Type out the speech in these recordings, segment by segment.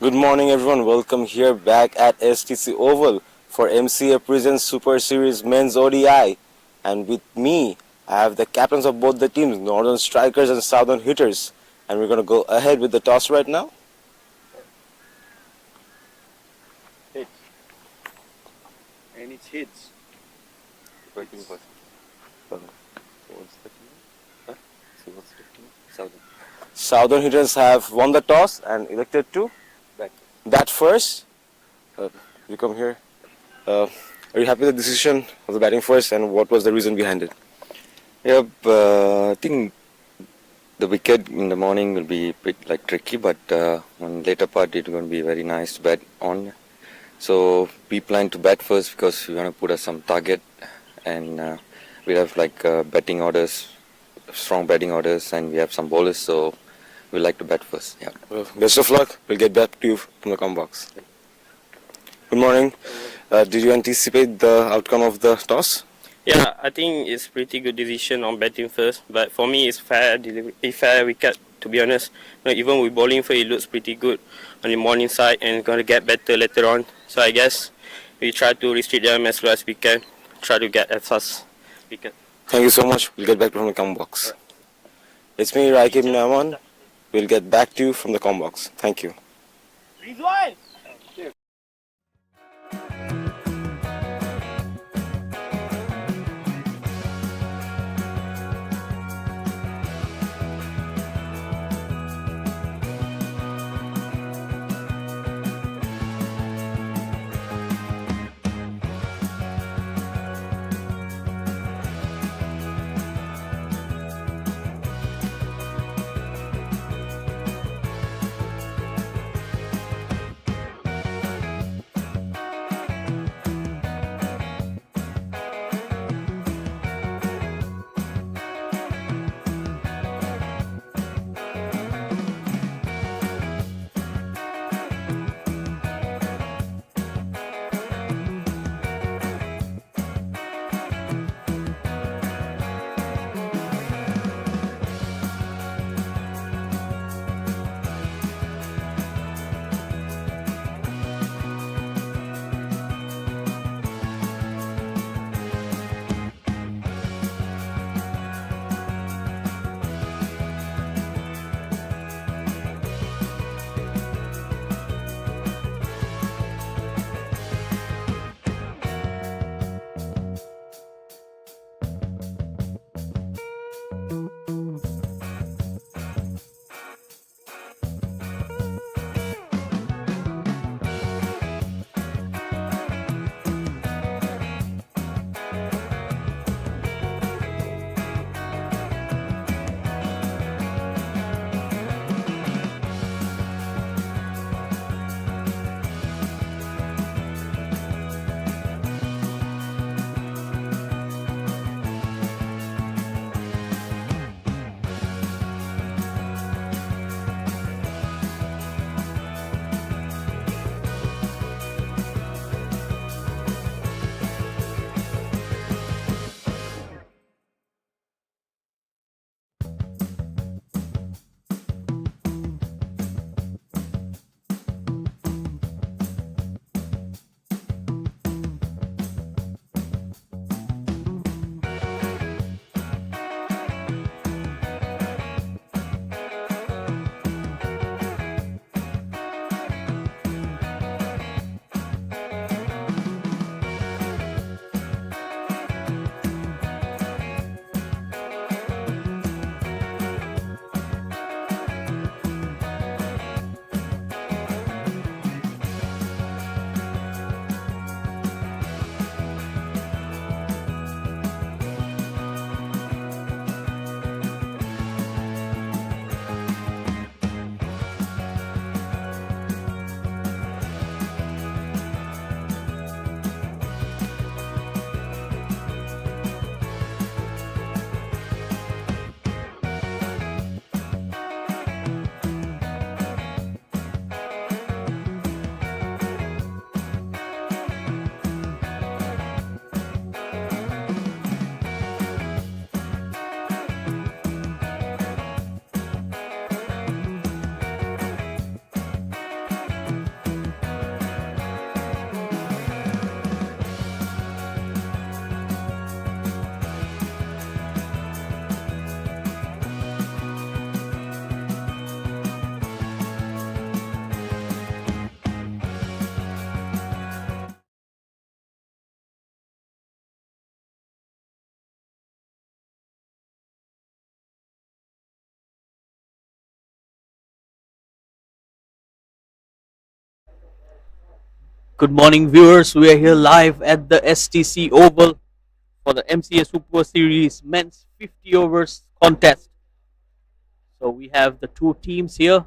Good morning, everyone. Welcome here back at STC Oval for MCA Presents Super Series Men's ODI. And with me, I have the captains of both the teams, Northern Strikers and Southern Hitters. And we're going to go ahead with the toss right now. Hits. And it's hits. Working first. What's the team? Huh? So what's the team? Southern. Southern Hitters have won the toss and elected to bat first. You come here. Are you happy with the decision of the batting first, and what was the reason behind it? Yep, I think the wicket in the morning will be a bit tricky, but on later part it's going to be very nice to bat on. So we plan to bat first because we want to put us some target, and we have batting orders, strong batting orders, and we have some bowlers, so we like to bat first. Yeah. Well, best of luck. We'll get back to you from the comment box. Good morning. Did you anticipate the outcome of the toss? Yeah, I think it's pretty good decision on batting first, but for me it's fair wicket, to be honest. Even with bowling first, it looks pretty good on the morning side and it's going to get better later on. So I guess we try to restrict them as well as we can, try to get as fast wicket. Thank you so much. We'll get back from the comment box. It's me, Rakim Naman. We'll get back to you from the comment box. Thank you. Good morning, viewers. We are here live at the STC Oval for the MCA Super Series Men's 50 Overs contest. So we have the two teams here,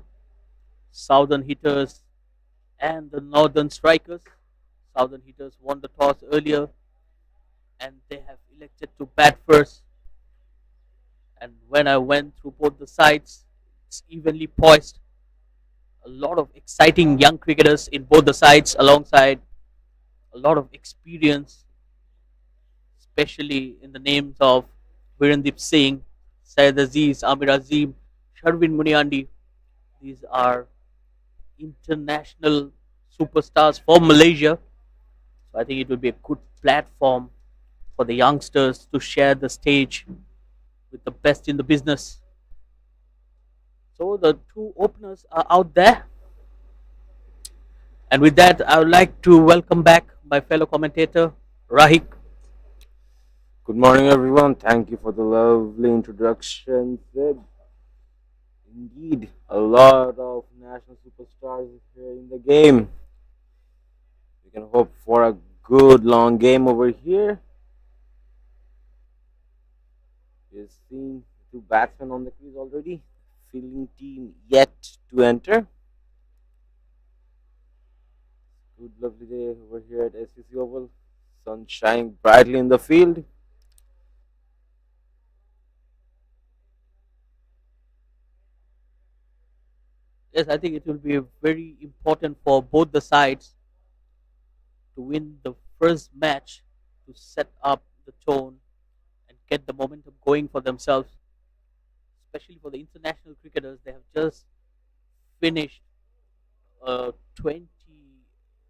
Southern Hitters and the Northern Strikers. Southern Hitters won the toss earlier and they have elected to bat first. And when I went through both the sides, it's evenly poised. A lot of exciting young cricketers in both the sides, alongside a lot of experience, especially in the names of Virendip Singh, Syed Aziz, Amir Azim, Sharvin Muniandi. These are international superstars for Malaysia. So I think it will be a good platform for the youngsters to share the stage with the best in the business. So the two openers are out there. And with that, I would like to welcome back my fellow commentator, Rahik. Good morning, everyone. Thank you for the lovely introduction, Sid. Indeed, a lot of national superstars here in the game. We can hope for a good long game over here. We've seen two batsmen on the crease already. Fielding team yet to enter. Good, lovely day over here at SCC Oval. Sun shining brightly in the field. Yes, I think it will be very important for both the sides to win the first match to set up the tone and get the momentum going for themselves, especially for the international cricketers. They have just finished a 20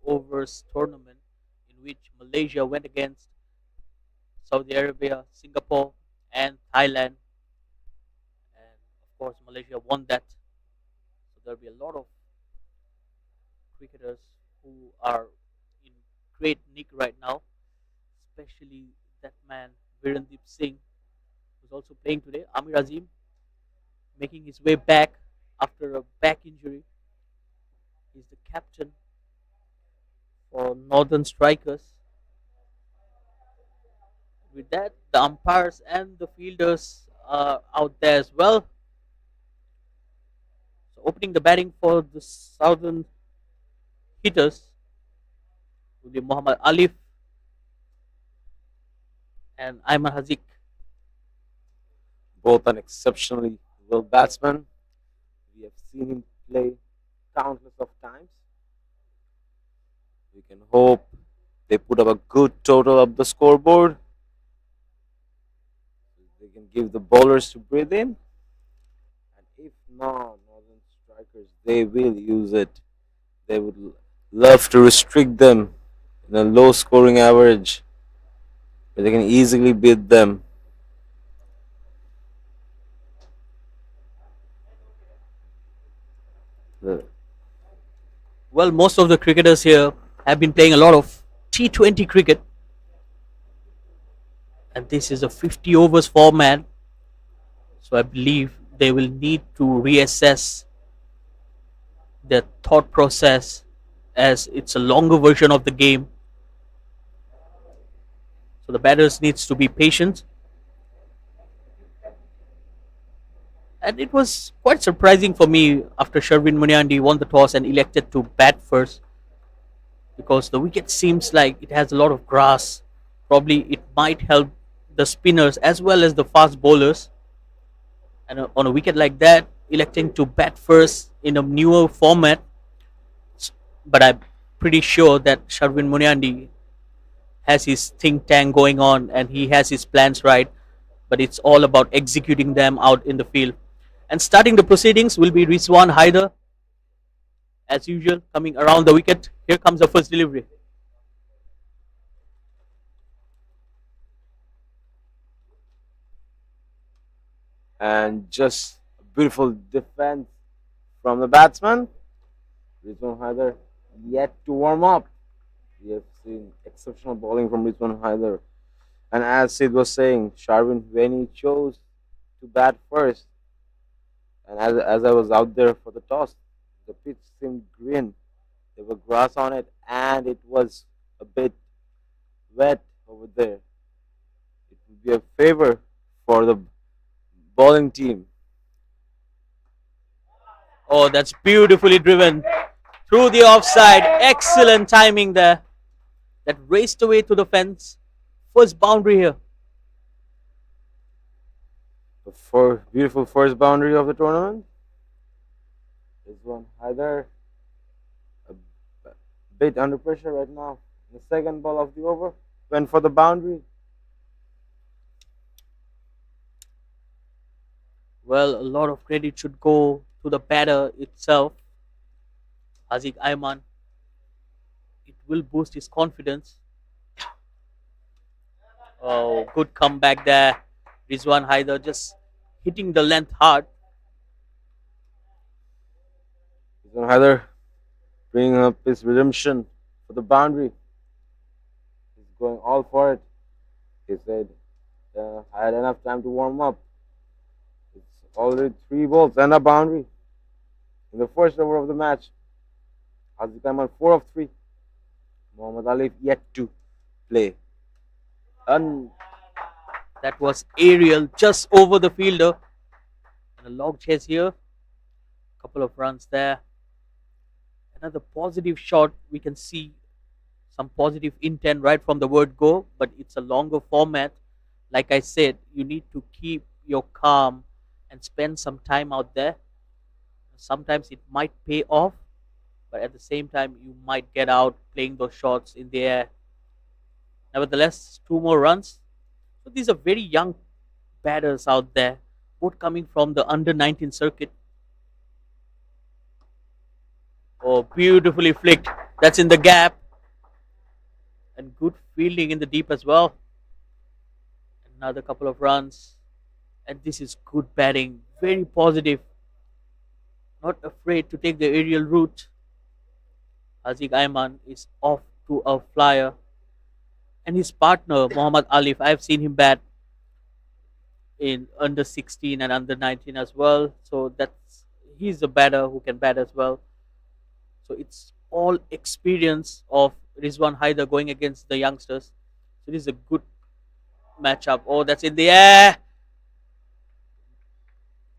overs tournament in which Malaysia went against Saudi Arabia, Singapore, and Thailand. And of course, Malaysia won that. So there'll be a lot of cricketers who are in great nick right now, especially that man Virendip Singh, who's also playing today. Amir Azim making his way back after a back injury. He's the captain for Northern Strikers. With that, the umpires and the fielders are out there as well. So opening the batting for the Southern Hitters will be Muhammad Alif and Ayman Hazik. Both an exceptionally well batsman. We have seen him play countless of times. We can hope they put up a good total up the scoreboard. They can give the bowlers to breathe in. And if not, Northern Strikers, they will use it. They would love to restrict them in a low scoring average where they can easily beat them. Well, most of the cricketers here have been playing a lot of T20 cricket, and this is a 50 overs format. So I believe they will need to reassess their thought process, as it's a longer version of the game. So the batters needs to be patient. And it was quite surprising for me after Sharvin Muniandi won the toss and elected to bat first, because the wicket seems like it has a lot of grass. Probably it might help the spinners as well as the fast bowlers. And on a wicket like that, electing to bat first in a newer format. But I'm pretty sure that Sharvin Muniandi has his think tank going on and he has his plans right. But it's all about executing them out in the field. And starting the proceedings will be Rizwan Haider, as usual, coming around the wicket. Here comes the first delivery. And just a beautiful defense from the batsman. Rizwan Haider yet to warm up. We have seen exceptional bowling from Rizwan Haider. And as Sid was saying, Sharvin, when he chose to bat first, and as I was out there for the toss, the pitch seemed green. There was grass on it, and it was a bit wet over there. It would be a favor for the bowling team. Oh, that's beautifully driven through the offside. Excellent timing there. That raced away to the fence. First boundary here. The beautiful first boundary of the tournament. This one either a bit under pressure right now. The second ball of the over went for the boundary. Well, a lot of credit should go to the batter itself, Haziq Ayman. It will boost his confidence. Oh, good comeback there. Rizwan Haider just hitting the length hard. This one either bringing up his redemption for the boundary. He's going all for it. He said, I had enough time to warm up. It's already 3 balls and a boundary in the first over of the match. Haziq Ayman 4 of 3. Muhammad Ali yet to play. And That was aerial just over the fielder. And a log chase here. Couple of runs there. Another positive shot. We can see some positive intent right from the word go, but it's a longer format. Like I said, you need to keep your calm and spend some time out there. Sometimes it might pay off, but at the same time, you might get out playing those shots in the air. Nevertheless, 2 more runs. So these are very young batters out there, both coming from the under 19 circuit. Oh, beautifully flicked. That's in the gap. And good fielding in the deep as well. Another couple of runs. And this is good batting. Very positive. Not afraid to take the aerial route. Haziq Ayman is off to a flyer. And his partner, Muhammad Alif, I've seen him bat in under 16 and under 19 as well. So he's a batter who can bat as well. So it's all experience of Rizwan Haider going against the youngsters. So this is a good matchup. Oh, that's in the air.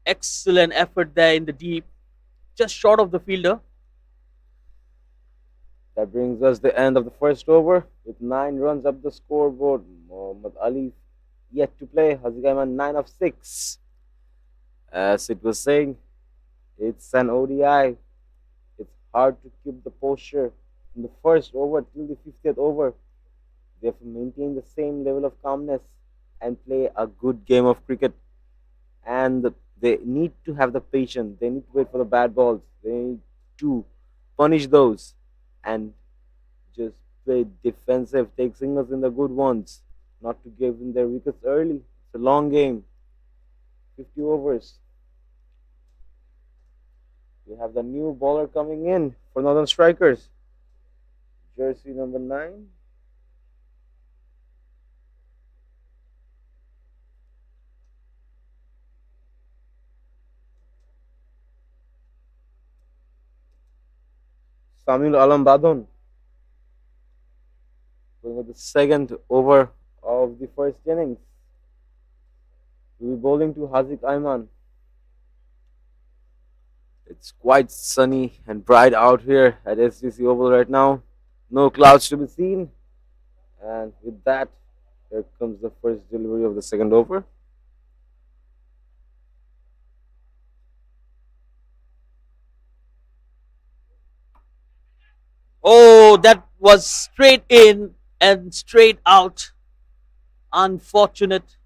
Excellent effort there in the deep. Just short of the fielder. that brings us the end of the first over with 9 runs up the scoreboard. Muhammad Ali yet to play. Haziq Ayman 9 of 6. As it was saying, it's an ODI. It's hard to keep the posture in the first over till the 50th over. They have to maintain the same level of calmness and play a good game of cricket. And they need to have the patience. They need to wait for the bad balls. They need to punish those and just play defensive, take singles in the good ones, not to give in their wickets early. It's a long game, 50 overs. We have the new bowler coming in for Northern Strikers. Jersey number 9. Samuel Alam Badon. Going with the second over of the first innings. We'll be bowling to Haziq Ayman. It's quite sunny and bright out here at STC Oval right now. No clouds to be seen. And with that, here comes the first delivery of the second over. Oh, that was straight in and straight out. Unfortunate.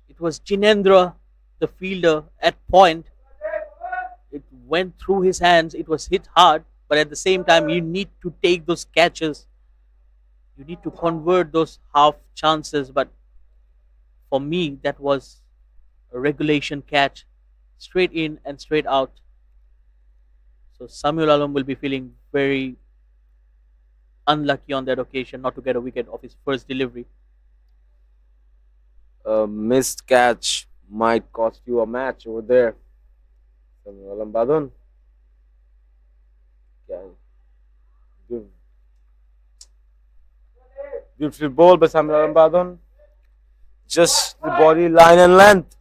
It was Jinendra, the fielder, at point. It went through his hands. It was hit hard, but at the same time, you need to take those catches. You need to convert those half chances. But for me, that was a regulation catch, straight in and straight out. So Samuel Alam will be feeling very unlucky on that occasion not to get a wicket of his first delivery. A missed catch might cost you a match over there. Samuel Alam Badon. Okay. Good. Beautiful ball by Samuel Badon. Just the body line and length.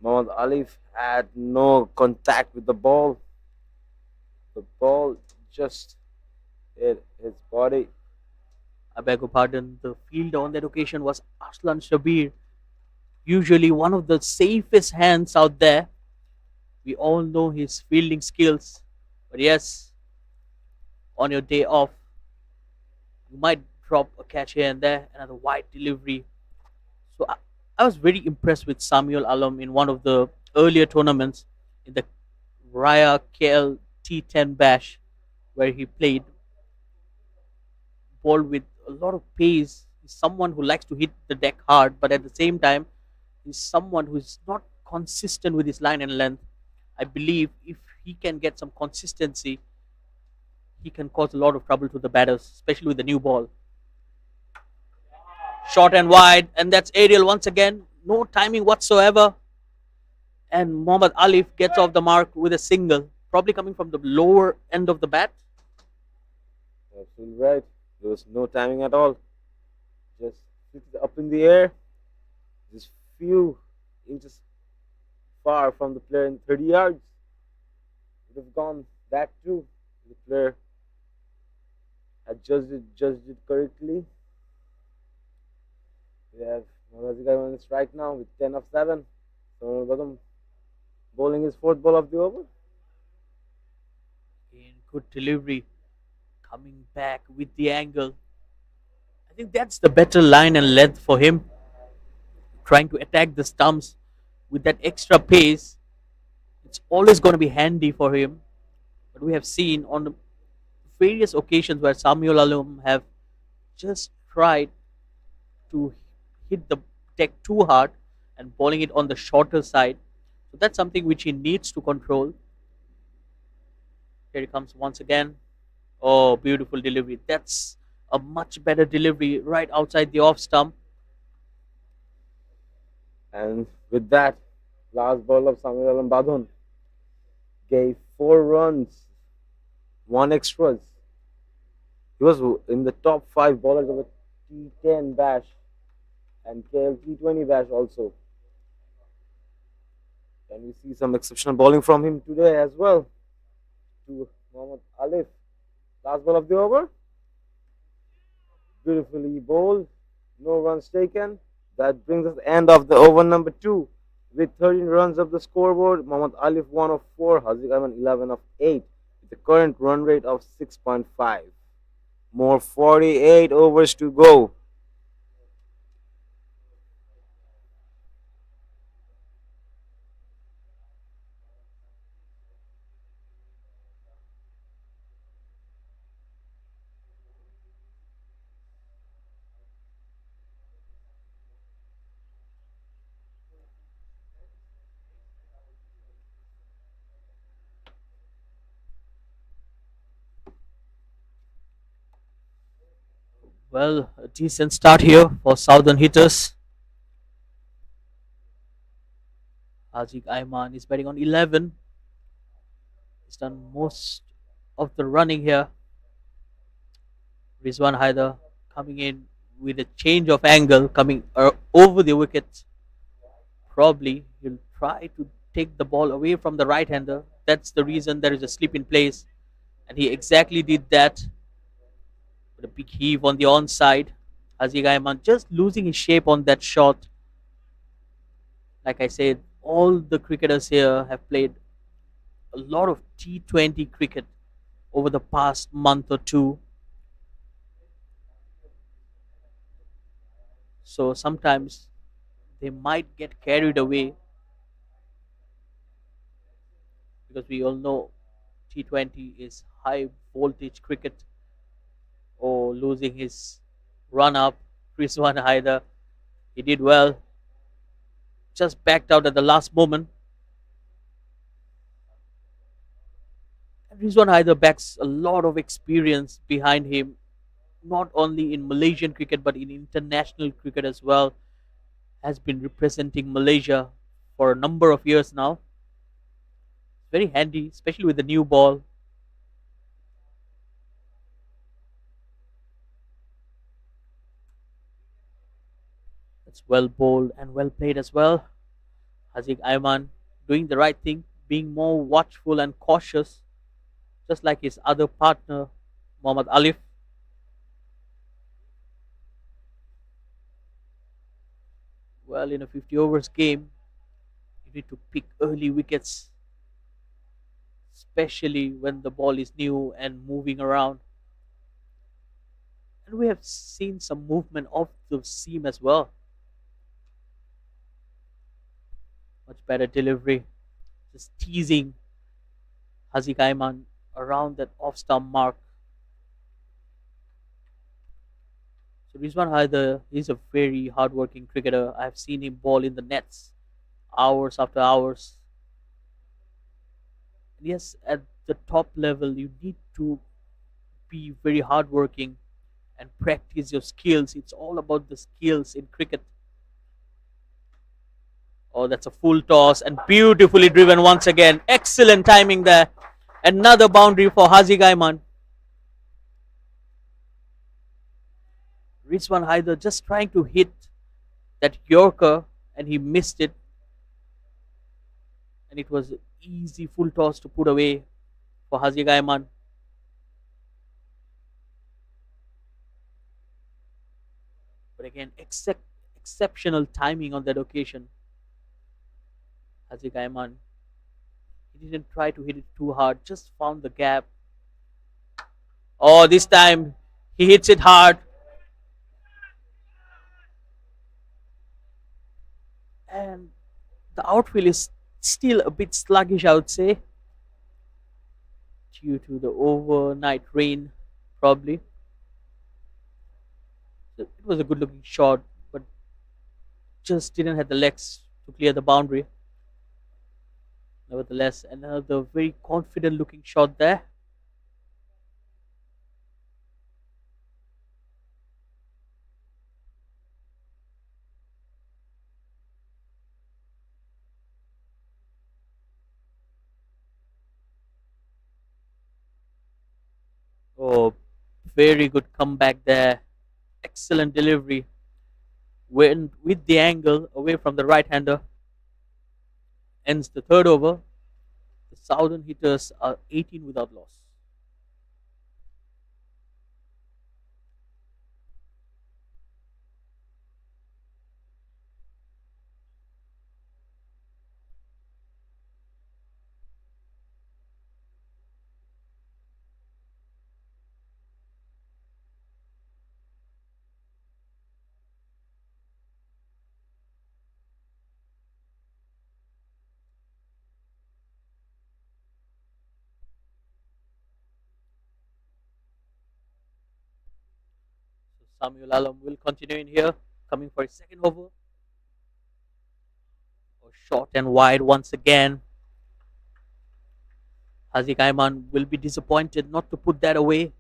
Mohammad Alif had no contact with the ball. The ball just hit his body. I beg your pardon. The fielder on that occasion was Aslan Shabir, usually one of the safest hands out there. We all know his fielding skills, but yes, on your day off, you might drop a catch here and there, another wide delivery. So I was very impressed with Samuel Alam in one of the earlier tournaments in the Raya KL T10 Bash, where he played ball with a lot of pace. He's someone who likes to hit the deck hard, but at the same time, he's someone who is not consistent with his line and length. I believe if he can get some consistency, he can cause a lot of trouble to the batters, especially with the new ball. Short and wide, and that's Ariel once again. No timing whatsoever. And Mohammad Alif gets off the mark with a single, probably coming from the lower end of the bat. Absolutely right. There was no timing at all. Just hit it up in the air. Just few inches far from the player in 30 yards. Would have gone that too. The player had judged it correctly. We have Malaysia on the strike now with 10 of 7. So Badam bowling his fourth ball of the over. In good delivery, coming back with the angle. I think that's the better line and length for him. Trying to attack the stumps with that extra pace, it's always going to be handy for him. But we have seen on the various occasions where Samuel Alum have just tried to hit the deck too hard and bowling it on the shorter side. So that's something which he needs to control. Here he comes once again. Oh, beautiful delivery. That's a much better delivery right outside the off stump. And with that, last ball of Samuel Alam Badun gave 4 runs, 1 extras. He was in the top 5 bowlers of the T10 bash and KL T20 bash also. And we see some exceptional bowling from him today as well. To Mohammad Alif. Last ball of the over. Beautifully bowled. No runs taken. That brings us end of the over number 2. With 13 runs of the scoreboard, Mohammad Alif 1 of 4, Haziq Ayman 11 of 8. With a current run rate of 6.5. More 48 overs to go. Well, a decent start here for Southern Hitters. Haziq Ayman is batting on 11. He's done most of the running here. Rizwan Haider coming in with a change of angle, coming over the wicket. Probably he'll try to take the ball away from the right hander. That's the reason there is a slip in place. And he exactly did that with a big heave on the onside. Haziq Ayman just losing his shape on that shot. Like I said, all the cricketers here have played a lot of T20 cricket over the past month or two. So sometimes they might get carried away because we all know T20 is high voltage cricket. Or losing his run up, Rizwan Haider, he did well, just backed out at the last moment. And Rizwan Haider backs a lot of experience behind him, not only in Malaysian cricket but in international cricket as well. Has been representing Malaysia for a number of years now. Very handy, especially with the new ball. It's well bowled and well played as well. Haziq Ayman doing the right thing, being more watchful and cautious, just like his other partner, Mohammad Alif. Well, in a 50 overs game, you need to pick early wickets, especially when the ball is new and moving around. And we have seen some movement off the seam as well. Much better delivery. Just teasing Haziq Ayman around that off stump mark. So Rizwan Haider is a very hard-working cricketer. I've seen him ball in the nets hours after hours. And yes, at the top level, you need to be very hardworking and practice your skills. It's all about the skills in cricket. Oh, that's a full toss and beautifully driven once again. Excellent timing there. Another boundary for Haziq Ayman. Rizwan Haider just trying to hit that Yorker and he missed it. And it was easy full toss to put away for Haziq Ayman. But again, exceptional timing on that occasion. Haziq Ayman, he didn't try to hit it too hard, just found the gap. Oh, this time he hits it hard. And the outfield is still a bit sluggish, I would say, due to the overnight rain, probably. So it was a good looking shot, but just didn't have the legs to clear the boundary. Nevertheless, another very confident looking shot there. Oh, very good comeback there. Excellent delivery. Went with the angle away from the right hander. Ends the third over. The Southern Hitters are 18 without loss. So Samuel Alam will continue in here, coming for his second over. Oh, short and wide once again. Haziq Ayman will be disappointed not to put that away. It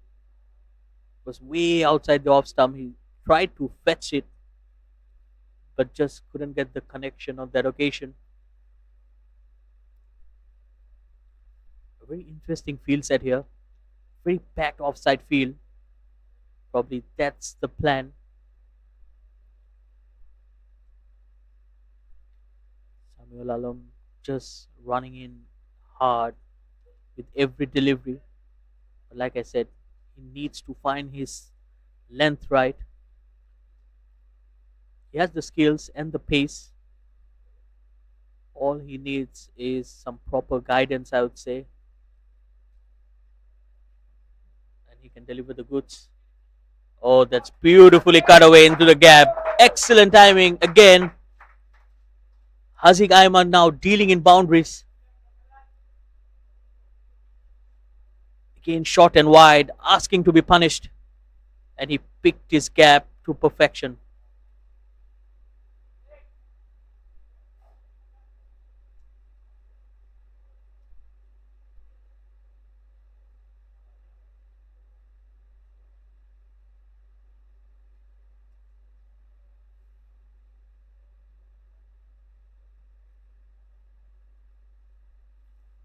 was way outside the off stump. He tried to fetch it, but just couldn't get the connection on that occasion. A very interesting field set here. Very packed offside field. Probably that's the plan. Samuel Alam just running in hard with every delivery. But like I said, he needs to find his length right. He has the skills and the pace. All he needs is some proper guidance, I would say. And he can deliver the goods. Oh, that's beautifully cut away into the gap. Excellent timing again. Haziq Ayman now dealing in boundaries. Again, short and wide, asking to be punished. And he picked his gap to perfection.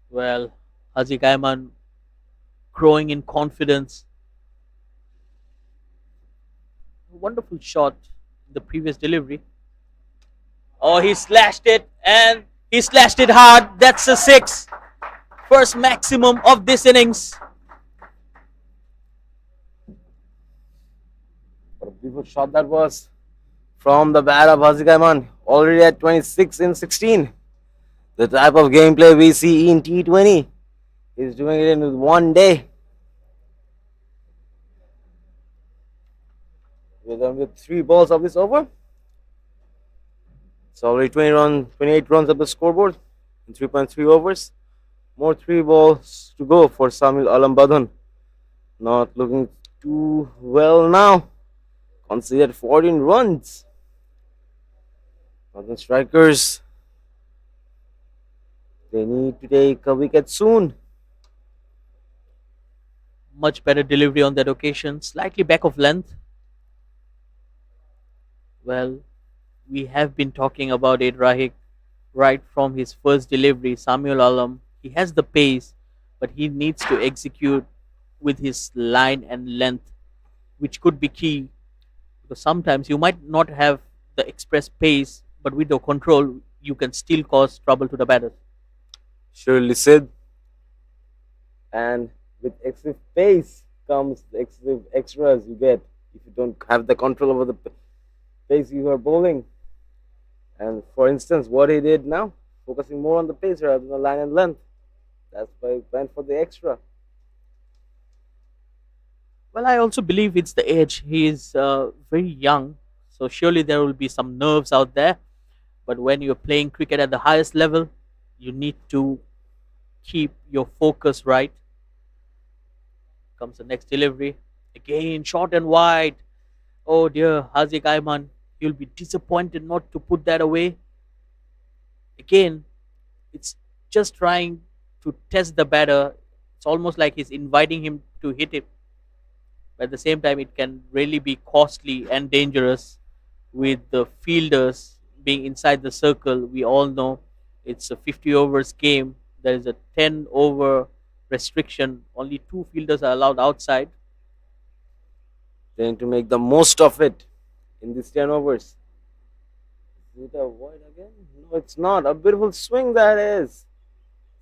Well, Haziq Ayman growing in confidence. A wonderful shot in the previous delivery. Oh, he slashed it and he slashed it hard. That's a six. First maximum of this innings. What a beautiful shot that was from the bat of Haziq Ayman, already at 26 in 16. The type of gameplay we see in T20. He's doing it in one day. We're done with 3 balls of this over. It's already 28 runs up the scoreboard in 3.3 overs. More 3 balls to go for Samil Alambadhan. Not looking too well now. Considered 14 runs. Northern Strikers, they need to take a wicket soon. Much better delivery on that occasion. Slightly back of length. Well, we have been talking about it, Rahik, right from his first delivery. Samuel Alam, he has the pace, but he needs to execute with his line and length, which could be key because sometimes you might not have the express pace, but with the control, you can still cause trouble to the batters. Surely said. And with excessive pace comes the excessive extras you get if you don't have the control over the pace you are bowling. And for instance, what he did now, focusing more on the pace rather than the line and length. That's why he went for the extra. Well, I also believe it's the age. He is very young, so surely there will be some nerves out there. But when you're playing cricket at the highest level, you need to keep your focus right. Comes the next delivery. Again, short and wide. Oh dear, Haziq Ayman, you'll be disappointed not to put that away. Again, it's just trying to test the batter. It's almost like he's inviting him to hit it. But at the same time, it can really be costly and dangerous with the fielders being inside the circle. We all know it's a 50 overs game. There is a 10 over restriction. Only 2 fielders are allowed outside. They need to make the most of it in these 10 overs. Is it a wide again? No, it's not. A beautiful swing that is.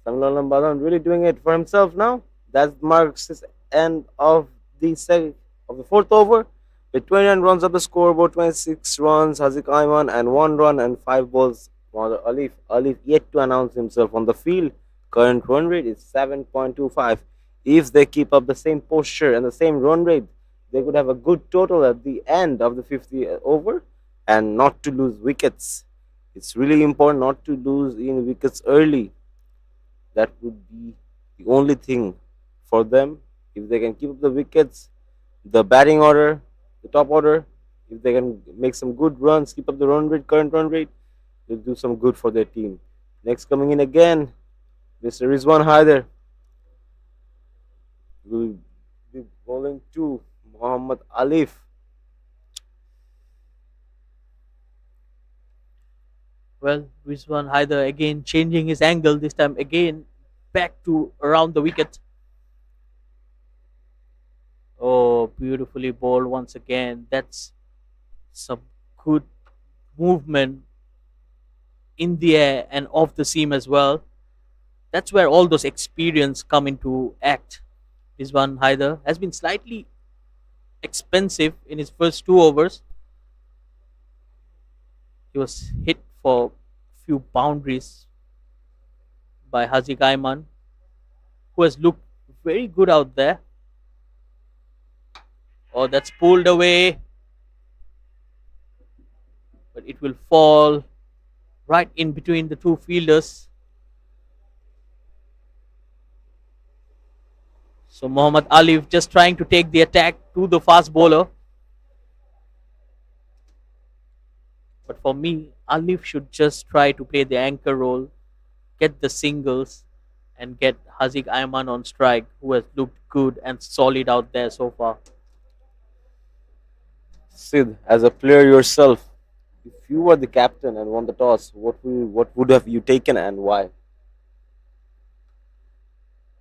Samuel Lambadan really doing it for himself now. That marks his end of the fourth over. With 29 runs up the scoreboard, 26 runs, Haziq Ayman, and 1 run and 5 balls. Mohammad Alif. Alif yet to announce himself on the field. Current run rate is 7.25. If they keep up the same posture and the same run rate, they could have a good total at the end of the 50th over and not to lose wickets. It's really important not to lose in wickets early. That would be the only thing for them. If they can keep up the wickets, the batting order, the top order, if they can make some good runs, keep up the run rate, current run rate, they'll do some good for their team. Next coming in again, Mr. Rizwan Haider will be bowling to Muhammad Alif. Well, Rizwan Haider again changing his angle, this time again back to around the wicket. Oh, beautifully bowled once again. That's some good movement in the air and off the seam as well. That's where all those experience come into act. Rizwan Haider has been slightly expensive in his first 2 overs. He was hit for a few boundaries by Haziq Ayman, who has looked very good out there. Oh, that's pulled away. But it will fall right in between the 2 fielders. So Muhammad Alif just trying to take the attack to the fast bowler. But for me, Alif should just try to play the anchor role, get the singles, and get Haziq Ayman on strike, who has looked good and solid out there so far. Sid, as a player yourself, if you were the captain and won the toss, what would have you taken and why?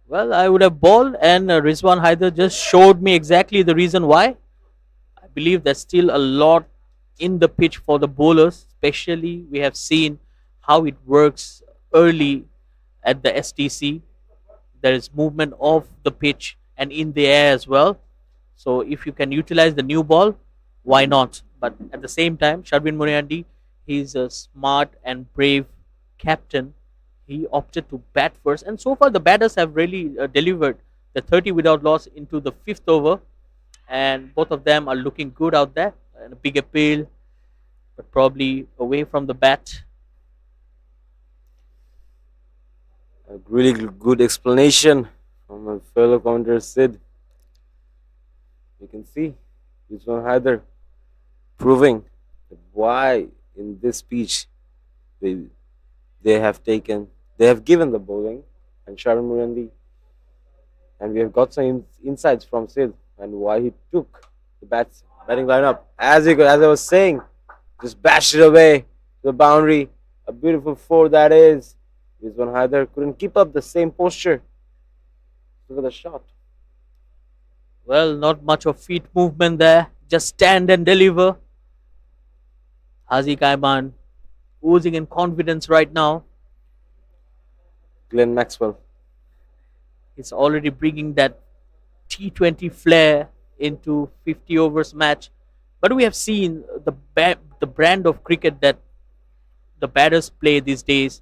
Well, I would have bowled, and Rizwan Haider just showed me exactly the reason why. I believe there's still a lot in the pitch for the bowlers. Especially, we have seen how it works early at the STC. There is movement of the pitch and in the air as well. So if you can utilize the new ball, why not? But at the same time, Sharvin Moriarty, he's a smart and brave captain. He opted to bat first, and so far the batters have really delivered the 30 without loss into the fifth over, and both of them are looking good out there. And a big appeal, but probably away from the bat. A really good explanation from my fellow commentator Sid. You can see Rizwan Haider proving that why in this speech they they have taken they have given the bowling and Sharon Murandi, and we have got some insights from Sid and why he took the batting lineup. As I was saying, just bashed it away to the boundary. A beautiful four that is. Rizwan Haider couldn't keep up the same posture. Look at the shot. Well, not much of feet movement there. Just stand and deliver. Haziq Aiman oozing in confidence right now. Glenn Maxwell. He's already bringing that T20 flair into 50 overs match. But we have seen the brand of cricket that the batters play these days.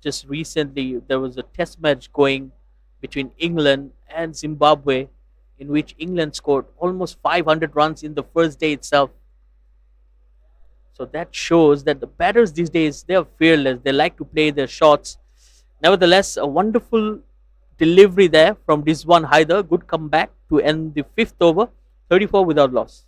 Just recently, there was a test match going between England and Zimbabwe, in which England scored almost 500 runs in the first day itself. So that shows that the batters these days, they are fearless. They like to play their shots. Nevertheless, a wonderful delivery there from Rizwan Haider. Good comeback to end the fifth over, 34 without loss.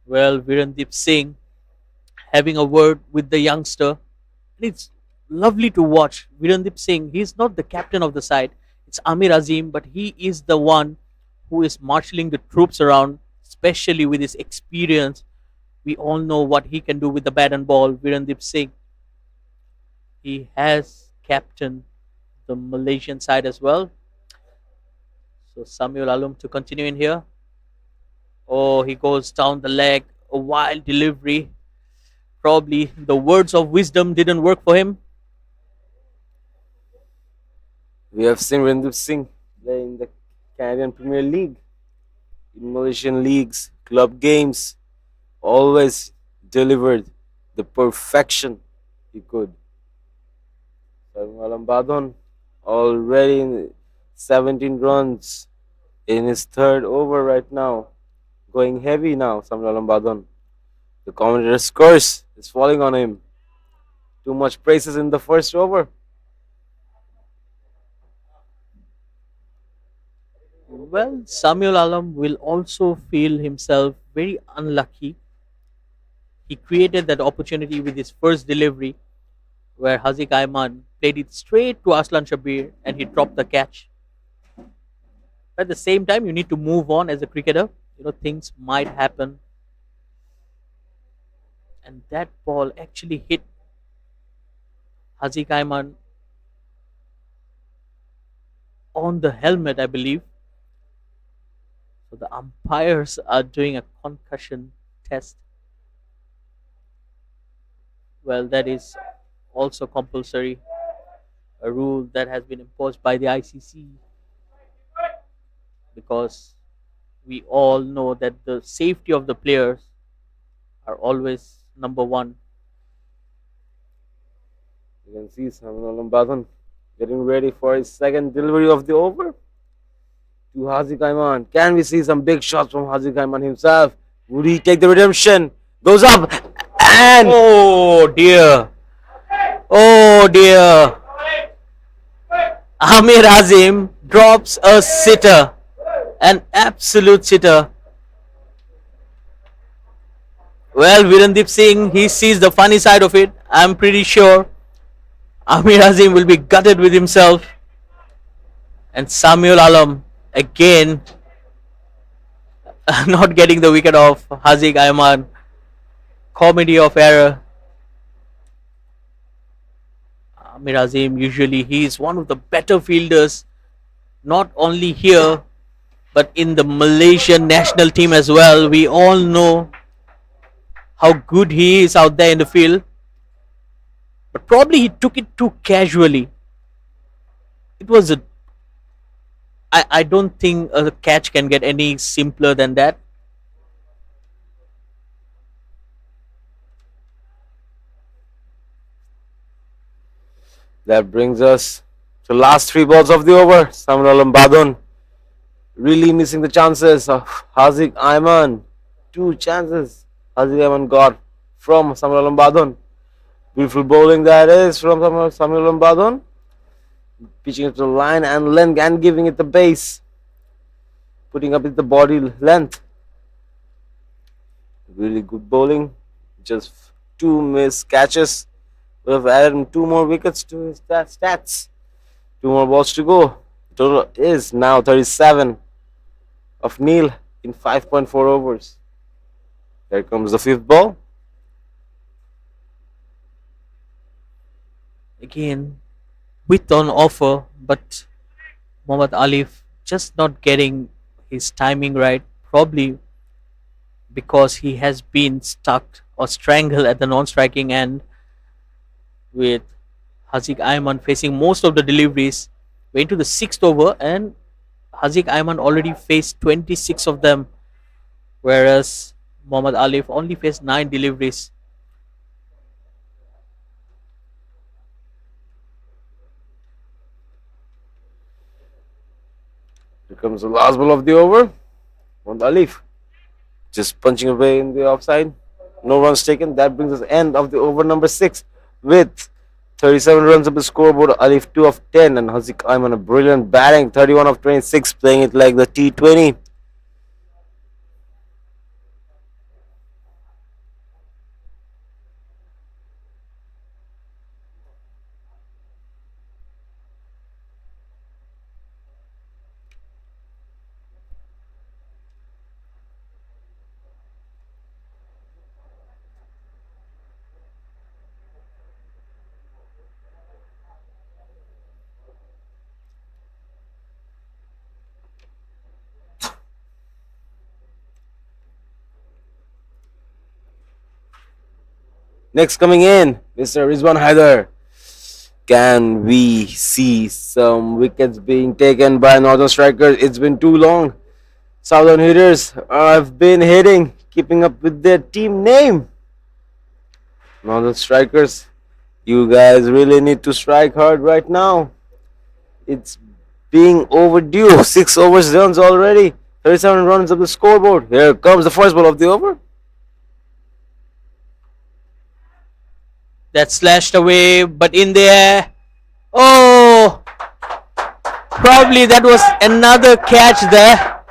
Well, Virendeep Singh having a word with the youngster. And it's lovely to watch Virendeep Singh. He's not the captain of the side. It's Amir Azim, but he is the one who is marshalling the troops around, especially with his experience. We all know what he can do with the bat and ball. Virendeep Singh, he has captained the Malaysian side as well. So Samuel Alum to continue in here. Oh, he goes down the leg. A wild delivery. Probably the words of wisdom didn't work for him. We have seen Randeep Singh play in the Canadian Premier League, in Malaysian leagues, club games, always delivered the perfection he could. Malam Badon already in 17 runs in his third over right now. Going heavy now, Samuel Badon. The commentator's curse is falling on him. Too much praises in the first over. Well, Samuel Alam will also feel himself very unlucky. He created that opportunity with his first delivery, where Haziq Aiman played it straight to Aslan Shabir and he dropped the catch. At the same time, you need to move on as a cricketer. You know, things might happen. And that ball actually hit Haziq Aiman on the helmet, I believe. So the umpires are doing a concussion test. Well, that is also compulsory, a rule that has been imposed by the ICC, because we all know that the safety of the players are always number one. You can see Samuel Badon getting ready for his second delivery of the over to Haziq Aiman. Can we see some big shots from Haziq Aiman himself? Would he take the redemption? Goes up and Oh dear! Oh dear! Amir Azim drops a sitter, an absolute sitter. Well, Virendip Singh, he sees the funny side of it. I'm pretty sure Amir Azim will be gutted with himself. And Samuel Alam again not getting the wicket of Haziq Ayman. Comedy of error. Amir Azim, usually he is one of the better fielders, not only here but in the Malaysian national team as well. We all know how good he is out there in the field, but probably he took it too casually. It was a I don't think a catch can get any simpler than that. That brings us to the last three balls of the over. Samuel Alam Badon really missing the chances of Haziq Ayman. Two chances Haziq Ayman got from Samuel Alam Badon. Beautiful bowling that is from Samuel Alam Badon. Pitching it to the line and length and giving it the base. Putting up with the body length. Really good bowling. Just two missed catches. Would have added two more wickets to his stats. Two more balls to go. Total is now 37 of Neil in 5.4 overs. Here comes the fifth ball. Again, with on offer, but Mohammad Alif just not getting his timing right. Probably because he has been stuck or strangled at the non-striking end, with Haziq Ayman facing most of the deliveries. We're into the sixth over and Haziq Ayman already faced 26 of them, whereas Mohammad Alif only faced 9 deliveries. Here comes the last ball of the over. Mohammad Alif just punching away in the offside. No runs taken. That brings us end of the over number 6 with 37 runs up the scoreboard. Alif 2 of 10 and Haziq Ayman a brilliant batting 31 of 26, playing it like the T20. Next coming in, Mr. Rizwan Haider. Can we see some wickets being taken by Northern Strikers? It's been too long. Southern hitters have been hitting, keeping up with their team name. Northern Strikers, you guys really need to strike hard right now. It's being overdue. 6 overs runs already. 37 runs up the scoreboard. Here comes the first ball of the over. That slashed away, but in the air. Oh! Probably that was another catch there.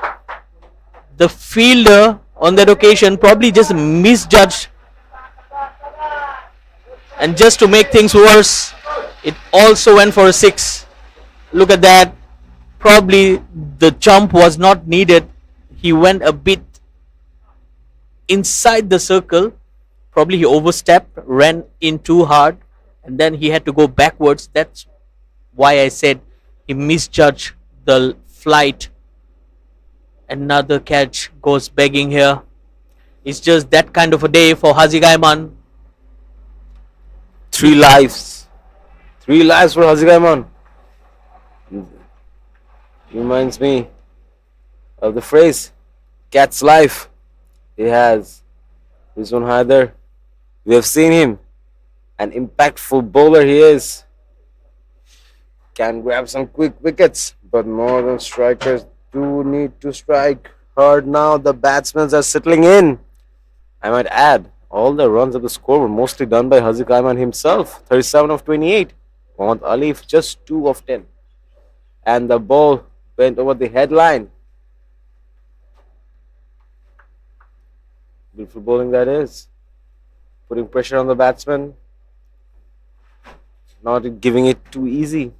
The fielder on that occasion probably just misjudged. And just to make things worse, it also went for a 6. Look at that. Probably the jump was not needed. He went a bit inside the circle. Probably he overstepped, ran in too hard, and then he had to go backwards. That's why I said he misjudged the flight. Another catch goes begging here. It's just that kind of a day for Haziq Ayman. 3 lives. 3 lives for Haziq Ayman. Reminds me of the phrase, cat's life. He has Rizwan Haider. We have seen him. An impactful bowler he is. Can grab some quick wickets. But Northern Strikers do need to strike hard now. The batsmen are settling in. I might add, all the runs of the score were mostly done by Haziq Ayman himself. 37 of 28. Mohammad Alif just 2 of 10. and the ball went over the headline. Beautiful bowling that is. Putting pressure on the batsman, not giving it too easy.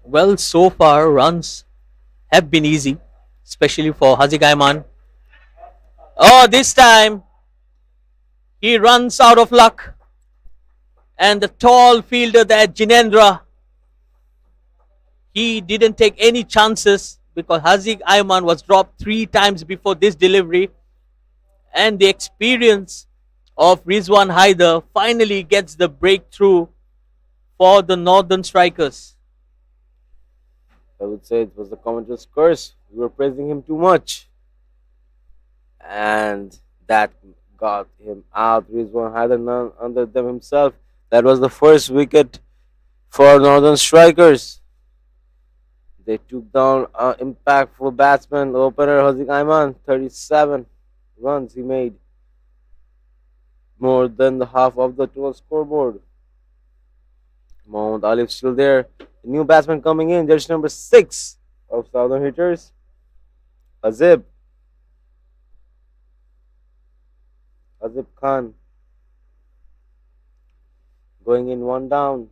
Well, so far runs have been easy, especially for Haziq Ayman. Oh, this time he runs out of luck, and the tall fielder there, Jinendra, he didn't take any chances because Haziq Ayman was dropped 3 times before this delivery, and the experience of Rizwan Haider finally gets the breakthrough for the Northern Strikers. I would say it was the commentator's curse. We were praising him too much, and that got him out. Rizwan had none under them himself. That was the first wicket for Northern Strikers. They took down an impactful batsman, opener Haziq Ayman. 37 runs he made, more than the half of the total scoreboard. Mohammad Alif still there. The new batsman coming in, jersey number 6 of Southern Hitters, Azib. Azib Khan going in one down.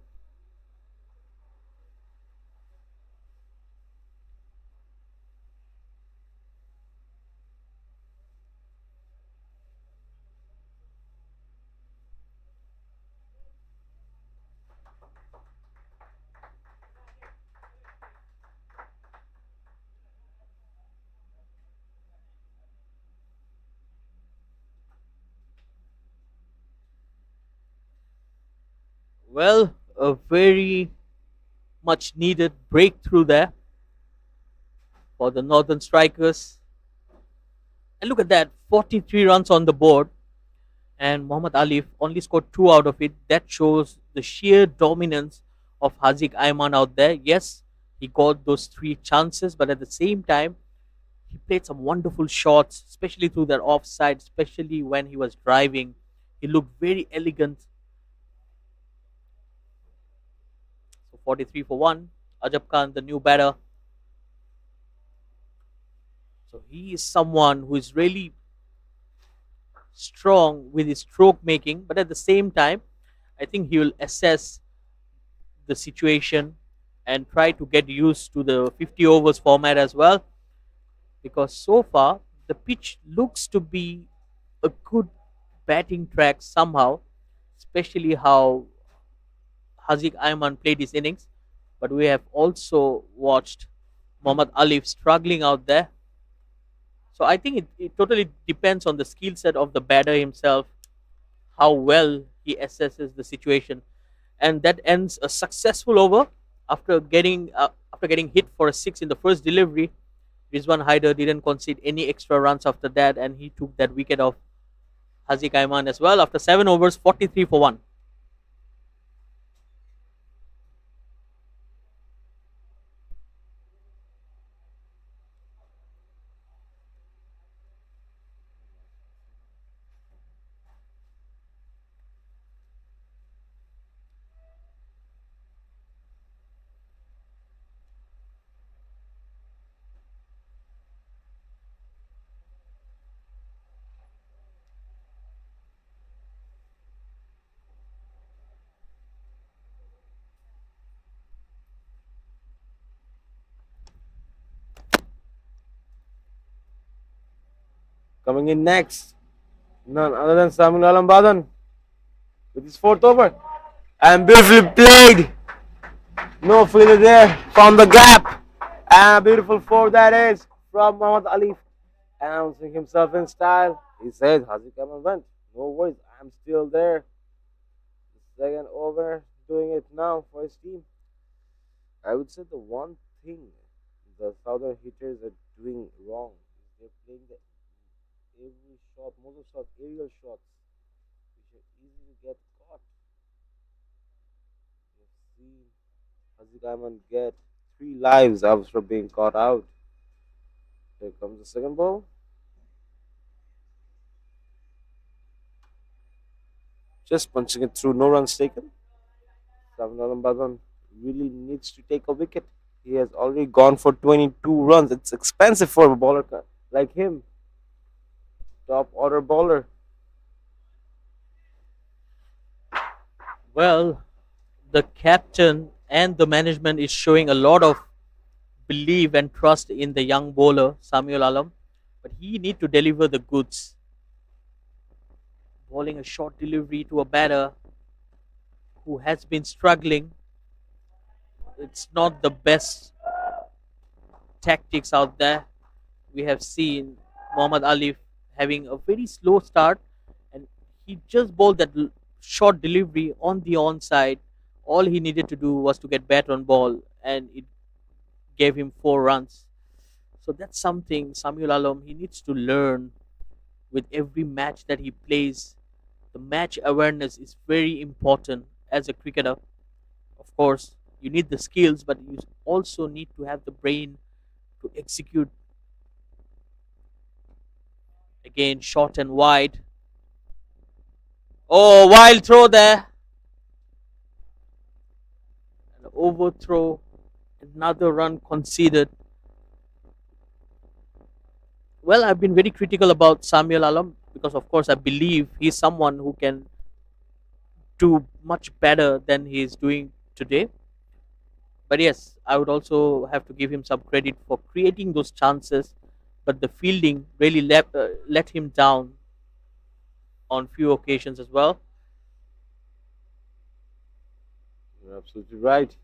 Well, a very much needed breakthrough there for the Northern Strikers. And look at that, 43 runs on the board, and Mohammad Alif only scored 2 out of it. That shows the sheer dominance of Haziq Ayman out there. Yes, he got those 3 chances, but at the same time, he played some wonderful shots, especially through that offside, especially when he was driving. He looked very elegant. So 43 for 1. Ajab Khan, the new batter. So he is someone who is really strong with his stroke making, but at the same time, I think he will assess the situation and try to get used to the 50 overs format as well, because so far the pitch looks to be a good batting track somehow, especially how Haziq Ayman played his innings. But we have also watched Mohammad Alif struggling out there. So I think it totally depends on the skill set of the batter himself, how well he assesses the situation, and that ends a successful over after getting hit for a 6 in the first delivery. Rizwan Haider didn't concede any extra runs after that, and he took that wicket off Haziq Ayman as well after 7 overs, 43 for 1. Coming in next, none other than Samuel Alam Badan with his 4th over. And beautifully played. No fielder there. Found the gap. And a beautiful 4 that is from Mohammad Alif. Announcing himself in style. He says, Haziq Ayman went. No worries, I'm still there. Second over, doing it now for his team. I would say the one thing the Southern Hitters are doing wrong is they're playing the every shot, most of the shots, aerial shots, which are easy to get caught. We've seen Haziq Ayman get 3 lives after being caught out. Here comes the second ball. Just punching it through, no runs taken. Samuel Badon really needs to take a wicket. He has already gone for 22 runs. It's expensive for a bowler like him, top order bowler. Well, the captain and the management is showing a lot of belief and trust in the young bowler Samuel Alam, but he need to deliver the goods. Bowling a short delivery to a batter who has been struggling. It's not the best tactics out there. We have seen Muhammad Ali having a very slow start, and he just bowled that short delivery on the onside. All he needed to do was to get bat on ball, and it gave him 4 runs. So that's something Samuel Alam he needs to learn with every match that he plays. The match awareness is very important as a cricketer. Of course, you need the skills, but you also need to have the brain to execute. Again, short and wide. Oh, wild throw there. An overthrow. Another run conceded. Well, I've been very critical about Samuel Alam because, of course, I believe he's someone who can do much better than he's doing today. But yes, I would also have to give him some credit for creating those chances. But the fielding really let him down on few occasions as well. You're absolutely right.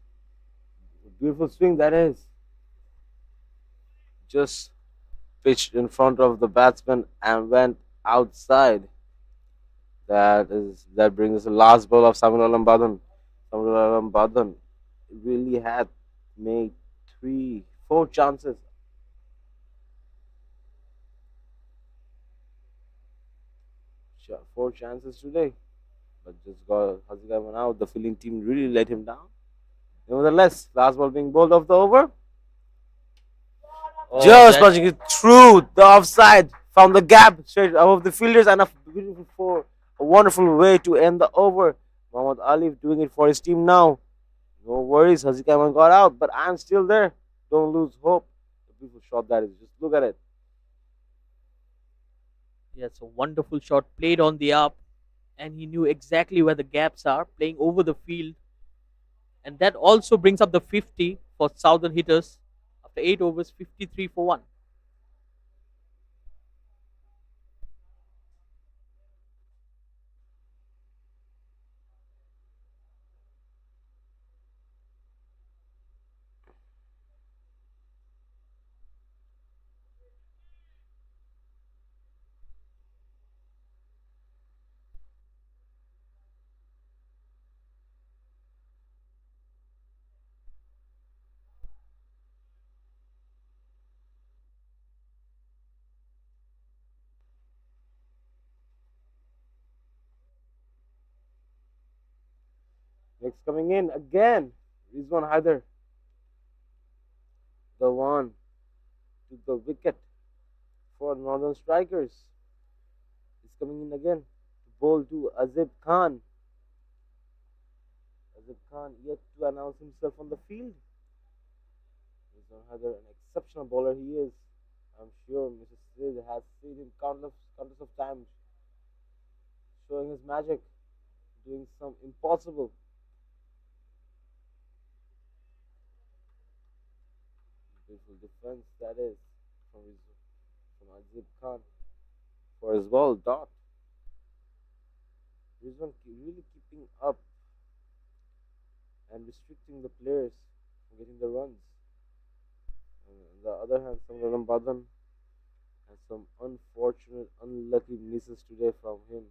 Beautiful swing that is. Just pitched in front of the batsman and went outside. That brings us the last ball of Samuel Alam Badhan. Samuel Alam Badhan really had made 4 chances. Sure, 4 chances today, but just got Hazika one out. The fielding team really let him down. Nevertheless, last ball being bowled off the over. Oh, Just that punching it through the offside, found the gap straight above the fielders, and a beautiful a wonderful way to end the over. Muhammad Ali doing it for his team now. No worries, Haziq Ahmed got out, but I'm still there. Don't lose hope. The beautiful shot that is. Just look at it. Yes, a wonderful shot played on the up, and he knew exactly where the gaps are, playing over the field. And that also brings up the 50 for Southern Hitters after 8 overs, 53 for 1. Next coming in again, Rizwan Haider, the one to the wicket for Northern Strikers. He's coming in again to bowl to Azib Khan. Azib Khan yet to announce himself on the field. Rizwan Haider, an exceptional bowler he is. I'm sure Mr. Sid has seen him countless of times showing his magic, doing some impossible. Beautiful defense that is from Azib Khan for his ball dot. Rizwan really keeping up and restricting the players from getting the runs. And on the other hand, Sangaram Badhan has some unfortunate, unlucky misses today from him.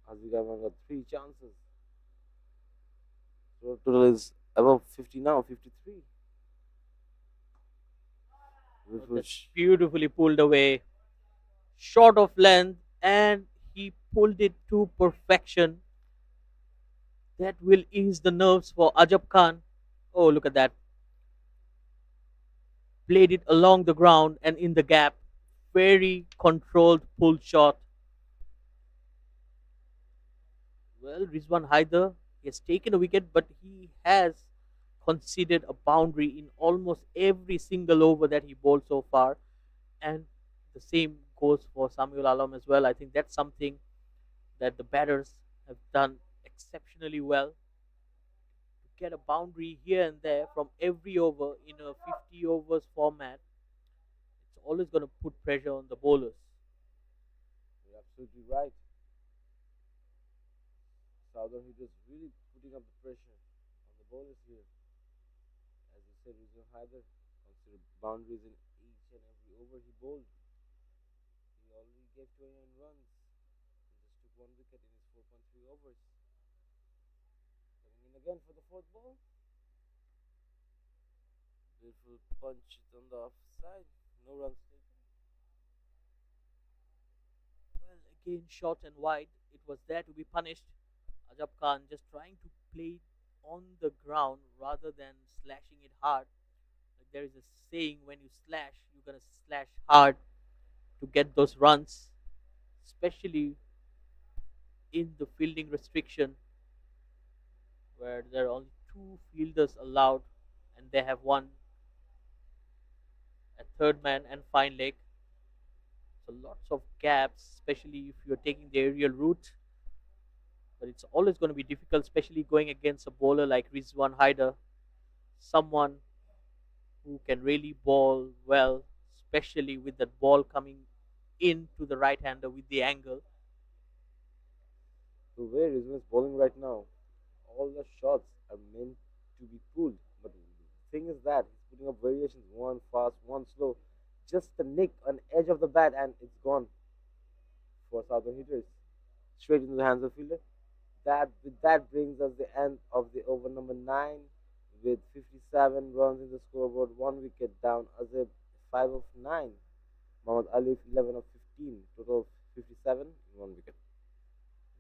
Azib Khan got 3 chances. So total is above 50 now, 53. That's beautifully pulled away, short of length, and he pulled it to perfection. That will ease the nerves for Ajab Khan. Oh, look at that. Played it along the ground and in the gap. Very controlled pull shot. Well, Rizwan Haider, He has taken a wicket, but he has conceded a boundary in almost every single over that he bowled so far. And the same goes for Samuel Alam as well. I think that's something that the batters have done exceptionally well to get a boundary here and there from every over in a 50 overs format. It's always going to put pressure on the bowlers. You're absolutely right. Southern Hitters really putting up the pressure on the bowlers here. As you said, Rizwan Haider considered boundaries in each and every over he bowled. He already gave 29 runs and just took one wicket in his 4.3 overs. Coming in again for the fourth ball. Beautiful punch it on the offside. No runs taken. Well, again, short and wide. It was there to be punished. Ajab Khan just trying to play it on the ground rather than slashing it hard. Like there is a saying, when you slash, you're going to slash hard to get those runs, especially in the fielding restriction where there are only two fielders allowed and they have one a third man and fine leg. So lots of gaps, especially if you're taking the aerial route. But it's always going to be difficult, especially going against a bowler like Rizwan Haider, someone who can really bowl well, especially with that ball coming into the right hander with the angle. The way Rizwan is bowling right now, all the shots are meant to be pulled. But the thing is that he's putting up variations, one fast, one slow. Just the nick on edge of the bat and it's gone for Southern Hitters. Straight into the hands of fielder. That brings us the end of the over number 9 with 57 runs in the scoreboard, one wicket down. Azib 5 of 9. Mohammad Alif 11 of 15. Total of 57 one wicket.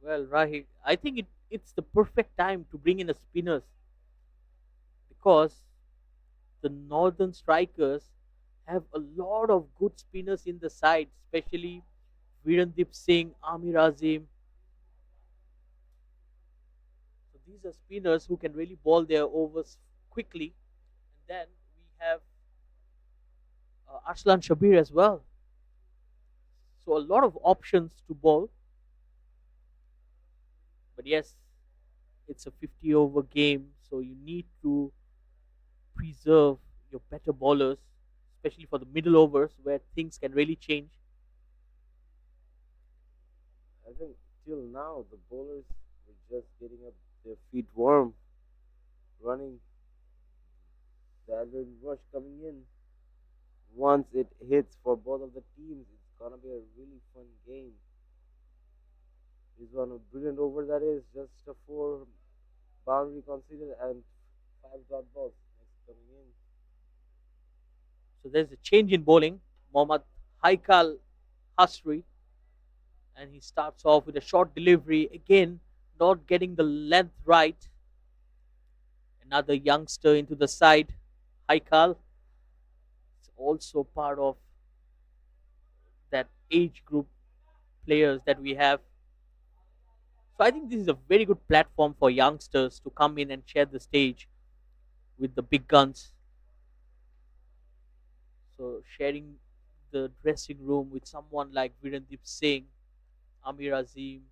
Well, Rahid, I think it's the perfect time to bring in a spinners because the northern strikers have a lot of good spinners in the side, especially Virendip Singh, Amir Azim. So these are spinners who can really bowl their overs quickly. And then we have Arslan Shabir as well. So a lot of options to bowl. But yes, it's a 50 over game, so you need to preserve your better bowlers, especially for the middle overs where things can really change. I think till now the bowlers were just getting up their feet warm, running. The adrenaline rush coming in. Once it hits for both of the teams, it's gonna be a really fun game. This one a brilliant over that is just a four boundary considered and five dot balls next coming in. So there's a change in bowling. Mohammad Haikal Hasri, and he starts off with a short delivery. Again, not getting the length right. Another youngster into the side. Haikal is also part of that age group players that we have. So I think this is a very good platform for youngsters to come in and share the stage with the big guns. So sharing the dressing room with someone like Virendip Singh, Amir Azim,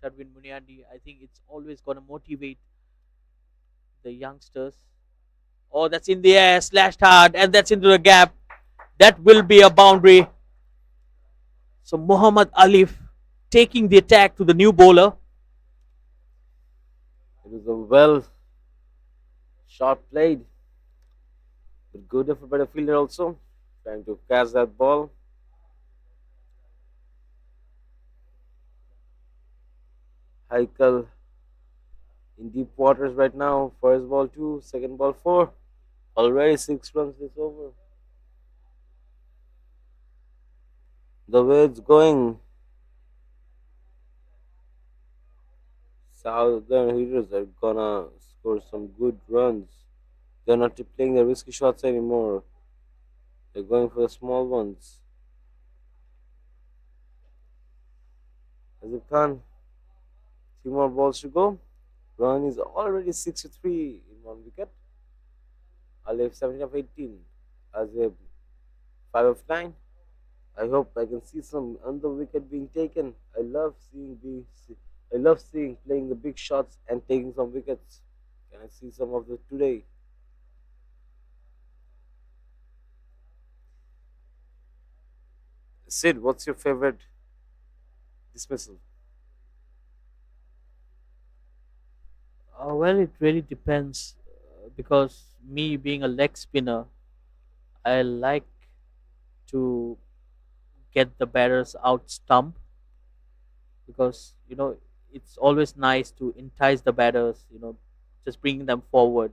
Sharwin Muniandi, I think it's always going to motivate the youngsters. Oh, that's in the air, slashed hard, and that's into the gap. That will be a boundary. So Muhammad Alif taking the attack to the new bowler. It was a well shot played, but good effort by the fielder also, trying to catch that ball. Haikal in deep waters right now. First ball 2, second ball 4. Already 6 runs this over. The way it's going, Southern Heroes are gonna score some good runs. They're not playing the risky shots anymore. They're going for the small ones. Azib Khan, 3 more balls to go. Rohan is already 63 in one wicket. Alif 17 of 18. Azib 5 of 9. I hope I can see some under wicket being taken. I love seeing playing the big shots and taking some wickets. Can I see some of it today? Sid, what's your favorite dismissal? Well, it really depends because me being a leg spinner, I like to get the batters out stump because it's always nice to entice the batters, just bringing them forward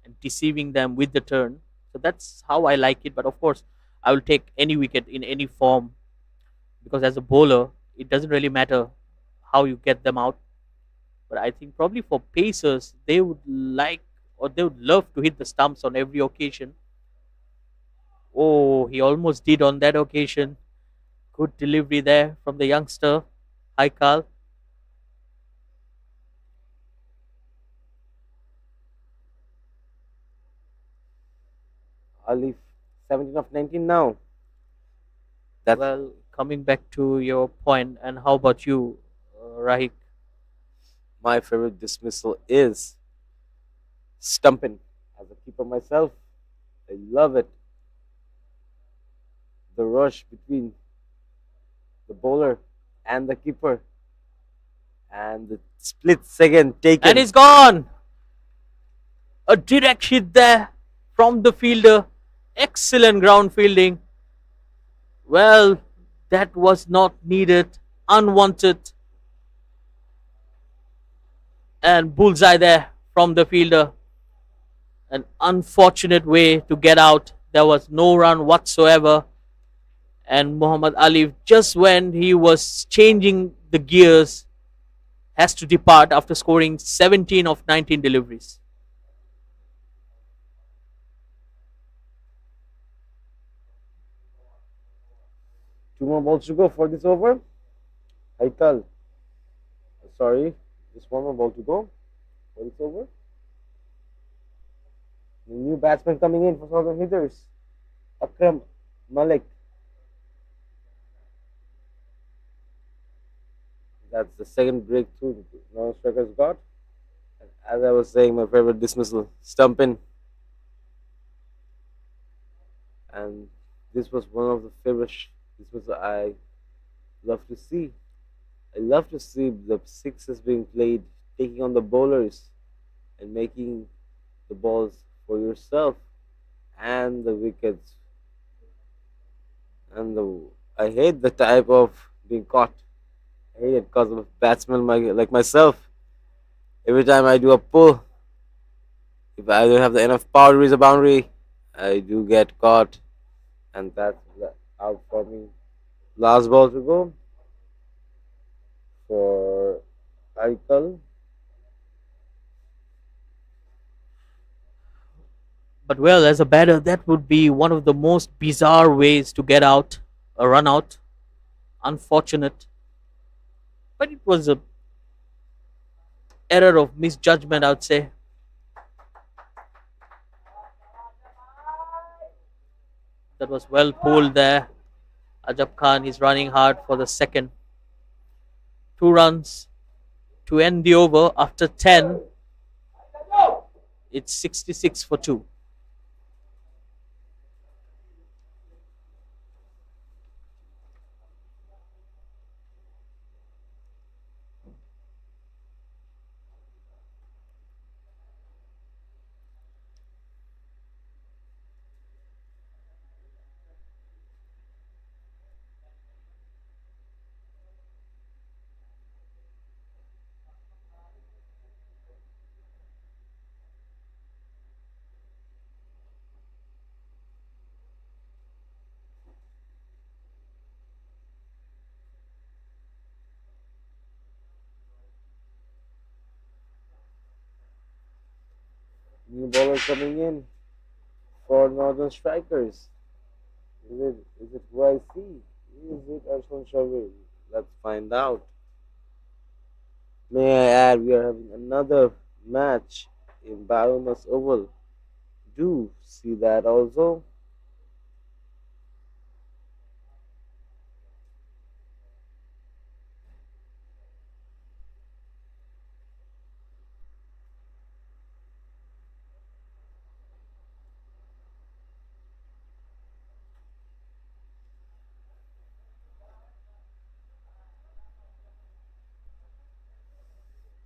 and deceiving them with the turn. So that's how I like it. But of course, I will take any wicket in any form because as a bowler, it doesn't really matter how you get them out. But I think probably for pacers, they would like or they would love to hit the stumps on every occasion. Oh, he almost did on that occasion. Good delivery there from the youngster. Hi, Carl. Alif 17 of 19 now. That's Well, coming back to your point, and how about you, Rahik? my favorite dismissal is stumping. As a keeper myself, I love it. The rush between the bowler and the keeper and the split second And taken. he's gone. A direct hit there from the fielder. Excellent ground fielding. Well, that was not needed. Unwanted. And bullseye there from the fielder. An unfortunate way to get out. There was no run whatsoever. And Muhammad Ali, just when he was changing the gears, has to depart after scoring 17 of 19 deliveries. Two more balls to go for this over. Haikal, sorry, just one more ball to go for this over. The new batsman coming in for Southern Hitters, Akram Malik. That's the second breakthrough non-strikers got. And as I was saying, my favorite dismissal, stumping. And this was one of the favorite dismissal I love to see. I love to see the sixes being played, taking on the bowlers and making the balls for yourself and the wickets. And I hate the type of being caught. I hate it because of a batsman like myself. Every time I do a pull, if I don't have the enough power to reach the boundary, I do get caught, and that's out for me. Last ball to go for Aikal. But well, as a batter, that would be one of the most bizarre ways to get out, a run out. Unfortunate. But it was a error of misjudgment, I would say. That was well pulled there. Ajab Khan is running hard for the second. 2 runs to end the over after 10. It's 66 for 2. New bowler coming in for Northern Strikers. Is it who I see? Is it Arshman Shavir? Let's find out. May I add, we are having another match in Bahamas Oval. Do see that also.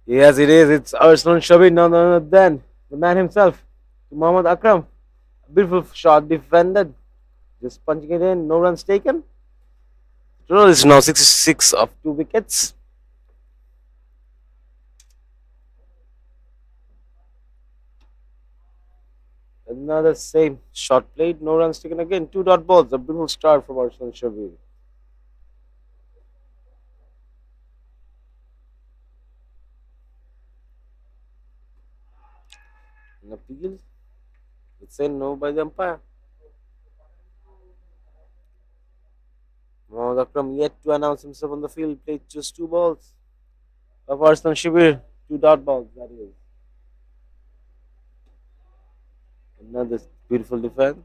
Yes, it is. It's Arsenal Shabir, none other than the man himself, Mohammad Akram. Beautiful shot defended. Just punching it in. No runs taken. Total is now 66 of 2 wickets. Another same shot played. No runs taken again. Two dot balls. A beautiful start from Arsenal Shabir. An appeal. It's said no by the umpire. Mohammad Akram yet to announce himself on the field. Played just two balls of Arsenal Shabir. Two dot balls. That is. Another beautiful defense.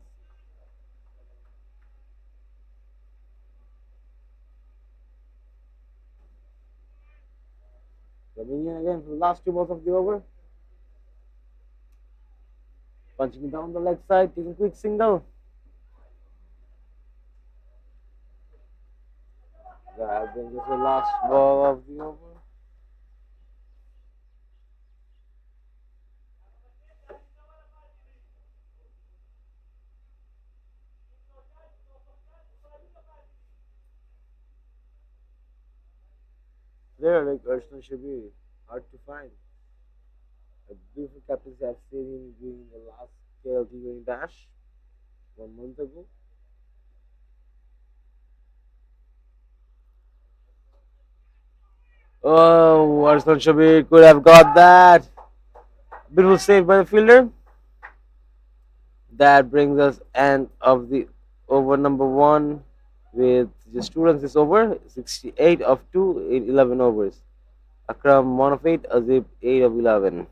Coming in again for the last two balls of the over. Punching down the leg side, taking a quick single. That brings us the last ball of the over. Player like Arsenal Shabir, hard to find. A beautiful captaincy I've seen him doing the last KLT going dash 1 month ago. Oh, Arsenal Shabir could have got that. Beautiful save by the fielder. That brings us end of the over number one with just two runs is over. 68 of 2 in 11 overs. Akram 1 of 8, Azib 8 of 11.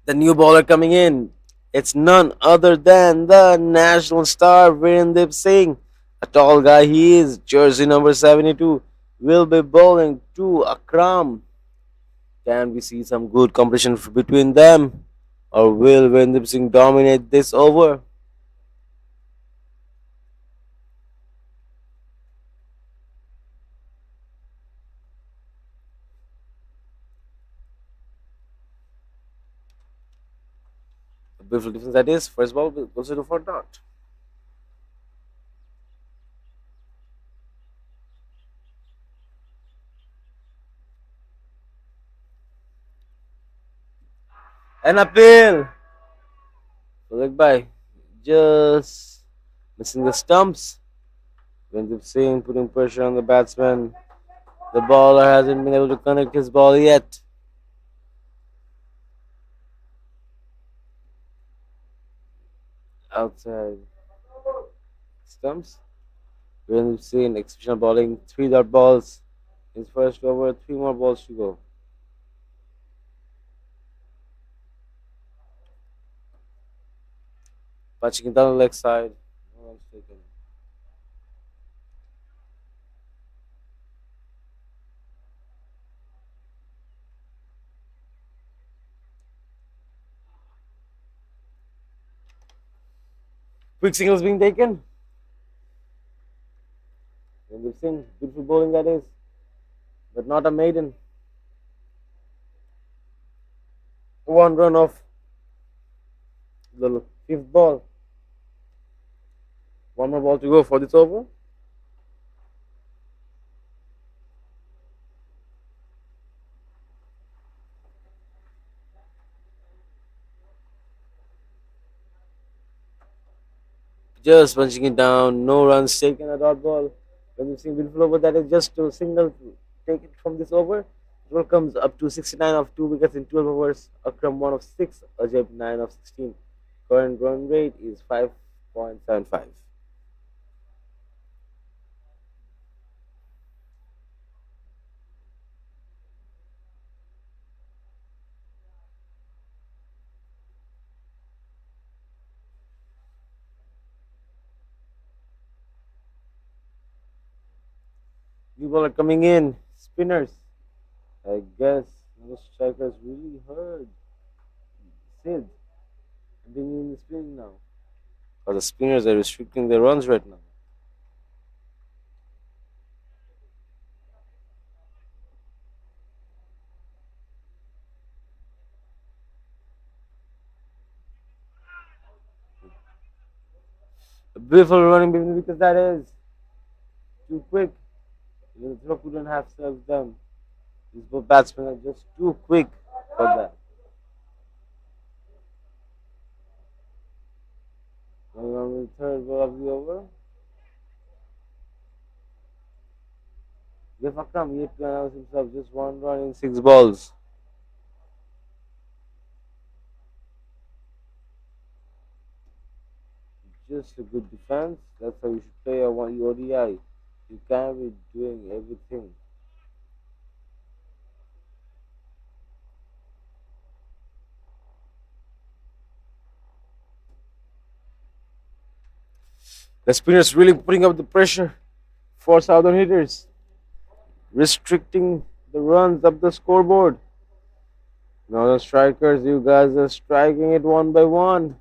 The new bowler coming in. It's none other than the national star Virendip Singh. A tall guy he is. Jersey number 72 will be bowling to Akram. Can we see some good competition between them? Or will Virendip Singh dominate this over? A beautiful defense that is. First ball goes to for dot. An appeal. Look by. Just missing the stumps. Virendip Singh putting pressure on the batsman. The bowler hasn't been able to connect his ball yet. Outside stumps. We've seen exceptional bowling, three dot balls in his first over, three more balls to go. Punching it down the leg side. No runs taken. Quick singles being taken. We've seen beautiful bowling that is, but not a maiden. One run off the fifth ball. One more ball to go for this over. Just punching it down, no runs taken at dot ball. When you see beautiful over, that is just a single take it from this over. It will comes up to 69 of 2 wickets in 12 overs. Akram 1 of 6, Ajab 9 of 16. Current run rate is 5.75. People are coming in. Spinners. I guess most strikers really heard Sid being in the spinning now. Or the spinners are restricting their runs right now. A beautiful running between the wickets, that is too quick. The throw couldn't have served them. These both batsmen are just too quick for that. Going on with the third ball of the over. Jeff Akram yet to announce himself, just one run in 6 balls. Just a good defense. That's how you should play a one ODI. You can't be doing everything. The spinners really putting up the pressure for Southern hitters, restricting the runs up the scoreboard. Now the strikers, you guys are striking it one by one.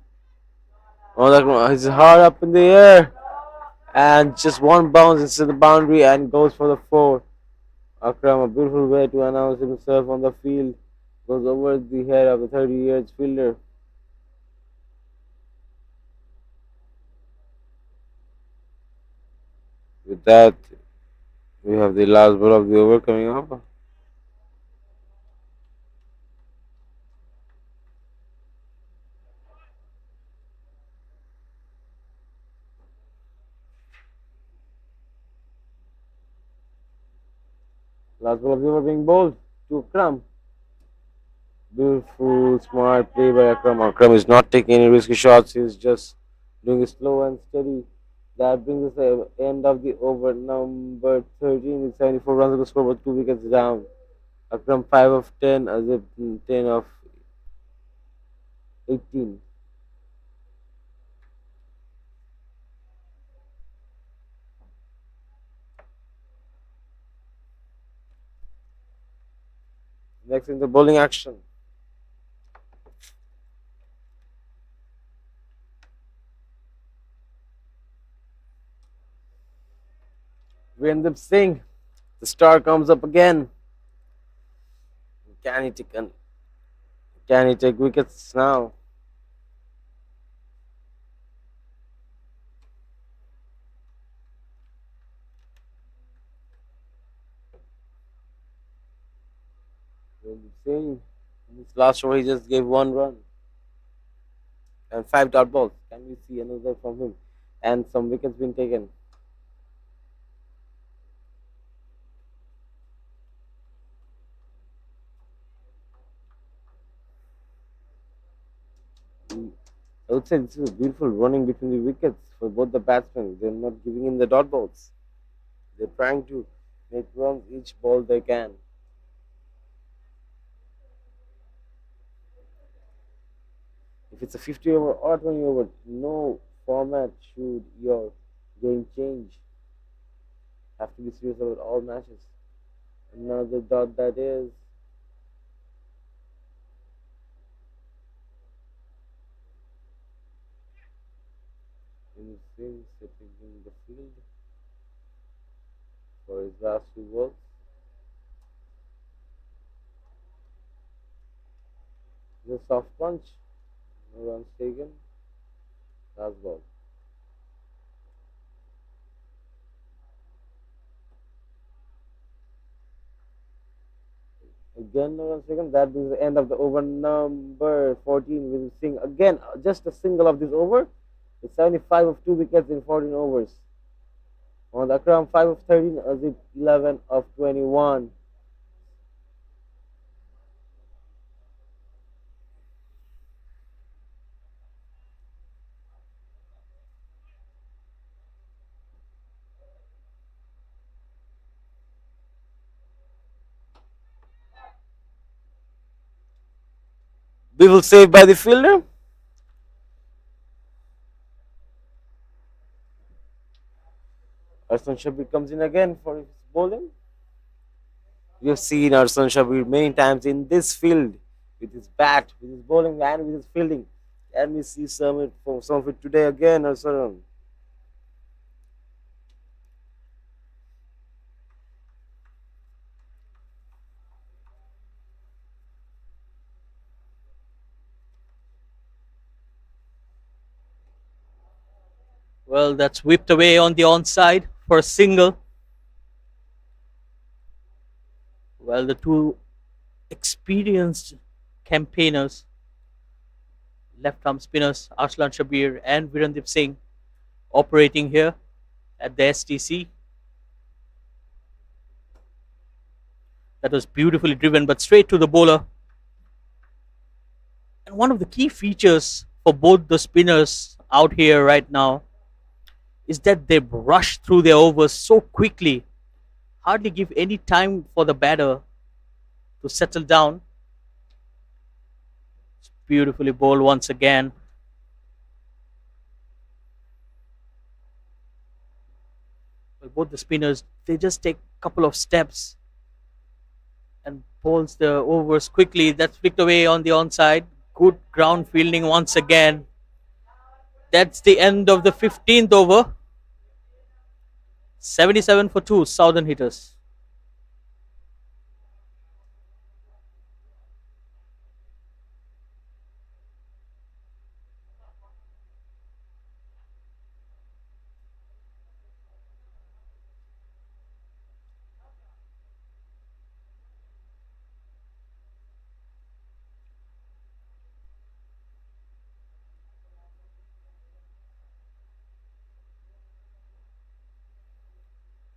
Oh, that is hard up in the air, and just one bounce into the boundary and goes for the four. Akram, a beautiful way to announce himself on the field, goes over the head of the 30-year fielder. With that, we have the last ball of the over coming up. Last ball of the over being bowled to Akram. Beautiful, smart play by Akram. Akram is not taking any risky shots. He's just doing it slow and steady. That brings us to the end of the over number 13 with 74 runs on the scoreboard, 2 wickets down. Akram 5 of 10, Azib 10 of 18. Next in the bowling action. Virendra Singh, the star comes up again. Can he take can he take wickets now? Virendra Singh, in this last over he just gave 1 run and 5 dot balls. Can we see another from him? And some wickets been taken. I would say this is a beautiful running between the wickets for both the batsmen. They're not giving in the dot balls. They're trying to make runs each ball they can. If it's a 50 over or 20 over, no format should your game change. Have to be serious about all matches. Another dot that is. Sitting in the field for his last 2 balls. The soft punch, no runs taken, last ball. Again, no runs taken. That brings the end of the over number 14. We'll sing again just a single of this over. with 75 of 2 wickets in 14 overs. On Akram 5 of 13, Azib 11 of 21. We will save by the fielder. Arsan Shabir comes in again for his bowling. We have seen Arsan Shabir many times in this field with his bat, with his bowling, and with his fielding. And we see some of it today again, Arsan. Well, that's whipped away on the onside for a single. Well, the two experienced campaigners, left arm spinners Arslan Shabir and Virendip Singh, operating here at the STC. That was beautifully driven, but straight to the bowler. And one of the key features for both the spinners out here right now is that they rush through their overs so quickly, hardly give any time for the batter to settle down. It's beautifully bowled once again. Well, both the spinners, they just take a couple of steps and bowls the overs quickly. That's flicked away on the onside. Good ground fielding once again. That's the end of the 15th over. 77 for 2, Southern Hitters.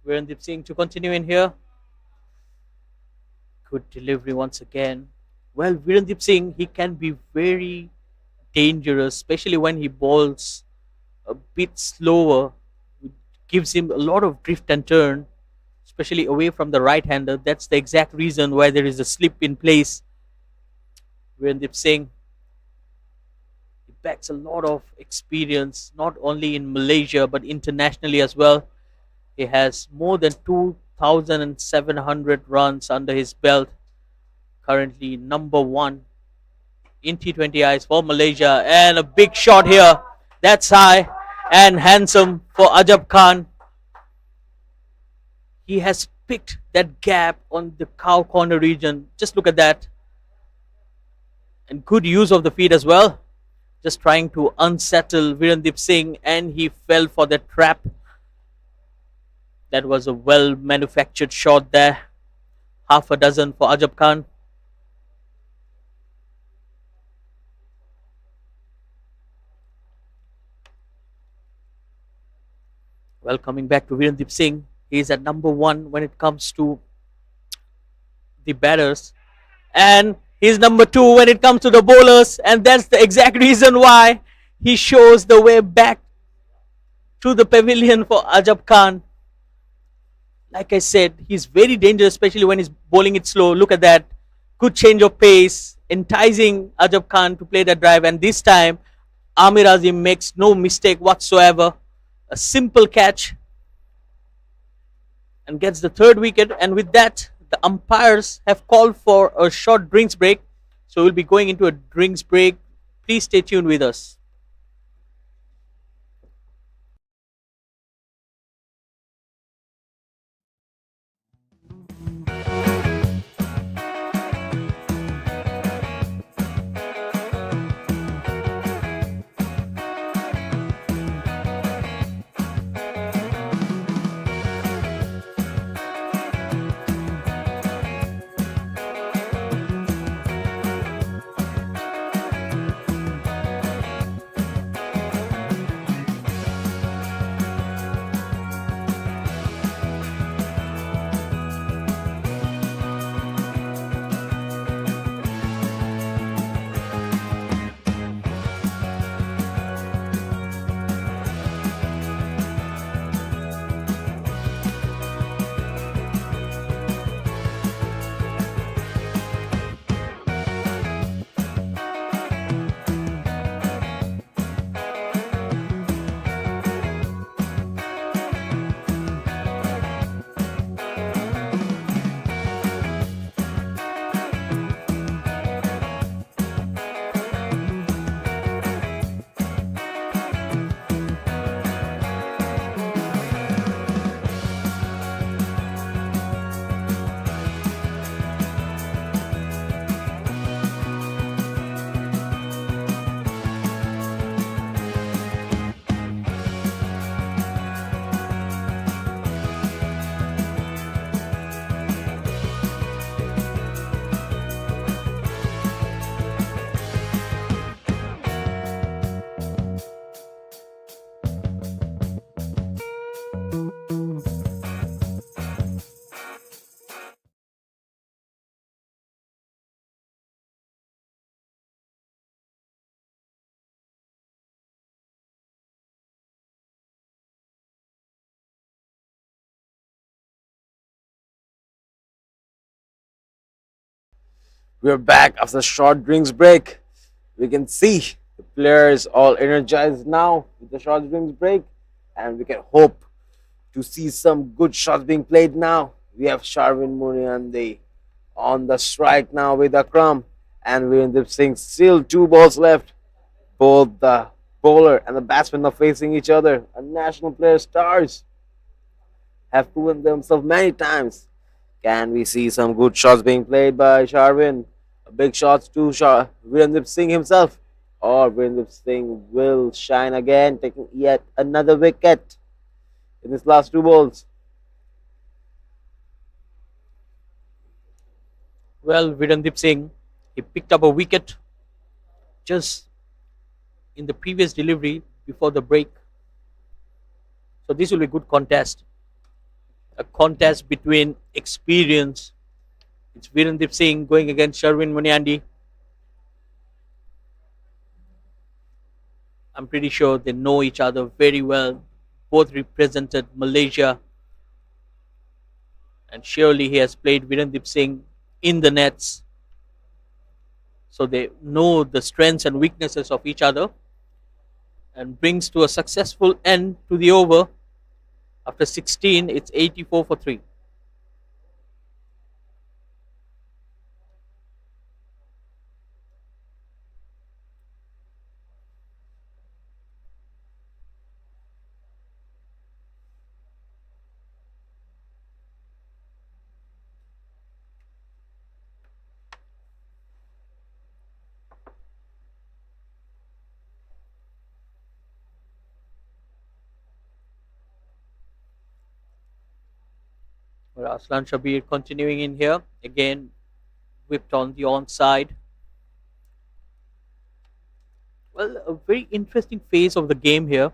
Virendip Singh to continue in here. Good delivery once again. Well, Virendip Singh, he can be very dangerous, especially when he bowls a bit slower. It gives him a lot of drift and turn, especially away from the right hander. That's the exact reason why there is a slip in place. Virendip Singh, he backs a lot of experience, not only in Malaysia but internationally as well. He has more than 2,700 runs under his belt. Currently number 1 in T20Is for Malaysia. And a big shot here. That's high and handsome for Ajab Khan. He has picked that gap on the cow corner region. Just look at that. And good use of the feet as well. Just trying to unsettle Virendip Singh, and he fell for the trap. That was a well manufactured shot there. Half a dozen for Ajab Khan. Well, coming back to Virendip Singh, he is at number 1 when it comes to the batters. And he's number 2 when it comes to the bowlers. And that's the exact reason why he shows the way back to the pavilion for Ajab Khan. Like I said, he's very dangerous, especially when he's bowling it slow. Look at that. Good change of pace, enticing Ajab Khan to play that drive. And this time, Amir Azim makes no mistake whatsoever. A simple catch and gets the 3rd wicket. And with that, the umpires have called for a short drinks break. So we'll be going into a drinks break. Please stay tuned with us. We're back after a short drinks break. We can see the players all energized now with the short drinks break, and we can hope to see some good shots being played now. We have Sharvin Muniande on the strike now with Akram, and Virendip Singh still 2 balls left. Both the bowler and the batsman are facing each other. A national player stars have proven themselves many times. Can we see some good shots being played by Sharvin? Big shots to Virendip Singh himself. Or Virendip Singh will shine again, taking yet another wicket in his last 2 balls. Well, Virendip Singh, he picked up a wicket just in the previous delivery before the break. So this will be a good contest. A contest between experience. It's Virendip Singh going against Sharvin Muniandi. I'm pretty sure they know each other very well. Both represented Malaysia, and surely he has played Virendip Singh in the nets. So they know the strengths and weaknesses of each other, and brings to a successful end to the over. After 16, it's 84 for 3. Well, Aslan Shabir continuing in here. Again, whipped on the onside. Well, a very interesting phase of the game here.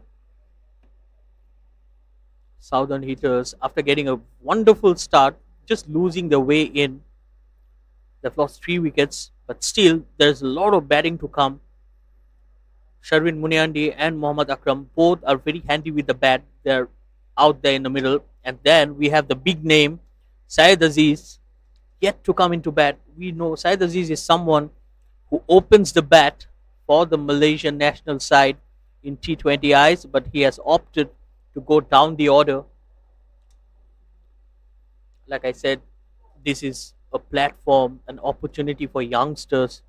Southern Hitters, after getting a wonderful start, just losing their way in. They've lost 3 wickets, but still, there's a lot of batting to come. Sharvin Muniandi and Mohammad Akram both are very handy with the bat. They're out there in the middle. And then we have the big name, Syed Aziz, yet to come into bat. We know Syed Aziz is someone who opens the bat for the Malaysian national side in T20Is, but he has opted to go down the order. Like I said, this is a platform, an opportunity for youngsters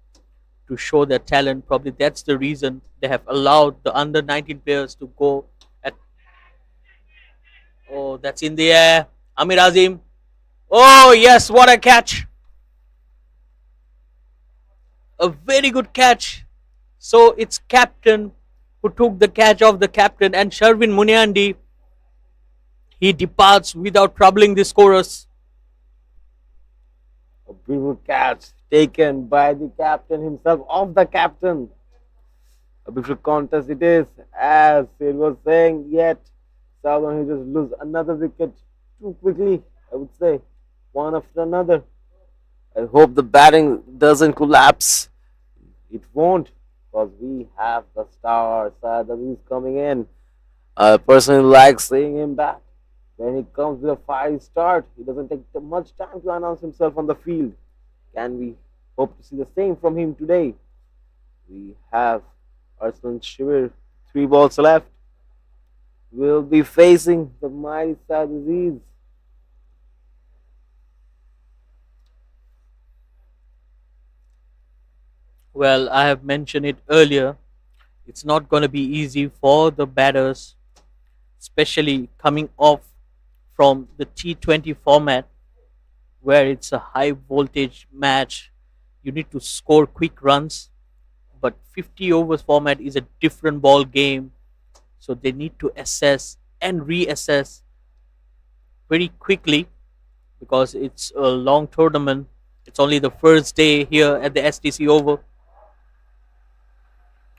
to show their talent. Probably that's the reason they have allowed the under 19 players to go at. Oh, that's in the air. Amir Azim. Oh, yes, what a catch. A very good catch. So it's captain who took the catch of the captain, and Sharvin Muniandi, he departs without troubling the scorers. A beautiful catch taken by the captain himself, of the captain. A beautiful contest it is, as it was saying, yet Southern he just lose another wicket too quickly, I would say, one after another. I hope the batting doesn't collapse. It won't, because we have the star Syed Aziz coming in. I personally like seeing him back. When he comes with a fiery start, he doesn't take much time to announce himself on the field. Can we hope to see the same from him today? We have Arslan Shivir, 3 balls left. We'll be facing the mighty Syed Aziz. Well, I have mentioned it earlier. It's not going to be easy for the batters, especially coming off from the T20 format, where it's a high voltage match. You need to score quick runs, but 50 overs format is a different ball game. So they need to assess and reassess very quickly, because it's a long tournament. It's only the first day here at the STC Oval.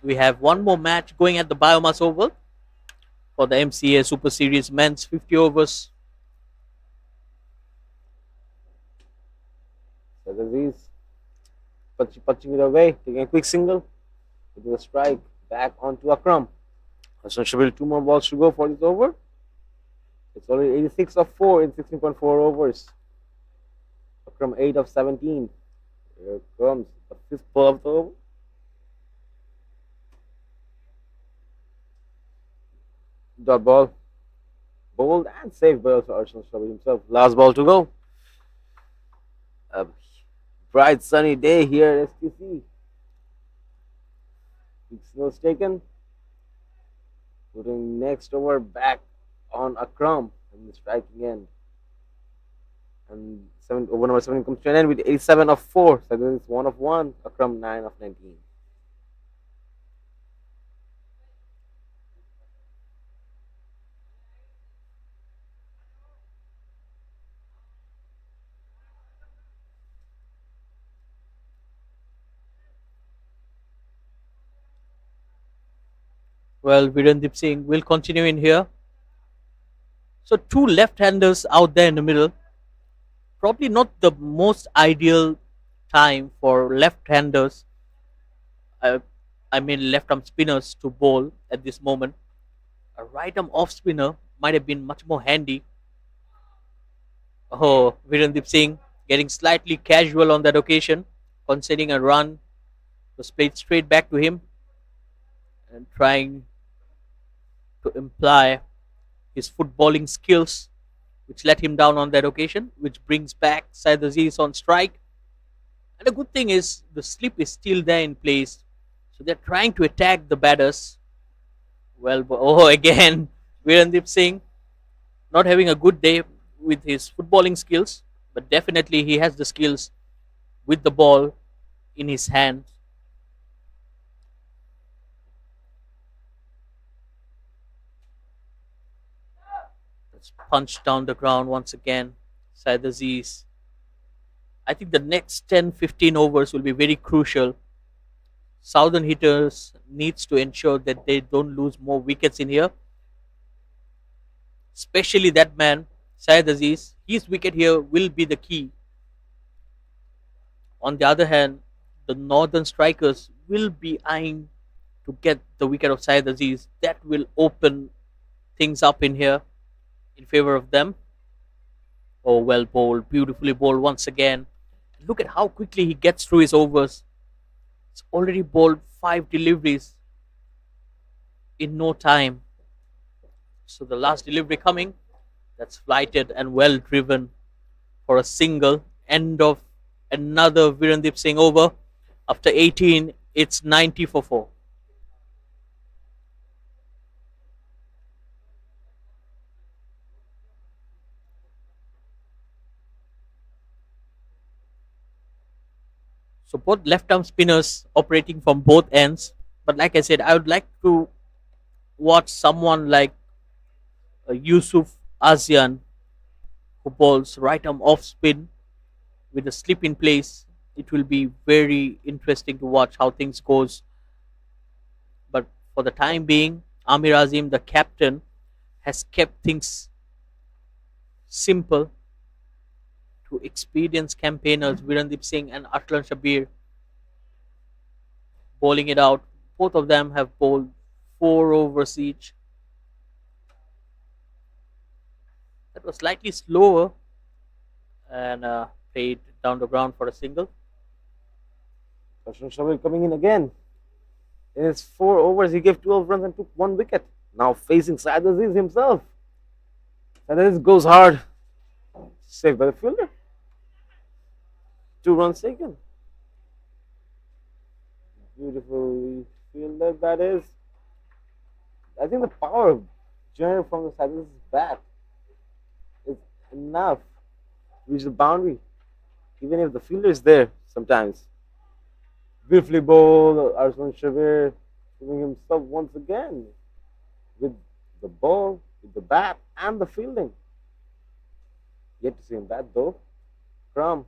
We have one more match going at the Biomass Oval for the MCA Super Series men's 50 overs. Syed Aziz punching it away, taking a quick single. With a strike back onto Akram. Hassan Shabil, 2 more balls to go for this over. It's already 86 of 4 in 16.4 overs. Akram 8 of 17. Here comes the fifth ball of the over. Dot ball. Bold and safe ball for Arsenal Strawberry himself. Last ball to go. A bright sunny day here at STC. Big snow's taken. Putting next over back on Akram in the striking end. And over number 7 comes to an end with 87 of 4. So this is 1 of 1. Akram 9 of 19. Well, Virendip Singh will continue in here. So two left-handers out there in the middle. Probably not the most ideal time for left-handers. Uh, I mean left-arm spinners to bowl at this moment. A right-arm off-spinner might have been much more handy. Oh, Virendip Singh getting slightly casual on that occasion, conceding a run, was played straight back to him and trying to imply his footballing skills, which let him down on that occasion, which brings back Syed Aziz on strike. And the good thing is the slip is still there in place. So they're trying to attack the batters. Well, again, Virendip Singh not having a good day with his footballing skills, but definitely he has the skills with the ball in his hand. Let's punch down the ground once again. Syed Aziz. I think the next 10-15 overs will be very crucial. Southern hitters needs to ensure that they don't lose more wickets in here. Especially that man, Syed Aziz. His wicket here will be the key. On the other hand, the northern strikers will be eyeing to get the wicket of Syed Aziz. That will open things up in here in favor of them. Oh, well bowled, beautifully bowled once again. Look at how quickly he gets through his overs. It's already bowled 5 deliveries in no time. So the last delivery coming, that's flighted and well driven for a single. End of another Virendip Singh over. After 18, it's 90 for 4. So both left arm spinners operating from both ends. But like I said, I would like to watch someone like Yusuf Azian, who bowls right arm off spin with a slip in place. It will be very interesting to watch how things goes. But for the time being, Amir Azim, the captain, has kept things simple to experienced campaigners Virendip Singh and Atlan Shabir bowling it out. Both of them have bowled 4 overs each. That was slightly slower and played down the ground for a single. Ashwin Shabir coming in again. In his 4 overs, he gave 12 runs and took 1 wicket. Now facing Syed Aziz himself. Syed Aziz goes hard. Saved by the fielder. 2 runs taken. Beautifully fielded, that is. I think the power generated from the Syed Aziz's bat is enough to reach the boundary, even if the fielder is there sometimes. Beautifully bowled, Arslan Shabir showing himself once again with the ball, with the bat, and the fielding. Yet to see him bat though. Akram,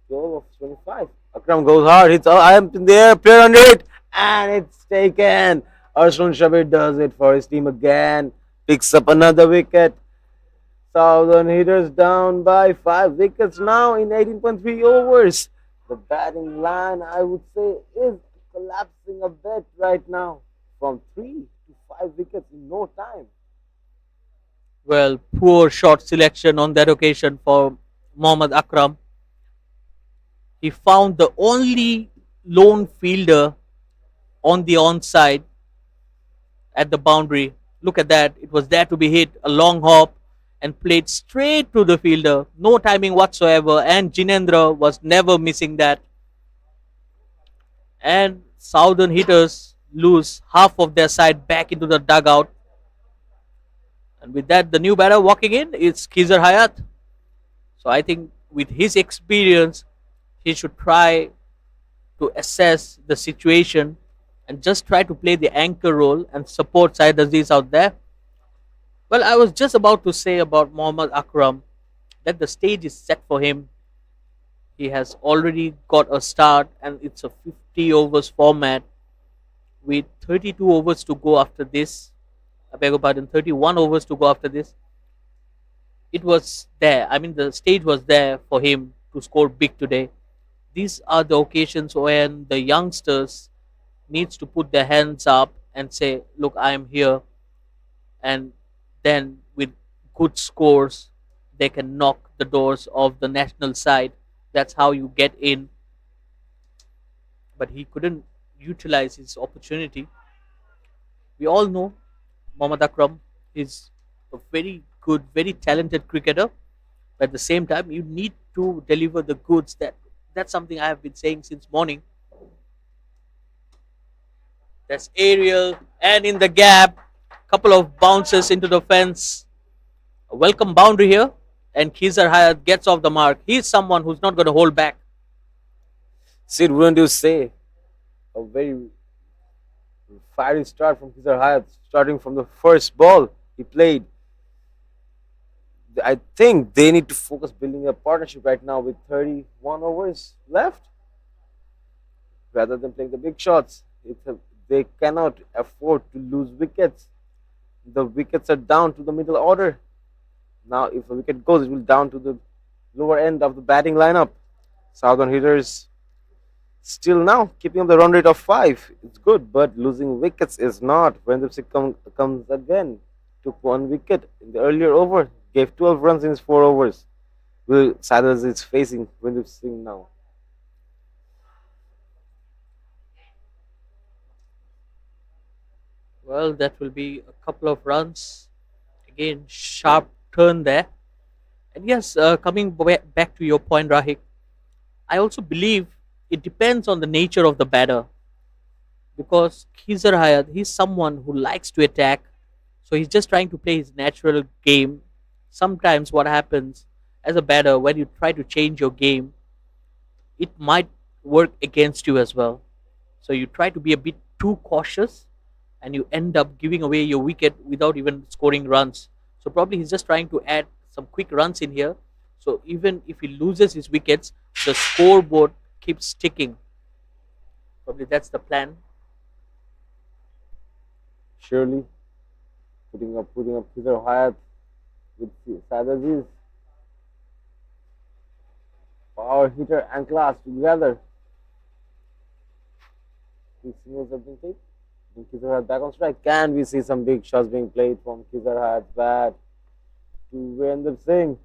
12 of 25. Akram goes hard, hits I am in the air, player under it, and it's taken. Arslan Shabir does it for his team again, picks up another wicket. Southern hitters down by 5 wickets now in 18.3 overs. The batting line, I would say, is collapsing a bit right now from 3 to 5 wickets in no time. Well, poor shot selection on that occasion for Mohammad Akram. He found the only lone fielder on the onside at the boundary. Look at that. It was there to be hit. A long hop and played straight to the fielder. No timing whatsoever. And Jinendra was never missing that. And Southern hitters lose half of their side back into the dugout. And with that, the new batter walking in is Khizar Hayat. So I think with his experience, he should try to assess the situation and just try to play the anchor role and support Syed Aziz out there. Well, I was just about to say about Mohammad Akram that the stage is set for him. He has already got a start, and it's a 50 overs format with 32 overs to go after this. I beg your pardon, 31 overs to go after this. It was there. I mean, the stage was there for him to score big today. These are the occasions when the youngsters needs to put their hands up and say, "Look, I am here," and then with good scores, they can knock the doors of the national side. That's how you get in. But he couldn't utilize his opportunity. We all know Mohammad Akram is a very good, very talented cricketer. But at the same time, you need to deliver the goods. That's something I have been saying since morning. That's aerial and in the gap, couple of bounces into the fence. A welcome boundary here, and Khizar Hayat gets off the mark. He's someone who's not going to hold back. Sid, wouldn't you say a very fiery start from Khizar Hayat, starting from the first ball he played? I think they need to focus building a partnership right now with 31 overs left rather than playing the big shots. They cannot afford to lose wickets. The wickets are down to the middle order. Now, if a wicket goes, it will down to the lower end of the batting lineup. Southern hitters still now keeping up the run rate of 5. It's good, but losing wickets is not. When comes again, took 1 wicket in the earlier over, gave 12 runs in his 4 overs. Will Sadhas is facing Windup Singh now. Well, that will be a couple of runs. Again, sharp turn there. And yes, coming back to your point, Rahik, I also believe it depends on the nature of the batter. Because Khizar Hayat, he's someone who likes to attack. So he's just trying to play his natural game. Sometimes what happens as a batter, when you try to change your game, it might work against you as well. So you try to be a bit too cautious and you end up giving away your wicket without even scoring runs. So probably he's just trying to add some quick runs in here. So even if he loses his wickets, the scoreboard keeps ticking. Probably that's the plan. Surely putting up Khizar Hayat with Sadaziz. Power hitter and class together. 3 singles have been taken. Khizar Hayat back on strike. Can we see some big shots being played from Khizar Hayat's bat to Virendra Singh?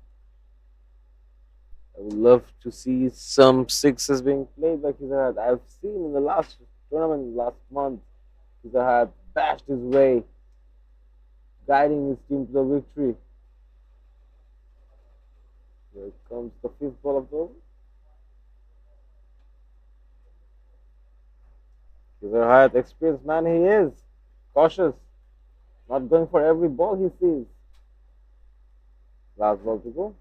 I would love to see some sixes being played by Khizar Hayat. I've seen in the last tournament last month, Khizar Hayat bashed his way, guiding his team to the victory. Here comes the 5th ball of the over. Khizar Hayat, experienced man he is, cautious, not going for every ball he sees. Last ball to go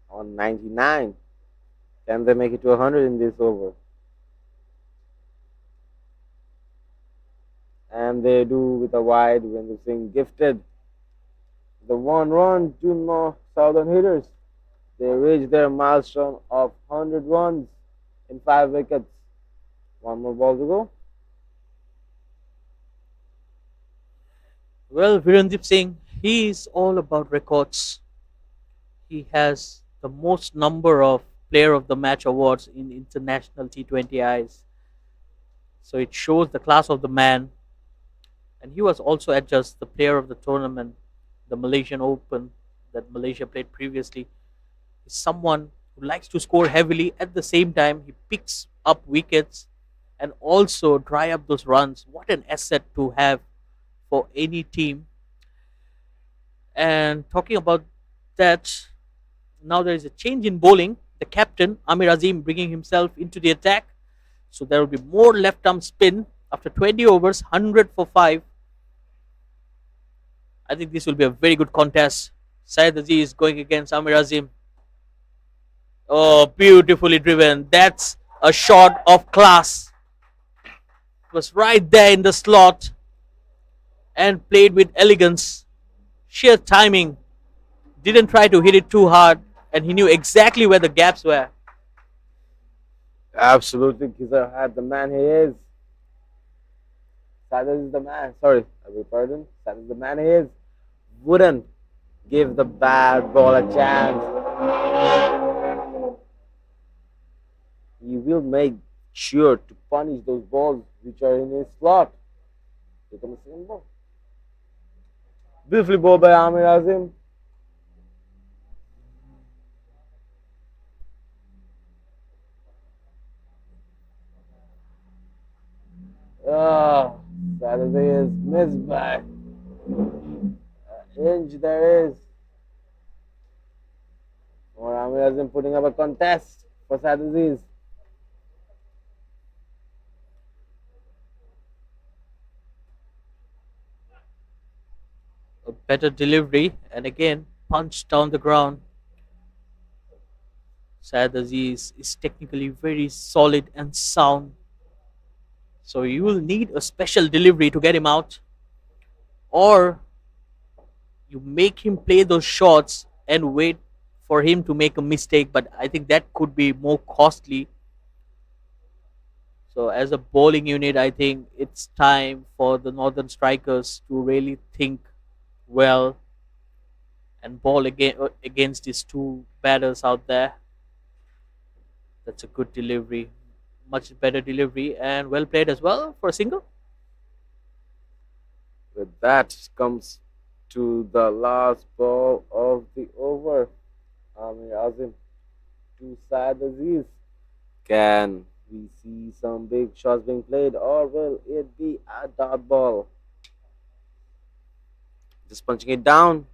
on 99. Can they make it to 100 in this over? And they do with a wide when the Singh gifted the 1 run to no Southern hitters. They reach their milestone of 100 runs in 5 wickets. 1 more ball to go. Well, Virendra Singh, he is all about records. He has the most number of Player of the Match awards in international T20Is. So it shows the class of the man. And he was also adjudged the player of the tournament, the Malaysian Open that Malaysia played previously. He's someone who likes to score heavily. At the same time, he picks up wickets and also dry up those runs. What an asset to have for any team. And talking about that, now there is a change in bowling. The captain, Amir Azim, bringing himself into the attack. So there will be more left arm spin after 20 overs, 100 for 5. I think this will be a very good contest. Syed Aziz going against Amir Azim. Oh, beautifully driven. That's a shot of class. It was right there in the slot and played with elegance. Sheer timing. Didn't try to hit it too hard, and he knew exactly where the gaps were. Absolutely, Kizar had the man he is. Sadis is the man. Sorry, I beg pardon. Sadis is the man he is. Wouldn't give the bad ball a chance. He will make sure to punish those balls which are in his slot. Take on the second ball. Beautifully bowled by Amir Azim. Oh, Saturday is missed by an inch there is. Or Amir Azim putting up a contest for Saturdays. A better delivery, and again, punch down the ground. Syed Aziz is technically very solid and sound. So you will need a special delivery to get him out. Or you make him play those shots and wait for him to make a mistake, but I think that could be more costly. So as a bowling unit, I think it's time for the northern strikers to really think well and bowl against these two batters out there. That's a good delivery, much better delivery, and well played as well for a single. With that comes to the last ball of the over. Amir Azim to Syed Aziz. Can we see some big shots being played, or will it be a dot ball? Just punching it down.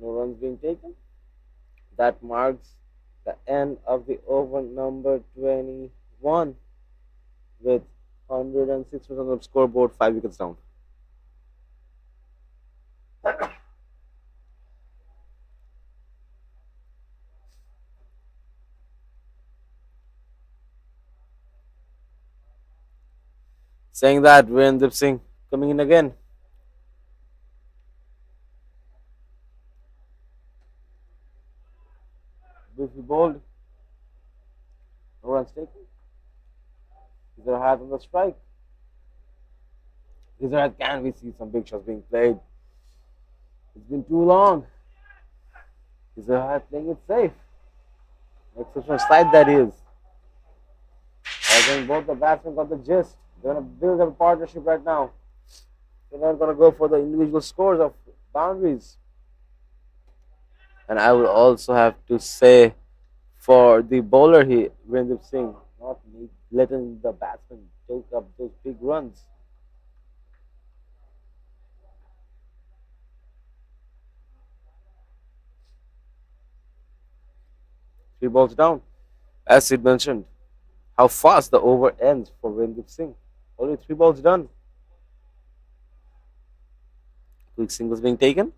No runs being taken. That marks the end of the over number 21 with 106 runs on the scoreboard, 5 wickets down. Saying that, Virendra Singh coming in again. Beautifully bowled. No runs taken. These are hard on the strike. These are, can we see some big shots being played? It's been too long. These are hard playing it safe. Exceptional side that is. I think both the batsmen got the gist. They're going to build a partnership right now. They're not going to go for the individual scores of boundaries. And I would also have to say for the bowler here, Virendra Singh, not letting the batsman take up those big runs. Three balls down. As Sid mentioned, how fast the over ends for Virendra Singh. Only 3 balls done. Quick singles being taken.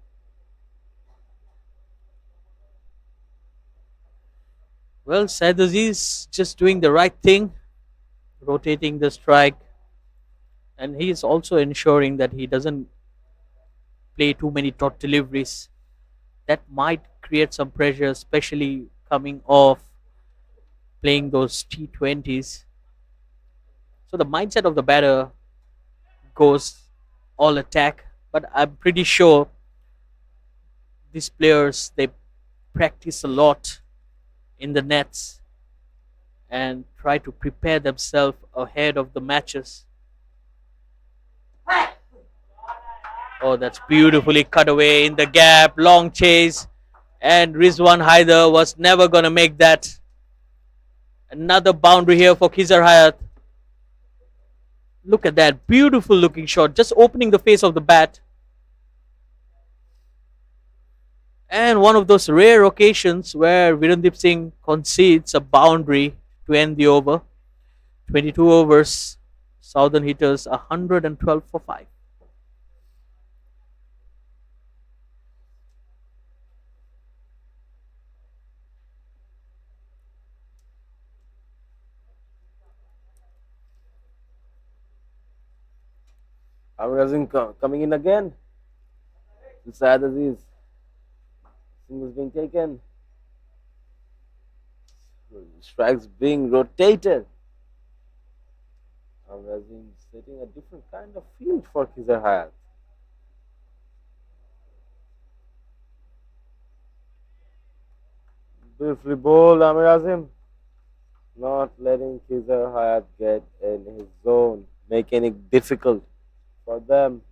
Well, Syed Aziz just doing the right thing, rotating the strike, and he is also ensuring that he doesn't play too many dot deliveries. That might create some pressure, especially coming off playing those T20s. So the mindset of the batter goes all attack, but I'm pretty sure these players they practice a lot in the nets and try to prepare themselves ahead of the matches. Oh, that's beautifully cut away in the gap. Long chase. And Rizwan Haider was never going to make that. Another boundary here for Khizar Hayat. Look at that. Beautiful looking shot. Just opening the face of the bat. And one of those rare occasions where Virendip Singh concedes a boundary to end the over. 22 overs. Southern Hitters 112 for 5. Amir coming in again. Inside Aziz. Singles being taken. Strikes being rotated. Amir setting a different kind of field for Khizar Hayat. Beautifully bowled Amir Azim. Not letting Khizar Hayat get in his zone, making it difficult for them.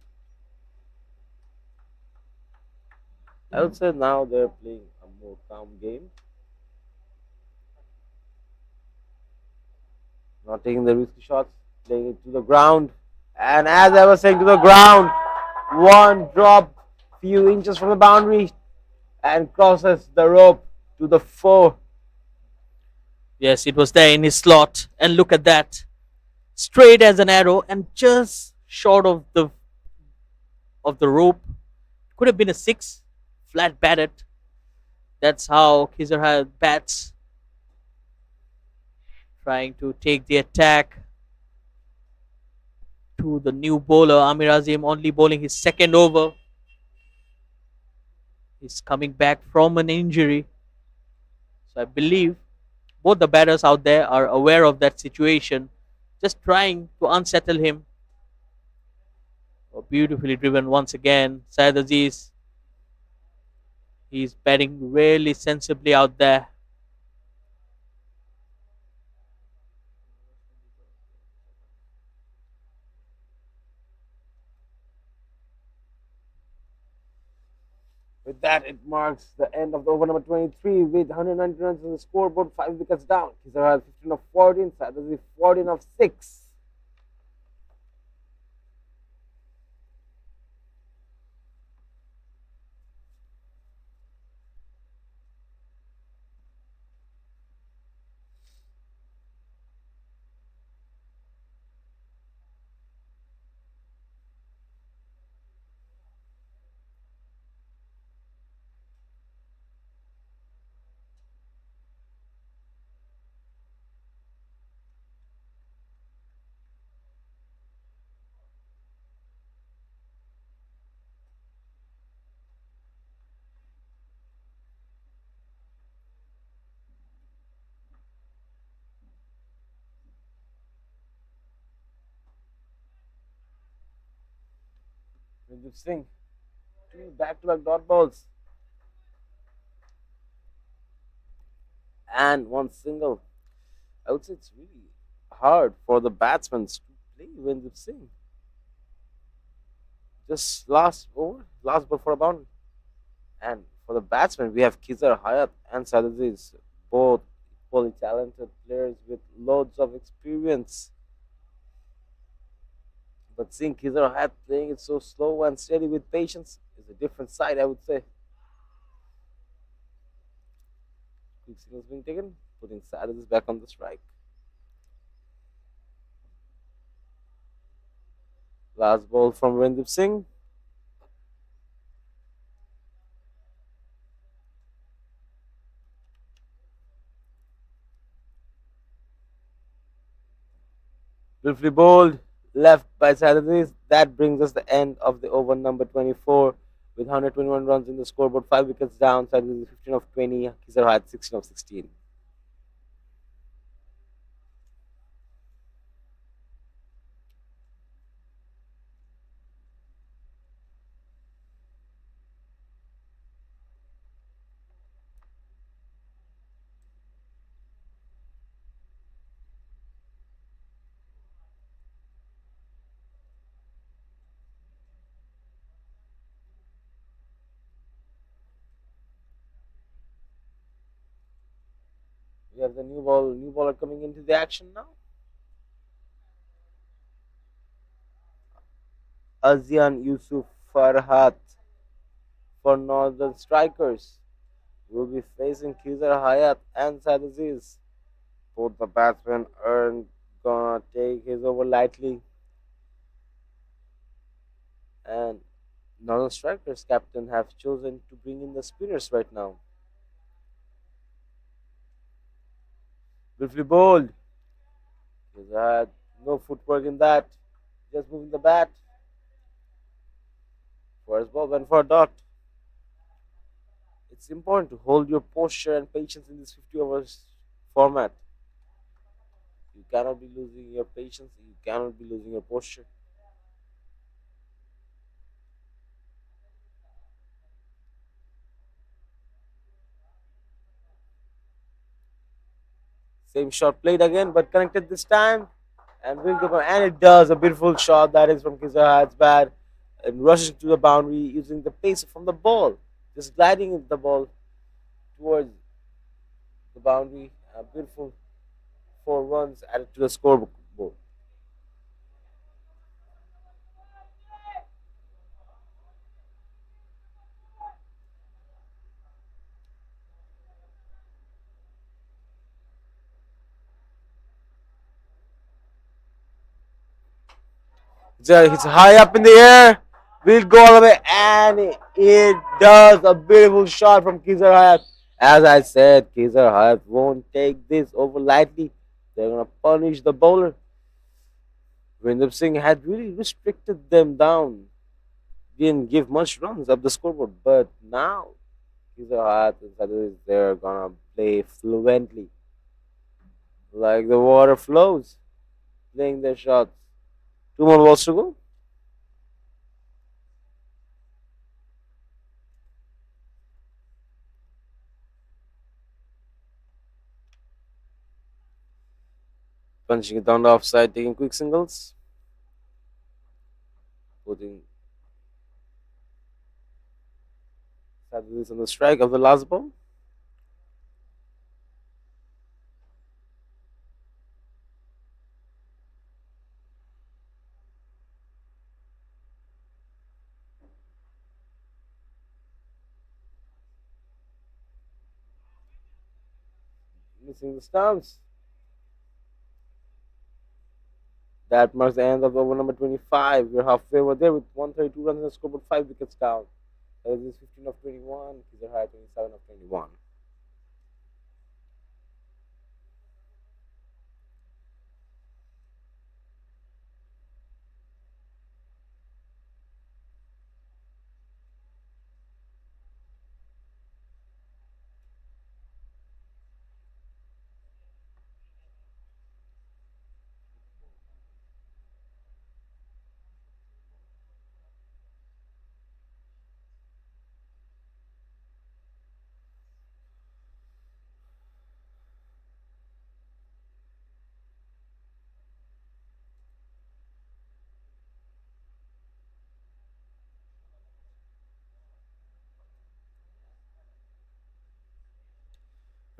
I would say now they're playing a more calm game. Not taking the risky shots, playing it to the ground. And as I was saying, to the ground, one drop, few inches from the boundary, and crosses the rope to the 4. Yes, it was there in his slot. And look at that. Straight as an arrow and just short of the rope. Could have been a 6. Flat batted. That's how Khizar bats. Trying to take the attack to the new bowler. Amir Azim only bowling his second over. He's coming back from an injury. So I believe both the batters out there are aware of that situation. Just trying to unsettle him. Oh, beautifully driven once again. Syed Aziz. He's batting really sensibly out there. With that, it marks the end of the over number 23 with 190 runs on the scoreboard, 5 wickets down. Khizar has 15 of 14, Sadazi 14 of 6. Randeep Singh, 2 back-to-back dot balls and 1 single. I would say it's really hard for the batsmen to play Randeep Singh. Just last over, last ball for a boundary. And for the batsmen, we have Khizar Hayat and Sadaziz, both equally talented players with loads of experience. But seeing Khizar Hayat playing it so slow and steady with patience is a different side, I would say. Quick signals being taken, putting Sadaziz back on the strike. Last ball from Randeep Singh. Beautifully bowled, left by Sadaziz. That brings us the end of the over number 24 with 121 runs in the scoreboard, 5 wickets down. Sadaziz 15 of 20, Khizar Hayat 16 of 16. have the new baller coming into the action now. Azian Yusuf Farhat for Northern Strikers will be facing Khizar Hayat and Saad Aziz. Both the batsmen aren't gonna take his over lightly, and Northern Strikers captain have chosen to bring in the spinners right now. Beautifully bowled. Khizar had no footwork in that, just moving the bat. First ball went for a dot. It's important to hold your posture and patience in this 50 overs format. You cannot be losing your patience, you cannot be losing your posture. Same shot played again, but connected this time. And will go, and it does a beautiful shot that is from Kizahad's bat and rushes to the boundary using the pace from the ball, just gliding the ball towards the boundary. A beautiful 4 runs added to the scoreboard. It's high up in the air. Will go all the way, and it does a beautiful shot from Kizar Hayat. As I said, Kizar Hayat won't take this over lightly. They're gonna punish the bowler. Vindip Singh had really restricted them down, didn't give much runs up the scoreboard, but now Kizar Hayat and Sadhu, they're gonna play fluently, like the water flows, playing their shots. Two more balls to go. Punching it down the offside, taking quick singles, putting Sadhu on the strike of the last ball. Missing the stumps. That marks the end of over number 25. We're halfway over there with 132 runs and a scoreboard, 5 wickets down. That is 15 of 21. Kizar Hayat 27 of 21.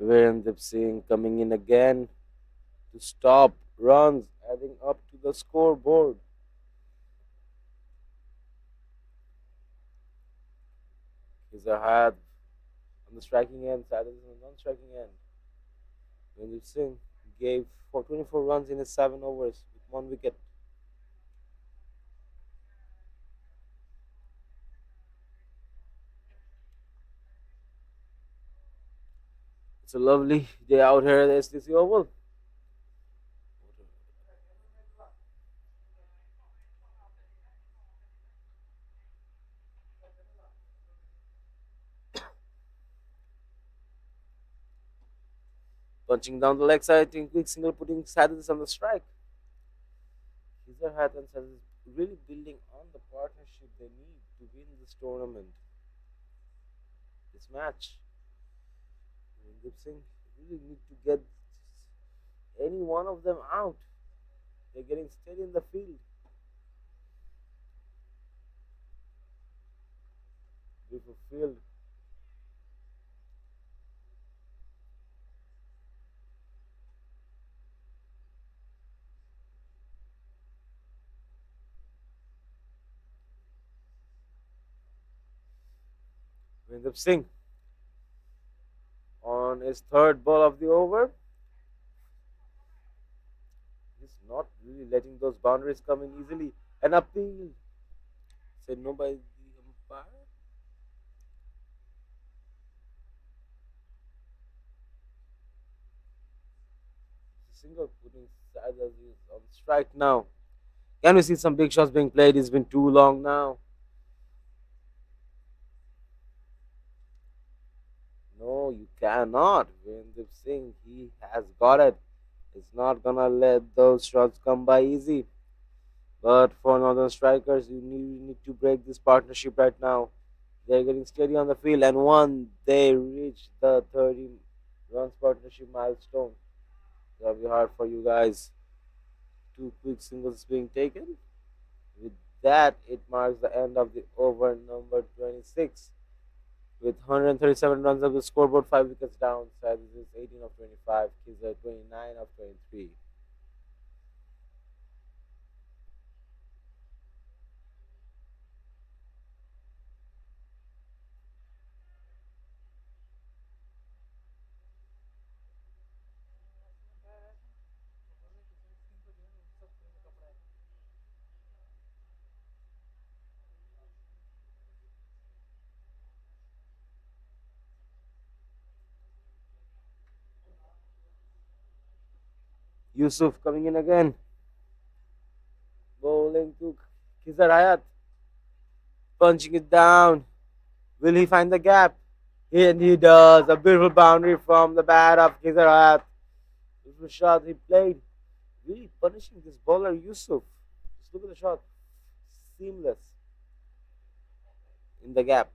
Virendip Singh coming in again to stop runs, adding up to the scoreboard. Kizar Hayat on the striking end, Sadhu on the non-striking end. Virendip Singh gave for 24 runs in his 7 overs with 1 wicket. It's a lovely day out here at the STC Oval. Punching down the leg side, taking quick single, putting Sadhu on the strike. Kizar Hayat and Sadhu really building on the partnership they need to win this tournament, this match. Mandeep Singh really need to get any one of them out. They're getting steady in the field. Beautiful field. Mandeep Singh on his third ball of the over. He's not really letting those boundaries come in easily. An appeal said no by the umpire. Single putting Saad Aziz on strike now. Can we see some big shots being played? It's been too long now. No, you cannot. Mandeep Singh, he has got it. It's not gonna let those shots come by easy. But for Northern Strikers, you need to break this partnership right now. They're getting steady on the field, and one they reach the 30 runs partnership milestone. That'll be hard for you guys. Two quick singles being taken. With that, it marks the end of the over number 26. With 137 runs of the scoreboard, 5 wickets down. Size is 18 of 25. Kids are 29 of 23. Yusuf coming in again. Bowling to Khizar Hayat. Punching it down. Will he find the gap? And he does. A beautiful boundary from the bat of Khizar Hayat. Beautiful shot he played. Really punishing this bowler Yusuf. Just look at the shot. Seamless in the gap.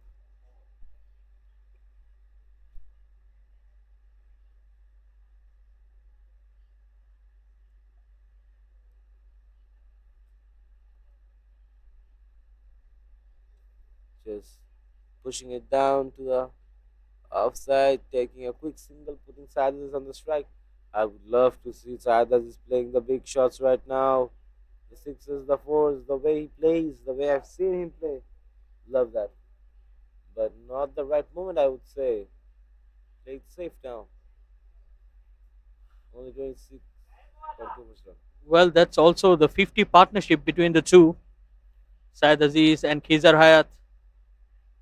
Just pushing it down to the offside, taking a quick single, putting Sadas on the strike. I would love to see Sadas is playing the big shots right now. The sixes, the fours, the way he plays, the way I've seen him play. Love that. But not the right moment, I would say. Play it safe now. Only 26.2%. Well, that's also the 50 partnership between the two, Syed Aziz and Khizar Hayat.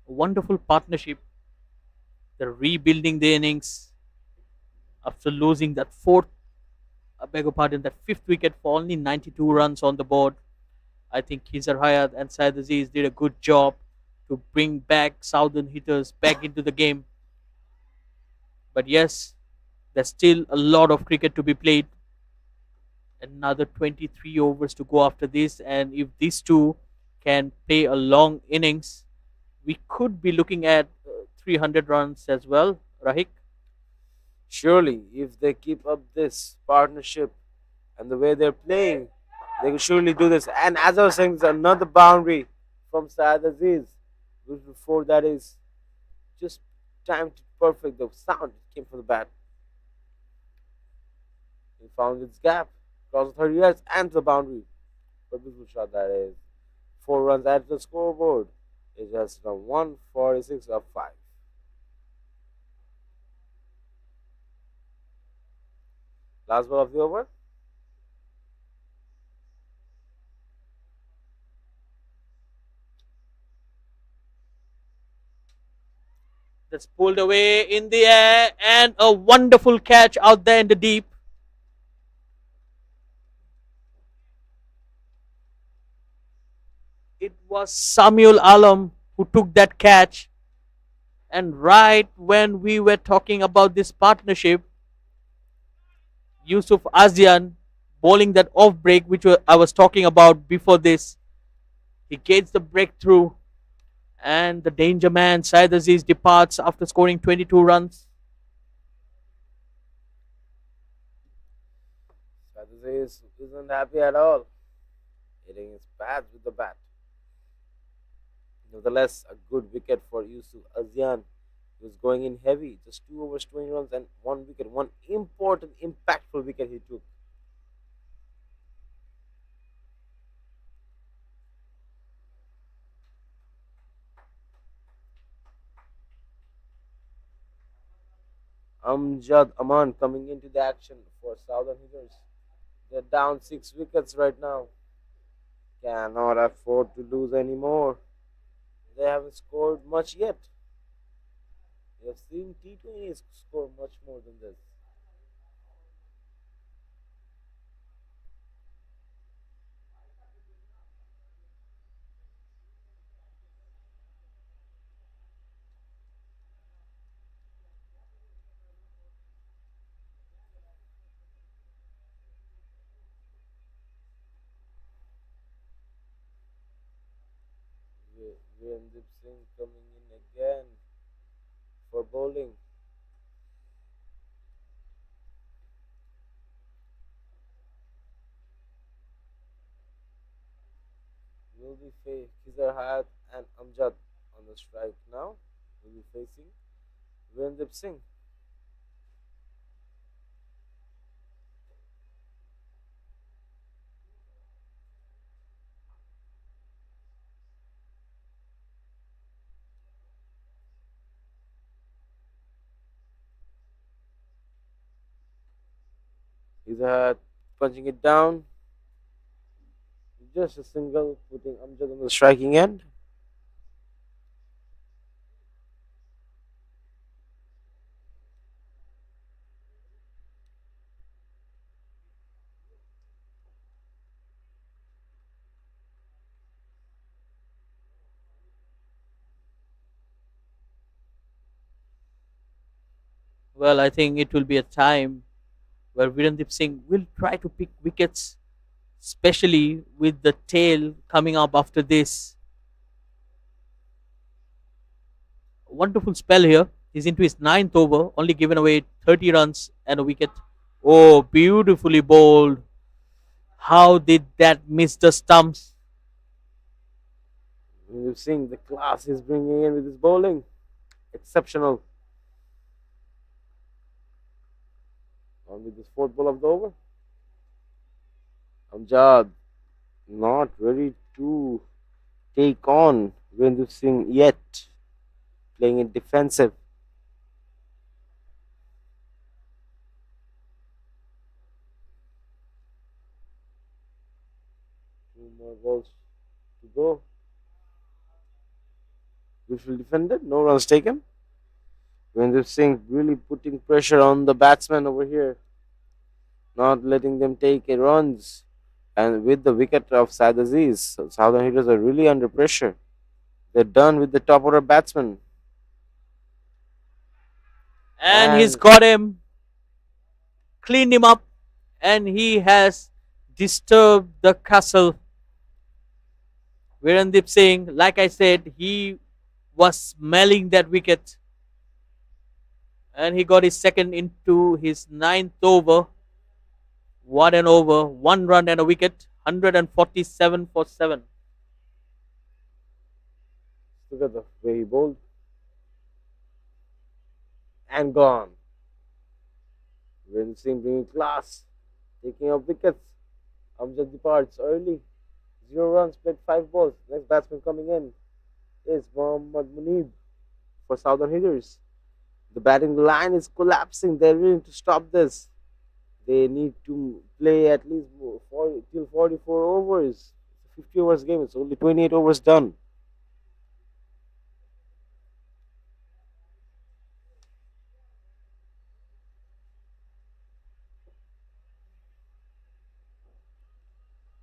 A wonderful partnership. They're rebuilding the innings after losing that fourth, I beg your pardon, that fifth wicket for only 92 runs on the board. I think Khizar Hayat and Syed Aziz did a good job to bring back Southern hitters back into the game. But yes, there's still a lot of cricket to be played. Another 23 overs to go after this, and if these two can play a long innings, we could be looking at 300 runs as well, Rahik. Surely, if they keep up this partnership and the way they're playing, they will surely do this. And as I was saying, there's another boundary from Saad Aziz. Which before that is just timed perfect. The sound came from the bat. He found its gap, crossed 30 yards and the boundary. But beautiful shot that is. 4 runs at the scoreboard. It has now 146 of 5. Last ball of the over. That's pulled away in the air, and a wonderful catch out there in the deep. It was Samuel Alam who took that catch. And right when we were talking about this partnership, Yusuf Azian bowling that off break, which I was talking about before this, he gets the breakthrough, and the danger man Syed Aziz departs after scoring 22 runs. Saad Aziz isn't happy at all. Hitting his pads with the bat. Nevertheless, a good wicket for Yusuf Azian. He was going in heavy, just 2 overs, 20 runs, and 1 wicket. One important, impactful wicket he took. Amjad Aman coming into the action for Southern Hitters. They're down 6 wickets right now. Cannot afford to lose anymore. They haven't scored much yet. We have seen T20s score much more than this. Virendip Singh coming in again for bowling. Will be Khizar Hayat and Amjad on the strike now. Will be facing Virendip Singh. Khizar Hayat punching it down. Just a single, putting Amjad on the striking end. Well, I think it will be a time where Virendip Singh will try to pick wickets, especially with the tail coming up after this. Wonderful spell here. He's into his ninth over, only given away 30 runs and a wicket. Oh, beautifully bowled. How did that miss the stumps? Virendip Singh, the class he's bringing in with his bowling. Exceptional. On with this fourth ball of the over. Amjad not ready to take on Virendip Singh yet. Playing it defensive. Two more balls to go. Beautiful defended. No runs taken. Virendip Singh really putting pressure on the batsman over here. Not letting them take runs. And with the wicket of Saad Aziz, Southern Hitters are really under pressure. They're done with the top order batsman. And he's And got him, cleaned him up, and he has disturbed the castle. Virendip Singh, like I said, he was smelling that wicket, and he got his second into his ninth over. What an over! 1 run and a wicket, 147 for 7. look at the way he bowled. And gone. Virendip Singh bringing class. Taking up wickets. Amjad departs early. 0 runs, played 5 balls. Next batsman coming in is Mohammad Munib for Southern Hitters. The batting line is collapsing. They're willing to stop this. They need to play at least 40, till 44 overs. 50 overs game. It's only 28 overs done.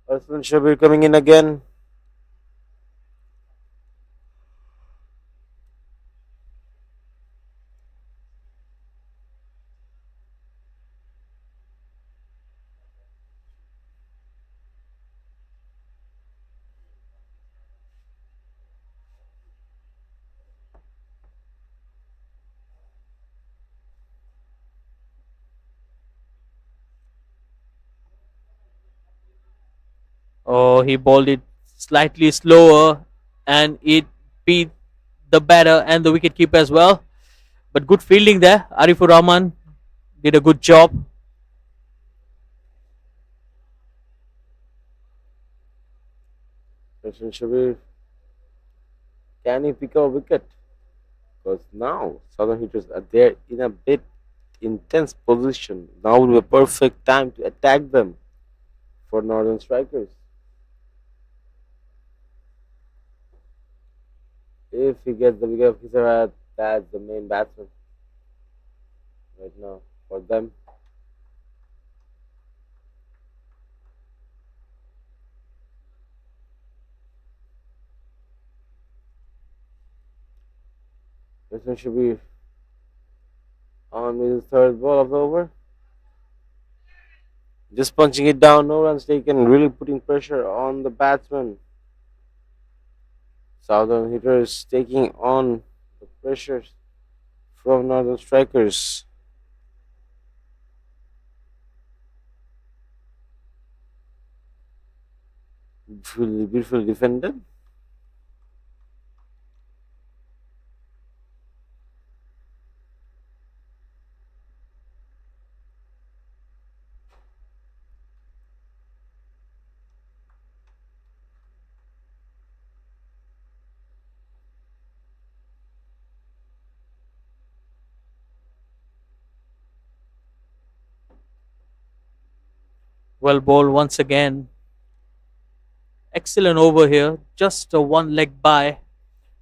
Arslan Shabir coming in again. Oh, he bowled it slightly slower, and it beat the batter and the wicket keeper as well. But good fielding there. Arifur Rahman did a good job. Arslan Shabir, can he pick up a wicket? Because now Southern Hitters are there in a bit intense position. Now would be a perfect time to attack them for Northern Strikers. If he gets the wicket of Kisarhat, that's the main batsman right now for them. This one should be on with his third ball of the over. Just punching it down, no runs taken, really putting pressure on the batsman. Southern hitters taking on the pressure from Northern Strikers. Beautifully defended. Well bowled once again. Excellent over here. Just a one leg by.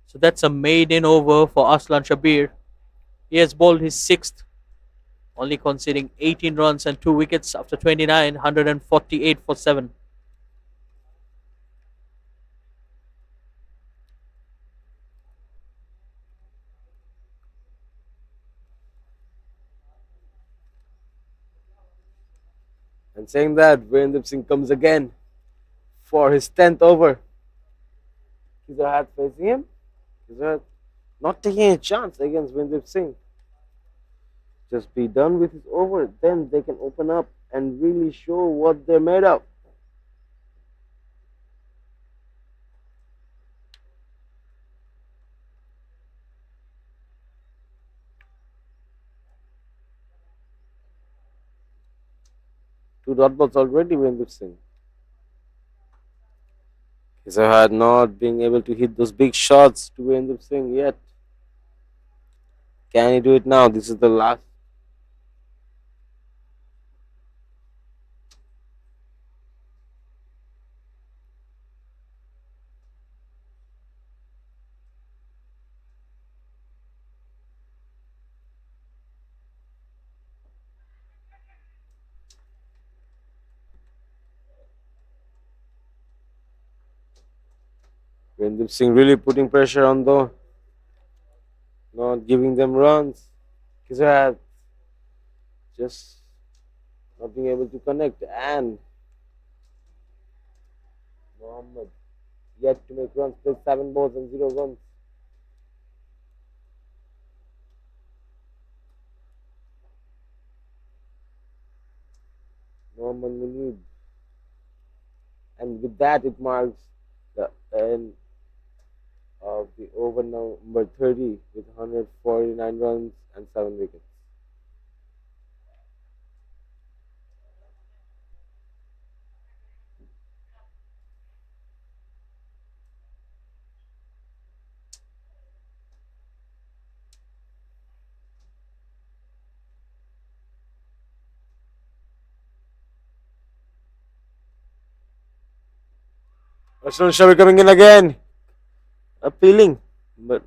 So that's a maiden over for Aslan Shabir. He has bowled his sixth, only conceding 18 runs and 2 wickets after 29, 148 for 7. And saying that, Virendra Singh comes again for his 10th over. Hat facing him. Hat not taking a chance against Virendra Singh. Just be done with his over, then they can open up and really show what they're made of. Two dot balls already, Virendra Singh. Had not being able to hit those big shots to Virendra Singh yet. Can he do it now? This is the last. Virendra Singh really putting pressure on them, not giving them runs. Had just not being able to connect, and Mohammed yet to make runs, played 7 balls and 0 runs. Mohammed Munib. And with that, it marks the end of the over number 30 with 149 runs and 7 wickets. Ashton Shabi coming in again, appealing, but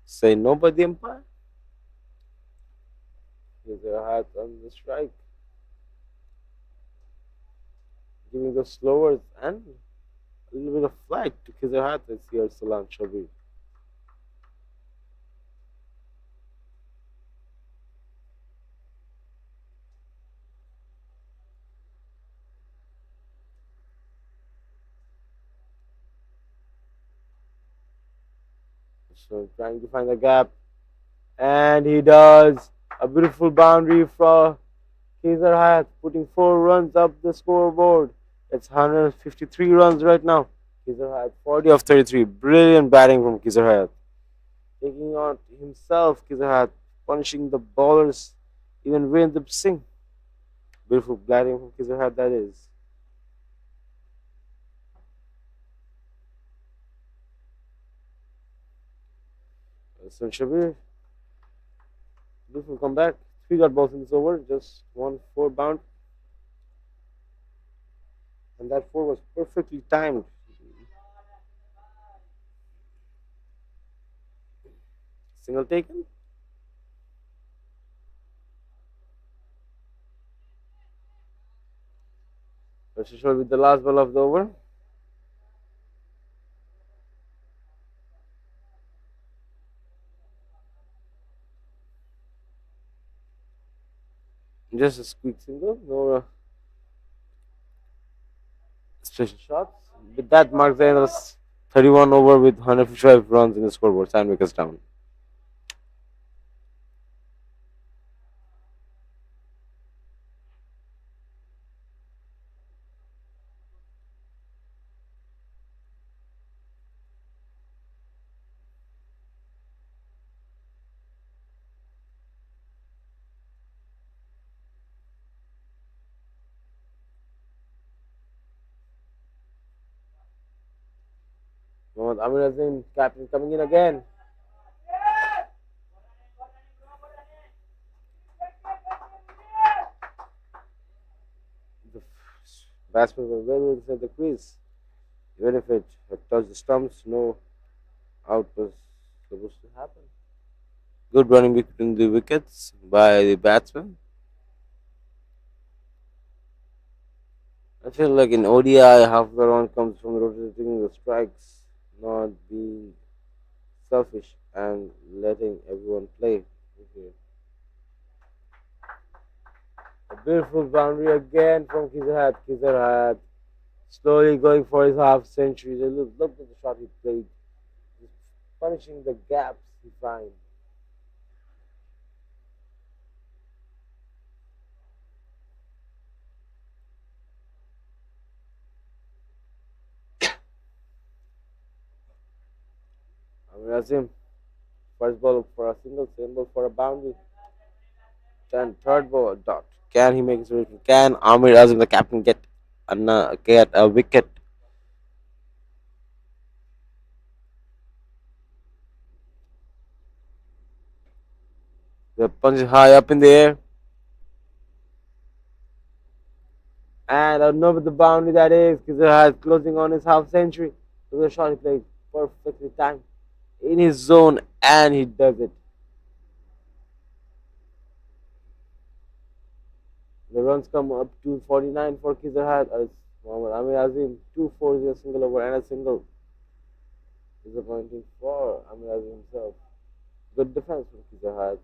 say no by the umpire. Here's a hat on the strike, giving the slowers and a little bit of flight to Kizar Hat. Let's see Salam Shabir. So trying to find the gap, and he does. A beautiful boundary for Kizar Hayat, putting 4 runs up the scoreboard. It's 153 runs right now. Kizar Hayat 40 of 33. Brilliant batting from Kizar Hayat. Taking on himself, Kizar Hayat, punishing the bowlers, even Virendra Singh. Beautiful batting from Kizar Hayat, that is. Shabir Beautiful comeback. Three dot balls in this over, just one four bound, and that four was perfectly timed. Single taken. Versus short with the last ball of the over. Just a squeak single, no special shots. With that marks the end of 31 over with 155 runs in the scoreboard. 7 wickets down. Mohammad Amir Azim, captain, coming in again. The batsmen were well inside the crease. Even if it had touched the stumps, no out was supposed to happen. Good running between the wickets by the batsman. I feel like in ODI, half the run comes from rotating the strikes, not being selfish and letting everyone play. Okay. A beautiful boundary again from Kizerhat. Kizerhat slowly going for his half century. Look at the shot he played, just punishing the gaps he finds. Amir Azim, first ball for a single, second ball for a boundary, then third ball a dot. Can he make his solution? Can Amir Azim, the captain, get a wicket? The punch is high up in the air. And I don't know what the boundary that is because it has closing on his half century. So the shot he played perfectly timed in his zone and he does it. The runs come up to 49 for Kizerhat as Mohammad Amir Azim 2-4 is a single over and a single. Disappointing for Amir Azim himself. Good defense from Kizerhat.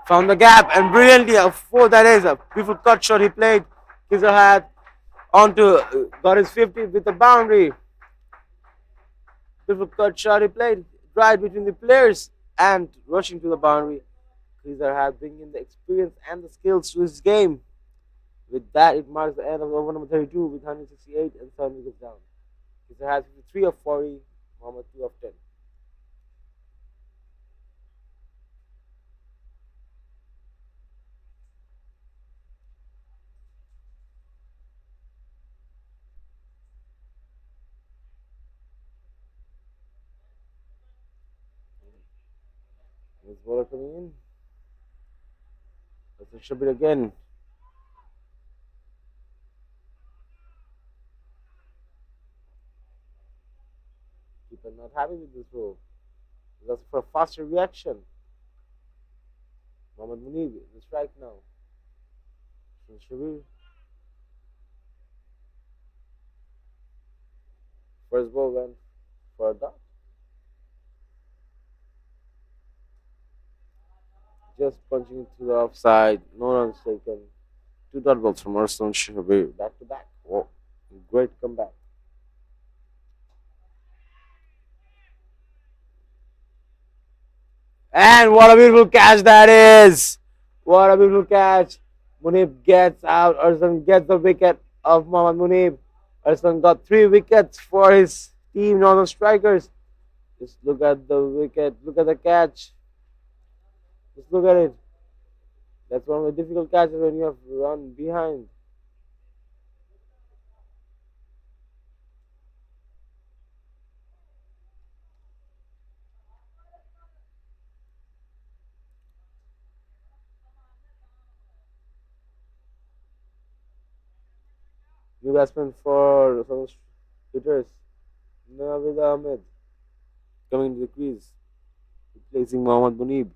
Found the gap and brilliantly a four that is a beautiful cut shot he played. Kizerhat onto got his 50 with the boundary. Beautiful cut shot he played right between the players and rushing to the boundary. Kizerhat bringing the experience and the skills to his game. With that, it marks the end of over number 32 with 168 and 7 wickets down. Kizerhat 53 of 40, Mohammad 2 of 10. This bowler coming in. That's a Shabir again. People not happy with this throw. That's for a faster reaction. Mohammad Munib, the strike now. Shabir. First ball went for a dot. Just punching into the offside. No runs taken. Two dot balls from Arslan Shabir. Back to back. Oh, great comeback. And what a beautiful catch that is! What a beautiful catch. Munib gets out. Arslan gets the wicket of Mohammad Munib. Arslan got 3 wickets for his team, Northern Strikers. Just look at the wicket. Look at the catch. Just look at it. That's one of the difficult catches when you have run behind. New batsman for some hitters. Navid Ahmed coming to the crease, replacing Mohammad Munib.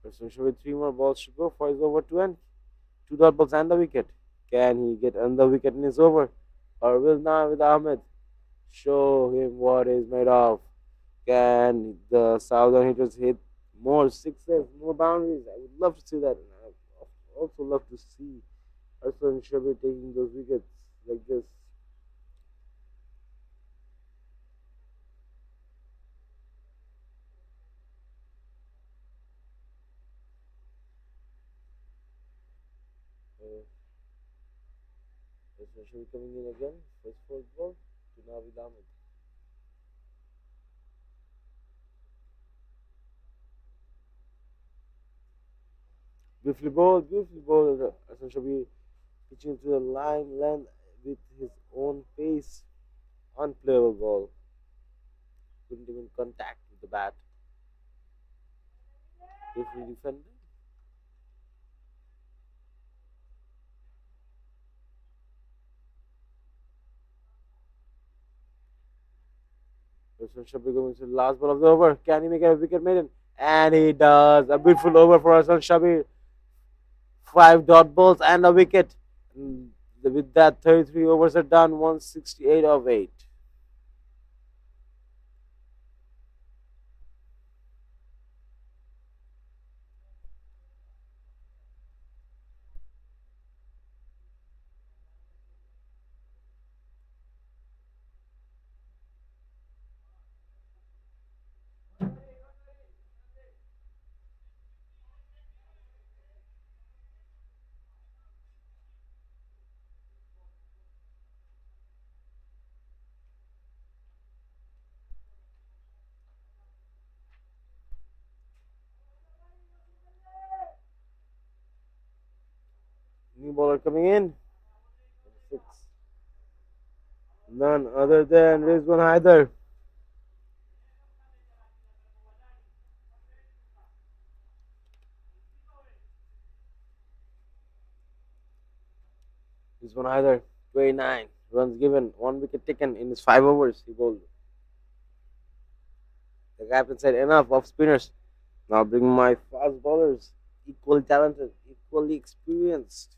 Person should with three more balls to go for his over to end. Two dot balls and the wicket. Can he get another wicket in his over? Or will Navid Ahmed show him what he's made of? Can the Southern hitters hit more sixes, more boundaries? I would love to see that. And I would also love to see Arsan Shabir taking those wickets like this. Uh, Arsan Shabir coming in again. First fourth ball to Navid Ahmed. Beautifully bowled. Arsan Shabir pitching to the line length with his own pace. Unplayable ball. Couldn't even contact with the bat. Beautifully defended. Arsan Shabir going to the last ball of the over. Can he make a wicket maiden? And he does. A beautiful over for Arsan Shabir. Five dot balls and a wicket. And with that, 33 overs are done. 168 of 8. New bowler coming in. Six. None other than Rizwan Haider. Rizwan Haider, 29 runs given, one wicket taken in his 5 overs. He bowled. The captain said, enough of spinners. Now bring my fast bowlers, equally talented, equally experienced.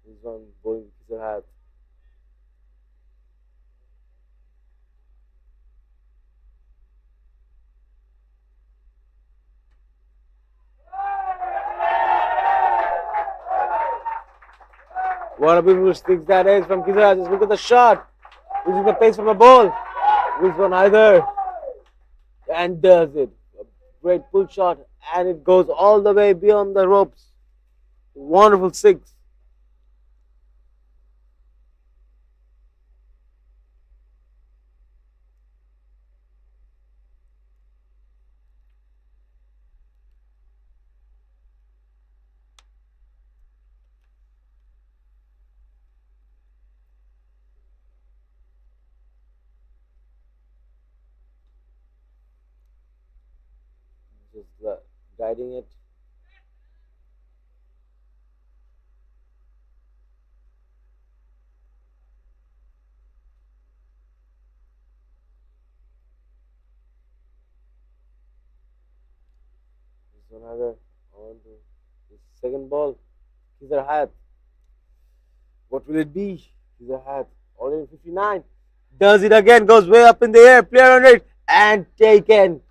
Rizwan bowling with his hat. What a beautiful six that is from Kizra. Just look at the shot. Using the pace from the ball. Rizwan Haider. And does it. A great pull shot. And it goes all the way beyond the ropes. Wonderful six. Just guiding it. Rizwan Haider on to his second ball. Kizar Hayat. What will it be? Kizar Hayat Only 59. Does it again, goes way up in the air, player on it, and taken.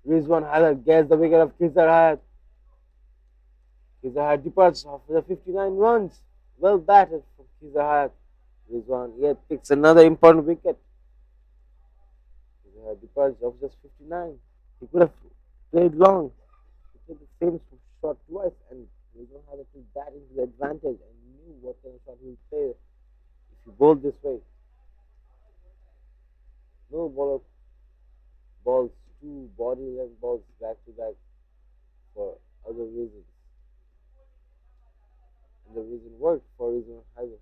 Rizwan Hazard gets the wicket of Kizar Hayat. Kizar Hayat departs after the 59 runs. Well batted from Kizar Hayat. Rizwan yet picks another important wicket. Kizar Hayat departs of just 59. He could have played long. He played the same shot twice, and Rizwan Hazard took that into the advantage and knew what kind of shot he would play if he bowled this way. No bowler balls two body length balls back to back for other reasons. And the reason worked for Rizwan Hazard.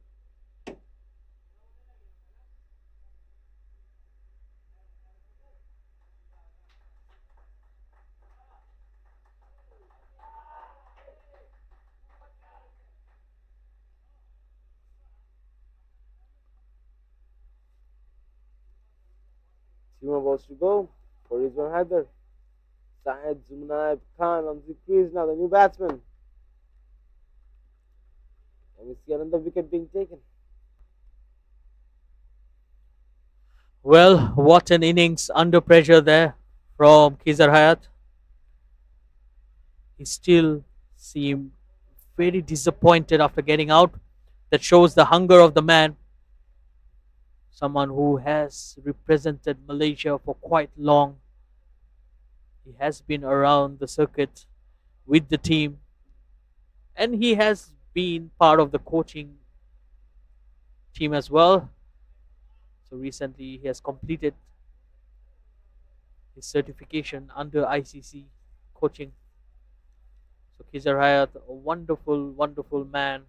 Two more balls to go for Rizwan Hazard. Syed Zunaib Khan on the crease now, the new batsman. And we see another wicket being taken. Well, what an innings under pressure there from Kizar Hayat. He still seemed very disappointed after getting out. That shows the hunger of the man. Someone who has represented Malaysia for quite long. He has been around the circuit with the team, and he has been part of the coaching team as well. So recently he has completed his certification under ICC coaching. So Kizar Hayat, a wonderful, wonderful man.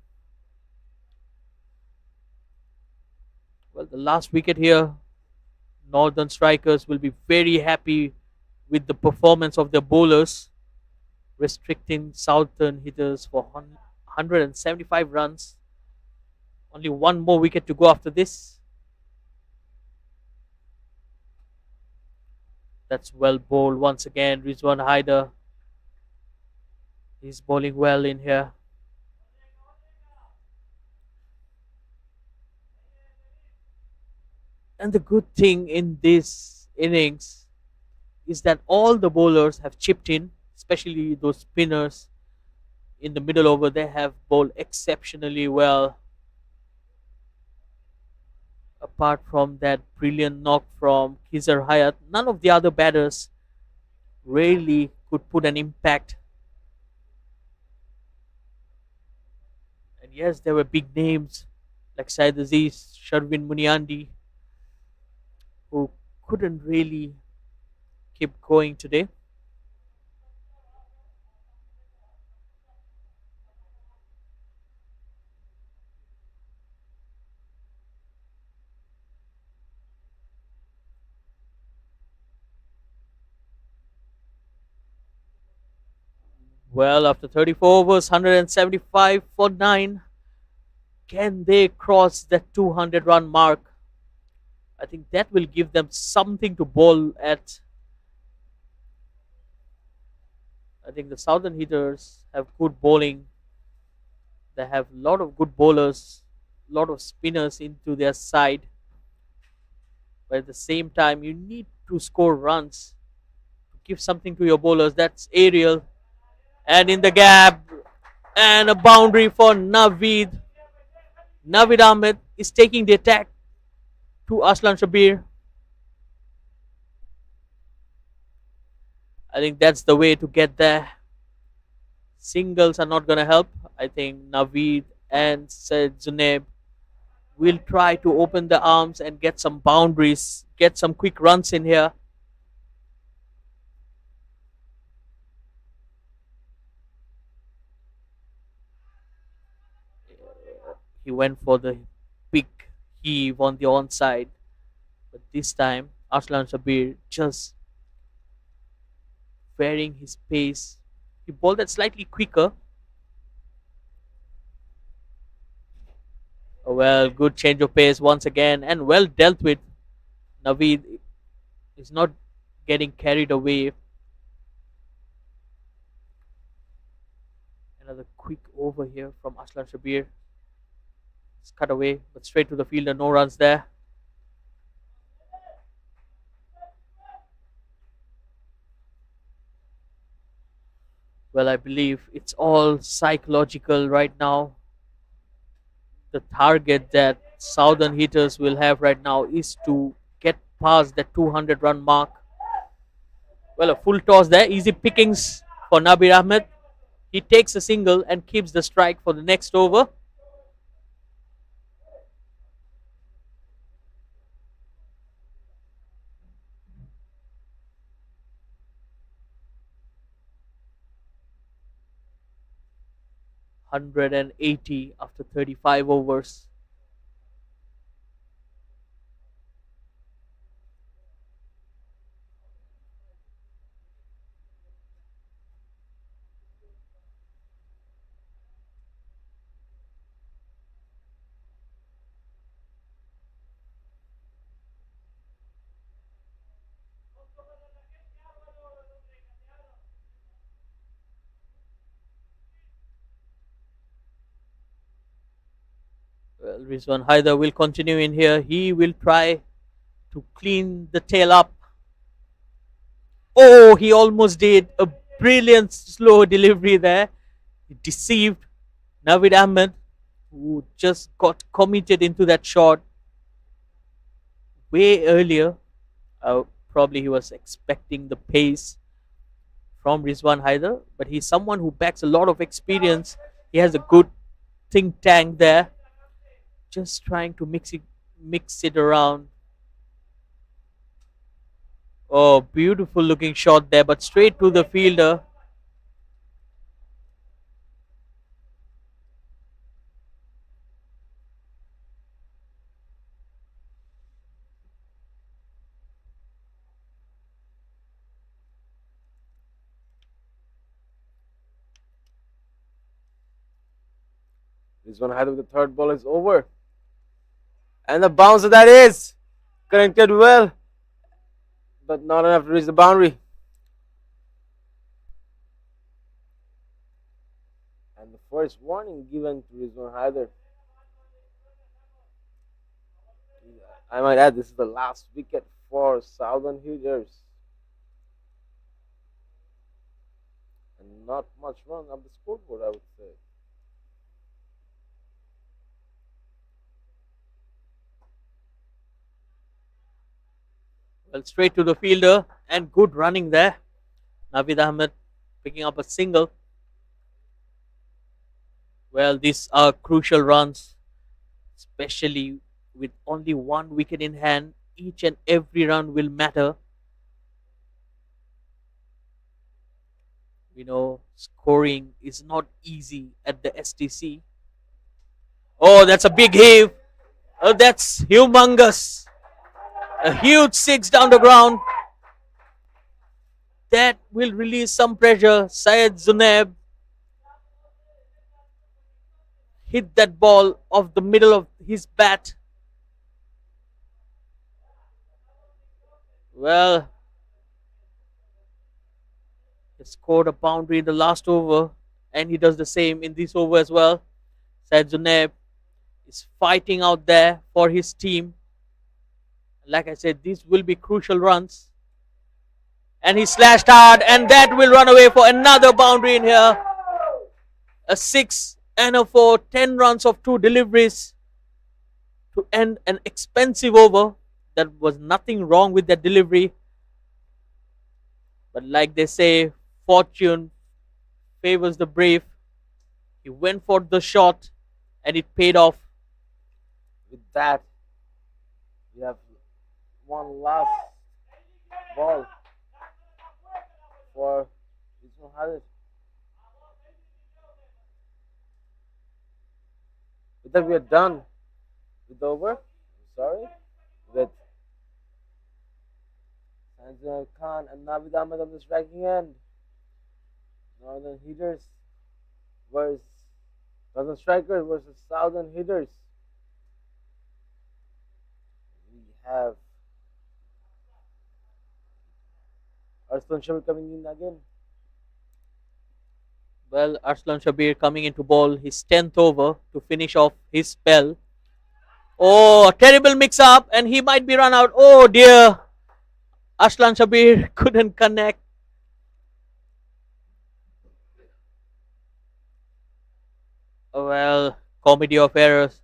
Well, the last wicket here, Northern Strikers will be very happy with the performance of their bowlers, restricting Southern hitters for 175 runs. Only one more wicket to go after this. That's well bowled once again. Rizwan Haider. He's bowling well in here. And the good thing in this innings is that all the bowlers have chipped in, especially those spinners in the middle over. They have bowled exceptionally well. Apart from that brilliant knock from Kizar Hayat, none of the other batters really could put an impact. And yes, there were big names like Syed Aziz, Sharvin Muniandi, who couldn't really keep going today. Well, after 34 overs, 175 for 9. Can they cross that 200 run mark? I think that will give them something to bowl at. I think the Southern hitters have good bowling. They have a lot of good bowlers, a lot of spinners into their side. But at the same time, you need to score runs to give something to your bowlers. That's aerial. And in the gap, and a boundary for Naveed. Naveed Ahmed is taking the attack to Aslan Shabir. I think that's the way to get there. Singles are not going to help. I think Naveed and Said Zuneb will try to open the arms and get some boundaries, get some quick runs in here. He went for the big heave on the onside. But this time, Aslan Shabir just varying his pace. He bowled that slightly quicker. Well, good change of pace once again and well dealt with. Naveed is not getting carried away. Another quick over here from Aslan Shabir. It's cut away, but straight to the fielder, no runs there. Well, I believe it's all psychological right now. The target that Southern Hitters will have right now is to get past the 200 run mark. Well, a full toss there, easy pickings for Nabir Ahmed. He takes a single and keeps the strike for the next over. $180 after 35 overs. Well, Rizwan Haider will continue in here. He will try to clean the tail up. Oh, he almost did a brilliant slow delivery there. He deceived Navid Ahmed, who just got committed into that shot way earlier. Probably he was expecting the pace from Rizwan Haider, but he's someone who backs a lot of experience. He has a good think tank there. Just trying to mix it around. Oh, beautiful looking shot there, but straight to the fielder. This one had with the third ball is over. And the bouncer that is connected well, but not enough to reach the boundary. And the first warning given to Rizwan Haider. I might add, this is the last wicket for Southern Hitters. And not much run up the scoreboard, I would say. Well, straight to the fielder and good running there. Navid Ahmed picking up a single. Well, these are crucial runs, especially with only one wicket in hand. Each and every run will matter. We know scoring is not easy at the STC. Oh, that's a big heave. Oh, that's humongous. A huge six down the ground. That will release some pressure. Syed Zuneb hit that ball off the middle of his bat. Well, he scored a boundary in the last over, and he does the same in this over as well. Syed Zuneb is fighting out there for his team. Like I said, these will be crucial runs. And he slashed hard, and that will run away for another boundary in here. A 6 and a 4, 10 runs of 2 deliveries to end an expensive over. There was nothing wrong with that delivery. But like they say, fortune favors the brave. He went for the shot, and it paid off. With that, we have one last ball for Rizwan Haider. With that, we are done with the over. Sorry, with Sanjay Khan and Navid Ahmed on the striking end. Northern Hitters versus Northern Strikers versus Southern Hitters. We have Arslan Shabir coming in again. Well, Arslan Shabir coming into ball his 10th over to finish off his spell. Oh, a terrible mix-up, and he might be run out. Oh dear. Arslan Shabir couldn't connect. Well, comedy of errors.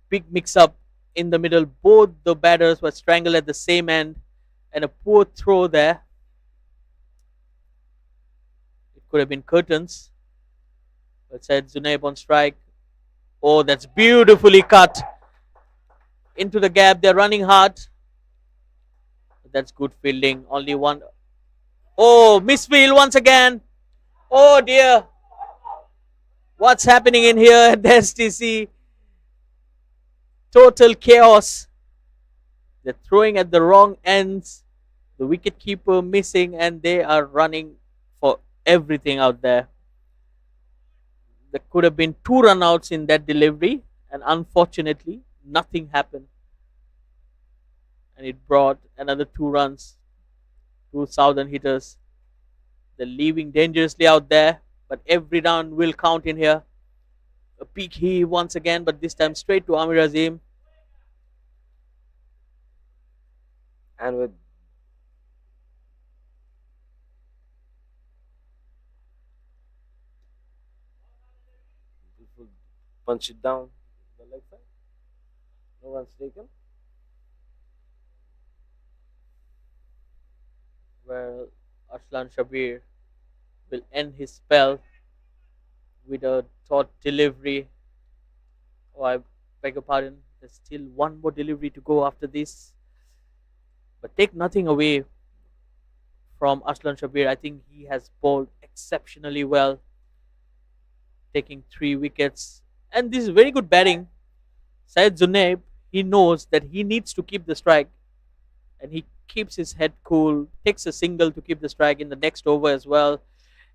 Big mix up in the middle. Both the batters were strangled at the same end, and a poor throw there. It could have been curtains, but said Zunaib on strike. Oh, that's beautifully cut into the gap. They're running hard. That's good fielding. Only one. Oh, misfield once again. Oh dear. What's happening in here at the STC? Total chaos. They're throwing at the wrong ends. The wicket keeper missing, and they are running for everything out there. There could have been 2 run outs in that delivery, and unfortunately, nothing happened. And it brought another 2 runs to Southern Hitters. They're leaving dangerously out there, but every round will count in here. A peak heave once again, but this time straight to Amir Azim. And with punch it down the leg side. No runs taken. Where Arslan Shabir will end his spell with a thought delivery. Oh, I beg your pardon. There's still one more delivery to go after this. But take nothing away from Arslan Shabir. I think he has bowled exceptionally well, taking 3 wickets. And this is very good batting. Syed Zunaib, he knows that he needs to keep the strike, and he keeps his head cool, takes a single to keep the strike in the next over as well.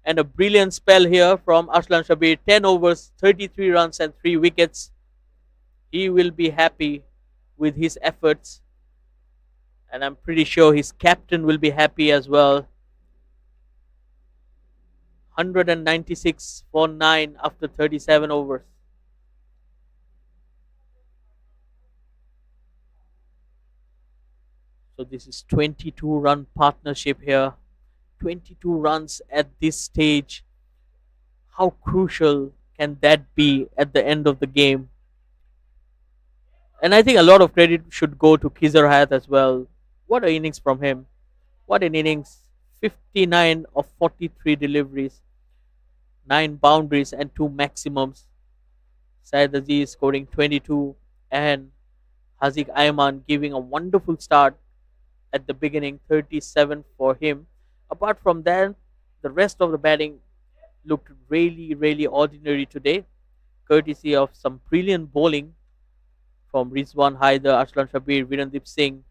And a brilliant spell here from Arslan Shabir. 10 overs, 33 runs and 3 wickets. He will be happy with his efforts, and I'm pretty sure his captain will be happy as well. 196 for 9 after 37 overs. So this is 22-run partnership here. 22 runs at this stage. How crucial can that be at the end of the game? And I think a lot of credit should go to Khizar Hayat as well. What an innings from him. What an innings. 59 of 43 deliveries. 9 boundaries and 2 maximums. Syed Aziz scoring 22, and Haziq Ayman giving a wonderful start at the beginning, 37 for him. Apart from that, the rest of the batting looked really, really ordinary today, courtesy of some brilliant bowling from Rizwan Haider, Arslan Shabir, Virendeep Singh.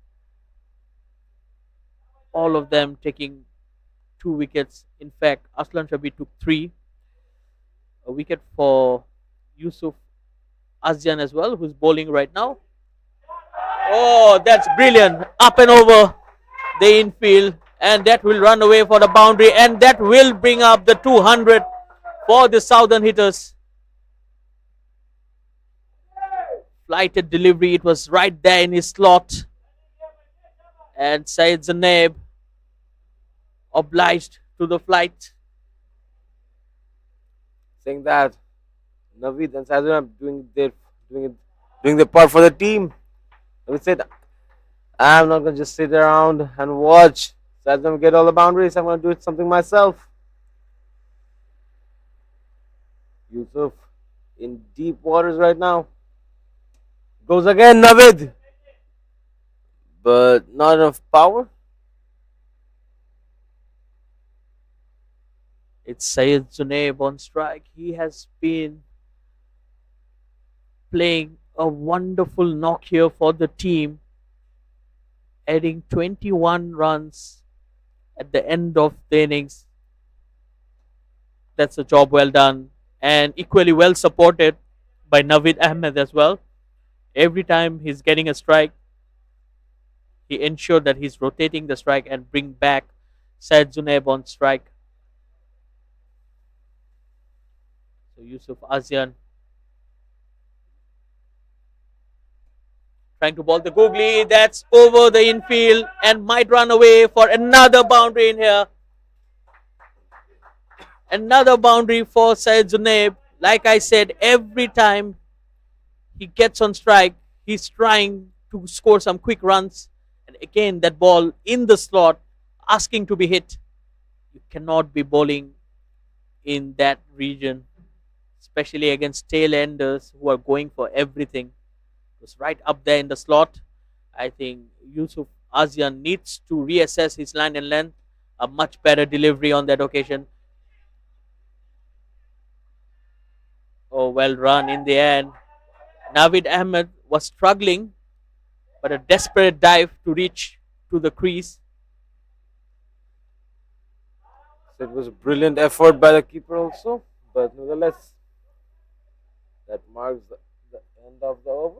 All of them taking 2 wickets. In fact, Arslan Shabir took 3. A wicket for Yusuf Azjan as well, who's bowling right now. Oh, that's brilliant. Up and over the infield, and that will run away for the boundary, and that will bring up the 200 for the Southern Hitters. Flighted delivery, it was right there in his slot, and Syed Zainab obliged to the flight. Saying that Naveed and Sadhuna doing their part for the team. Naveed said, I'm not gonna just sit around and watch Sadhuna get all the boundaries. I'm gonna do it something myself. Yusuf in deep waters right now. Goes again, Naveed. But not enough power. It's Syed Zunaib on strike. He has been playing a wonderful knock here for the team, adding 21 runs at the end of the innings. That's a job well done, and equally well supported by Naveed Ahmed as well. Every time he's getting a strike, he ensured that he's rotating the strike and bring back Syed Zunaib on strike. So Yusuf Azyan trying to ball the googly. That's over the infield and might run away for another boundary in here. Another boundary for Syed Zunaib. Like I said, every time he gets on strike, he's trying to score some quick runs. And again, that ball in the slot, asking to be hit. You cannot be bowling in that region, especially against tail enders who are going for everything. It was right up there in the slot. I think Yusuf Azian needs to reassess his line and length. A much better delivery on that occasion. Oh, well run in the end. Navid Ahmed was struggling, but a desperate dive to reach to the crease. So it was a brilliant effort by the keeper also, but nevertheless, that marks the end of the over.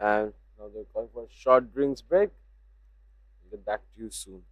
And now they're calling for a short drinks break. We'll get back to you soon.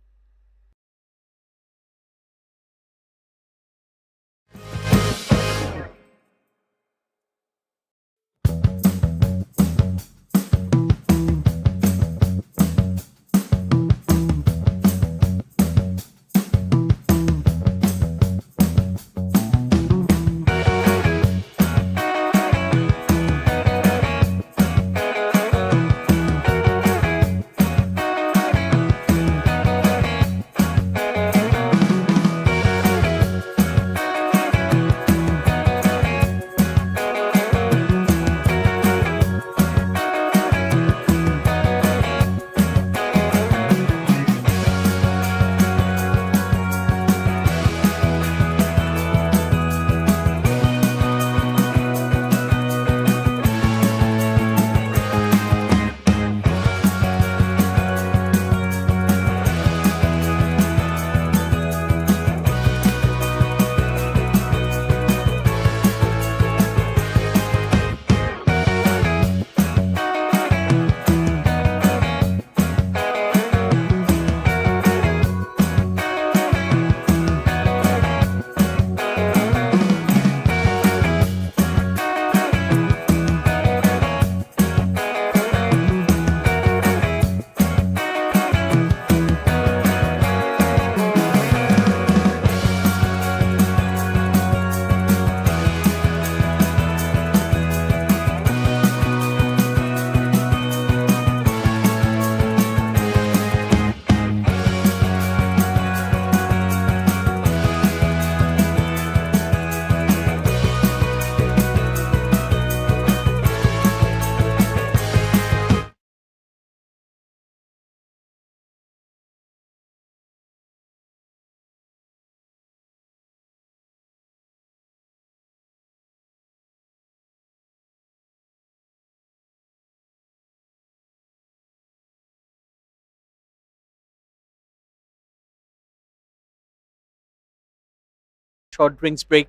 Short drinks break.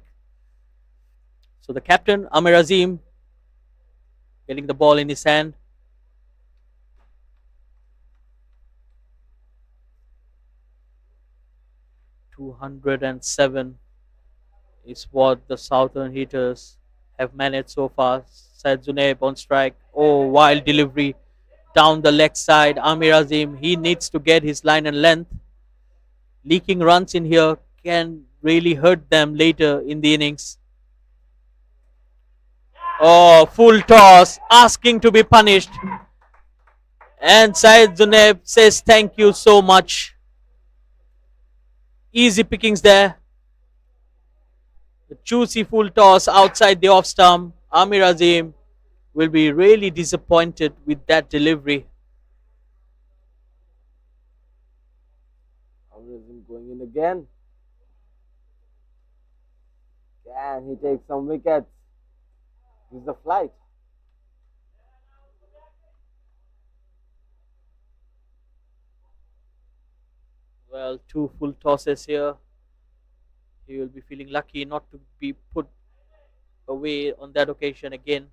So the captain, Amir Azim, getting the ball in his hand. "207" is what the Southern Hitters have managed so far. Said Zunaib on strike. Oh, wild delivery down the leg side. Amir Azim, he needs to get his line and length. Leaking runs in here can really hurt them later in the innings. Oh, full toss, asking to be punished. And Syed Zunaib says thank you so much. Easy pickings there. The juicy full toss outside the off stump. Amir Azim will be really disappointed with that delivery. Amazing going in again. Can he take some wickets? This is the flight. Well, two full tosses here. He will be feeling lucky not to be put away on that occasion again.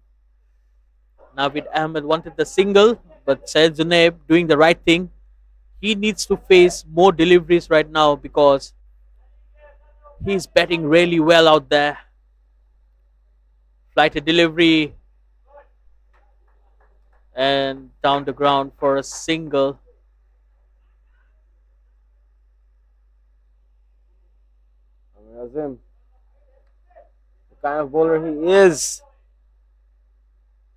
Navid Ahmed wanted the single, but Syed Zunaib doing the right thing. He needs to face more deliveries right now because he's batting really well out there. Flighted delivery. and down the ground for a single. Azim, the kind of bowler he is,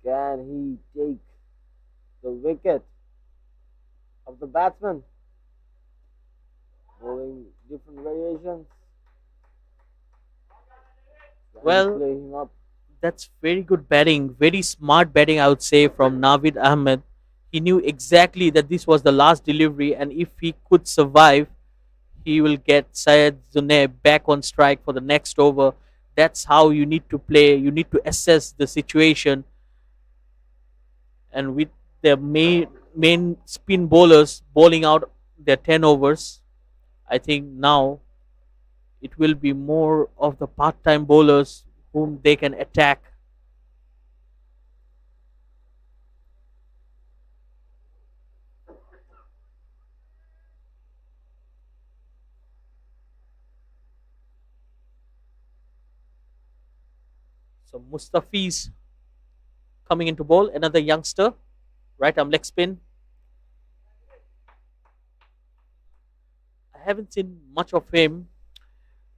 can he take the wicket of the batsman? Bowling different variations. Can he Well, play him up? that's very good batting, very smart batting, I would say, from Navid Ahmed. He knew exactly that this was the last delivery, and if he could survive, he will get Syed Zuneh back on strike for the next over. That's how you need to play. You need to assess the situation, and with the main spin bowlers bowling out their 10 overs, I think now it will be more of the part-time bowlers whom they can attack. So Mustafiz coming into bowl, another youngster, right arm leg spin. I haven't seen much of him,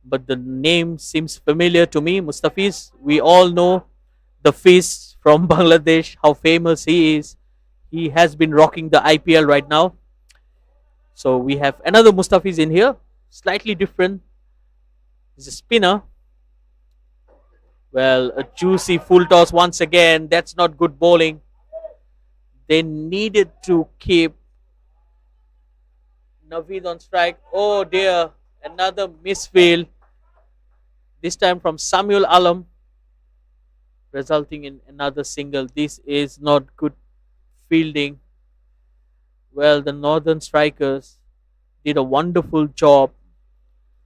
but the name seems familiar to me. Mustafiz, we all know the Fizz from Bangladesh, how famous he is. He has been rocking the IPL right now. So we have another Mustafiz in here, slightly different. He's a spinner. Well, a juicy full toss once again. That's not good bowling. They needed to keep Naveed on strike. Oh dear, another misfield. This time from Samuel Alam, resulting in another single. This is not good fielding. Well, the Northern Strikers did a wonderful job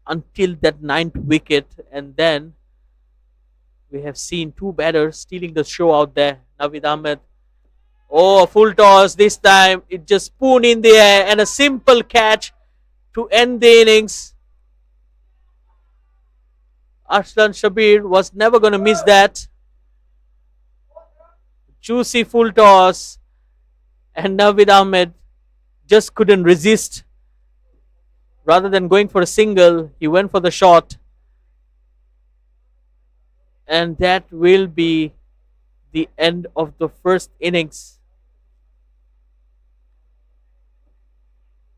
until that ninth wicket, and then we have seen two batters stealing the show out there. Naveed Ahmed. Oh, a full toss this time. It just spoon in the air and a simple catch to end the innings. Arslan Shabir was never going to miss that. Juicy full toss, and Naveed Ahmed just couldn't resist. Rather than going for a single, he went for the shot. And that will be the end of the first innings.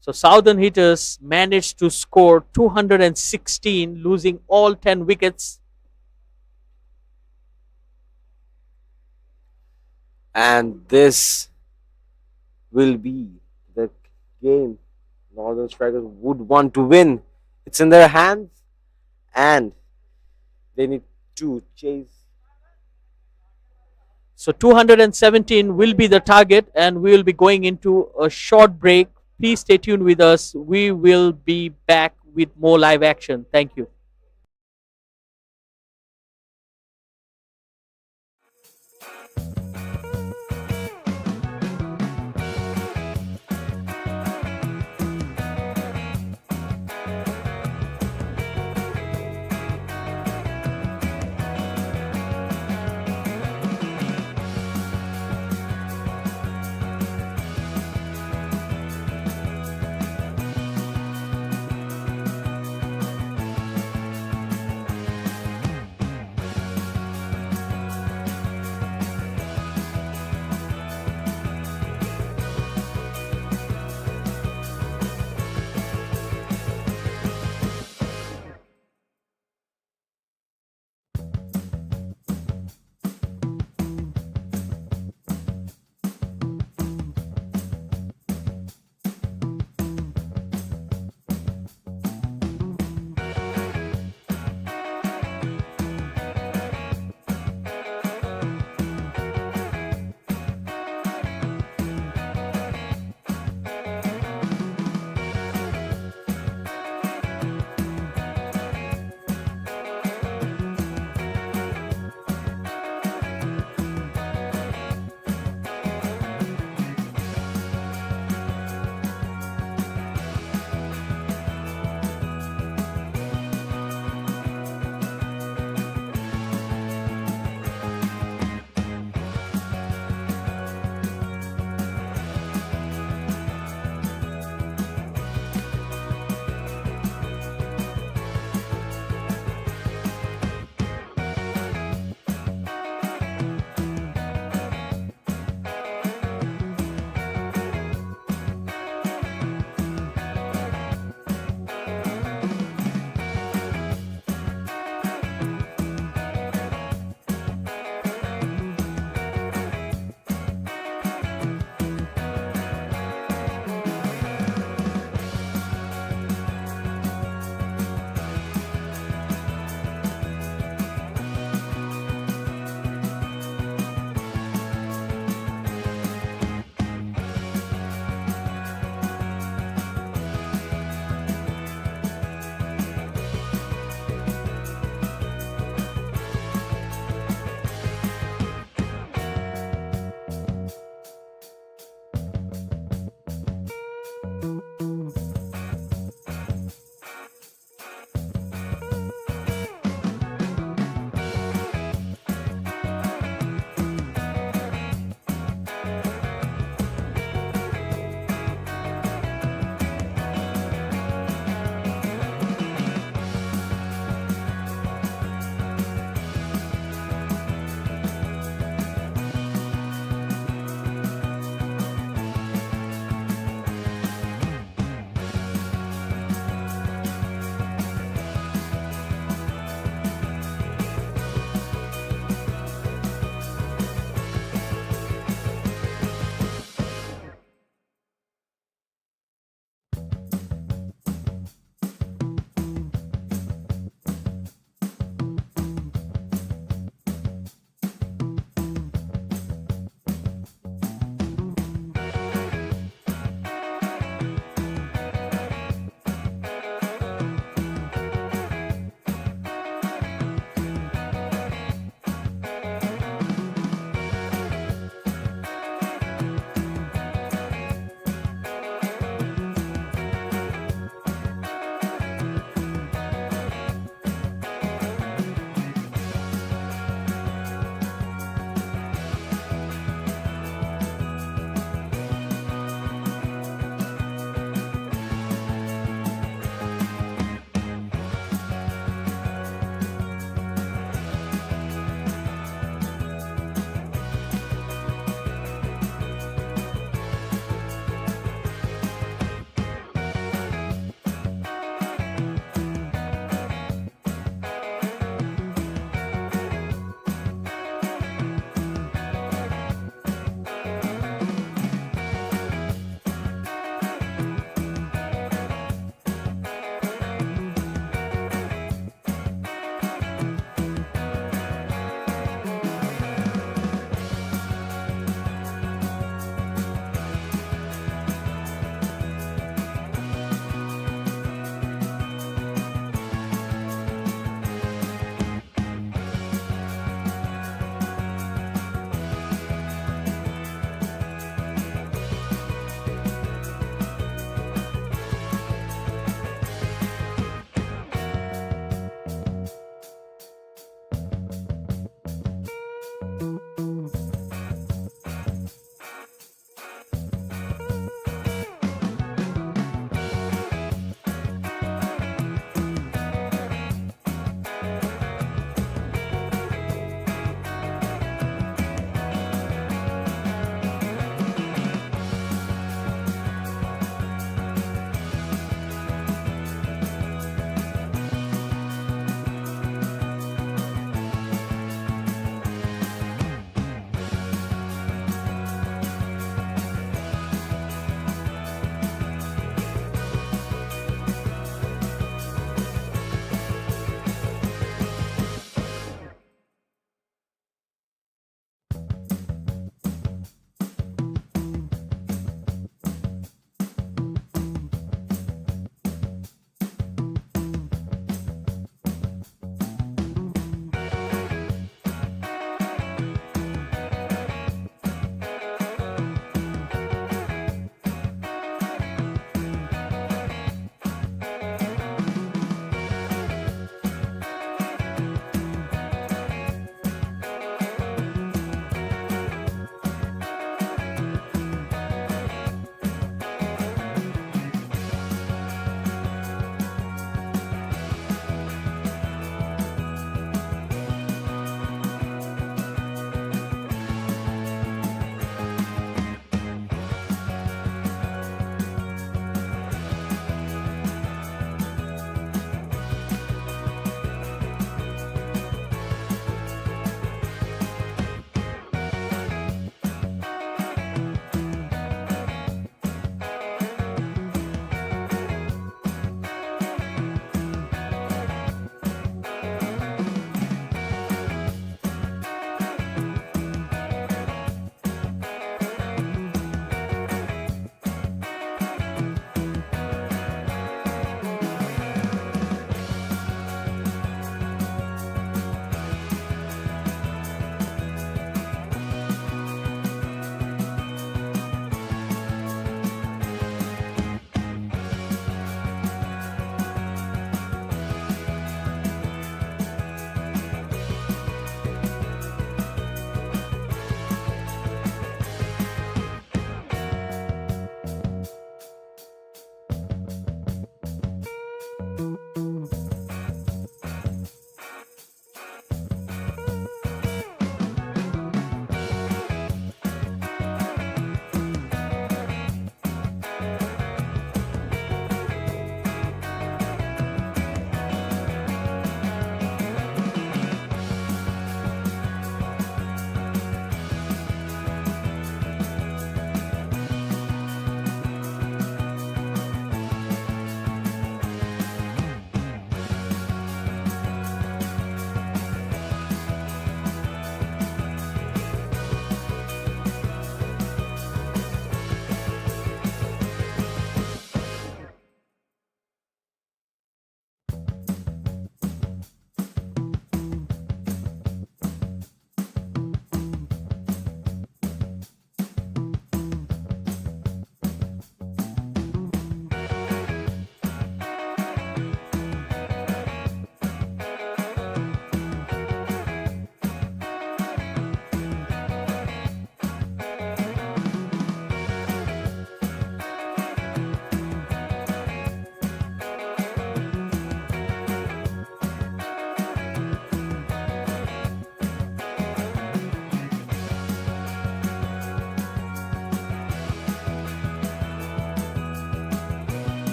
So Southern Hitters managed to score 216, losing all 10 wickets. And this will be the game Northern Strikers would want to win. It's in their hands, and they need to chase. So 217 will be the target, and we will be going into a short break. Please stay tuned with us. We will be back with more live action. Thank you.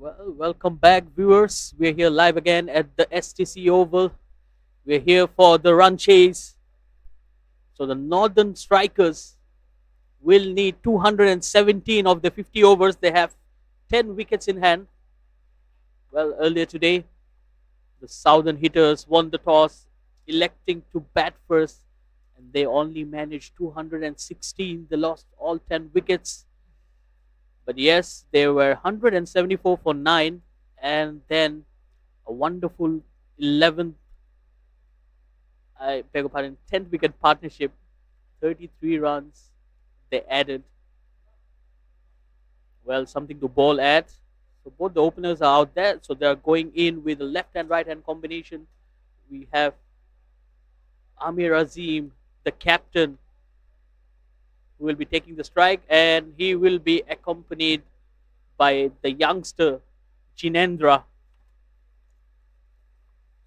Well, welcome back, viewers. We're here live again at the STC Oval. We're here for the run chase. So the Northern Strikers will need 217 of the 50 overs. They have 10 wickets in hand. Well, earlier today, the Southern Hitters won the toss, electing to bat first, and they only managed 216. They lost all 10 wickets. But yes, they were 174 for 9, and then a wonderful 11th, I beg your pardon, 10th wicket partnership, 33 runs they added. Well, something to bowl at. So both the openers are out there. So they are going in with a left and right hand combination. We have Amir Azim, the captain, who will be taking the strike, and he will be accompanied by the youngster Jinendra.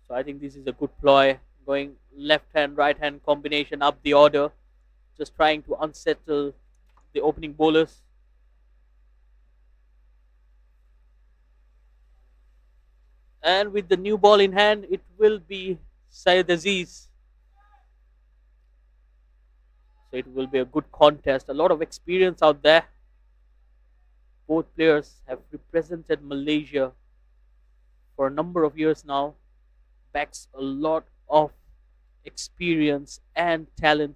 So I think this is a good ploy, going left hand, right hand combination up the order, just trying to unsettle the opening bowlers. And with the new ball in hand, it will be Syed Aziz. So it will be a good contest. A lot of experience out there. Both players have represented Malaysia for a number of years now. Backs a lot of experience and talent.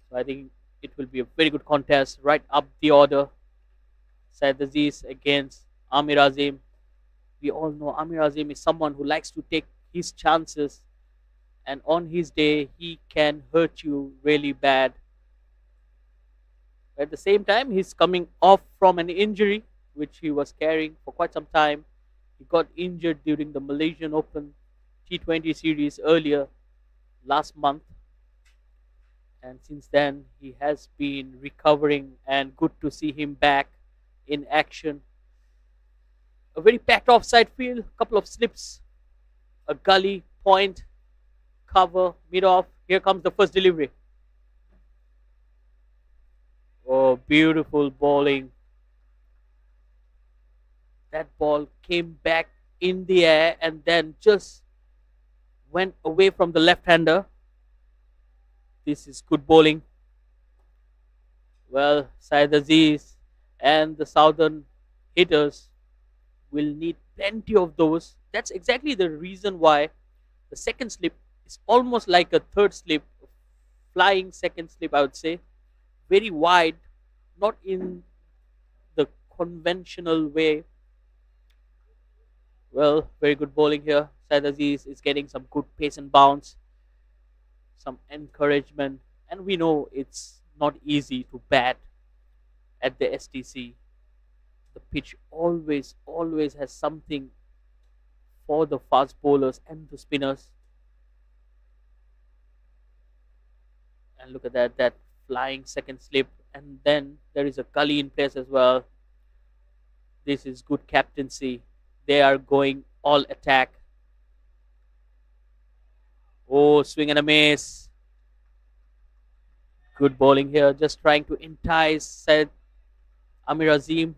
So I think it will be a very good contest. Right up the order. Syed Aziz against Amir Azim. We all know Amir Azim is someone who likes to take his chances, and on his day he can hurt you really bad. At the same time, he's coming off from an injury which he was carrying for quite some time. He got injured during the Malaysian Open T20 series earlier last month, and since then he has been recovering, and good to see him back in action. A very packed offside field, a couple of slips, a gully, point, cover, mid off. Here comes the first delivery. Oh, beautiful bowling. That ball came back in the air and then just went away from the left-hander. This is good bowling. Well, Syed Aziz and the Southern Hitters will need plenty of those. That's exactly the reason why the second slip is almost like a third slip, flying second slip, I would say. Very wide, not in the conventional way. Well, very good bowling here. Syed Aziz is getting some good pace and bounce, some encouragement, and we know it's not easy to bat at the STC. The pitch always has something for the fast bowlers and the spinners. And look at that flying second slip, and then there is a gully in place as well. This is good captaincy. They are going all attack. Oh, swing and a miss. Good bowling here, just trying to entice Syed Amir Azim.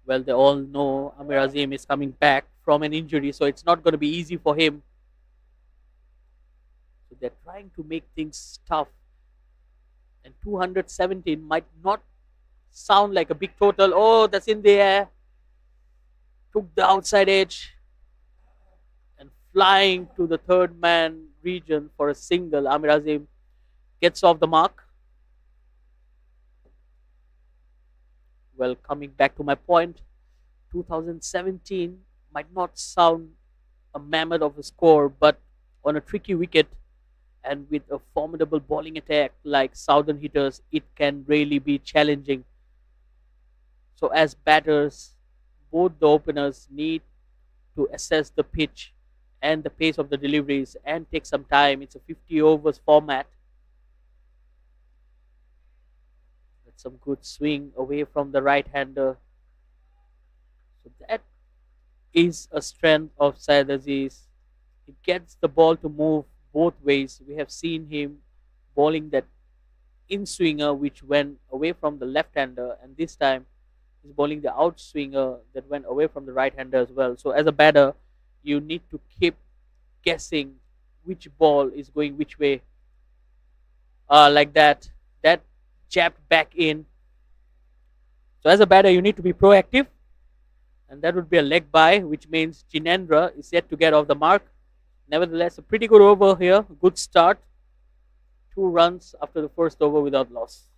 Well, they all know Amir Azim is coming back from an injury, so it's not going to be easy for him. So they're trying to make things tough. And 217 might not sound like a big total. Oh, that's in the air. Took the outside edge. And flying to the third man region for a single. Amir Azim gets off the mark. Well, coming back to my point, 2017 might not sound a mammoth of a score, but on a tricky wicket and with a formidable bowling attack like Southern Hitters, it can really be challenging. So as batters, both the openers need to assess the pitch and the pace of the deliveries and take some time. It's a 50 overs format. Some good swing away from the right-hander. So that is a strength of Syed Aziz. He gets the ball to move both ways. We have seen him bowling that in swinger which went away from the left hander, and this time he's bowling the out swinger that went away from the right hander as well. So as a batter, you need to keep guessing which ball is going which way. Like that, that jabbed back in. So as a batter, you need to be proactive, and that would be a leg by, which means Jinendra is yet to get off the mark. Nevertheless, a pretty good over here. Good start. 2 runs after the first over without loss.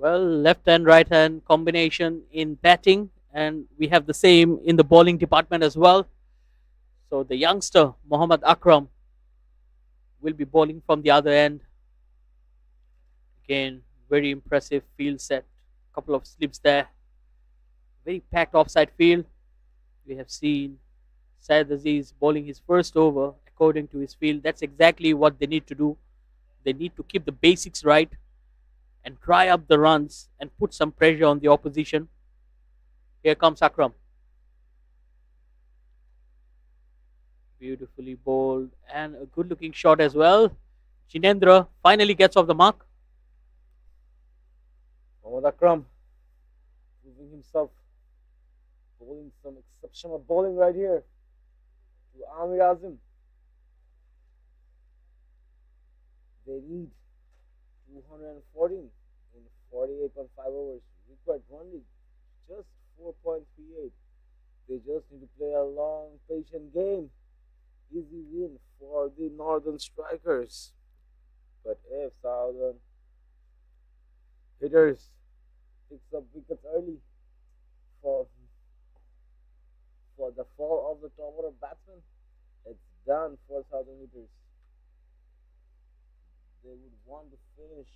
Well, left and right hand combination in batting, and we have the same in the bowling department as well. So the youngster Mohammad Akram will be bowling from the other end. Again, very impressive field set. Couple of slips there. Very packed offside field. We have seen Syed Aziz bowling his first over according to his field. That's exactly what they need to do. They need to keep the basics right and dry up the runs and put some pressure on the opposition. Here comes Akram. Beautifully bowled and a good looking shot as well. Jinendra finally gets off the mark. Mohammad Akram proving himself, bowling some exceptional bowling right here to Amir Azim. They need 214 in 48.5 overs. Required only just 4.38. They just need to play a long, patient game. Easy win for the Northern Strikers. But if Southern Hitters picks up wickets early for the fall of the top order batsman, it's done for Southern Hitters. They would want to finish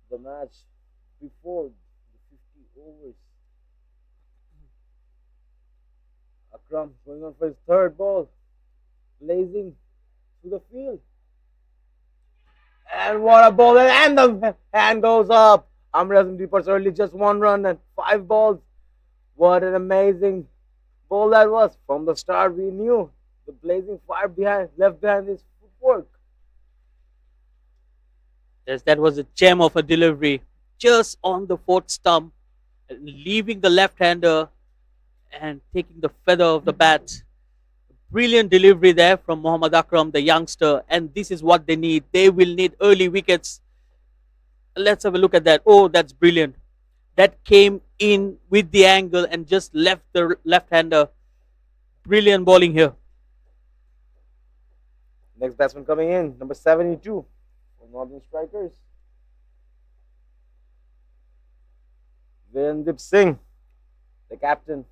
the match before the 50 overs. Akram going on for his third ball, blazing to the field. And what a ball! And the hand goes up. Amir Azim departs early, just 1 run and 5 balls. What an amazing ball that was. From the start, we knew the blazing fire left behind his footwork. Yes, that was a gem of a delivery. Just on the fourth stump, leaving the left hander and taking the feather of the bat. Brilliant delivery there from Mohammad Akram, the youngster, and this is what they need. They will need early wickets. Let's have a look at that. Oh, that's brilliant. That came in with the angle and just left the left hander. Brilliant bowling here. Next batsman coming in, number 72 for Northern Strikers. Virendip Singh, the captain.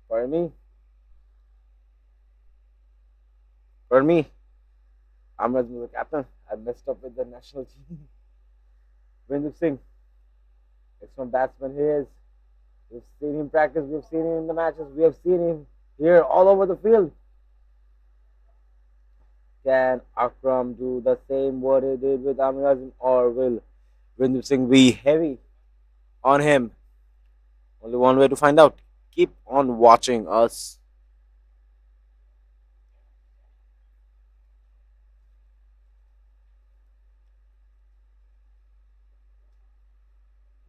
For me, I'm the captain. I messed up with the national team. Virendip Singh, excellent batsman he is. We've seen him practice, we've seen him in the matches, we have seen him here all over the field. Can Akram do the same what he did with Amir Azim, or will Virendip Singh be heavy on him? Only one way to find out. Keep on watching us.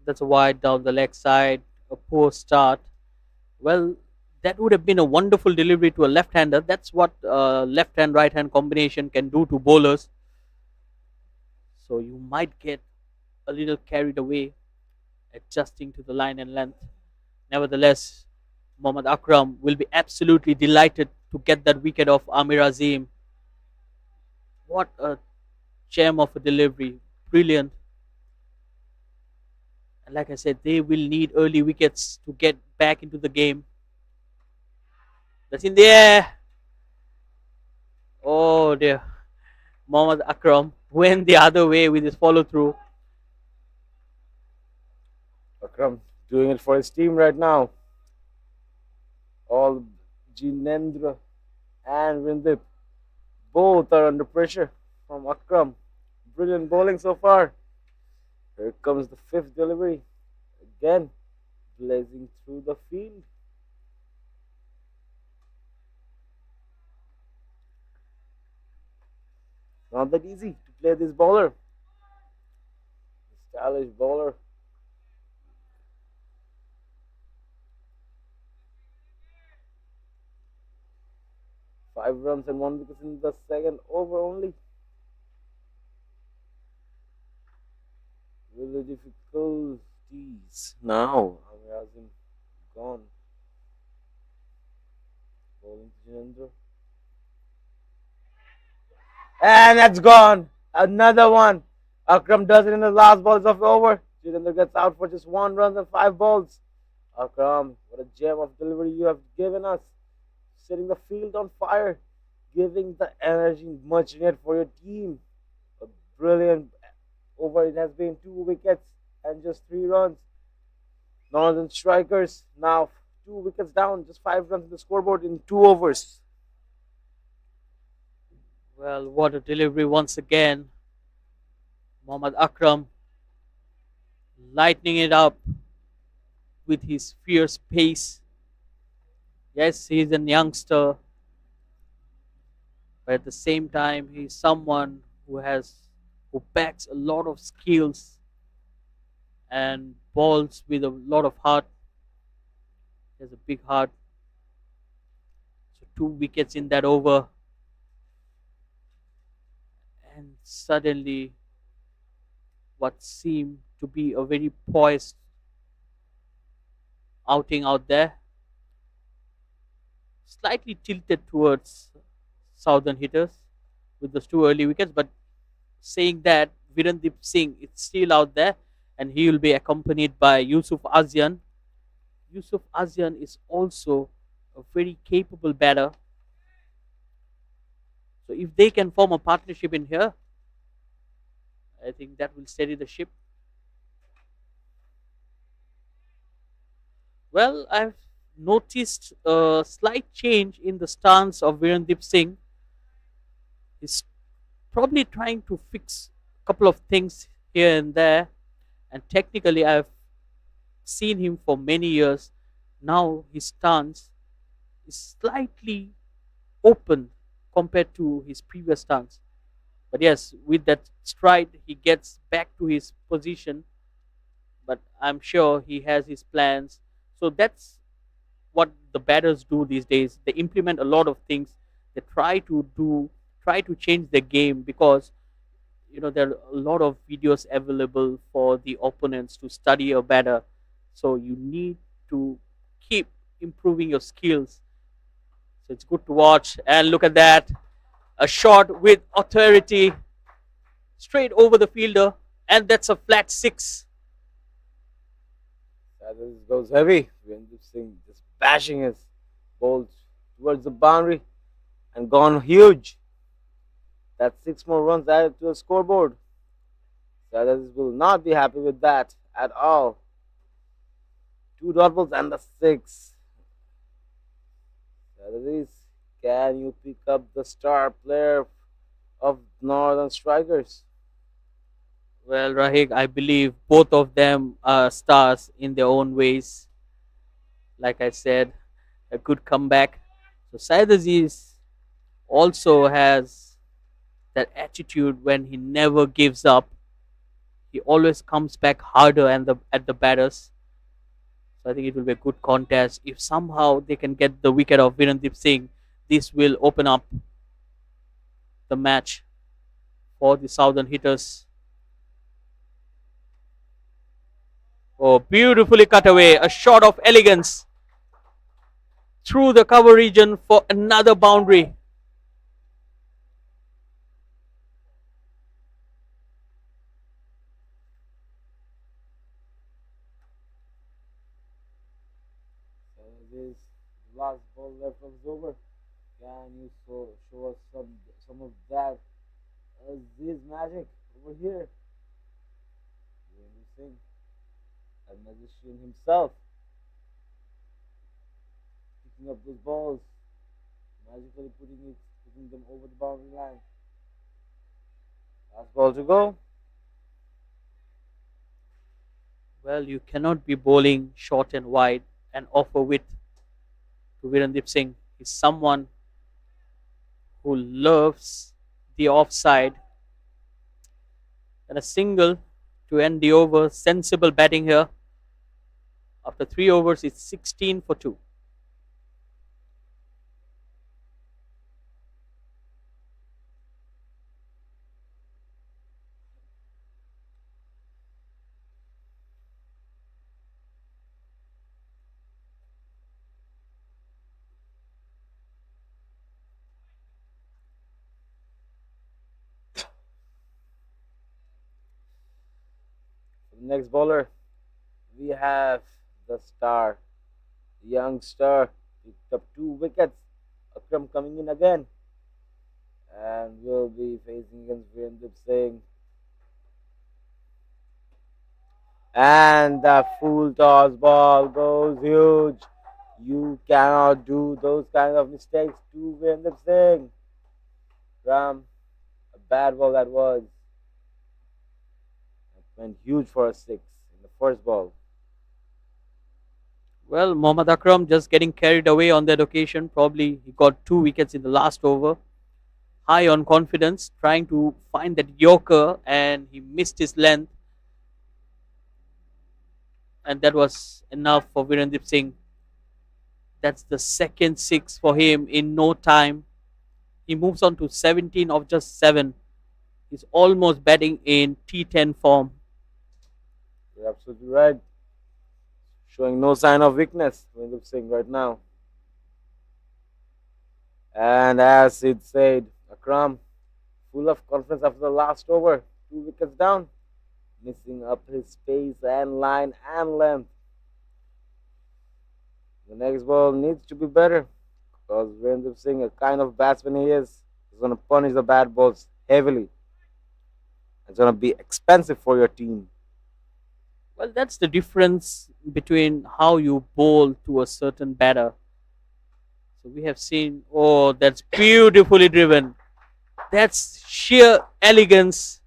That's a wide down the leg side, a poor start. Well, that would have been a wonderful delivery to a left-hander. That's what left hand right hand combination can do to bowlers. So you might get a little carried away adjusting to the line and length. Nevertheless, Mohammad Akram will be absolutely delighted to get that wicket off Amir Azim. What a gem of a delivery. Brilliant. And like I said, they will need early wickets to get back into the game. That's in the air. Oh dear. Mohammad Akram went the other way with his follow through. Akram doing it for his team right now. All Jinendra and Vindip both are under pressure from Akram. Brilliant bowling so far. Here comes the fifth delivery. Again, blazing through the field. Not that easy to play this bowler. Stylish bowler. Five runs and one wicket in the second over only. Really difficulties. Now, Amir gone. Bowling to Jinendra. And that's gone. Another one. Akram does it in the last balls of the over. Jinendra gets out for just 1 run and 5 balls. Akram, what a gem of delivery you have given us. Setting the field on fire. Giving the energy much needed for your team. A brilliant over it has been. 2 wickets and just 3 runs. Northern Strikers now 2 wickets down. Just 5 runs in the scoreboard in 2 overs. Well, what a delivery once again. Mohammad Akram lightening it up with his fierce pace. Yes, he's a youngster, but at the same time, he's someone who packs a lot of skills and balls with a lot of heart. He has a big heart. So 2 wickets in that over, and suddenly, what seemed to be a very poised outing out there, slightly tilted towards Southern Hitters with those 2 early wickets. But saying that, Virendip Singh is still out there, and he will be accompanied by Yusuf Azian. Yusuf Azian is also a very capable batter. So if they can form a partnership in here, I think that will steady the ship. Well, I've noticed a slight change in the stance of Virendip Singh. He's probably trying to fix a couple of things here and there. And technically, I've seen him for many years. Now his stance is slightly open compared to his previous stance. But yes, with that stride, he gets back to his position. But I'm sure he has his plans. So that's what the batters do these days. They implement a lot of things. They try to change the game, because there are a lot of videos available for the opponents to study a batter. So you need to keep improving your skills. So it's good to watch. And look at that, a shot with authority straight over the fielder, and that's a flat 6. That goes heavy. Virendip Singh just bashing his balls towards the boundary and gone huge. That's 6 more runs added to the scoreboard. Sadhis will not be happy with that at all. 2 dot balls and the 6. Sadhis, can you pick up the star player of Northern Strikers? Well, Rahik, I believe both of them are stars in their own ways. Like I said, a good comeback. So Syed Aziz also has that attitude when he never gives up. He always comes back harder at the batters. So I think it will be a good contest. If somehow they can get the wicket of Virendip Singh, this will open up the match for the Southern Hitters. Oh, beautifully cut away. A shot of elegance through the cover region for another boundary. this last ball left of is over. Can you show us some of that Aziz magic over here? Really sing a magician himself, picking up those balls, magically putting them over the boundary line. Last ball to go. Well, you cannot be bowling short and wide and offer width to Virendip Singh. He's someone who loves the offside. And a single to end the over. Sensible batting here. After 3 overs, it's 16 for 2. For the next bowler, we have the star, the young star, picked up 2 wickets. Akram coming in again, and will be facing against Virendip Singh. And the full toss ball goes huge. You cannot do those kind of mistakes to Virendip Singh. Ram, a bad ball that was. It went huge for a 6 in the first ball. Well, Mohammad Akram just getting carried away on that occasion. Probably he got 2 wickets in the last over. High on confidence, trying to find that Yorker, and he missed his length. And that was enough for Virendip Singh. That's the second 6 for him in no time. He moves on to 17 of just 7. He's almost batting in T10 form. You're absolutely right. Showing no sign of weakness, Virendip Singh right now. And as it said, Akram, full of confidence after the last over, 2 wickets down, missing up his pace and line and length. The next ball needs to be better because Virendip Singh, a kind of batsman he is going to punish the bad balls heavily. It's going to be expensive for your team. Well, that's the difference between how you bowl to a certain batter. So we have seen, oh, that's beautifully driven. That's sheer elegance.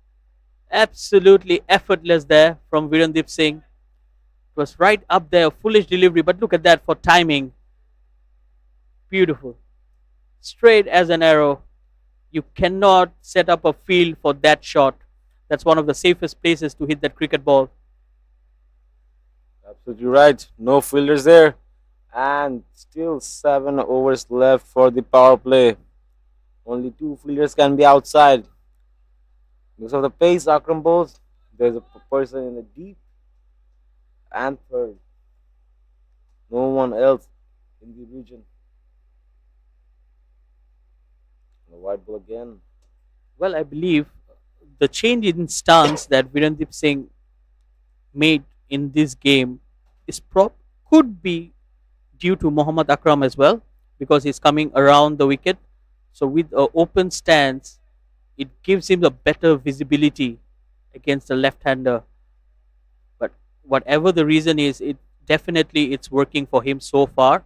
Absolutely effortless there from Virendip Singh. It was right up there, foolish delivery, but look at that for timing. Beautiful. Straight as an arrow. You cannot set up a field for that shot. That's one of the safest places to hit that cricket ball. Absolutely right. No fielders there. And still 7 overs left for the power play. Only 2 fielders can be outside. Because of the pace Akram bowls, there's a person in the deep and third. No one else in the region. The white ball again. Well, I believe the change in stance that Virendip Singh made in this game is could be due to Mohammad Akram as well, because he's coming around the wicket. So with an open stance, it gives him a better visibility against the left-hander. But whatever the reason is, it definitely it's working for him so far.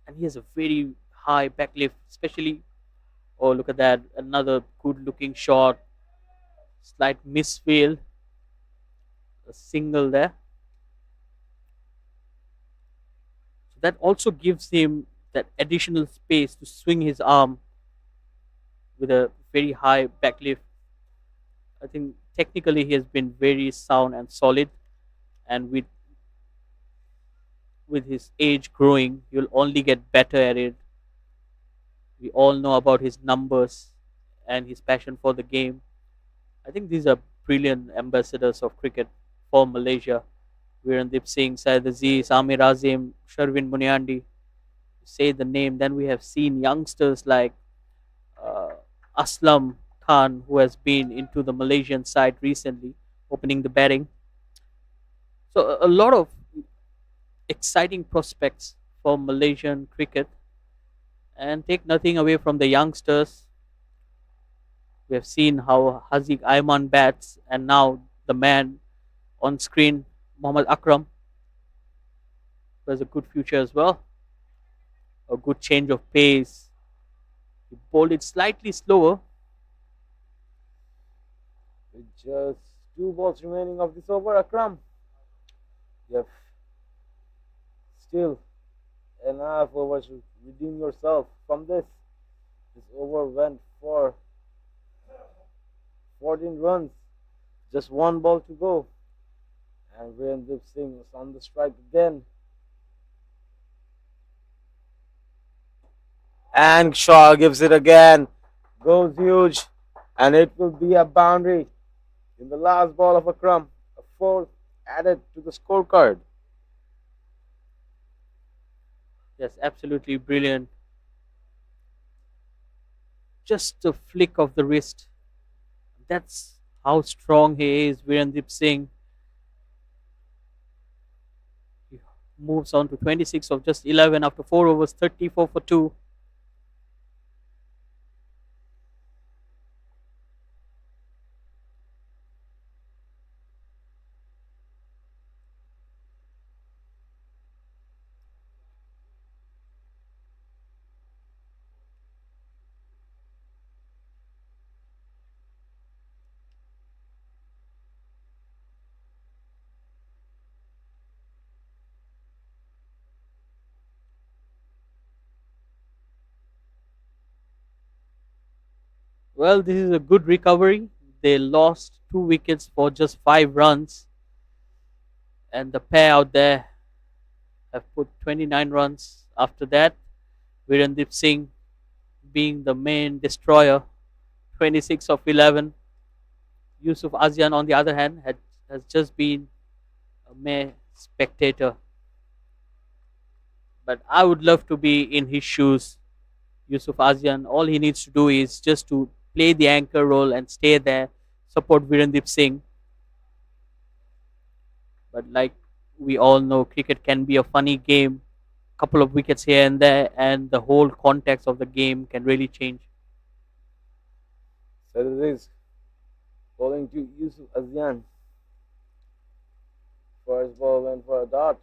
And he has a very high backlift, especially. Oh, look at that! Another good-looking shot. Slight misfield. A single there. So that also gives him that additional space to swing his arm with a very high backlift. I think technically he has been very sound and solid, and with his age growing, you'll only get better at it. We all know about his numbers and his passion for the game. I think these are brilliant ambassadors of cricket for Malaysia. Virendip Singh, Syed Aziz, Amir Azim, Sharvin Muniandi. Say the name. Then we have seen youngsters like uh, Aslam Khan, who has been into the Malaysian side recently, opening the batting. So a lot of exciting prospects for Malaysian cricket. And take nothing away from the youngsters. We have seen how Haziq Ayman bats, and now the man on screen, Mohammad Akram, who has a good future as well. A good change of pace. He bowled it slightly slower. With just 2 balls remaining of this over, Akram. You have still enough overs to redeem yourself from this. This over went for 14 runs. Just 1 ball to go. And Virendra Singh is on the strike again. And Shaw gives it again. Goes huge. And it will be a boundary in the last ball of Akram. A 4th added to the scorecard. Yes, absolutely brilliant. Just a flick of the wrist. That's how strong he is, Virendra Singh. He moves on to 26 of just 11 after 4 overs, 34 for 2. Well, this is a good recovery. They lost 2 wickets for just 5 runs, and the pair out there have put 29 runs. After that, Virendra Singh being the main destroyer, 26 of 11. Yusuf Azian, on the other hand, has just been a mere spectator. But I would love to be in his shoes. Yusuf Azian, all he needs to do is just to play the anchor role and stay there, support Virendra Singh. But like we all know, cricket can be a funny game. Couple of wickets here and there, and the whole context of the game can really change. So it is bowling to Yusuf Azian. First ball went for a dot.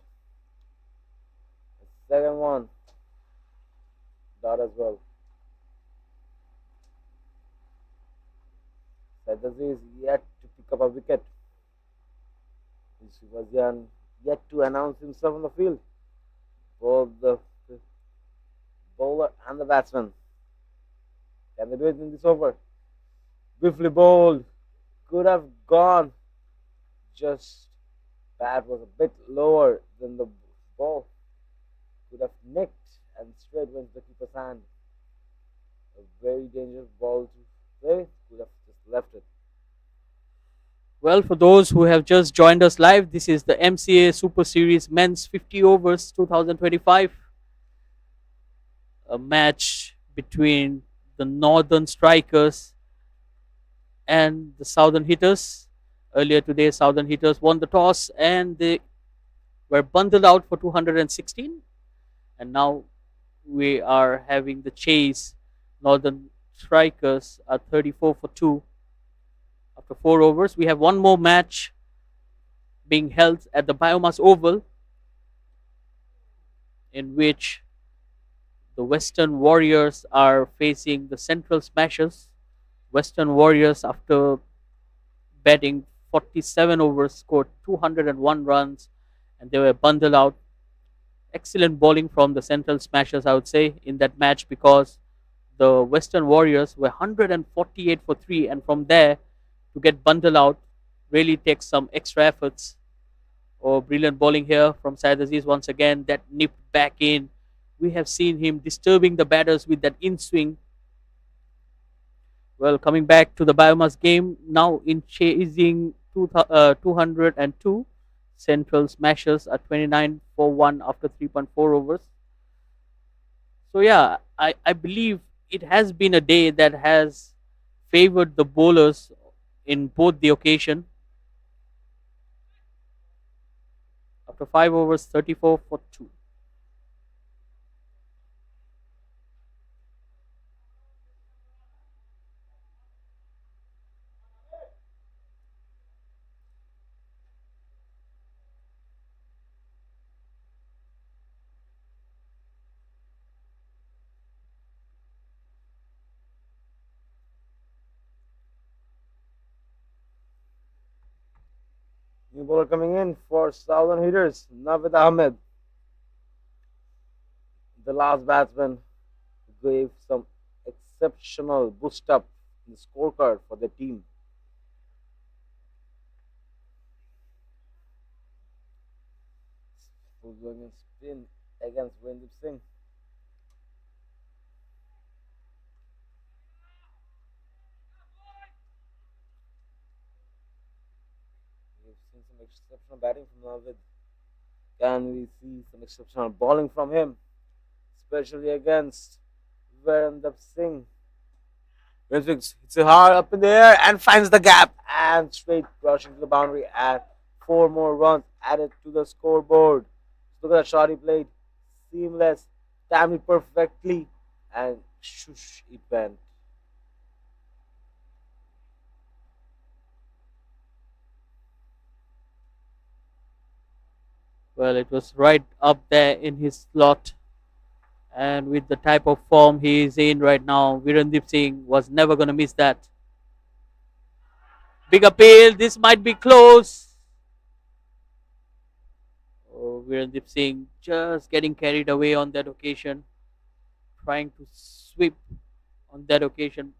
The second one, dot as well. Said is yet to pick up a wicket. Yusuf Azian yet to announce himself on the field. Both the bowler and the batsman. Can they do it in this over? Beautifully bowled. Could have gone. Just bat was a bit lower than the ball. Could have nicked and straight went to the keeper's hand. A very dangerous ball to play. Could have just left it. Well, for those who have just joined us live, this is the MCA Super Series Men's 50 Overs 2025. A match between the Northern Strikers and the Southern Hitters. Earlier today, Southern Hitters won the toss and they were bundled out for 216. And now we are having the chase. Northern Strikers are 34 for 2. After 4 overs, we have one more match being held at the Biomass Oval, in which the Western Warriors are facing the Central Smashers. Western Warriors, after batting 47 overs, scored 201 runs and they were bundled out. Excellent bowling from the Central Smashers, I would say, in that match, because the Western Warriors were 148 for 3, and from there to get bundled out really takes some extra efforts. Oh, brilliant bowling here from Syed Aziz once again. That nipped back in. We have seen him disturbing the batters with that in swing. Well, coming back to the Biomass game, now in chasing 202. Central Smashers are 29 for 1 after 3.4 overs. So yeah, I believe it has been a day that has favored the bowlers in both the occasion. after 5 overs, 34 for 2. New bowler coming in for Southern Hitters, Navid Ahmed, the last batsman who gave some exceptional boost up in the scorecard for the team. Who's going in spin against Windip Singh. We've seen some exceptional batting from Navid. Can we see some exceptional bowling from him, especially against Virendra Singh? Virendra hits it hard up in the air and finds the gap and straight rushing to the boundary and 4 more runs added to the scoreboard. Look at that shot he played, seamless, timed it perfectly, and shush, it went. Well, it was right up there in his slot. And with the type of form he is in right now, Virendip Singh was never going to miss that. Big appeal. This might be close. Oh, Virendip Singh just getting carried away on that occasion, trying to sweep on that occasion.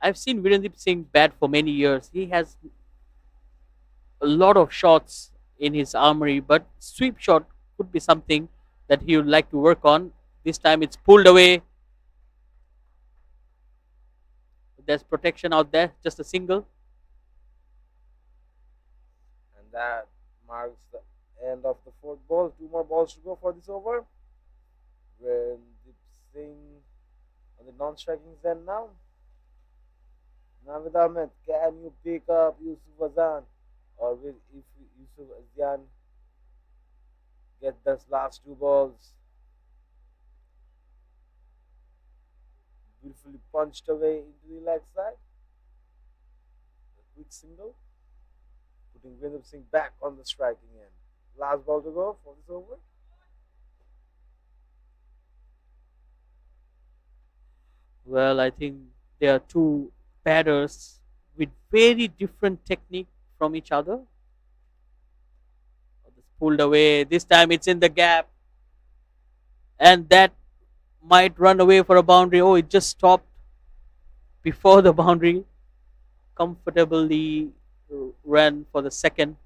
I've seen Virendip Singh bat for many years. He has a lot of shots in his armory, but sweep shot could be something that he would like to work on. This time it's pulled away. There's protection out there, just a single. And that marks the end of the fourth ball. 2 more balls to go for this over. Virendip Singh on the non-striking end now. Navid Ahmed, can you pick up Yusuf Azan? Or will if Yusuf Azan get those last 2 balls? Beautifully punched away into the leg side. A quick single, putting Virendra Singh back on the striking end. Last ball to go for this over. Well, I think there are two batters with very different technique from each other. It's pulled away. This time it's in the gap. And that might run away for a boundary. Oh, it just stopped before the boundary. Comfortably ran for the second.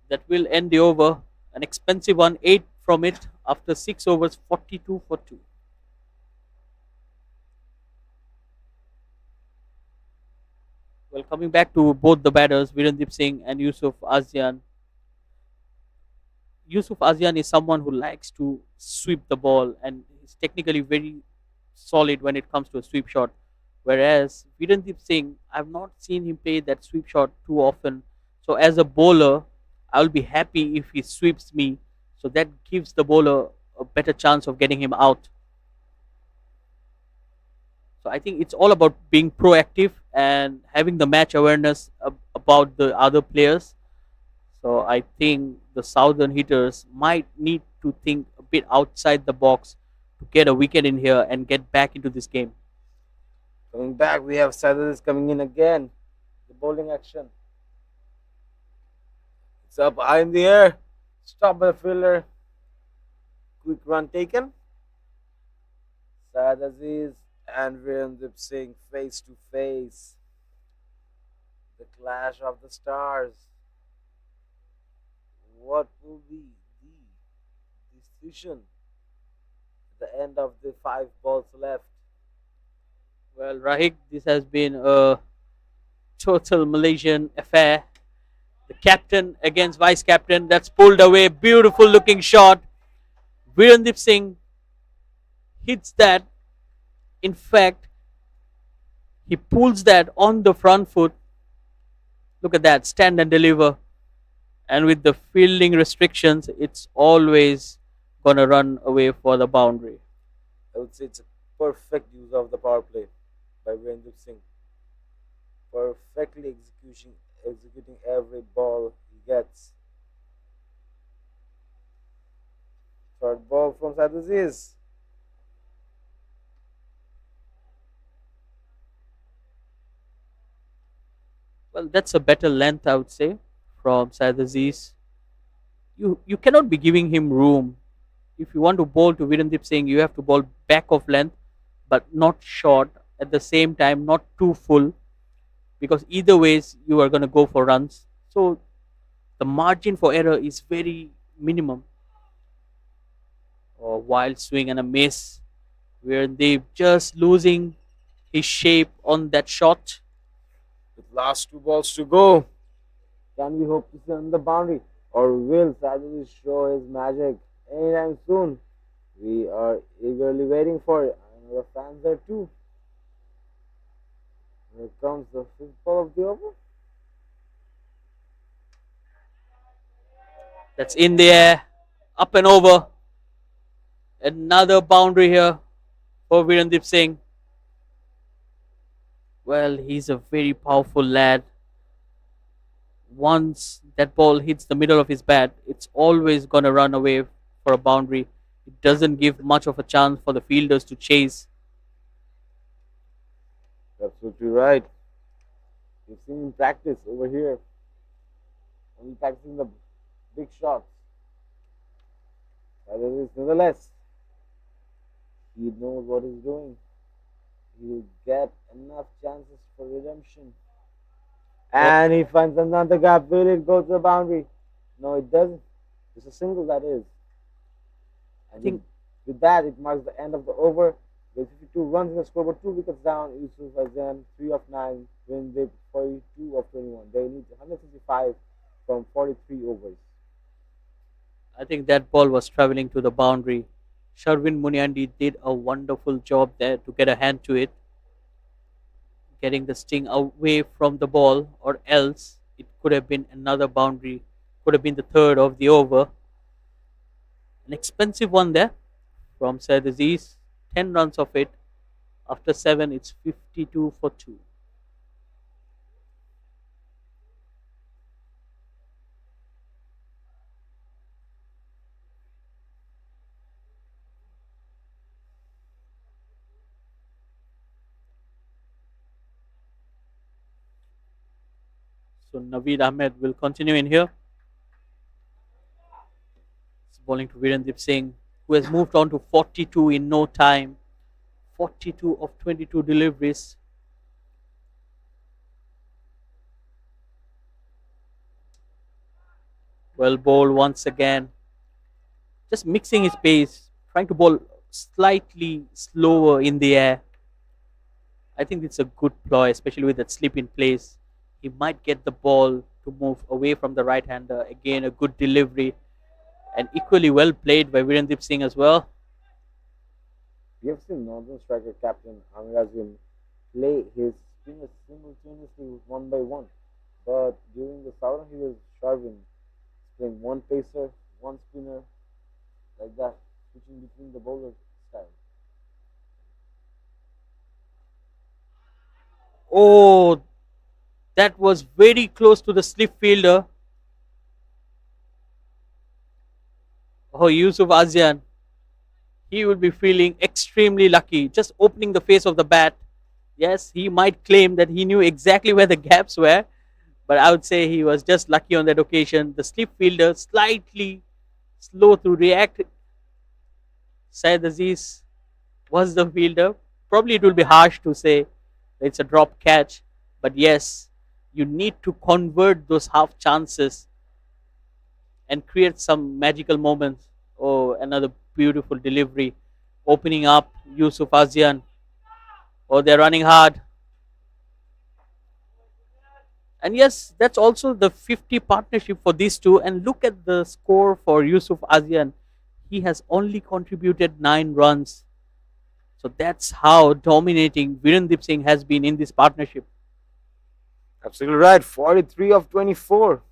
That will end the over. An expensive one, 8 from it after 6 overs, 42 for 2. Well, coming back to both the batters, Virendip Singh and Yusuf Azan. Yusuf Azan is someone who likes to sweep the ball and is technically very solid when it comes to a sweep shot. Whereas Virendip Singh, I've not seen him play that sweep shot too often. So as a bowler, I'll be happy if he sweeps me. So that gives the bowler a better chance of getting him out. So I think it's all about being proactive and having the match awareness about the other players. So I think the Southern Hitters might need to think a bit outside the box to get a wicket in here and get back into this game. Coming back, we have Sadhis coming in again. The bowling action. It's up high in the air. Stop by the fielder. Quick run taken. Syed Aziz and Virendip Singh face to face. The clash of the stars. What will be the decision at the end of the 5 balls left? Well, Rahik, this has been a total Malaysian affair. The captain against vice captain. That's pulled away. Beautiful looking shot. Virendip Singh hits that. In fact, he pulls that on the front foot. Look at that. Stand and deliver. And with the fielding restrictions, it's always gonna run away for the boundary. I would say it's a perfect use of the power play by Virendra Singh. Perfectly executing every ball he gets. Third ball from Saad Aziz. Well, that's a better length, I would say, from Syed Aziz. You cannot be giving him room. If you want to bowl to Virendip Singh, you have to bowl back of length, but not short. At the same time, not too full, because either ways you are going to go for runs. So the margin for error is very minimum. Or wild swing and a miss, where they just losing his shape on that shot. With last two balls to go, can we hope to see on the boundary? Or will Saad Aziz show his magic anytime soon? We are eagerly waiting for it. I know the fans are too. Here comes the fifth ball of the over. That's in the air, up and over. Another boundary here for Virendip Singh. Well, he's a very powerful lad. Once that ball hits the middle of his bat, it's always going to run away for a boundary. It doesn't give much of a chance for the fielders to chase. Absolutely right. We've seen him practice over here. Only practicing the big shots. Saad Aziz, nonetheless, he knows what he's doing. He will get enough chances for redemption. And he finds another gap. Will it go to the boundary? No, it doesn't. It's a single, that is. I think with that, it marks the end of the over. With 52 runs in the scoreboard, 2 wickets down. Yusuf Azam, 3 of 9, win the 42 of 21. They need 165 from 43 overs. I think that ball was traveling to the boundary. Sharvin Muniandi did a wonderful job there to get a hand to it, getting the sting away from the ball, or else it could have been another boundary, could have been the third of the over. An expensive one there from Syed Aziz, 10 runs of it. After 7, it's 52 for 2. So Naveed Ahmed will continue in here. It's bowling to Virendip Singh, who has moved on to 42 in no time. 42 of 22 deliveries. Well bowled once again. Just mixing his pace, trying to bowl slightly slower in the air. I think it's a good ploy, especially with that slip in place. He might get the ball to move away from the right hander. Again, a good delivery, and equally well played by Virendip Singh as well. We have seen Northern striker captain Amir Azim play his spinners simultaneously one by one. But during the Southern, he was Sharvin playing one pacer, one spinner, like that, switching between the bowler style. Oh, that was very close to the slip fielder. Oh, Yusuf Azian. He will be feeling extremely lucky just opening the face of the bat. Yes, he might claim that he knew exactly where the gaps were, but I would say he was just lucky on that occasion. The slip fielder slightly slow to react. Syed Aziz was the fielder. Probably it will be harsh to say it's a drop catch, but yes, you need to convert those half chances and create some magical moments. Oh, another beautiful delivery, opening up Yusuf Azian. Oh, they're running hard. And yes, that's also the 50 partnership for these two. And look at the score for Yusuf Azian. He has only contributed 9 runs. So that's how dominating Virendip Singh has been in this partnership. Absolutely right. 43 of 24.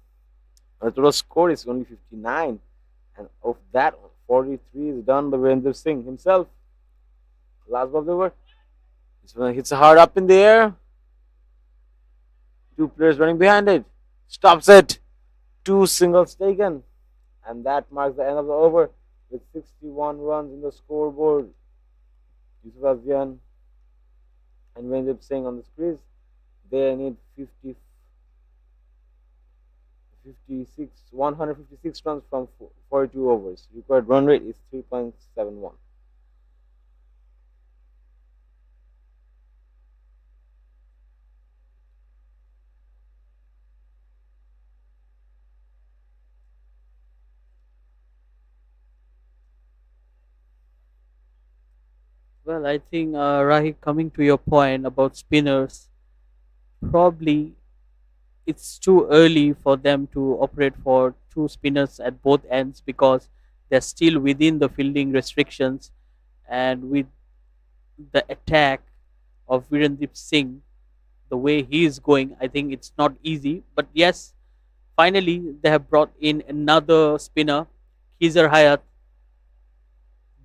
The total score is only 59, and of that, 43 is done by Virendra Singh himself. Last ball of the over. This one hits hard up in the air. Two players running behind it. Stops it. Two singles taken. And that marks the end of the over with 61 runs in the scoreboard. Yusuf Azian and Virendra Singh on the crease. They need 156 runs from 42 overs. Required run rate is 3.71. Well, I think, Rahi, coming to your point about spinners, probably it's too early for them to operate for two spinners at both ends because they're still within the fielding restrictions. And with the attack of Virendip Singh, the way he is going, I think it's not easy. But yes, finally they have brought in another spinner, Khizar Hayat,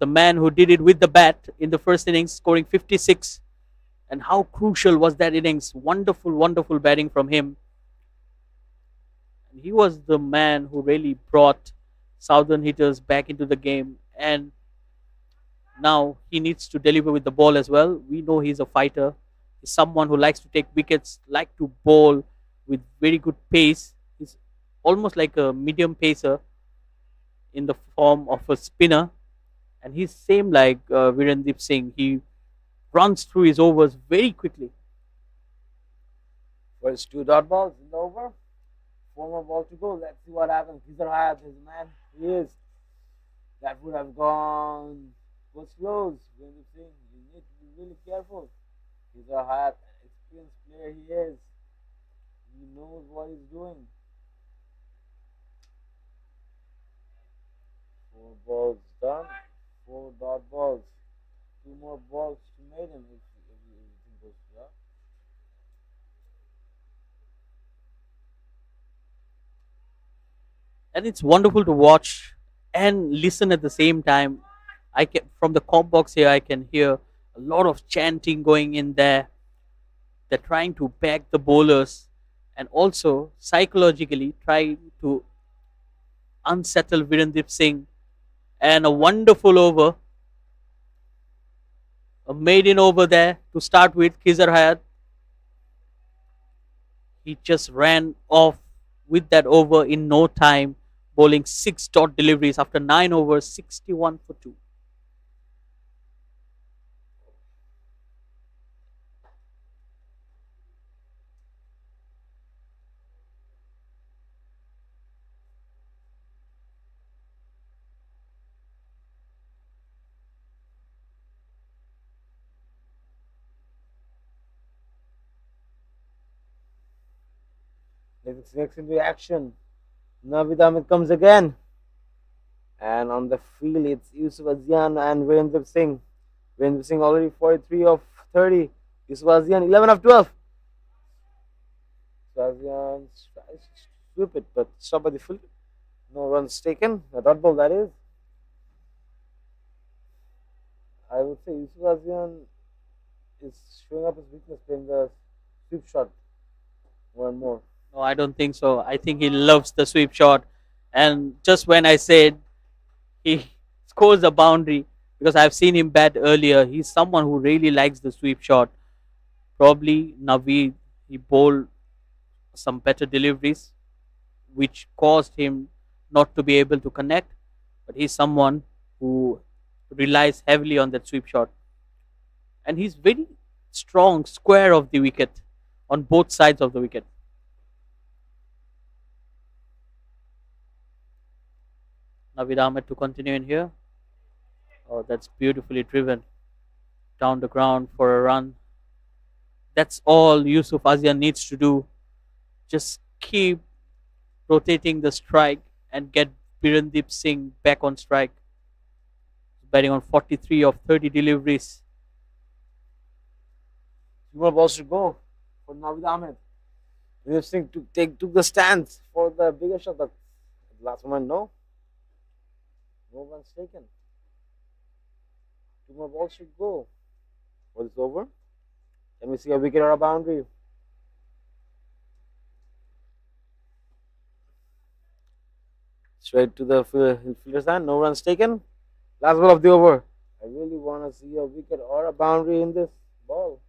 the man who did it with the bat in the first innings, scoring 56. And how crucial was that innings? Wonderful, wonderful batting from him. And he was the man who really brought Southern hitters back into the game. And now he needs to deliver with the ball as well. We know he's a fighter. He's someone who likes to take wickets, like to bowl with very good pace. He's almost like a medium pacer in the form of a spinner. And he's same like Virendip Singh. He runs through his overs very quickly. First two dot balls in the over. Four more balls to go. Let's see what happens. Khizar Hayat is the man. He is. That would have gone. Was close. Virendra Singh, you need to be really careful. Khizar Hayat, an experienced player he is. He knows what he's doing. Four balls done. Four dot balls. Two more balls to make him if everything goes well. And it's wonderful to watch and listen at the same time. I can, from the comp box here, I can hear a lot of chanting going in there. They're trying to back the bowlers and also psychologically try to unsettle Virendip Singh. And a wonderful over, a maiden over there to start with. Khizar Hayat, he just ran off with that over in no time, bowling 6 dot deliveries after 9 overs, 61 for 2. Next into action. Navid Ahmed comes again. And on the field, it's Yusuf Azian and Virendra Singh. Virendra Singh already 43 of 30. Yusuf Azian 11 of 12. Yusuf Azian tries to sweep it, but stopped by the field. No runs taken. A dot ball, that is. I would say Yusuf Azian is showing up his weakness playing the sweep shot more and more. No, I don't think so. I think he loves the sweep shot. And just when I said he scores a boundary, because I've seen him bat earlier, he's someone who really likes the sweep shot. Probably Naveed, he bowled some better deliveries, which caused him not to be able to connect. But he's someone who relies heavily on that sweep shot. And he's very strong, square of the wicket, on both sides of the wicket. Navid Ahmed to continue in here. Oh, that's beautifully driven down the ground for a run. That's all Yusuf Azian needs to do. Just keep rotating the strike and get Birandip Singh back on strike. Batting on 43 of 30 deliveries. Two more balls to go for Navid Ahmed. William Singh took the stance for the bigger shot. But last moment, no runs taken. Two more balls should go. Was it over? Can we see a wicket or a boundary? Straight to the fielder's hand. No runs taken. Last ball of the over. I really want to see a wicket or a boundary in this ball.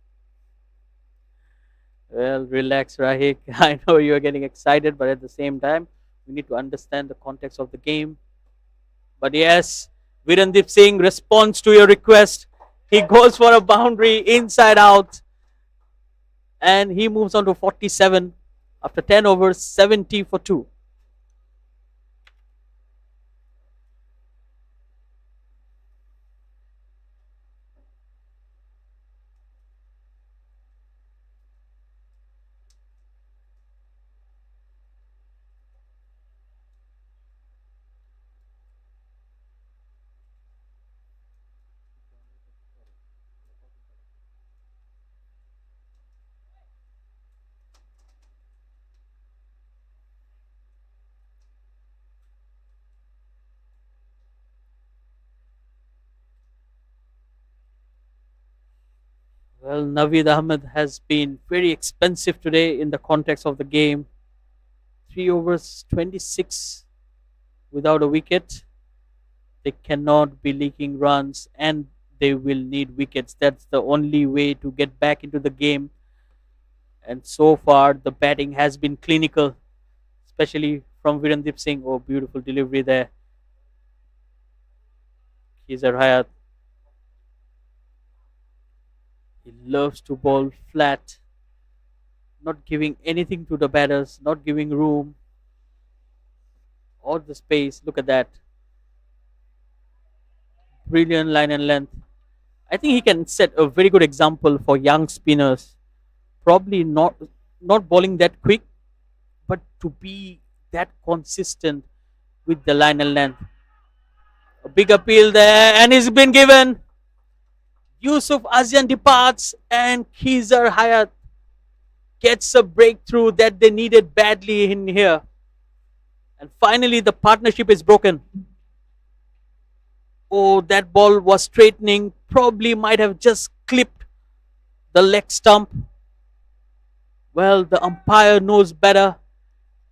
Well, relax, Rahik. I know you're getting excited, but at the same time, we need to understand the context of the game. But yes, Virendip Singh responds to your request. He goes for a boundary inside out, and he moves on to 47 after 10 overs, 70 for 2. Well, Naveed Ahmed has been very expensive today in the context of the game. 3 overs, 26 without a wicket. They cannot be leaking runs and they will need wickets. That's the only way to get back into the game. And so far, the batting has been clinical, especially from Virendip Singh. Oh, beautiful delivery there. Khizar Hayat. He loves to bowl flat, not giving anything to the batters, not giving room or the space. Look at that. Brilliant line and length. I think he can set a very good example for young spinners. Probably not bowling that quick, but to be that consistent with the line and length. A big appeal there, and he's been given. Yusuf Azian departs, and Khizar Hayat gets a breakthrough that they needed badly in here. And finally, the partnership is broken. Oh, that ball was straightening, probably might have just clipped the leg stump. Well, the umpire knows better,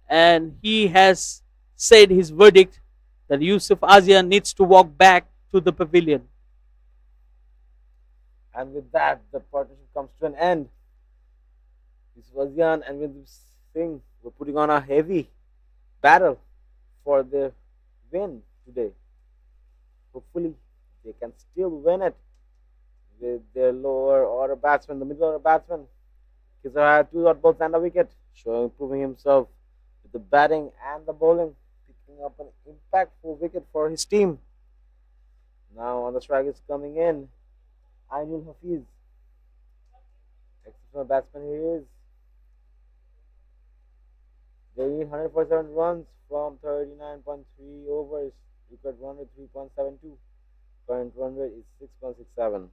and he has said his verdict that Yusuf Azian needs to walk back to the pavilion. And with that, the partnership comes to an end. This was Jan and with this thing, we're putting on a heavy battle for the win today. Hopefully, they can still win it with their lower order batsman, the middle order batsman. Kizar had 2 dot balls and a wicket, proving himself with the batting and the bowling, picking up an impactful wicket for his team. Now on the strike is coming in. Ainul Hafiz. Exceptional batsman he is. They need 147 runs from 39.3 overs. Record run rate 3.72. Current run rate is 6.67.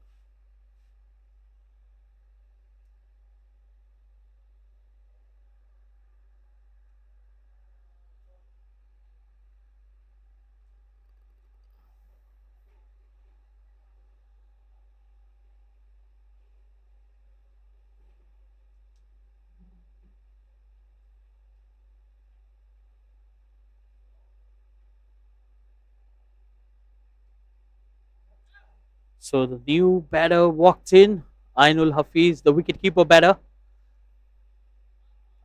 So the new batter walked in, Ainul Hafiz, the wicketkeeper batter.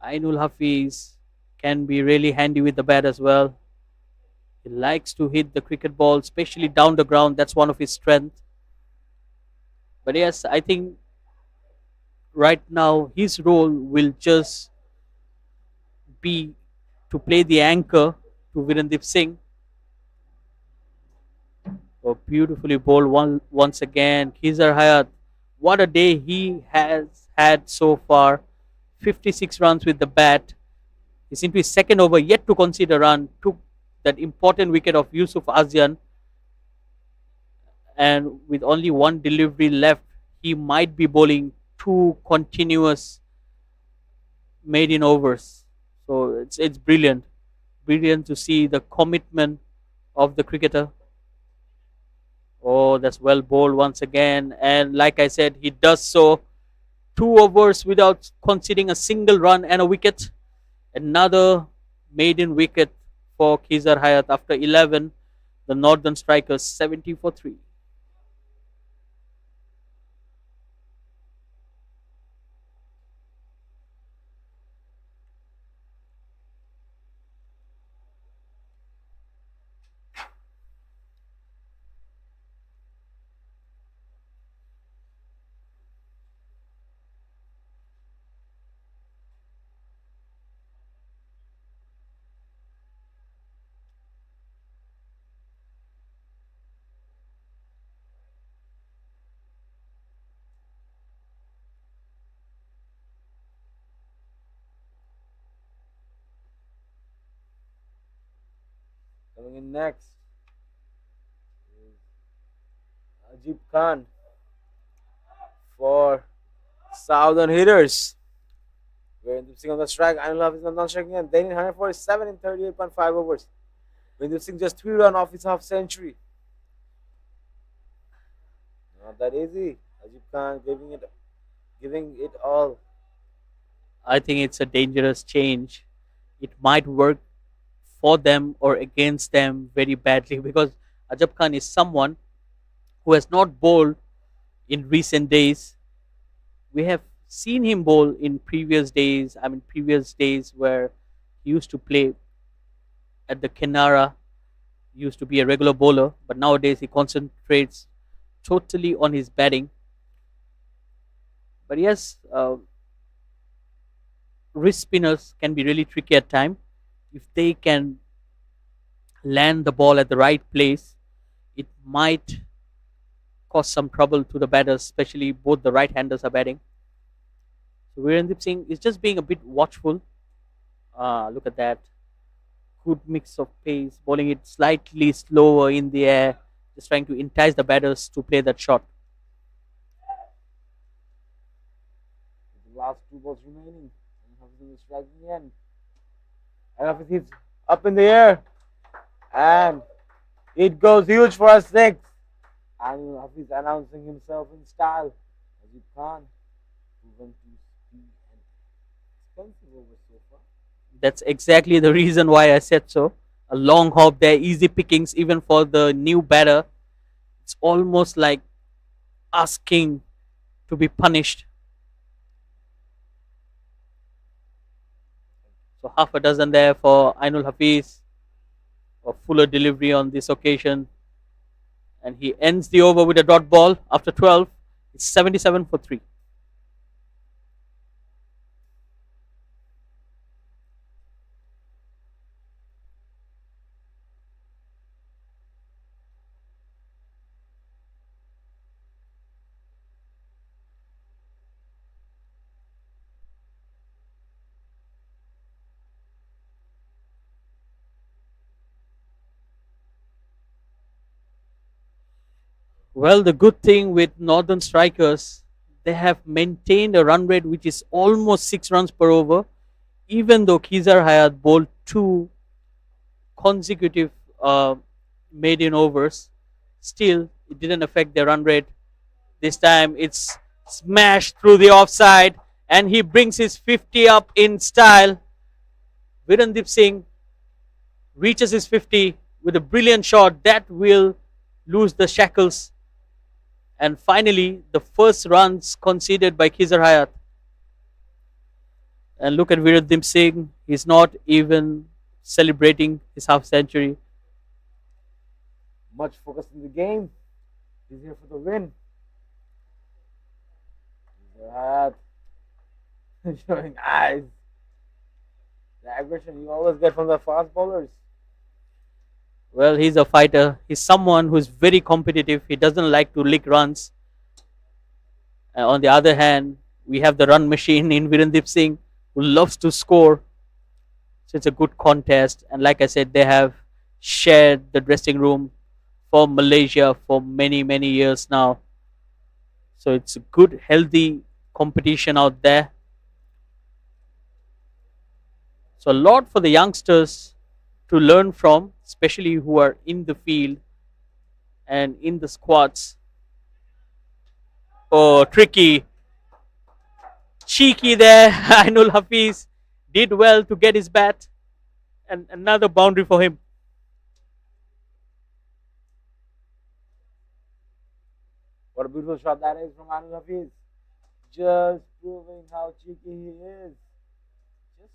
Ainul Hafiz can be really handy with the bat as well. He likes to hit the cricket ball, especially down the ground. That's one of his strengths. But yes, I think right now his role will just be to play the anchor to Virendip Singh. Oh, beautifully bowled once again. Khizar Hayat, what a day he has had so far. 56 runs with the bat. He's into his second over, yet to concede a run. Took that important wicket of Yusuf Azian. And with only one delivery left, he might be bowling 2 continuous made in overs. So it's brilliant, brilliant to see the commitment of the cricketer. Oh, that's well bowled once again, and like I said, he does so 2 overs without conceding a single run and a wicket. Another maiden wicket for Khizar Hayat after 11. The Northern Strikers 70 for 3. Coming in next is Ajib Khan for Southern Hitters. Virendra Singh on the strike. Anil Hafiz on non-striking and they need 147 in 38.5 overs. Virendra Singh just 3 run off his half century. Not that easy. Ajib Khan giving it all. I think it's a dangerous change. It might work for them or against them very badly because Ajab Khan is someone who has not bowled in recent days. We have seen him bowl in previous days. I mean, previous days where he used to play at the Kenara, used to be a regular bowler, but nowadays he concentrates totally on his batting. But yes, wrist spinners can be really tricky at time. If they can land the ball at the right place, it might cause some trouble to the batters, especially both the right-handers are batting. So Virendra Singh is just being a bit watchful. Look at that. Good mix of pace, bowling it slightly slower in the air, just trying to entice the batters to play that shot. The last 2 balls remaining. And Hafiz is striking again. And Hafiz hits up in the air. And it goes huge for a 6. And Hafiz announcing himself in style. Ajib Khan, proven to be an expensive over so far. That's exactly the reason why I said so. A long hop there, easy pickings even for the new batter. It's almost like asking to be punished. So half a dozen there for Ainul Hafiz. A fuller delivery on this occasion. And he ends the over with a dot ball after 12. It's 77 for 3. Well, the good thing with Northern Strikers, they have maintained a run rate which is almost 6 runs per over, even though Khizar Hayat bowled 2 consecutive maiden overs. Still, it didn't affect their run rate. This time it's smashed through the offside and he brings his 50 up in style. Virendra Singh reaches his 50 with a brilliant shot that will lose the shackles. And finally, the first runs conceded by Khizar Hayat. And look at Virendra Singh, he's not even celebrating his half century. Much focus in the game. He's here for the win. Showing eyes. The aggression you always get from the fast bowlers. Well, he's a fighter. He's someone who's very competitive. He doesn't like to lick runs. On the other hand, we have the run machine in Virendra Singh who loves to score. So it's a good contest. And like I said, they have shared the dressing room for Malaysia for many, many years now. So it's a good, healthy competition out there. So a lot for the youngsters to learn from, especially who are in the field and in the squads. Oh, tricky, cheeky there. Ainul Hafiz did well to get his bat, and another boundary for him. What a beautiful shot that is from Anil Hafiz. Just proving how cheeky he is. Just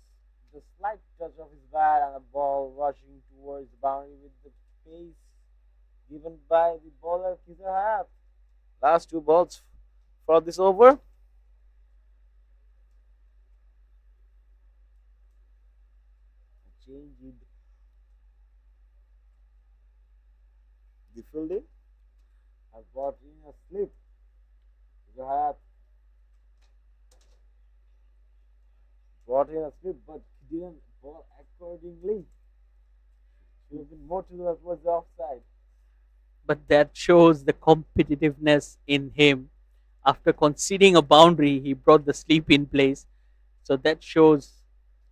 the slight touch of his bat and the ball rushing towards the boundary with the pace given by the bowler Kizer Hayat. Last two balls for this over. Change the fielding. Have brought in a slip. Kizer Hayat brought in a slip, but he didn't ball accordingly. Should have been more to the towards the offside. But that shows the competitiveness in him. After conceding a boundary, he brought the sleep in place. So that shows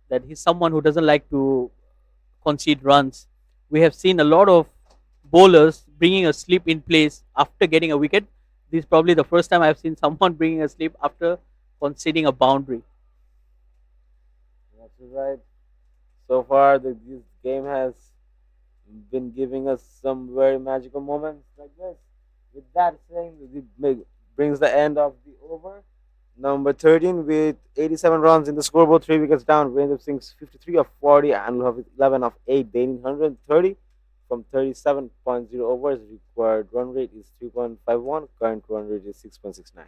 that he's someone who doesn't like to concede runs. We have seen a lot of bowlers bringing a slip in place after getting a wicket. This is probably the first time I've seen someone bringing a slip after conceding a boundary. That's right. So far, this game has been giving us some very magical moments like this. With that saying, brings the end of the over. Number 13 with 87 runs in the scoreboard, 3 wickets down. Virendra Singh's 53 of 40 and have 11 of 8, gaining 130 from 37.0 overs. Required run rate is 3.51, current run rate is 6.69.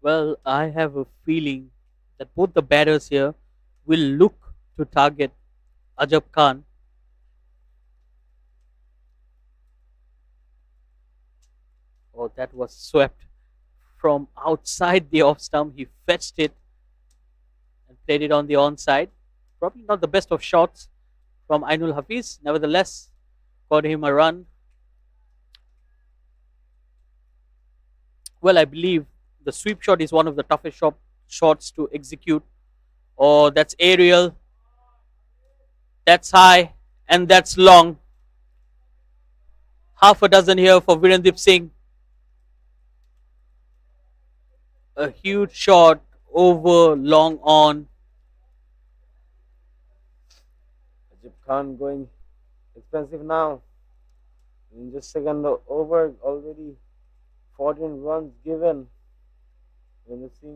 Well, I have a feeling that both the batters here will look to target Ajab Khan. Oh, that was swept from outside the off stump. He fetched it and played it on the onside. Probably not the best of shots from Ainul Hafiz. Nevertheless, got him a run. Well, I believe the sweep shot is one of the toughest shots to execute. Oh, that's aerial, that's high, and that's long. Half a dozen here for Virendip Singh. A huge shot over long on. Ajib Khan going expensive now. In just second over, already 14 runs given. When you see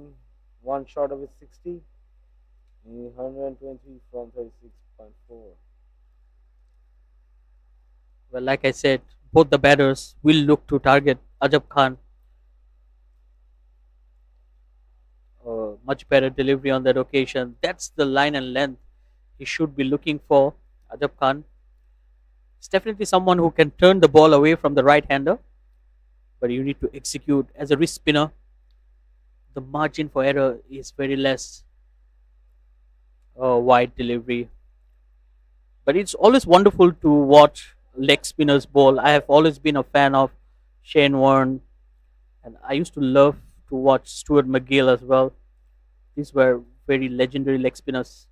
one shot of his 60, 120 from 36.4. Well, like I said, both the batters will look to target Ajab Khan. Much better delivery on that occasion. That's the line and length he should be looking for. Ajab Khan is definitely someone who can turn the ball away from the right hander, but you need to execute as a wrist spinner. The margin for error is very less. Wide delivery. But it's always wonderful to watch leg spinners bowl. I have always been a fan of Shane Warne, and I used to love to watch Stuart McGill as well. These were very legendary leg spinners.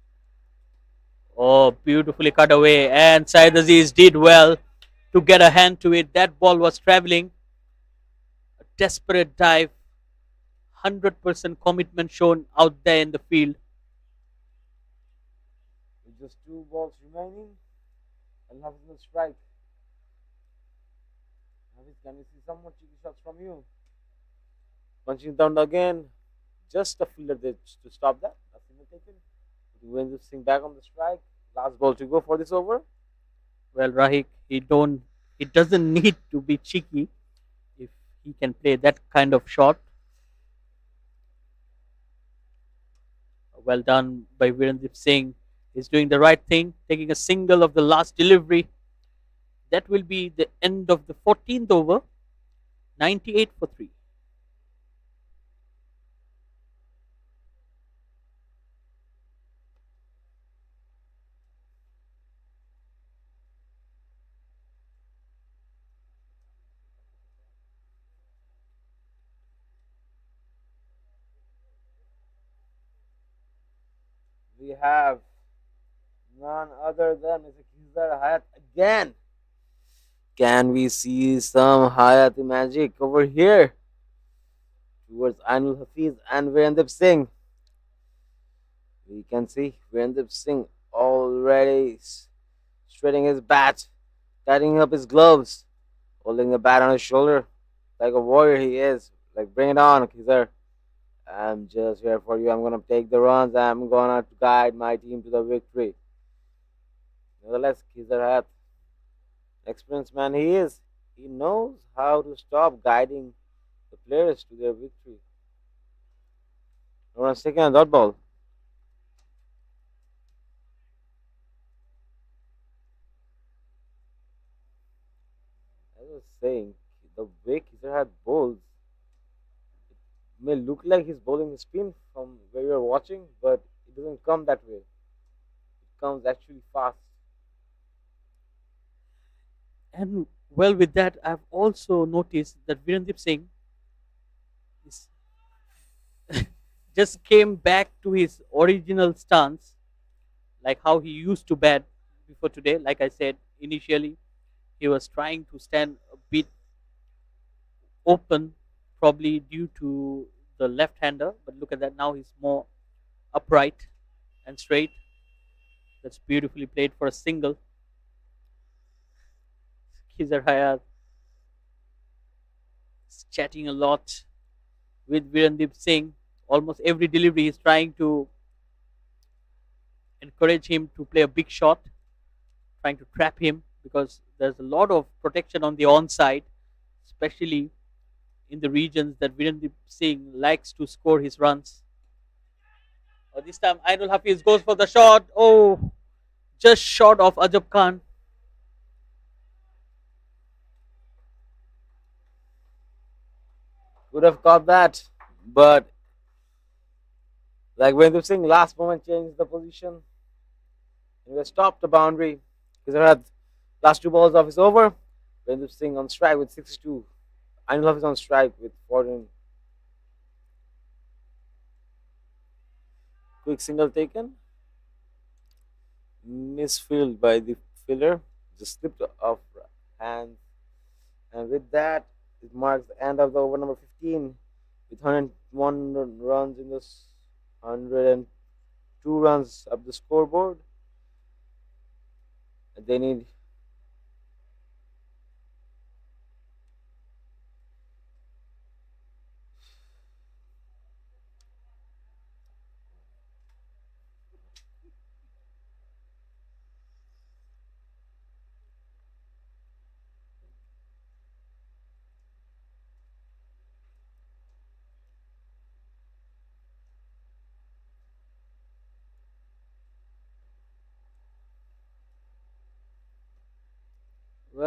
Oh, beautifully cut away, and Syed Aziz did well to get a hand to it. That ball was traveling. A desperate dive, 100% commitment shown out there in the field. With just 2 balls remaining, and Hafiz will strike. Hafiz, can we see some more cheeky shots from you? Punching down again. Just a fielder there to stop that. Nothing will take him. When this thing back on the strike. Last ball to go for this over. Well, Rahik, he doesn't need to be cheeky if he can play that kind of shot. Well done by Virendip Singh. He's doing the right thing, taking a single of the last delivery. That will be the end of the 14th over. 98 for 3. we have none other than Mr. Kizar Hayat again. Can we see some Hayati magic over here towards Ainul Hafiz and Virendip Singh? We can see Virendip Singh already straightening his bat, tightening up his gloves, holding the bat on his shoulder like a warrior he is. Like, bring it on, Kizar. I'm just here for you. I'm gonna take the runs. I'm gonna guide my team to the victory. Nevertheless, Kizar Hayat, experienced man he is. He knows how to stop guiding the players to their victory. No one's taking a dot ball. As I was saying, the way Kizar Hayat bowls may look like he's bowling spin from where you're watching, but it doesn't come that way. It comes actually fast. And well, with that, I've also noticed that Virendip Singh is just came back to his original stance, like how he used to bat before today. Like I said initially, he was trying to stand a bit open, probably due to the left-hander. But look at that now; he's more upright and straight. That's beautifully played for a single. Khizar Hayat is chatting a lot with Virendip Singh. Almost every delivery, he's trying to encourage him to play a big shot, trying to trap him because there's a lot of protection on the onside, especially in the regions that Virendip Singh likes to score his runs. This time, Ainul Hafiz goes for the shot. Oh, just short of Ajab Khan. Would have caught that, but like Virendip Singh last moment changed the position. He was stopped the boundary. Kizar Hayat last two balls of his over. Virendip Singh on strike with 62. Ainul Hafiz on strike with 14. Quick single taken. Misfield by the fielder. Just slipped off hands. And with that, it marks the end of the over number 15 with 101 runs in this 102 runs up the scoreboard. They need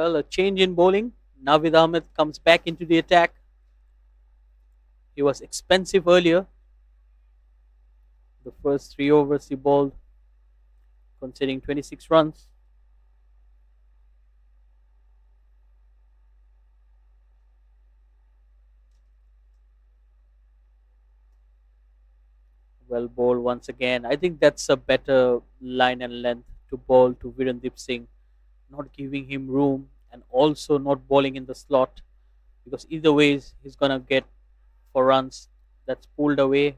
Well, a change in bowling. Navid Ahmed comes back into the attack. He was expensive earlier. The first 3 overs he bowled, conceding 26 runs. Well bowled once again. I think that's a better line and length to bowl to Virendip Singh, not giving him room and also not bowling in the slot because either ways he's gonna get for runs. That's pulled away,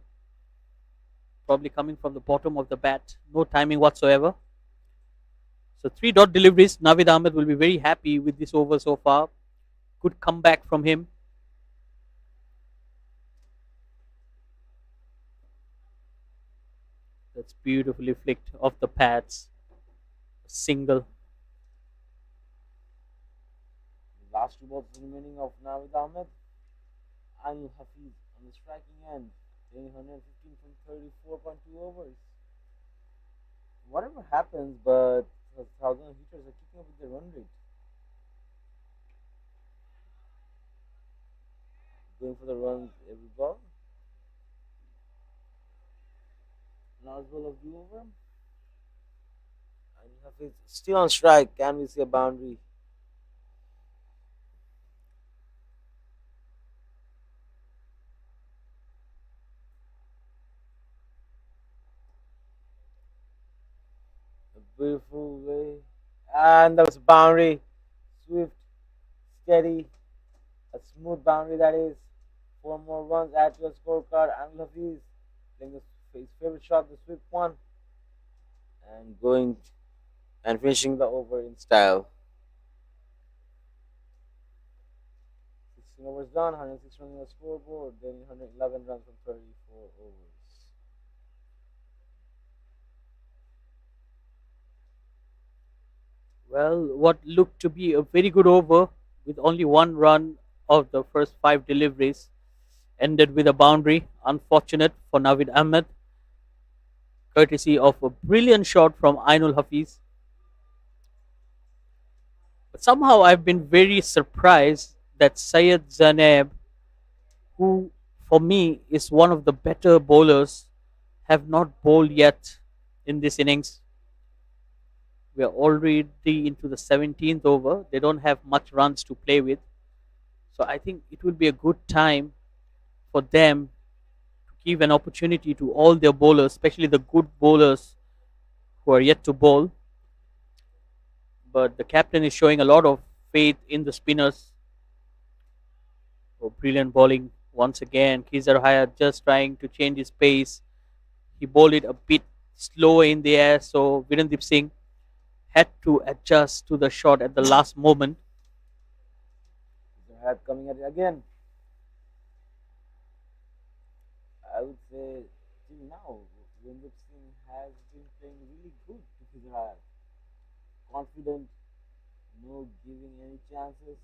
probably coming from the bottom of the bat. No timing whatsoever. So three dot deliveries. Navid Ahmed will be very happy with this over so far. Good comeback from him. That's beautifully flicked off the pads. Single. the last two balls remaining of Navid Ahmed. Ainul Hafiz on the striking end, playing 115 from 34.2 overs. Whatever happens, but the thousand hitters are keeping up with their run rate. Going for the runs every ball. Last ball of the over. Ainul Hafiz still on strike. Can we see a boundary? beautiful way. And that was a boundary. Swift, steady, a smooth boundary that is. 4 more runs add to the scorecard. And Hafiz playing his favorite shot, the swift one, and going and finishing the over in style. 16 overs done, 106 runs on the scoreboard, then 111 runs from 34 overs. Well, what looked to be a very good over with only one run of the first five deliveries ended with a boundary. Unfortunate for Navid Ahmed, courtesy of a brilliant shot from Ainul Hafiz. But somehow I've been very surprised that Syed Zaneb, who for me is one of the better bowlers, have not bowled yet in this innings. We are already into the 17th over. They don't have much runs to play with. So I think it will be a good time for them to give an opportunity to all their bowlers, especially the good bowlers who are yet to bowl. But the captain is showing a lot of faith in the spinners. Oh, brilliant bowling once again. Khizar Hayat just trying to change his pace. He bowled it a bit slower in the air, so Virendip Singh had to adjust to the shot at the last moment. Zahad coming at it again. I would say till now, Wimbledon Singh has been playing really good to Zahad. Confident, no giving any chances.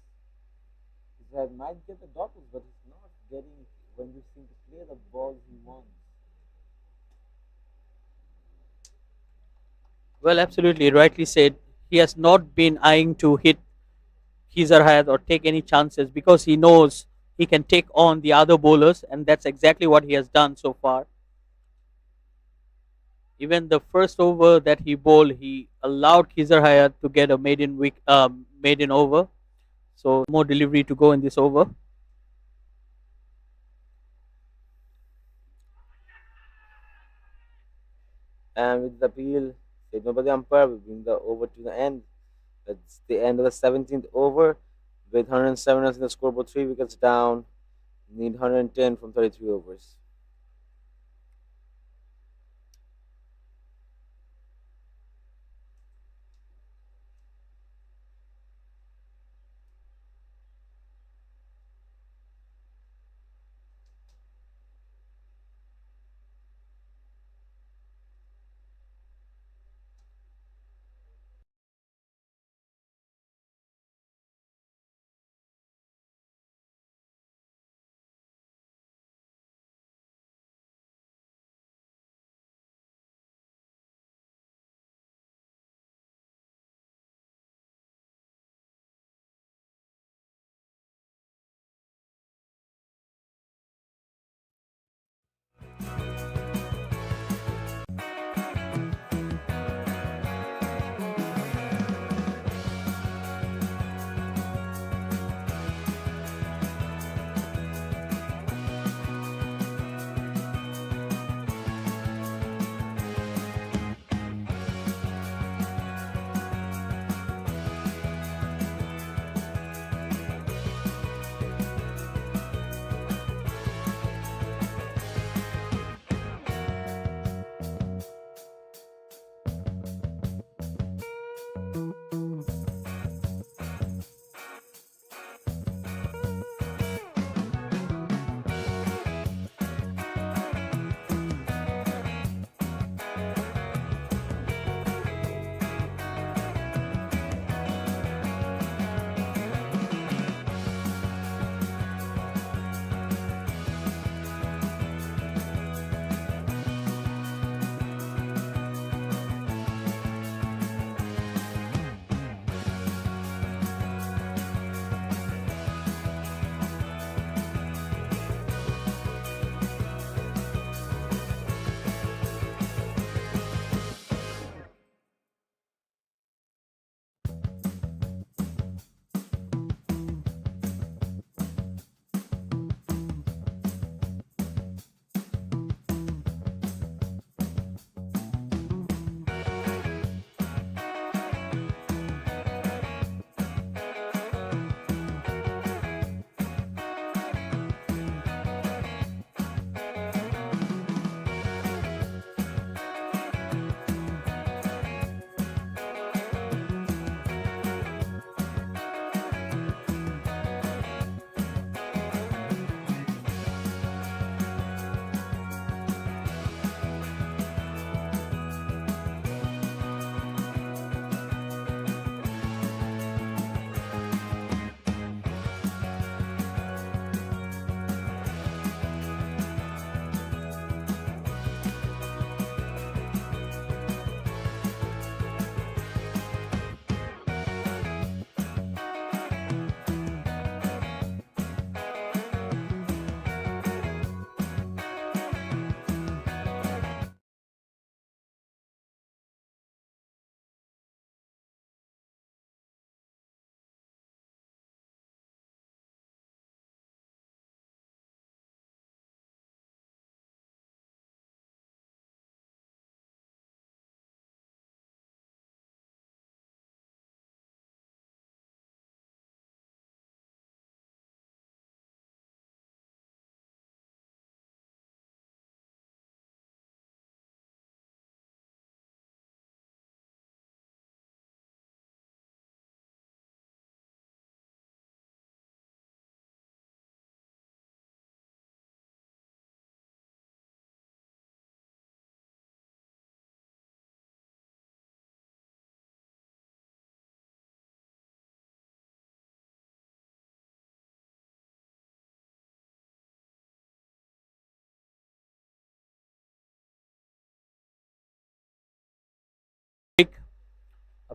Zahad might get the doubles, but he's not getting Wimbledon Singh to play the balls he wants. Well, absolutely, rightly said. He has not been eyeing to hit Khizar Hayat or take any chances because he knows he can take on the other bowlers, and that's exactly what he has done so far. Even the first over that he bowled, he allowed Khizar Hayat to get a maiden over. So more delivery to go in this over. And with the appeal, said nobody umpire, we bring the over to the end. That's the end of the 17th over with 107 runs in the scoreboard, 3 wickets down. Need 110 from 33 overs.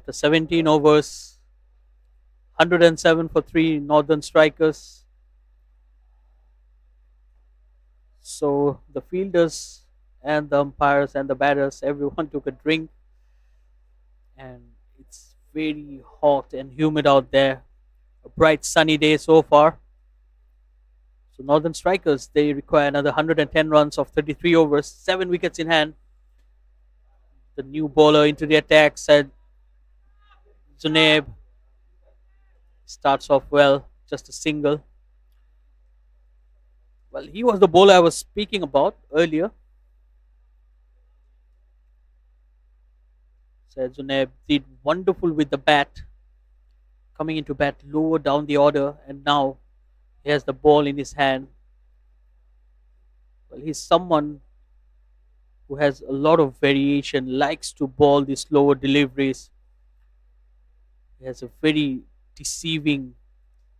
After 17 overs, 107 for 3 Northern Strikers. So the fielders and the umpires and the batters, everyone took a drink, and it's very hot and humid out there. A bright sunny day so far. So Northern Strikers, they require another 110 runs of 33 overs, 7 wickets in hand. The new bowler into the attack, said Zuneb, starts off well, just a single. Well, he was the bowler I was speaking about earlier. Said Zuneb did wonderful with the bat, coming into bat lower down the order, and now he has the ball in his hand. Well, he's someone who has a lot of variation, likes to ball the slower deliveries. He has a very deceiving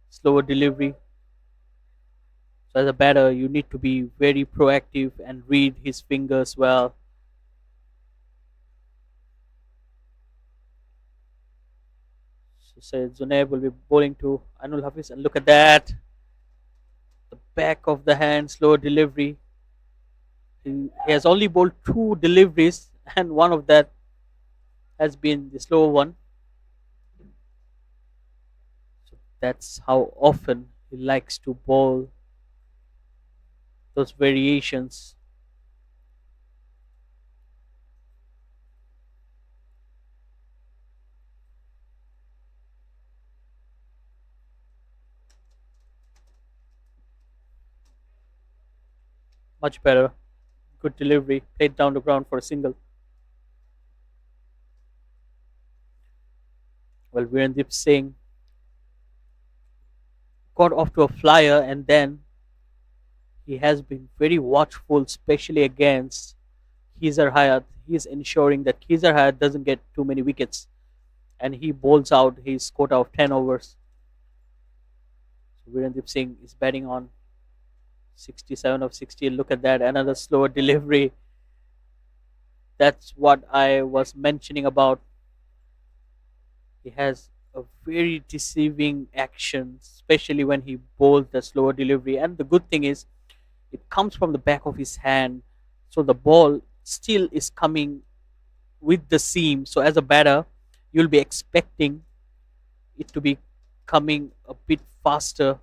slower delivery. So as a batter, you need to be very proactive and read his fingers well. So Syed Zunaib will be bowling to Anul Hafiz, and look at that. The back of the hand, slower delivery. He has only bowled 2 deliveries, and one of that has been the slower one. So that's how often he likes to bowl those variations. Much better. Good delivery. Played down the ground for a single. Well, Virendip Singh got off to a flyer, and then he has been very watchful, especially against Khizar Hayat. He's ensuring that Khizar Hayat doesn't get too many wickets, and he bowls out his quota of 10 overs. So Virendip Singh is batting on 67 of 60. Look at that, another slower delivery. That's what I was mentioning about. He has a very deceiving action, especially when he bowls the slower delivery. And the good thing is, it comes from the back of his hand, so the ball still is coming with the seam. So as a batter, you'll be expecting it to be coming a bit faster.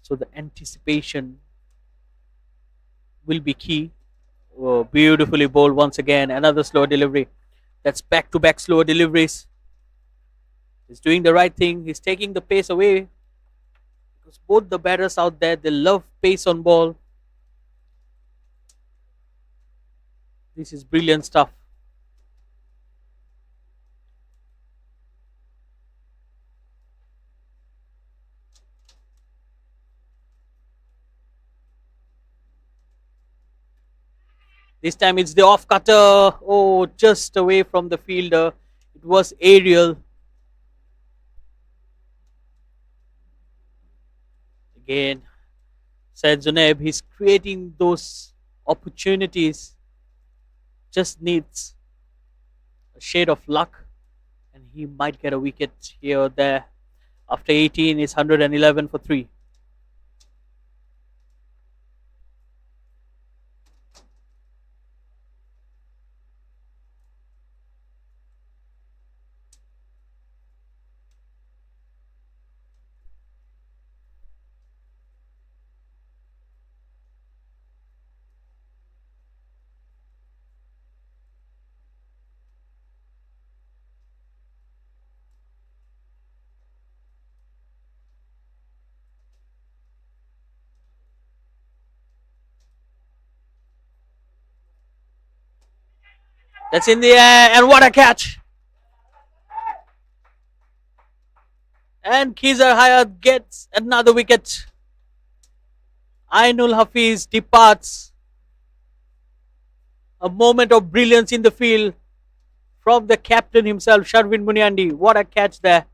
So the anticipation will be key. Oh, beautifully bowled once again. Another slow delivery. That's back to back slow deliveries. He's doing the right thing. He's taking the pace away, because both the batters out there, they love pace on ball. This is brilliant stuff. This time it's the off cutter. Oh, just away from the fielder. It was aerial. Again, said Zuneb, he's creating those opportunities. Just needs a shade of luck, and he might get a wicket here or there. After 18, it's 111 for 3. That's in the air, and what a catch! And Khizar Hayat gets another wicket. Ainul Hafiz departs. A moment of brilliance in the field from the captain himself, Sharvin Muniandi. What a catch there.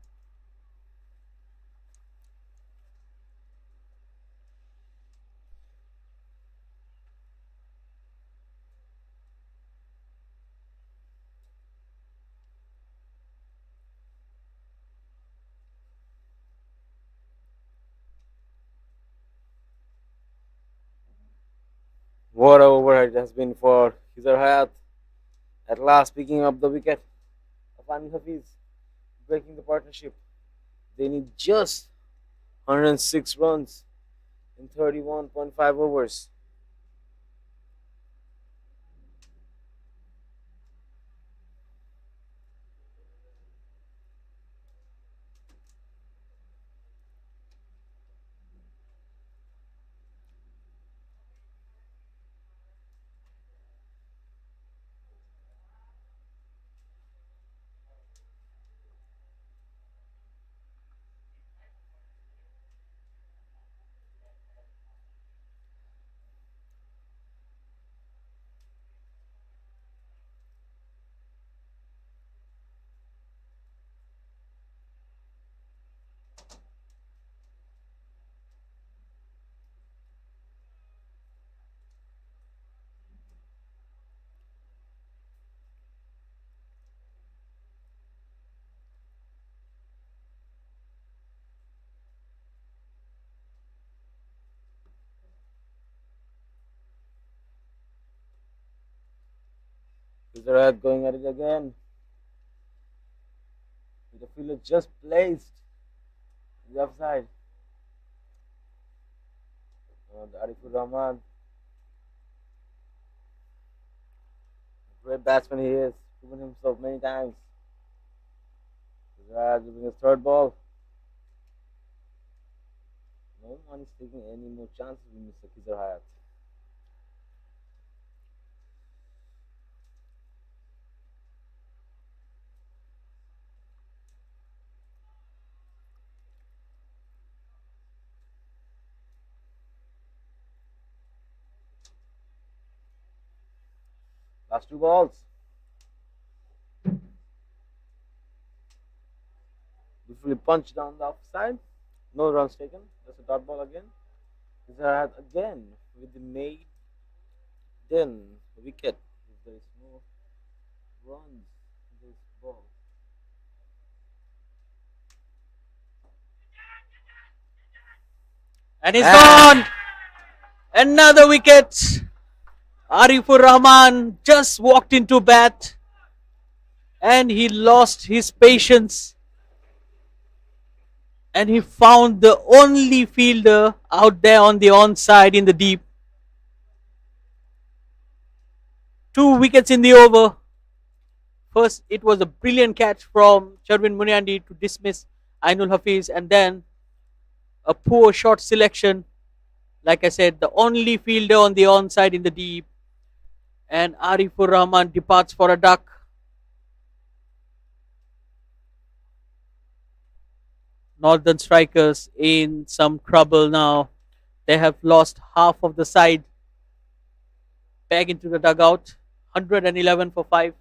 What a over it has been for Hizar Hayat. At last picking up the wicket of Anil Hafiz, breaking the partnership. They need just 106 runs in 31.5 overs. Hizar Hayat going at it again. With the fielder just placed in the offside. The Arifur Rahman, great batsman he is, proven himself many times. Hizar Hayat giving his third ball. No one is taking any more chances with Mr. Hizar Hayat. Last two balls. Beautifully punched down the offside. No runs taken. Just a dot ball again. Hizar Hayat again with the maiden wicket. There is no runs in this ball. And he's gone! Another wicket! Arifur Rahman just walked into bat and he lost his patience and he found the only fielder out there on the onside in the deep. 2 wickets in the over. First, it was a brilliant catch from Sherwin Muniandi to dismiss Ainul Hafiz, and then a poor shot selection. Like I said, the only fielder on the onside in the deep, and Arifur Rahman departs for a duck. Northern Strikers in some trouble now. They have lost half of the side. Back into the dugout. 111 for 5.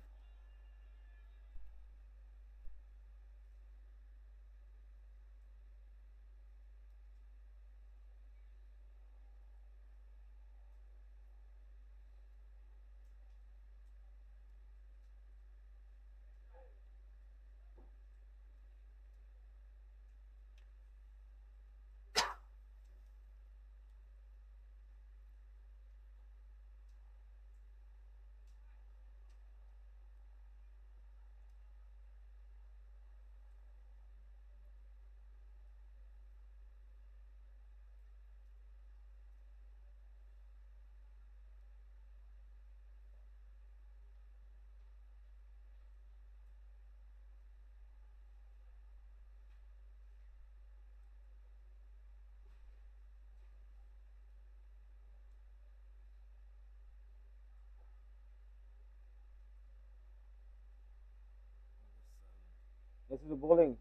This is the bowling.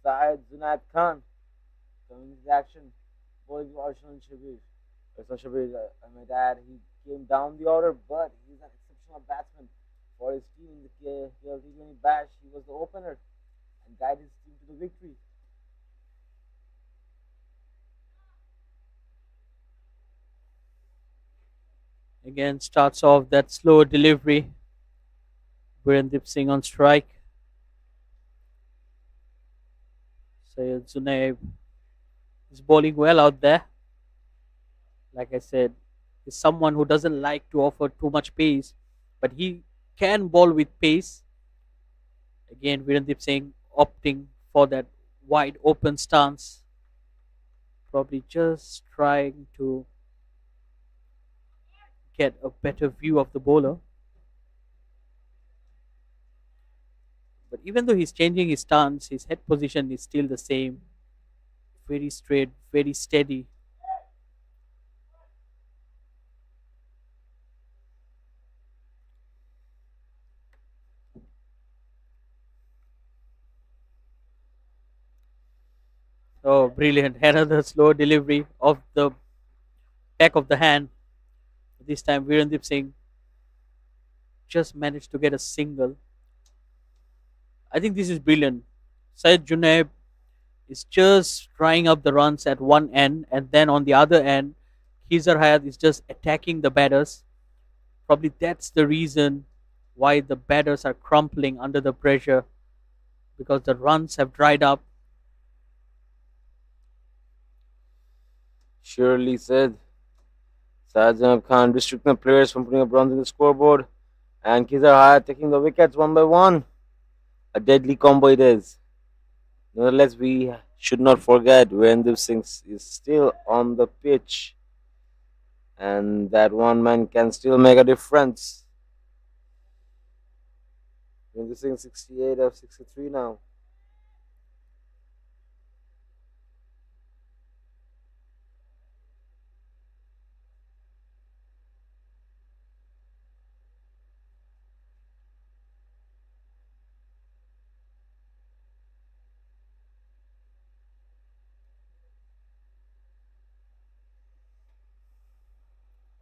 Syed Junaid Khan coming into action. Bowling to Arshad Shabir. Arshad Shabir, my dad, he came down the order, but he's an exceptional batsman for his team in the KL T20 Bash. He was the opener and guided his team to the victory. Again, starts off that slow delivery. Virendip Singh on strike. Syed Zunaib is bowling well out there. Like I said, He's someone who doesn't like to offer too much pace, but he can bowl with pace. Again, Virendip Singh opting for that wide open stance, probably just trying to get a better view of the bowler. But even though he's changing his stance, his head position is still the same. Very straight, very steady. Oh, brilliant. Another slow delivery of the back of the hand. This time, Virendip Singh just managed to get a single. I think this is brilliant. Syed Junaib is just trying up the runs at one end, and then on the other end, Khizar Hayat is just attacking the batters. Probably that's the reason why the batters are crumpling under the pressure, because the runs have dried up. Surely said. Sajjan Khan restricting the players from putting up runs in the scoreboard. And Kizar Hayat taking the wickets one by one. A deadly combo it is. Nonetheless, we should not forget Virendra Singh is still on the pitch. And that one man can still make a difference. Virendra Singh 68 of 63 now.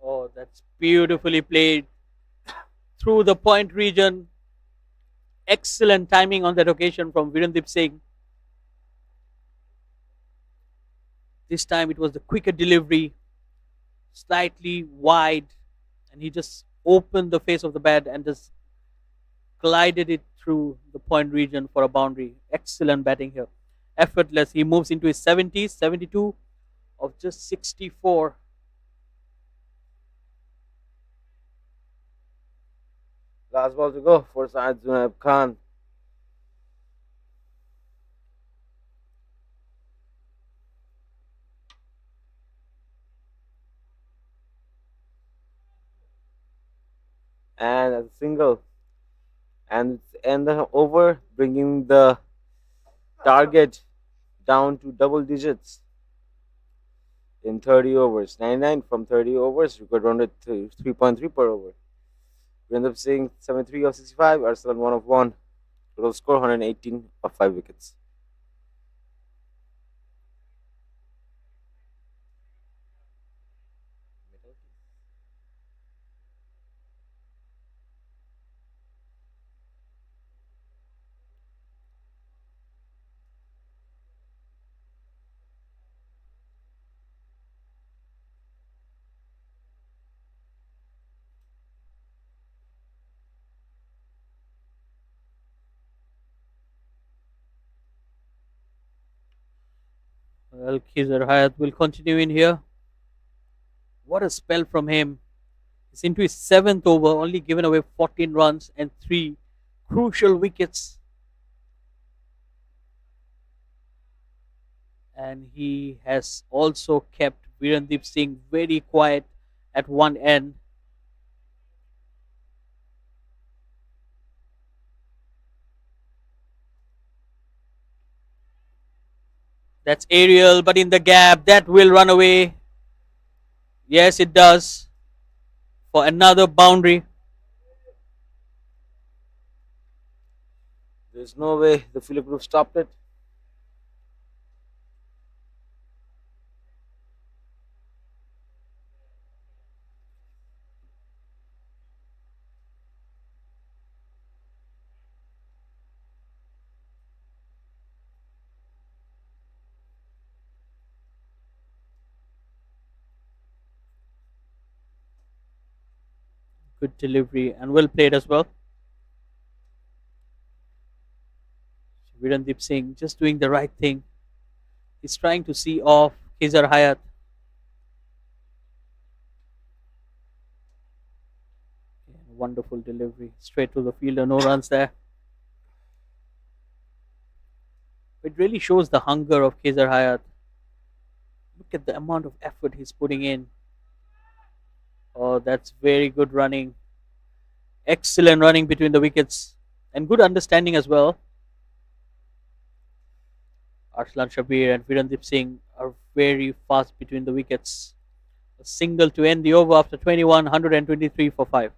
Oh, that's beautifully played through the point region. Excellent timing on that occasion from Virendip Singh. This time it was the quicker delivery, slightly wide, and he just opened the face of the bat and just glided it through the point region for a boundary. Excellent batting here. Effortless. He moves into his 70s, 72 of just 64. Last ball to go for Syed Junaib Khan. And a single. And end the over, bringing the target down to double digits in 30 overs. 99 from 30 overs, record run rate to 3.3 per over. We end up seeing 73 of 65, Arsenal 1 of 1. Total score 118 of 5 wickets. Well, Khizar Hayat will continue in here. What a spell from him. He's into his seventh over, only given away 14 runs and 3 crucial wickets. And he has also kept Virendip Singh very quiet at one end. That's aerial, but in the gap, that will run away. Yes, it does. For another boundary. There's no way the Phillip group stopped it. Good delivery and well played as well. Virendip Singh just doing the right thing. He's trying to see off Khizar Hayat. Wonderful delivery. Straight to the fielder. No runs there. It really shows the hunger of Kezer Hayat. Look at the amount of effort he's putting in. Oh, that's very good running. Excellent running between the wickets. And good understanding as well. Arslan Shabir and Virendip Singh are very fast between the wickets. A single to end the over after 21, 123 for 5.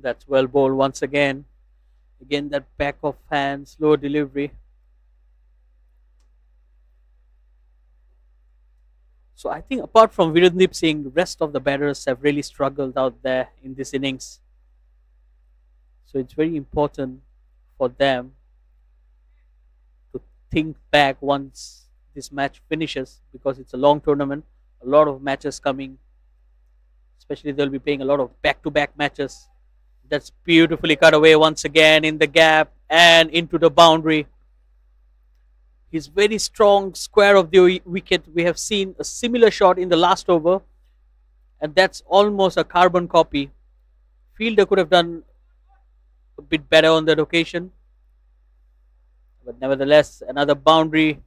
That's well bowled once again. Again, that back of hand, slow delivery. So I think apart from Virendip Singh, the rest of the batters have really struggled out there in this innings. So it's very important for them to think back once this match finishes because it's a long tournament, a lot of matches coming, especially they'll be playing a lot of back to back matches. That's beautifully cut away once again in the gap and into the boundary. He's very strong square of the wicket. We have seen a similar shot in the last over, and that's almost a carbon copy. Fielder could have done a bit better on that occasion, but nevertheless, another boundary,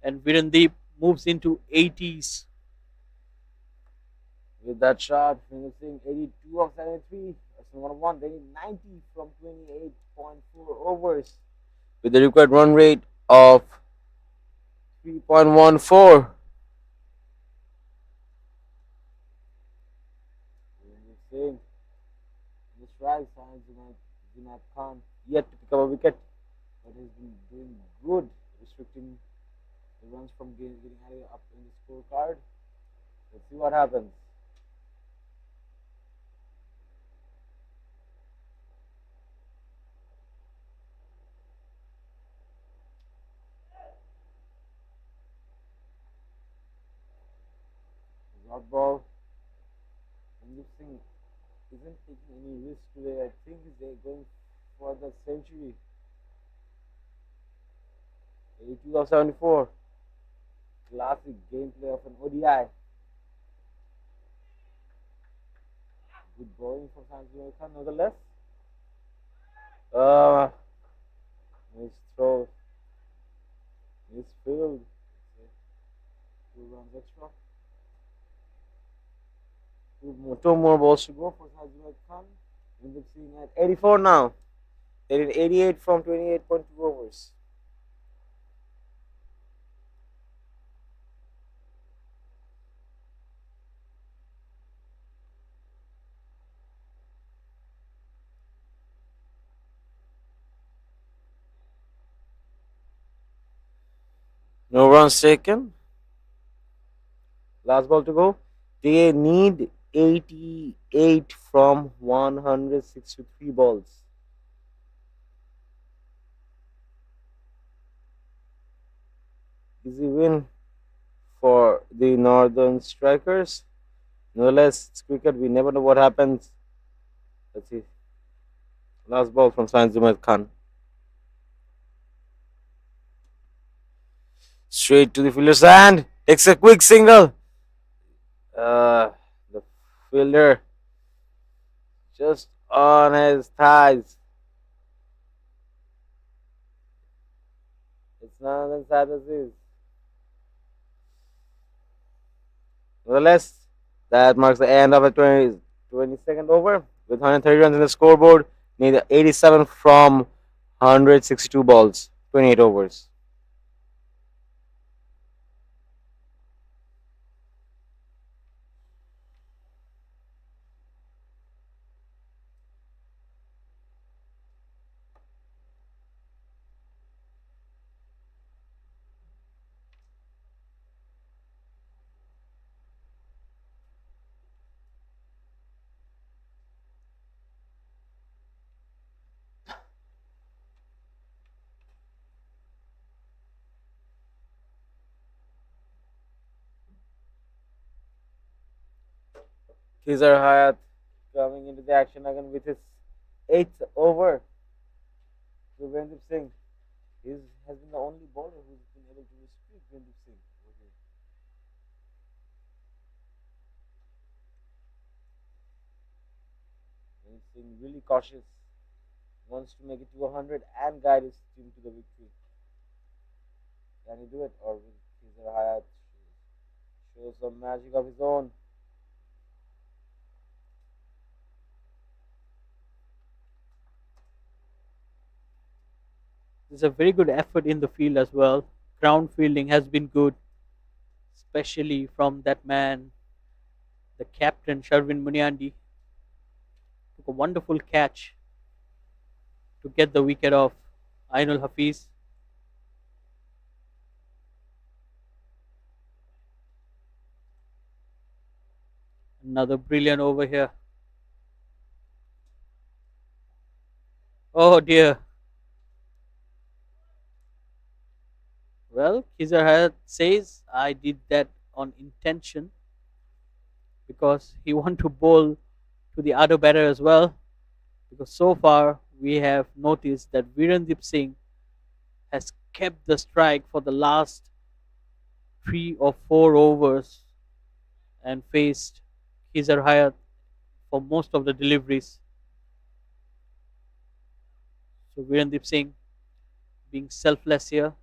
and Virendeep moves into 80s. With that shot, finishing 82 of 73. Arsenal 101. They need 90 from 28.4 overs. With the required run rate of 3.14. Same. The strike signs Zinat Khan yet to pick up a wicket, but he's been doing good, restricting the runs from getting higher up in the scorecard. Let's see what happens. Dot ball. And this thing isn't taking any risk today. I think they're going for the century. 82 of 74. Classic gameplay of an ODI. Good bowling from Sanjay Khan, nonetheless. Nice throw. Nice field. 2 runs extra. Two more balls to go for Sajid Khan. We'll be seeing at 84 now. They did 88 from 28.2 overs. No runs taken. Last ball to go. They need 88 from 163 balls. Easy win for the Northern Strikers. Nonetheless, it's cricket. We never know what happens. Let's see. Last ball from Sanjay Khan. Straight to the fielder's hand. Takes a quick single. The fielder just on his thighs. It's none as sad as is. Nonetheless, that marks the end of a 22nd over with 130 runs in the scoreboard. Need 87 from 162 balls, 28 overs. Khizar Hayat coming into the action again with his eighth over. Gurveendra Singh has been the only bowler who's been able to restrict Gurveendra Singh over here. Gurveendra Singh really cautious, wants to make it to 100 and guide his team to the victory. Can he do it, or will Khizar Hayat show some magic of his own? There's a very good effort in the field as well. Ground fielding has been good, especially from that man, the captain Sharvin Muniandi. Took a wonderful catch to get the wicket of Ainul Hafiz. Another brilliant over here. Oh dear. Well, Khizar Hayat says I did that on intention because he want to bowl to the other batter as well. Because so far we have noticed that Virendip Singh has kept the strike for the last 3 or 4 overs and faced Khizar Hayat for most of the deliveries. So Virendip Singh being selfless here,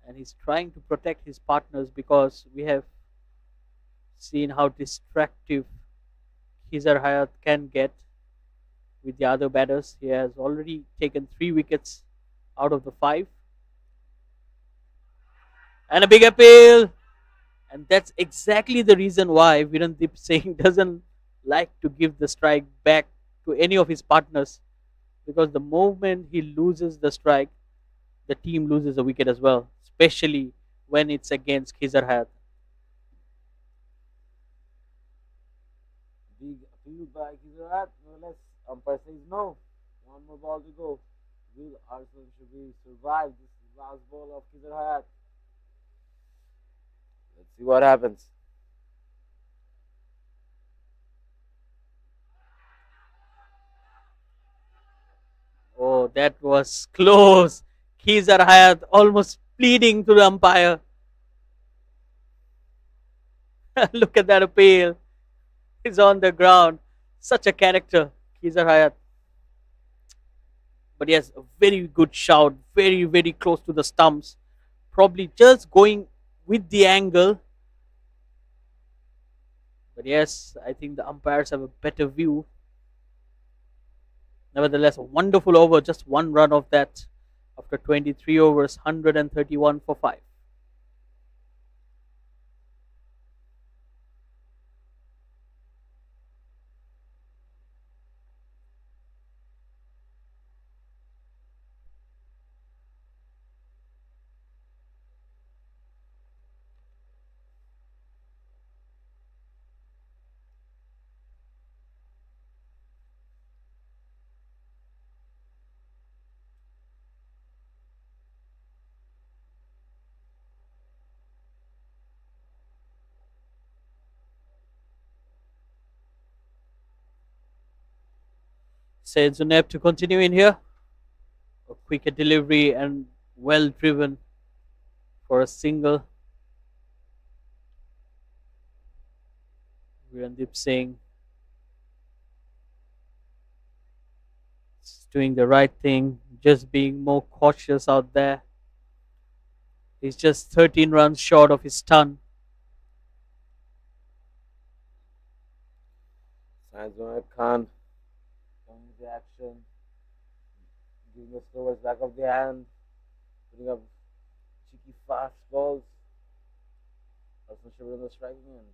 and he's trying to protect his partners because we have seen how distractive Khizar Hayat can get with the other batters. He has already taken 3 wickets out of the 5. And a big appeal. And that's exactly the reason why Virendip Singh doesn't like to give the strike back to any of his partners. Because the moment he loses the strike, the team loses a wicket as well, especially when it's against Khizar Hayat. Big appeal by Khizar Hayat. Nevertheless, umpire says no. One more ball to go. Will Arsenal should survive this last ball of Khizar Hayat? Let's see what happens. Oh, that was close. Khizar Hayat almost pleading to the umpire. Look at that appeal. He's on the ground. Such a character, Khizar Hayat. But yes, a very good shout. Very, very close to the stumps. Probably just going with the angle. But yes, I think the umpires have a better view. Nevertheless, a wonderful over. Just one run of that after 23 overs, 131 for 5. Said Zuneb to continue in here. A quicker delivery and well driven for a single. Virendip Singh is doing the right thing, just being more cautious out there. He's just 13 runs short of his ton. Sainz Khan coming into action, giving the slowers back of the hand, putting up cheeky fast balls. Arsenal should be on the striking end.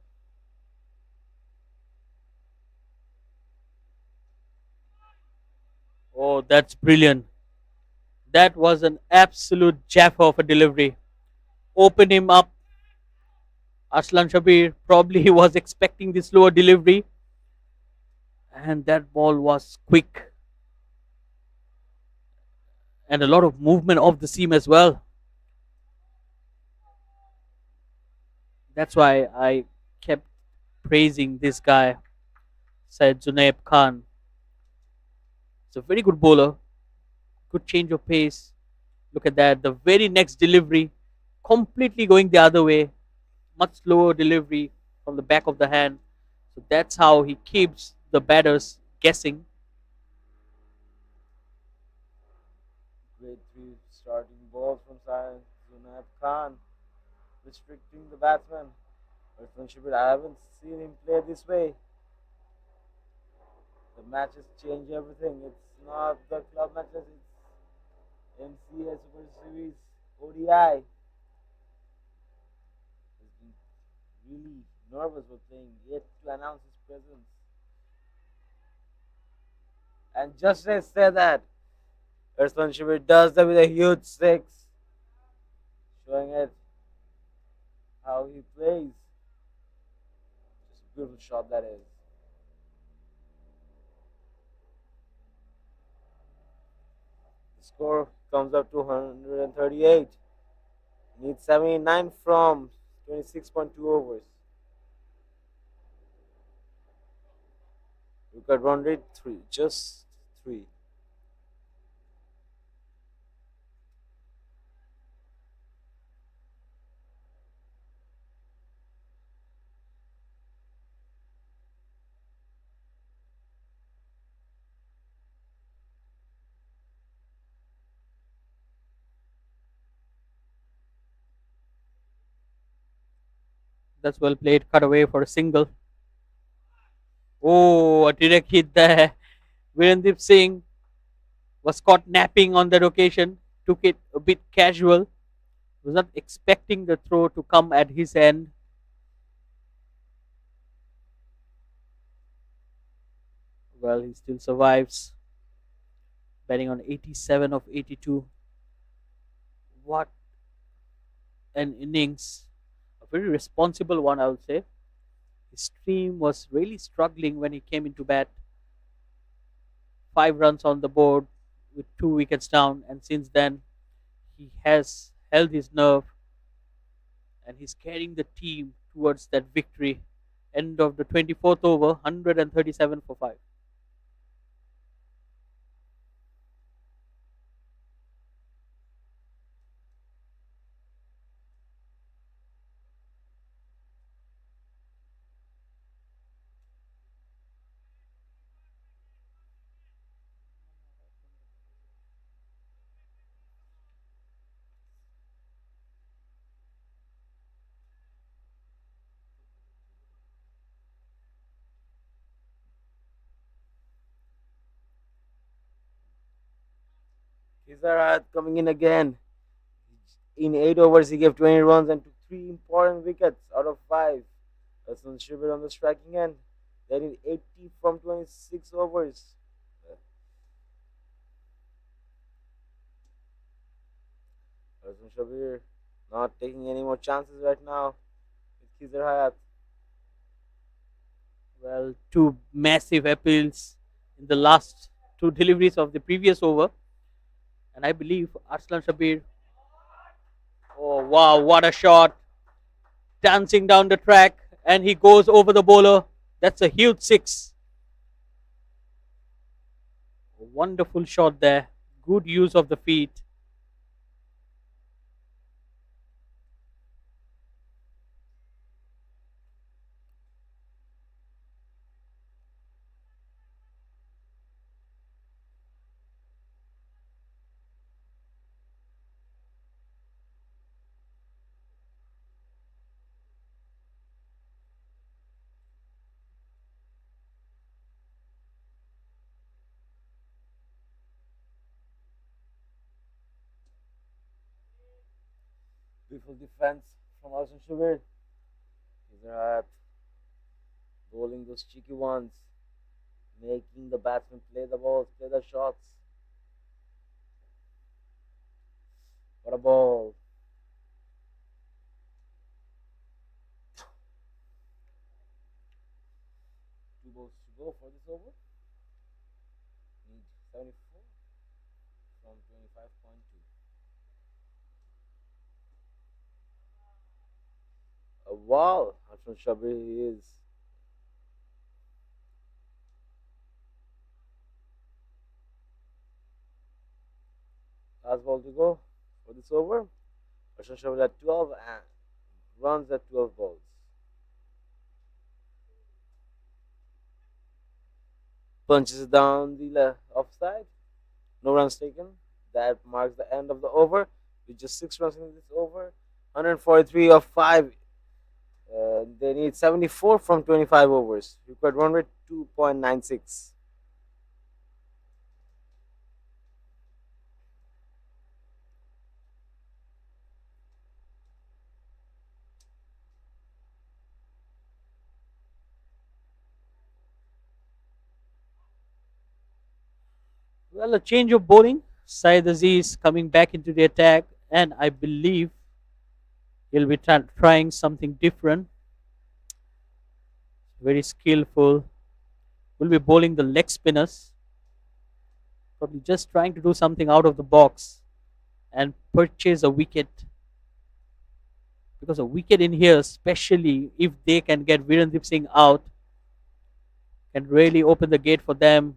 Oh, that's brilliant. That was an absolute jaffa of a delivery. Open him up. Aslan Shabir probably was expecting the slower delivery. And that ball was quick. And a lot of movement off the seam as well. That's why I kept praising this guy, said Junaib Khan. It's a very good bowler, good change of pace. Look at that. The very next delivery, completely going the other way, much slower delivery from the back of the hand. So that's how he keeps the batters guessing. Great three starting balls from Zunab Khan, restricting the batsman. I haven't seen him play this way. The matches change everything. It's not the club matches, it's MCA Super Series ODI. He's been really nervous with playing yet to announce his presence. And just as I say that, Earthman Shibir does that with a huge six, showing it how he plays. Just a beautiful shot that is. The score comes up to 138. Needs 79 from 26.2 overs. Look at run rate 3, just 3. That's well played. Cut away for a single. Oh, a direct hit there. Virendip Singh was caught napping on that occasion. Took it a bit casual. Was not expecting the throw to come at his end. Well, he still survives. Batting on 87 of 82. What an innings. A very responsible one, I would say. His team was really struggling when he came into bat. 5 runs on the board with 2 wickets down, and since then he has held his nerve and he's carrying the team towards that victory. End of the 24th over, 137 for 5. Kizarat coming in again. In 8 overs, he gave 20 runs and took 3 important wickets out of 5. Hassan Shibir on the striking end. They need 80 from 26 overs. Hassan Shabir not taking any more chances right now with Khizar Hayat. Well, two massive appeals in the last two deliveries of the previous over. And I believe Arslan Shabir, oh wow, what a shot! Dancing down the track, and he goes over the bowler. That's a huge six. A wonderful shot there. Good use of the feet. Beautiful defense from Hassan Shabir. Khizar Hayat bowling those cheeky ones, making the batsmen play the balls, play the shots. What a ball! Two balls to go for this over. Need 74 from 25.2. Wow, Hassan Shabir is Last ball to go for this over. Ashwin Sharma at 12 and runs at 12 balls. Punches it down the offside. No runs taken. That marks the end of the over with just 6 runs in this over. 143 of 5. They need 74 from 25 overs. Required run rate 2.96. Well, a change of bowling. Syed Aziz coming back into the attack, and I believe he'll be trying something different. Very skillful. Will be bowling the leg spinners. Probably just trying to do something out of the box and purchase a wicket. Because a wicket in here, especially if they can get Virendip Singh out, can really open the gate for them.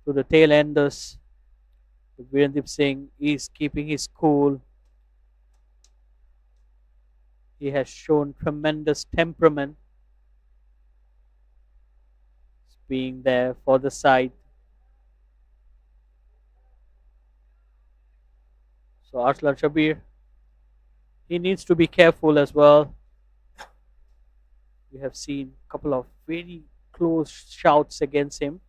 To the tail enders. Virendip Singh is keeping his cool. He has shown tremendous temperament, being there for the side. So Arslan Shabir, he needs to be careful as well. We have seen a couple of very close shouts against him.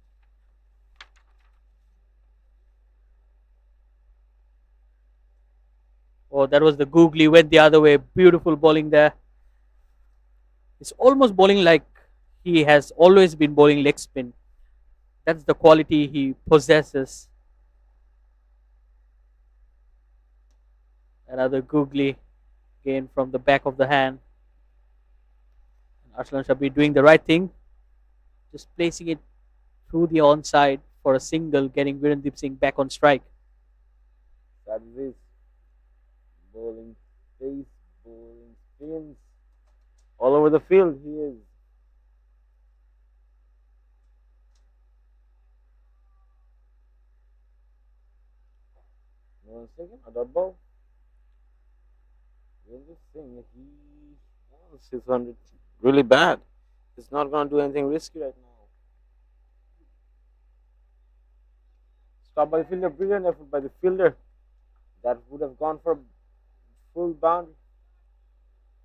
Oh, that was the googly, went the other way. Beautiful bowling there. It's almost bowling like he has always been bowling leg spin. That's the quality he possesses. Another googly again from the back of the hand. Arslan Shabir doing the right thing. Just placing it through the onside for a single, getting Virendip Singh back on strike. That is it. Bowling pace, bowling spins. All over the field he is. No one second, a dot ball. Virendip Singh, he wants his 100 really bad. He's not going to do anything risky right now. Stop by the fielder, brilliant effort by the fielder. That would have gone for full boundary.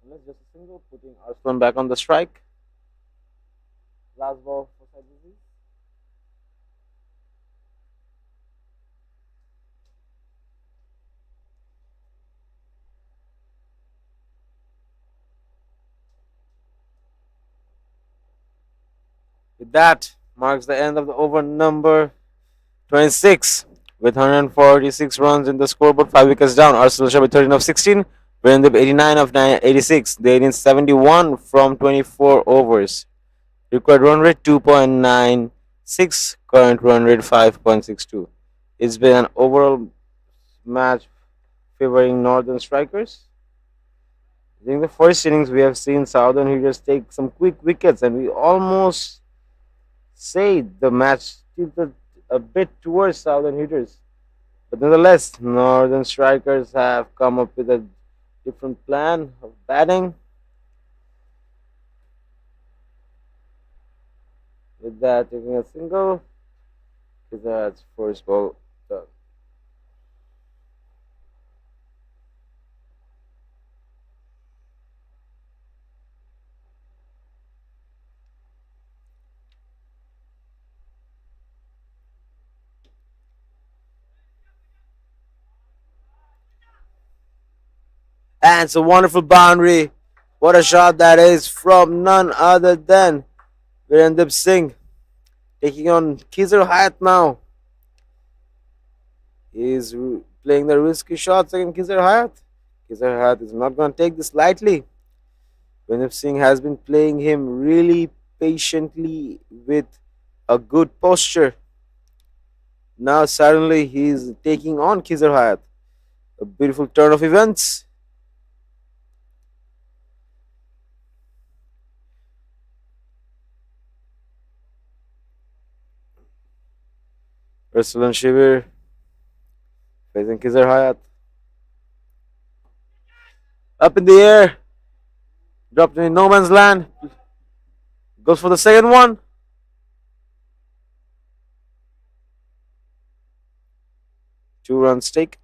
Unless just a single, putting Arslan back on the strike. Last ball for Sajizi. With that, marks the end of the over number 26 with 146 runs in the scoreboard, 5 wickets down. Arsenal Shabir 13 of 16, Virendip 89 of 86. They need 71 from 24 overs. Required run rate 2.96, current run rate 5.62. It's been an overall match favoring Northern Strikers. In the first innings, we have seen Southern Hitters take some quick wickets, and we almost say the match tilted a bit towards Southern Hitters. But nonetheless, Northern Strikers have come up with a different plan of batting. With that, taking a single, that's first ball done. And it's a wonderful boundary. What a shot that is from none other than Virendip Singh. Taking on Khizr Hayat now. He's playing the risky shots against Khizr Hayat. Khizr Hayat is not going to take this lightly. Virendip Singh has been playing him really patiently with a good posture. Now suddenly he's taking on Khizr Hayat. A beautiful turn of events. Ursulan Shivir facing Kizar Hayat. Up in the air. Dropped in no man's land. Goes for the second one. Two runs take.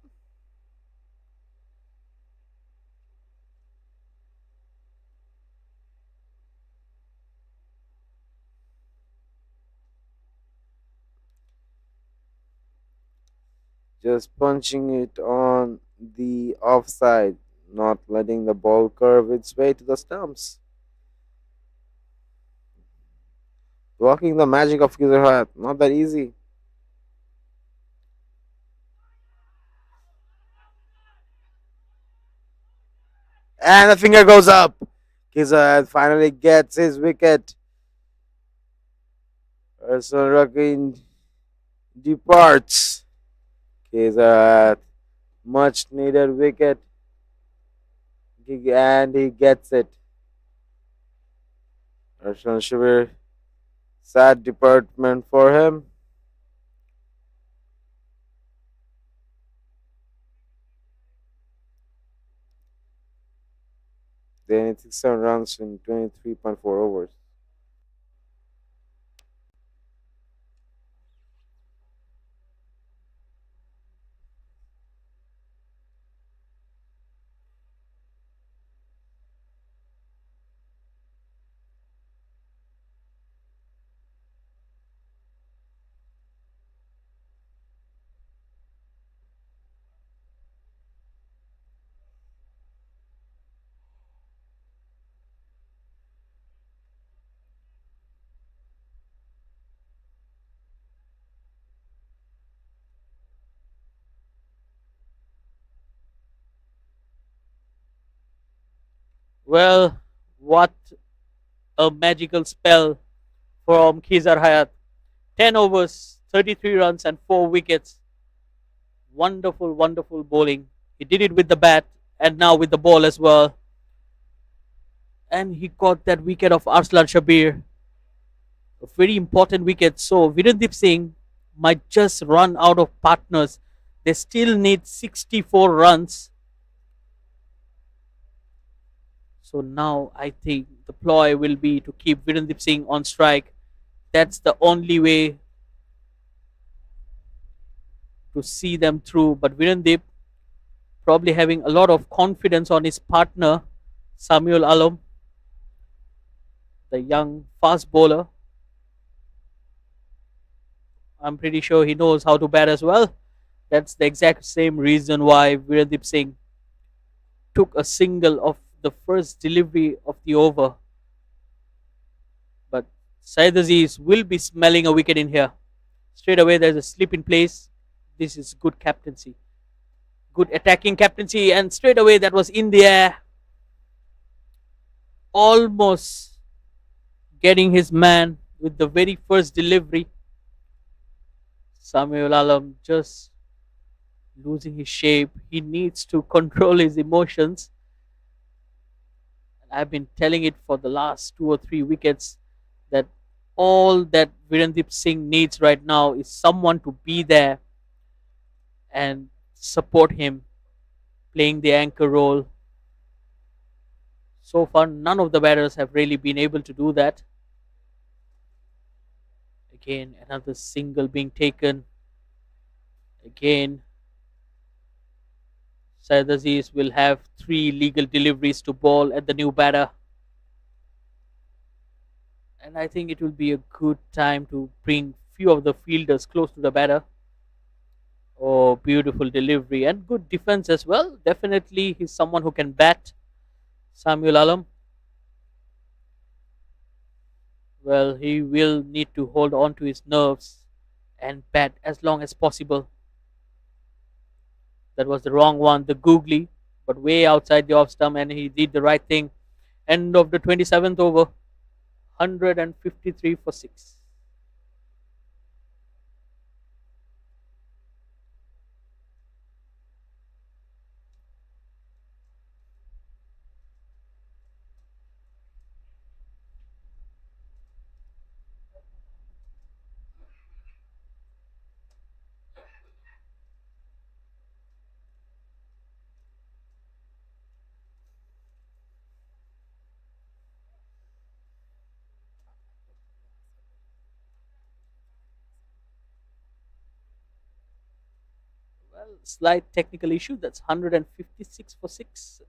Just punching it on the offside, not letting the ball curve its way to the stumps. Blocking the magic of Kizar Hayat, not that easy. And the finger goes up. Kizar finally gets his wicket. Ursul Rakin departs. Kizar much needed wicket and he gets it. Ursul Shivir, sad department for him. They need 67 runs in 23.4 overs. Well, what a magical spell from Khizar Hayat. 10 overs, 33 runs, and 4 wickets. Wonderful, wonderful bowling. He did it with the bat and now with the ball as well. And he got that wicket of Arslan Shabir. A very important wicket. So Virendip Singh might just run out of partners. They still need 64 runs. So now I think the ploy will be to keep Virendip Singh on strike. That's the only way to see them through. But Virendip probably having a lot of confidence on his partner, Samuel Alam, the young fast bowler. I'm pretty sure he knows how to bat as well. That's the exact same reason why Virendip Singh took a single of the first delivery of the over. But Syed Aziz will be smelling a wicket in here. Straight away, there's a slip in place. This is good captaincy. Good attacking captaincy. And straight away, that was in the air. Almost getting his man with the very first delivery. Samuel Alam just losing his shape. He needs to control his emotions. And I've been telling it for the last 2 or 3 wickets that all that Virendip Singh needs right now is someone to be there and support him, playing the anchor role. So far, none of the batters have really been able to do that. Again, another single being taken. Again, Syed Aziz will have 3 legal deliveries to ball at the new batter. And I think it will be a good time to bring few of the fielders close to the batter. Oh, beautiful delivery and good defense as well. Definitely, he's someone who can bat. Samuel Alam. Well, he will need to hold on to his nerves and bat as long as possible. That was the wrong one, the googly, but way outside the off stump, and he did the right thing. End of the 27th over, 153 for 6. slight technical issue. That's 156 for 6.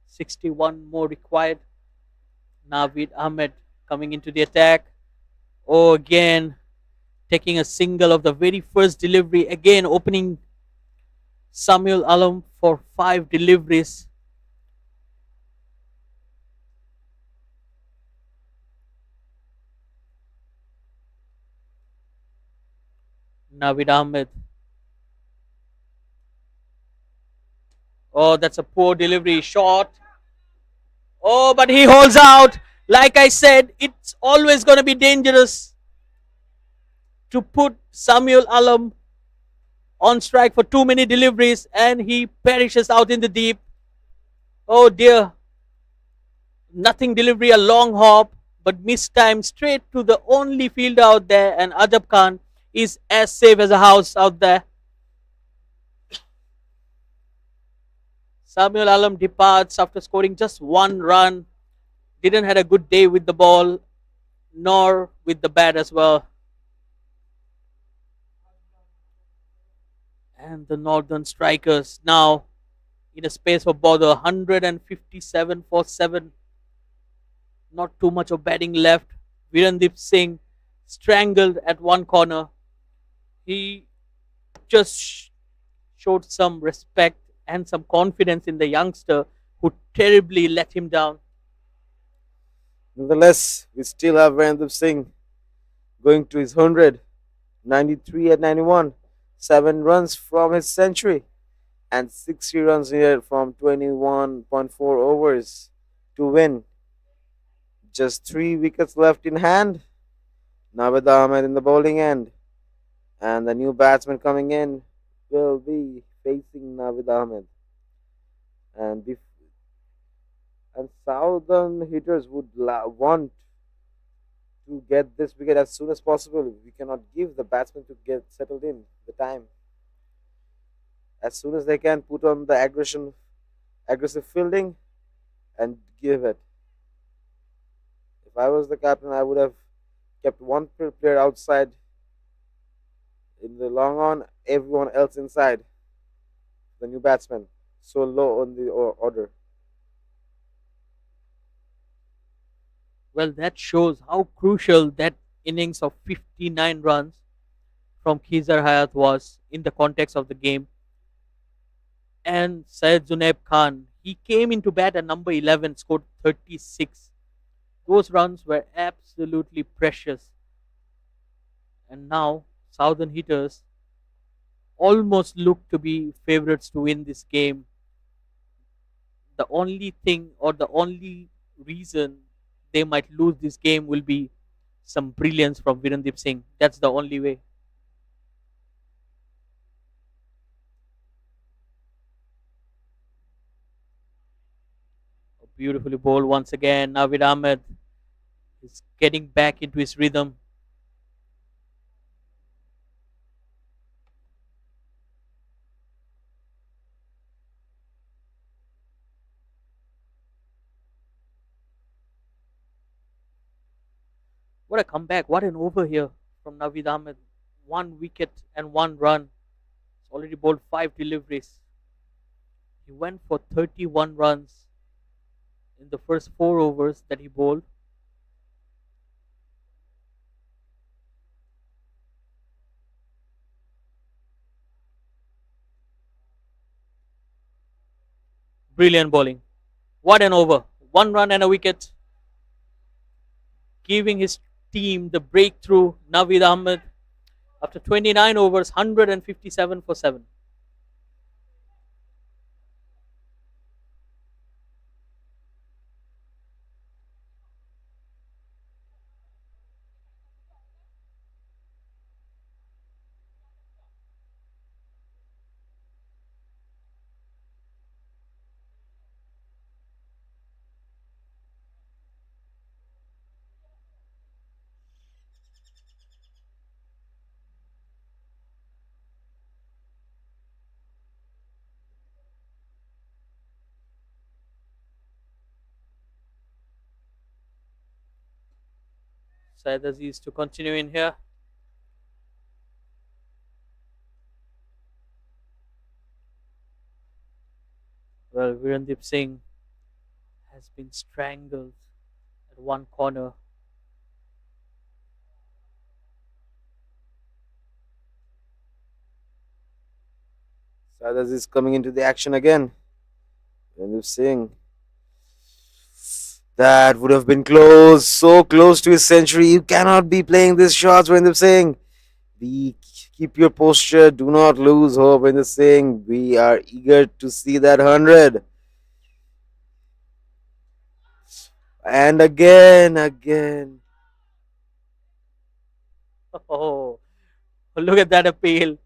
61 more required. Navid Ahmed coming into the attack. Oh, again, taking a single of the very first delivery. Again, opening Samuel Alam for 5 deliveries. Navid Ahmed. Oh, that's a poor delivery. Short. Oh, but he holds out. Like I said, it's always going to be dangerous to put Samuel Alam on strike for too many deliveries and he perishes out in the deep. Oh dear. Nothing delivery, a long hop, but missed time straight to the only fielder out there, and Ajab Khan is as safe as a house out there. Samuel Alam departs after scoring just 1 run. Didn't had a good day with the ball, nor with the bat as well. And the Northern Strikers now in a space of bother 157 for 7. Not too much of batting left. Virendip Singh strangled at one corner. He just showed some respect and some confidence in the youngster who terribly let him down. Nonetheless, we still have Virendra Singh going to his 100, 93 at 91, 7 runs from his century, and 60 runs needed from 21.4 overs to win. Just 3 wickets left in hand. Navid Ahmed in the bowling end, and the new batsman coming in will be facing Navid Ahmed. And Southern hitters would want to get this wicket as soon as possible. We cannot give the batsman to get settled in the time. As soon as they can, put on the aggressive fielding, and give it. If I was the captain, I would have kept one player outside in the long on, everyone else inside. The new batsman, so low on the order. Well, that shows how crucial that innings of 59 runs from Khizar Hayat was in the context of the game. And Syed Zunaib Khan, he came into bat at number 11, scored 36. Those runs were absolutely precious. And now, Southern hitters almost look to be favorites to win this game. The only thing or the only reason they might lose this game will be some brilliance from Virendip Singh. That's the only way. Beautifully bowled once again. Navid Ahmed is getting back into his rhythm. What a comeback. What an over here from Navid Ahmed. 1 wicket and 1 run. He's already bowled 5 deliveries. He went for 31 runs in the first 4 overs that he bowled. Brilliant bowling. What an over. 1 run and a wicket. Giving his team the breakthrough. Navid Ahmed, after 29 overs, 157 for 7. Syed Aziz to continue in here. Well, Virendip Singh has been strangled at one corner. Sadas is coming into the action again. Randeep Singh. That would have been close, so close to his century. You cannot be playing these shots, Randeep Singh. Be keep your posture. Do not lose hope, Randeep Singh. We are eager to see that 100. And again. Oh, look at that appeal.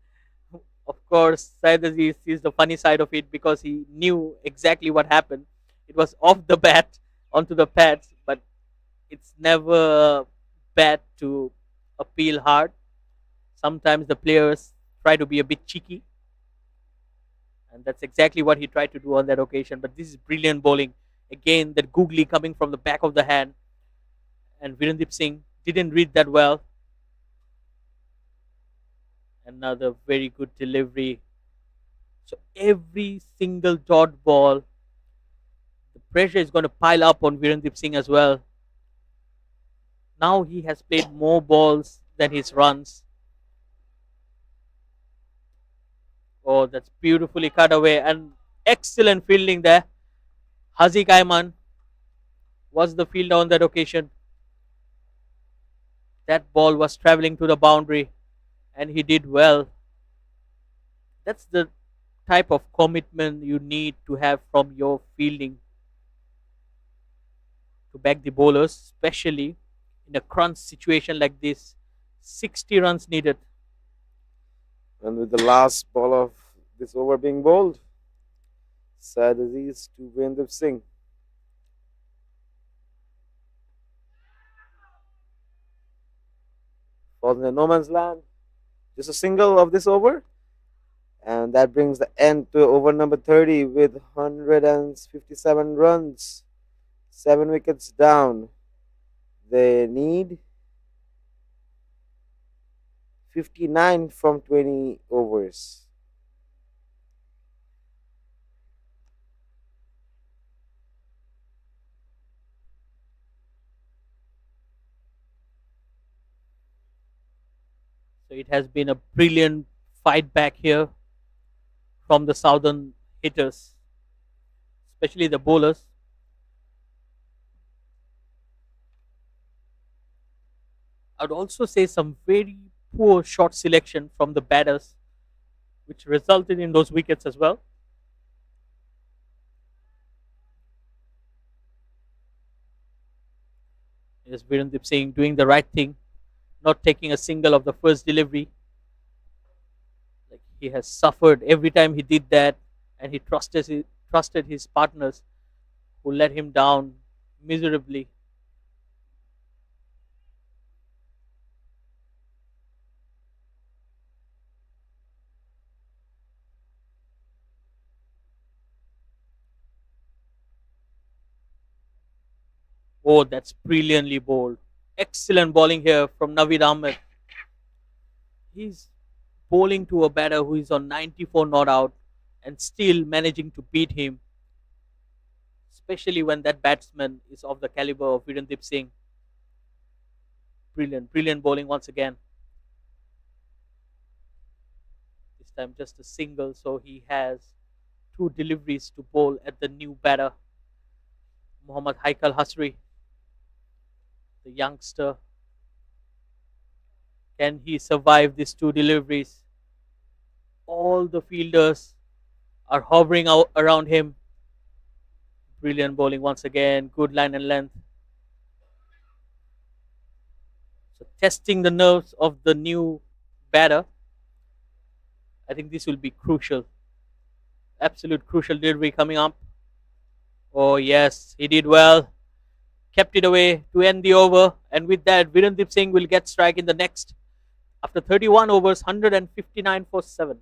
Of course, Syed Aziz sees the funny side of it because he knew exactly what happened. It was off the bat onto the pads, but it's never bad to appeal hard. Sometimes the players try to be a bit cheeky, and that's exactly what he tried to do on that occasion. But this is brilliant bowling. Again, that googly coming from the back of the hand, and Virendip Singh didn't read that well. Another very good delivery. So every single dot ball, the pressure is going to pile up on Virendip Singh as well. Now he has played more balls than his runs. Oh, that's beautifully cut away and excellent fielding there. Haziq Ayman was the fielder on that occasion. That ball was traveling to the boundary and he did well. That's the type of commitment you need to have from your fielding to back the bowlers, especially in a crunch situation like this. 60 runs needed. And with the last ball of this over being bowled, Syed Aziz to Randeep Singh. Falls in the no man's land. Just a single of this over. And that brings the end to over number 30 with 157 runs. 7 wickets down. They need 59 from 20 overs. So it has been a brilliant fight back here from the southern hitters, especially the bowlers. I would also say some very poor shot selection from the batters, which resulted in those wickets as well. Yes, Virendip Singh doing the right thing, not taking a single of the first delivery. Like he has suffered every time he did that, and he trusted his partners who let him down miserably. Oh, that's brilliantly bowled. Excellent bowling here from Naveed Ahmed. He's bowling to a batter who is on 94 not out and still managing to beat him, especially when that batsman is of the caliber of Virendip Singh. Brilliant, brilliant bowling once again. This time just a single, so he has two deliveries to bowl at the new batter, Muhammad Haikal Hasri, the youngster. Can he survive these two deliveries? All the fielders are hovering out around him. Brilliant bowling once again, good line and length. So testing the nerves of the new batter. I think this will be crucial. Absolute crucial delivery coming up. Oh yes, he did well. Kept it away to end the over. And with that, Virendip Singh will get strike in the next. After 31 overs, 159 for 7.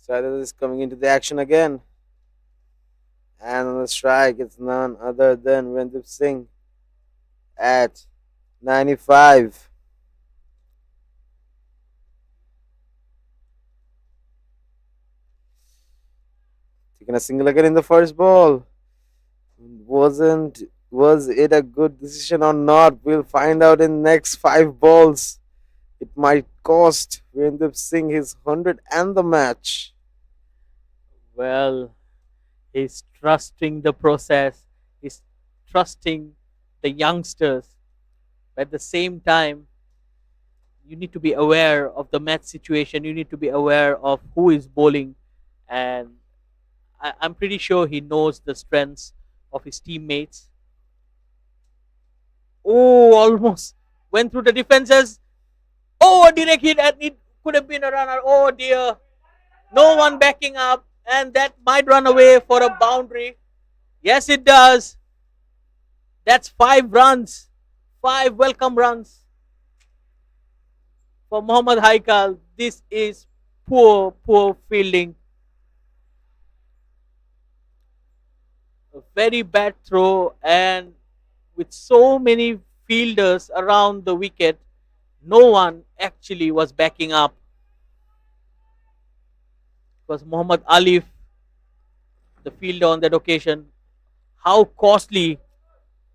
Saidal is coming into the action again. And on the strike, it's none other than Randeep Singh at 95. Taking a single again in the first ball. Wasn't was it a good decision or not? We'll find out in next 5 balls. It might cost Randeep Singh his 100 and the match. Well, he's trusting the process. He's trusting the youngsters. But at the same time, you need to be aware of the match situation. You need to be aware of who is bowling, and I'm pretty sure he knows the strengths of his teammates. Oh, almost went through the defenses. Oh, a direct hit, and it could have been a runner. Oh dear, no one backing up, and that might run away for a boundary. Yes, it does. That's 5 runs, 5 welcome runs for Mohammad Haikal. This is poor fielding. A very bad throw, and with so many fielders around the wicket, no one actually was backing up. It was Muhammad Alif, the fielder on that occasion. How costly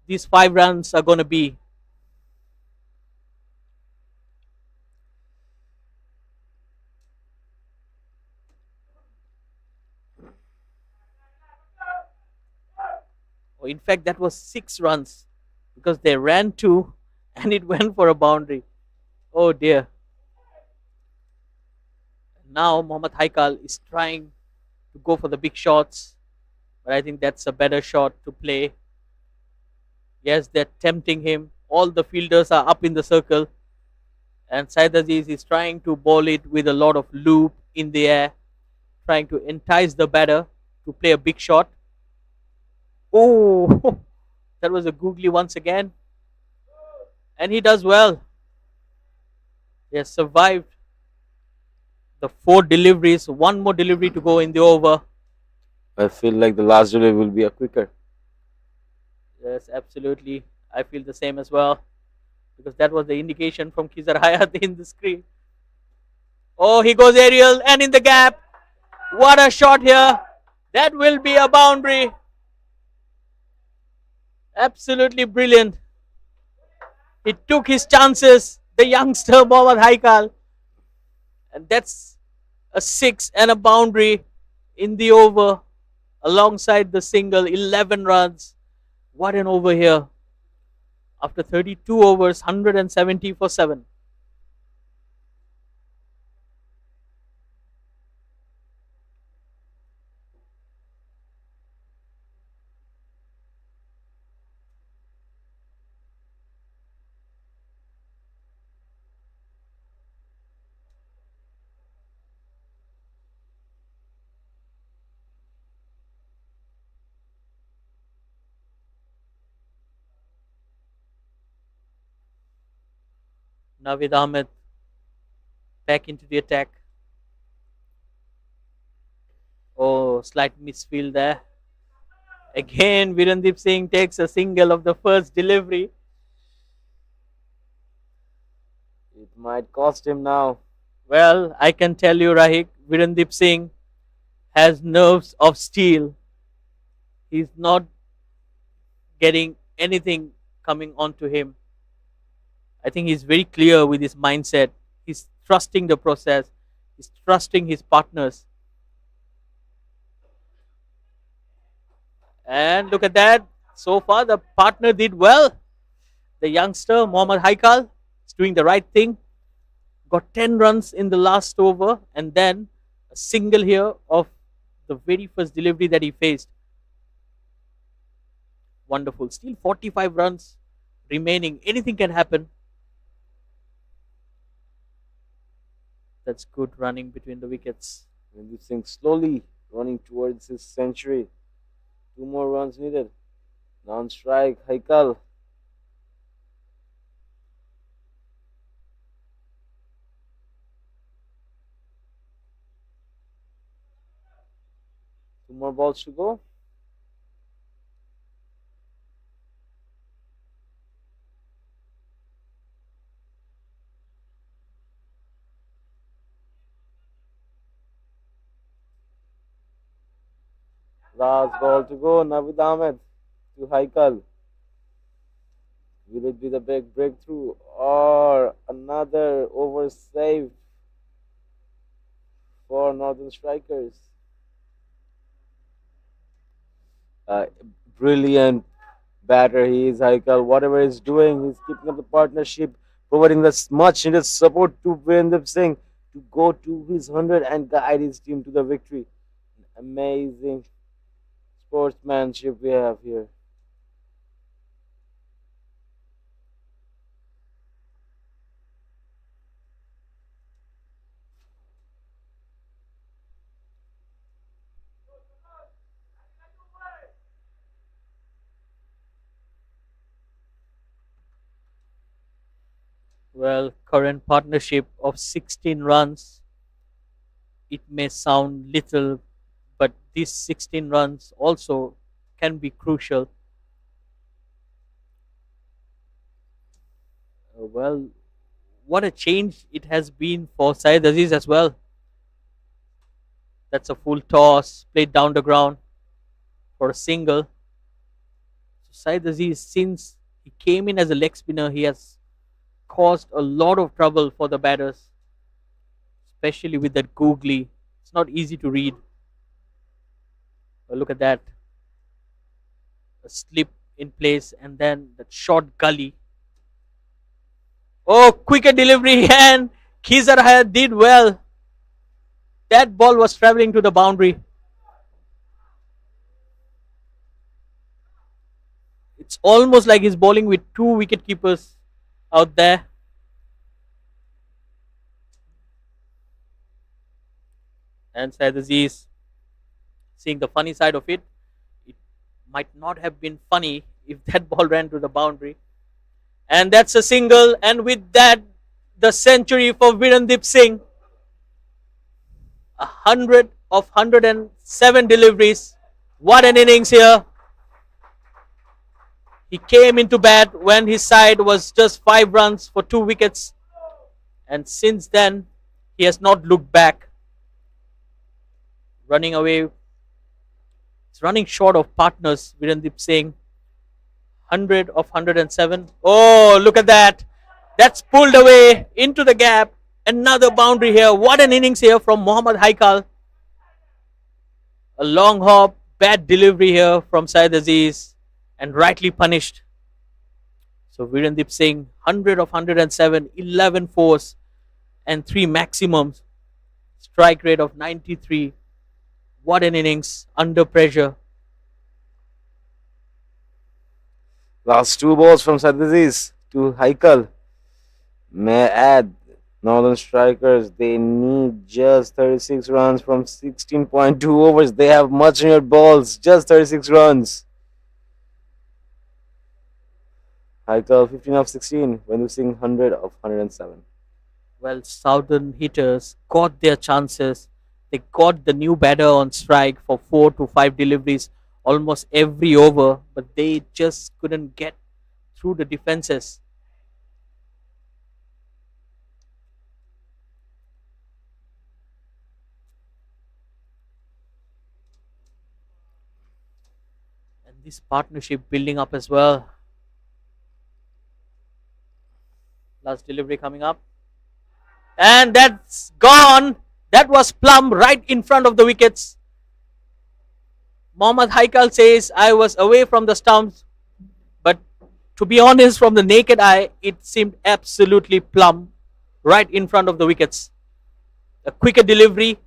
these 5 runs are going to be. Or in fact, that was 6 runs because they ran 2 and it went for a boundary. Oh dear. Now Mohammad Haikal is trying to go for the big shots, but I think that's a better shot to play. Yes, they're tempting him. All the fielders are up in the circle, and Said Aziz is trying to bowl it with a lot of loop in the air, trying to entice the batter to play a big shot. Oh, that was a googly once again, and he does well. He has survived the 4 deliveries. One more delivery to go in the over. I feel like the last delivery will be a quicker. Yes, absolutely. I feel the same as well because that was the indication from Kizar Hayat in the screen. Oh, he goes aerial and in the gap. What a shot here. That will be a boundary. Absolutely brilliant. He took his chances, the youngster Mohammad Haikal. And that's a 6 and a boundary in the over alongside the single, 11 runs. What an over here. After 32 overs, 170 for 7. Navid Ahmed back into the attack. Oh, slight misfield there. Again, Virendeep Singh takes a single of the first delivery. It might cost him now. Well, I can tell you, Rahik, Virendeep Singh has nerves of steel. He's not getting anything coming onto him. I think he's very clear with his mindset. He's trusting the process. He's trusting his partners. And look at that. So far, the partner did well. The youngster, Mohammad Haikal, is doing the right thing. Got 10 runs in the last over and then a single here of the very first delivery that he faced. Wonderful. Still 45 runs remaining. Anything can happen. That's good running between the wickets. Randeep Singh slowly running towards his century. 2 more runs needed. Non strike, Haikal. Two more balls to go. Last ball to go. Navid Ahmed to Haikal. Will it be the big breakthrough or another over save for Northern Strikers? Uh, Brilliant batter he is, Haikal. Whatever he's doing, he's keeping up the partnership, providing the much needed support to Virendra Singh to go to his 100 and guide his team to the victory. Amazing sportsmanship we have here. Well, current partnership of 16 runs. It may sound little, but these 16 runs also can be crucial. Well, what a change it has been for Syed Aziz as well. That's a full toss, played down the ground for a single. So Syed Aziz, since he came in as a leg spinner, he has caused a lot of trouble for the batters, especially with that googly. It's not easy to read. But look at that. A slip in place and then that short gully. Oh, quicker delivery and Khizar did well. That ball was traveling to the boundary. It's almost like he's bowling with two wicket keepers out there. And Syed Aziz, seeing the funny side of it, it might not have been funny if that ball ran to the boundary. And that's a single. And with that, the century for Virendip Singh. 100 of 107 deliveries. What an innings here. He came into bat when his side was just 5 runs for 2 wickets. And since then, he has not looked back. Running away. It's running short of partners, Virendip Singh. 100 of 107. Oh, look at that. That's pulled away into the gap. Another boundary here. What an innings here from Mohammad Haikal. A long hop, bad delivery here from Syed Aziz, and rightly punished. So Virendip Singh, 100 of 107, 11 fours, and 3 maximums. Strike rate of 93. What an innings under pressure. Last 2 balls from Syed Aziz to Haikal. May I add, Northern Strikers, they need just 36 runs from 16.2 overs. They have much needed balls, just 36 runs. Haikal 15 of 16 when losing 100 of 107. Well, Southern hitters got their chances. They got the new batter on strike for 4 to 5 deliveries almost every over, but they just couldn't get through the defenses. And this partnership building up as well. Last delivery coming up. And that's gone. That was plumb right in front of the wickets. Mohammad Haikal says, I was away from the stumps. But to be honest, from the naked eye, it seemed absolutely plumb right in front of the wickets. A quicker delivery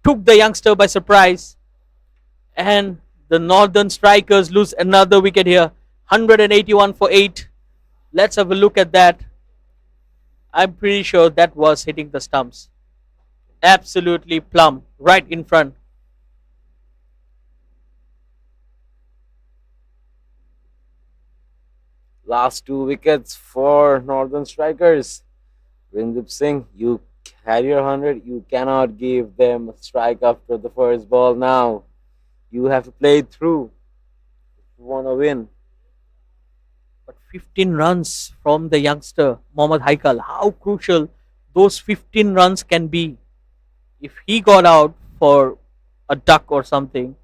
took the youngster by surprise. And the Northern Strikers lose another wicket here. 181 for 8. Let's have a look at that. I'm pretty sure that was hitting the stumps. Absolutely plumb, right in front. Last 2 wickets for Northern Strikers. Virendip Singh, you carry your 100. You cannot give them a strike after the first ball now. You have to play it through if you want to win. But 15 runs from the youngster Mohammad Haikal, how crucial those 15 runs can be. If he got out for a duck or something,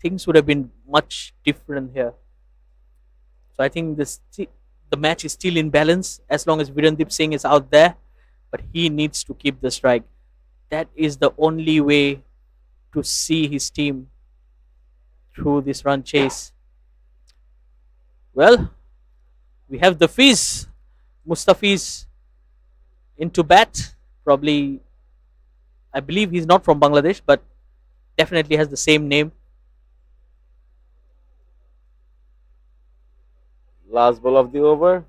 things would have been much different here. So I think the match is still in balance as long as Virendip Singh is out there, but he needs to keep the strike. That is the only way to see his team through this run chase. Well, we have the Fiz, Mustafiz into bat. Probably, I believe he's not from Bangladesh, but definitely has the same name. Last ball of the over.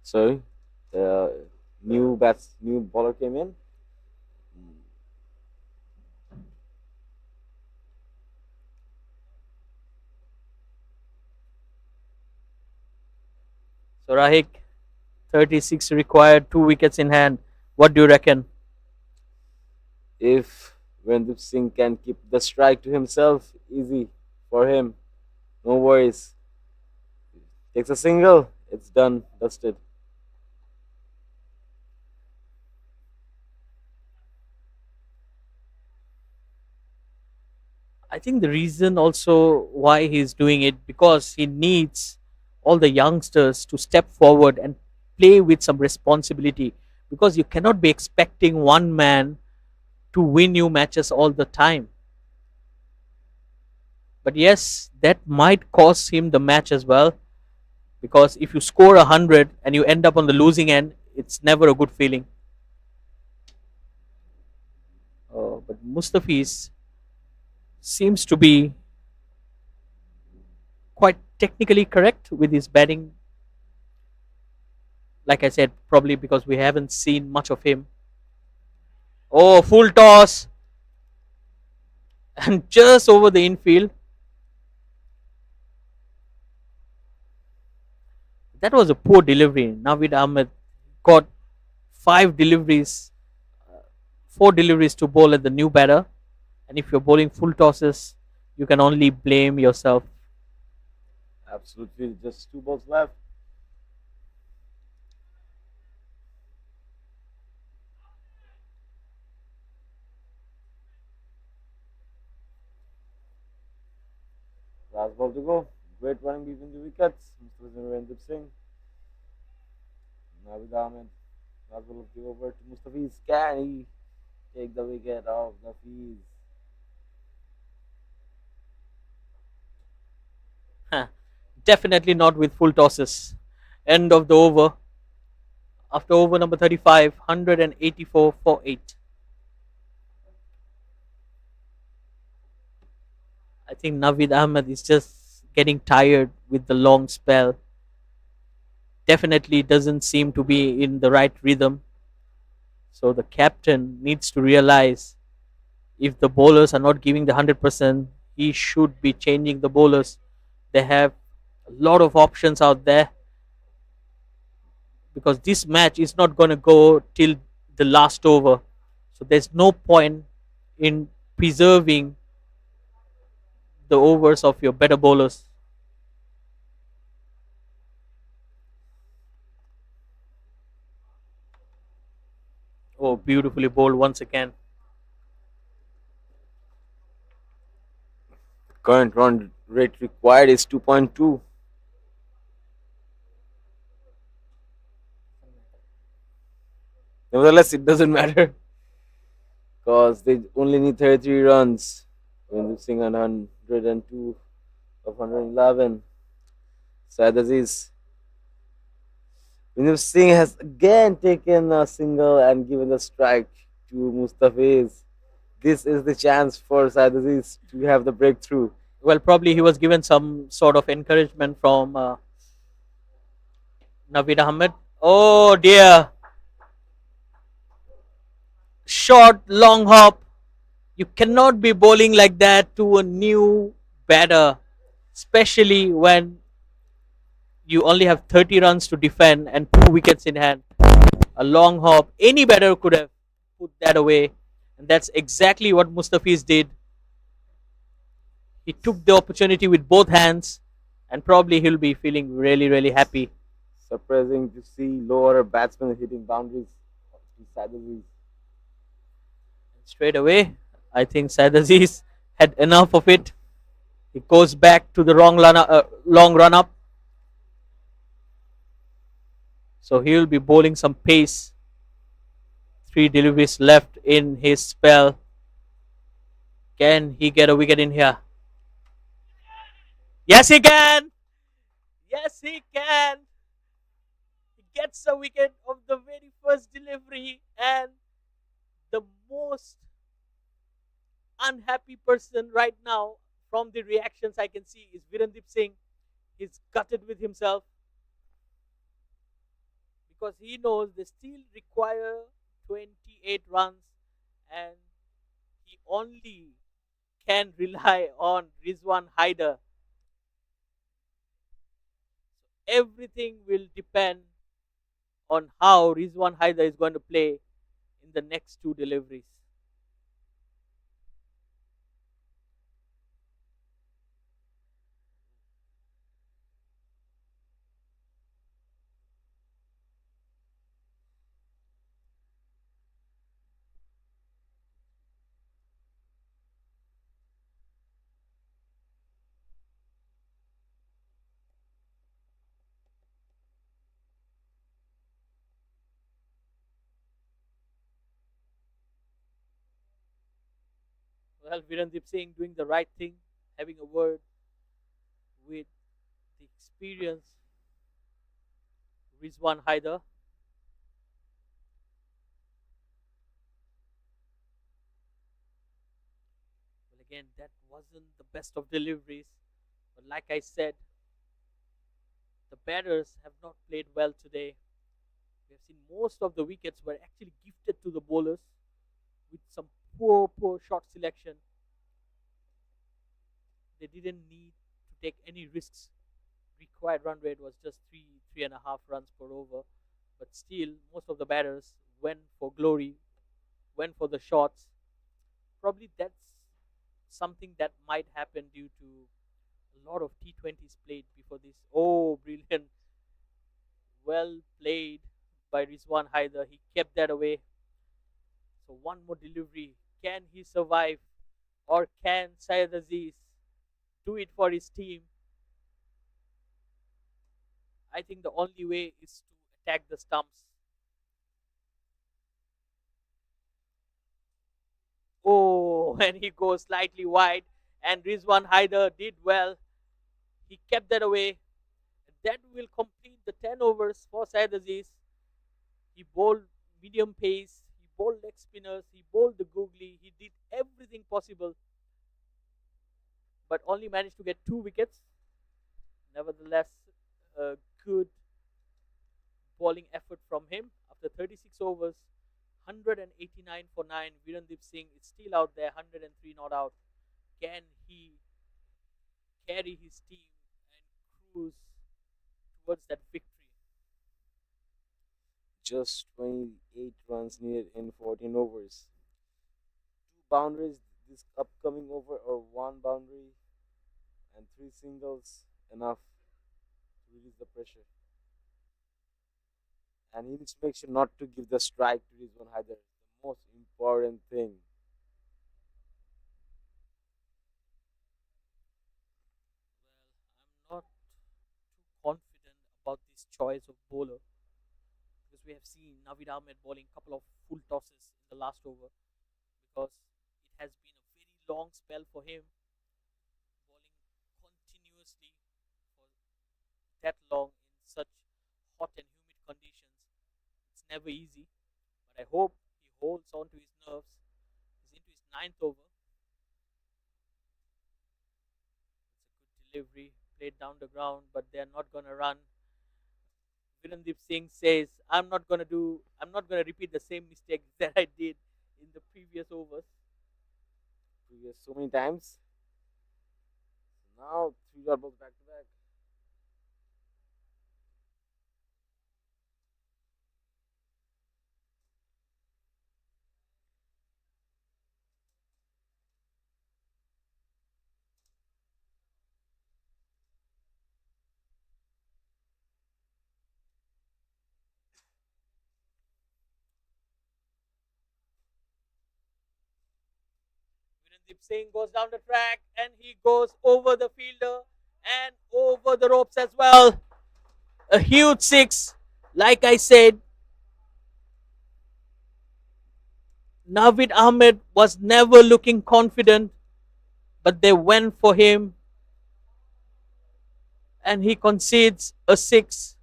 Sorry, new bowler came in. So Rahik, 36 required, 2 wickets in hand. What do you reckon? If Virendip Singh can keep the strike to himself, easy for him. No worries. Takes a single, it's done, dusted. I think the reason also why he's doing it because he needs all the youngsters to step forward and play with some responsibility because you cannot be expecting one man to win you matches all the time. But yes, that might cost him the match as well because if you score 100 and you end up on the losing end, it's never a good feeling. But Mustafiz seems to be quite technically correct with his batting. Like I said, probably because we haven't seen much of him. Oh, full toss and just over the infield. That was a poor delivery. Navid Ahmed got 5 deliveries, 4 deliveries to bowl at the new batter. And if you're bowling full tosses, you can only blame yourself. Absolutely, just two balls left. Last ball to go. Great running between the wickets. Mr. Virendip Singh. Navid Ahmed. Last ball of the over to Mustafiz. Can he take the wicket off the Fiz? Definitely not with full tosses. End of the over. After over number 35, 184 for 8. I think Navid Ahmed is just getting tired with the long spell. Definitely doesn't seem to be in the right rhythm. So the captain needs to realize if the bowlers are not giving the 100%, he should be changing the bowlers. They have a lot of options out there because this match is not going to go till the last over. So there's no point in preserving the overs of your better bowlers. Oh, beautifully bowled once again. Current run rate required is 2.2. Nevertheless, it doesn't matter because they only need 33 runs when losing 102 of 111. Sad Aziz. Vinod Singh has again taken a single and given the strike to Mustafiz. This is the chance for Syed Aziz to have the breakthrough. Well, probably he was given some sort of encouragement from Naveed Ahmed. Oh dear. Short, long hop. You cannot be bowling like that to a new batter, especially when you only have 30 runs to defend and 2 wickets in hand. A long hop, any batter could have put that away, and that's exactly what Mustafiz did. He took the opportunity with both hands, and probably he'll be feeling really, really happy. Surprising to see lower batsmen hitting boundaries inside the reef. Straight away, I think Said Aziz had enough of it. He goes back to the long run up. So he'll be bowling some pace. Three deliveries left in his spell. Can he get a wicket in here? Yes, he can. Yes, he can. He gets a wicket of the very first delivery, and the most unhappy person right now from the reactions I can see is Virendip Singh. He's gutted with himself because he knows they still require 28 runs, and he only can rely on Rizwan Haider. Everything will depend on how Rizwan Haider is going to play in the next two deliveries. Well, Virendip Singh doing the right thing, having a word with the experienced Rizwan Haider. Well, again, that wasn't the best of deliveries, but like I said, the batters have not played well today. We have seen most of the wickets were actually gifted to the bowlers with some poor shot selection. They didn't need to take any risks. Required run rate was just 3.5 runs per over. But still, most of the batters went for glory, went for the shots. Probably that's something that might happen due to a lot of T20s played before this. Oh, brilliant. Well played by Rizwan Haider. He kept that away. So one more delivery. Can he survive? Or can Syed Aziz do it for his team? I think the only way is to attack the stumps. Oh, and he goes slightly wide. And Rizwan Haider did well. He kept that away. That will complete the 10 overs for Syed Aziz. He bowled medium pace, he bowled leg spinners, he bowled the googly, he did everything possible, but only managed to get 2 wickets. Nevertheless, a good bowling effort from him after 36 overs. 189 for 9. Virendip Singh is still out there, 103 not out. Can he carry his team and cruise towards that victory? Just 28 runs needed in 14 overs. Two boundaries this upcoming over, or one boundary and three singles enough to release the pressure. And he needs to make sure not to give the strike to Rizwan Haider. The most important thing. Well, I'm not too confident about this choice of bowler because we have seen Navid Ahmed bowling a couple of full tosses in the last over because it has been a very long spell for him bowling continuously for that long in such hot and humid conditions. It's never easy, but I hope he holds on to his nerves. He's into his ninth over. It's a good delivery, played down the ground, but they're not gonna run. Virendip Singh says, I'm not gonna repeat the same mistake that I did in the previous overs. Previous so many times. Now three dot balls back to back. Singh goes down the track and he goes over the fielder and over the ropes as well. A huge six. Like I said, Navid Ahmed was never looking confident, but they went for him and he concedes a six.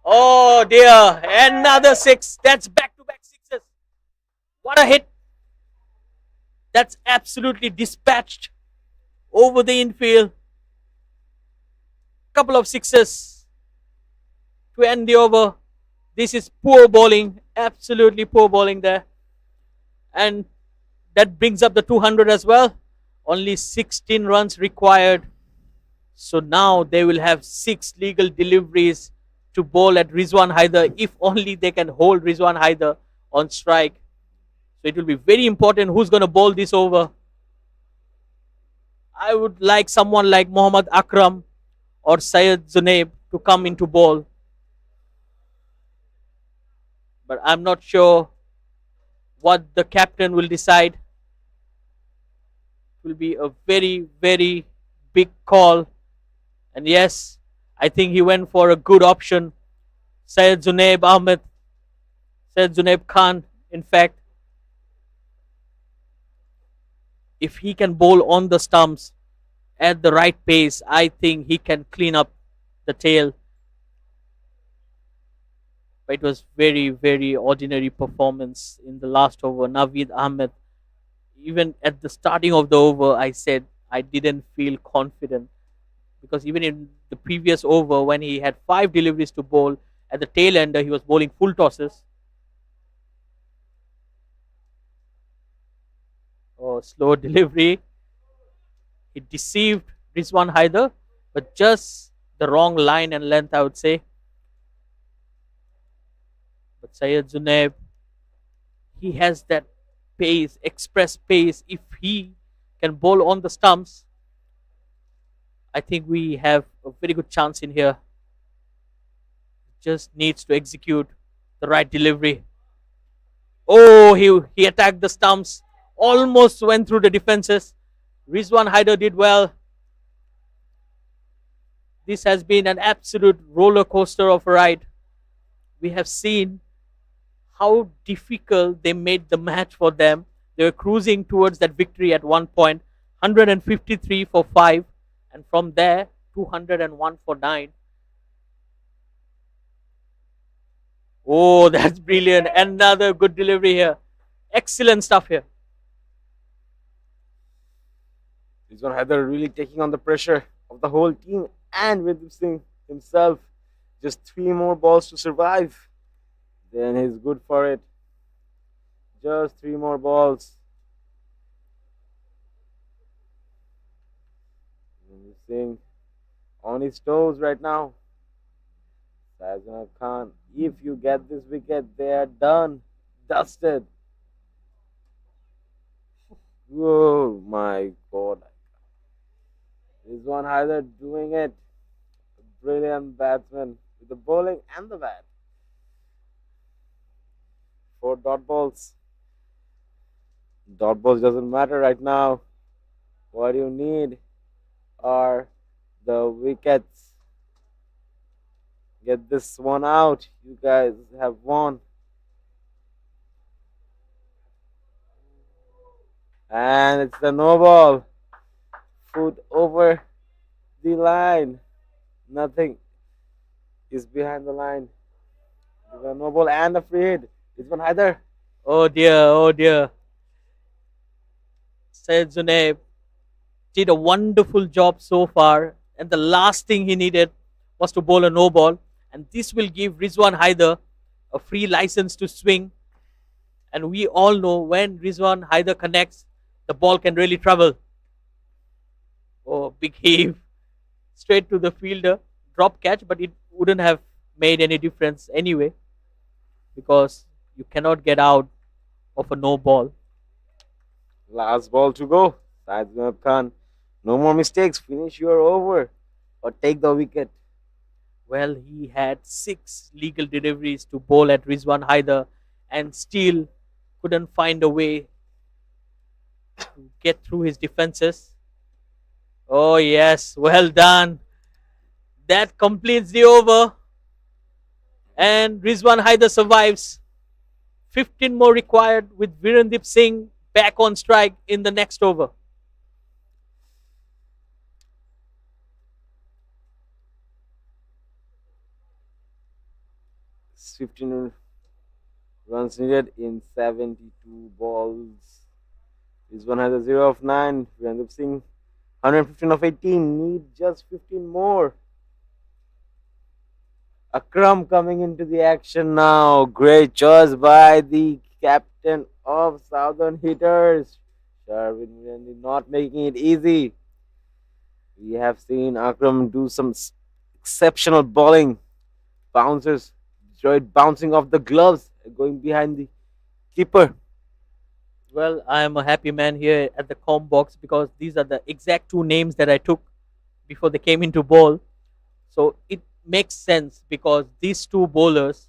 Oh dear, another six. That's back to back sixes. What a hit. That's absolutely dispatched over the infield. Couple of sixes to end the over. This is poor bowling, absolutely poor bowling there. And that brings up the 200 as well. Only 16 runs required. So now they will have 6 legal deliveries to bowl at Rizwan Haider if only they can hold Rizwan Haider on strike. So it will be very important who's going to bowl this over. I would like someone like Mohammad Akram or Syed Zunaib to come into bowl. But I'm not sure what the captain will decide. It will be a very, very big call. And yes, I think he went for a good option. Syed Zunaib Ahmed, Syed Zunaib Khan, in fact. If he can bowl on the stumps at the right pace, I think he can clean up the tail. But it was very, very ordinary performance in the last over. Naveed Ahmed, even at the starting of the over, I said I didn't feel confident. Because even in the previous over, when he had 5 deliveries to bowl, at the tail ender, he was bowling full tosses. Oh, slow delivery. He deceived Rizwan Haider, but just the wrong line and length, I would say. But Syed Zunaib, he has that pace, express pace. If he can bowl on the stumps, I think we have a very good chance in here. Just needs to execute the right delivery. Oh, he attacked the stumps. Almost went through the defenses. Rizwan Haider did well. This has been an absolute roller coaster of a ride. We have seen how difficult they made the match for them. They were cruising towards that victory at one point. 153 for 5. And from there, 201 for 9. Oh, that's brilliant. Another good delivery here. Excellent stuff here. Rizwan Haider really taking on the pressure of the whole team and with Singh himself. Just 3 more balls to survive. Then he's good for it. Just 3 more balls. Singh on his toes right now. Sajjad Khan, if you get this wicket, they are done. Dusted. Whoa, my God. Rizwan Haider doing it. Brilliant batsman with the bowling and the bat. 4 dot balls. Dot balls doesn't matter right now. What you need are the wickets. Get this one out. You guys have won. And it's the no ball. Foot over the line. Nothing is behind the line. The no ball and a free hit. This one Haider. Oh dear, oh dear. Syed Zunaib did a wonderful job so far. And the last thing he needed was to bowl a no ball. And this will give Rizwan Haider a free license to swing. And we all know when Rizwan Haider connects, the ball can really travel. Oh, big heave. Straight to the fielder. Drop catch, but it wouldn't have made any difference anyway. Because you cannot get out of a no ball. Last ball to go. Said Khan. No more mistakes. Finish your over or take the wicket. Well, he had 6 legal deliveries to bowl at Rizwan Haider and still couldn't find a way to get through his defenses. Oh, yes, well done. That completes the over, and Rizwan Haider survives. 15 more required with Virendip Singh back on strike in the next over. It's 15 runs needed in 72 balls. This one has a 0 of 9. Virendip Singh 115 of 18. Need just 15 more. Akram coming into the action now. Great choice by the captain of Southern Hitters. Sharvin Virendip not making it easy. We have seen Akram do some exceptional bowling. Bounces, Detroit bouncing off the gloves, going behind the keeper. Well, I am a happy man here at the com box because these are the exact 2 names that I took before they came into bowl. So it makes sense because these 2 bowlers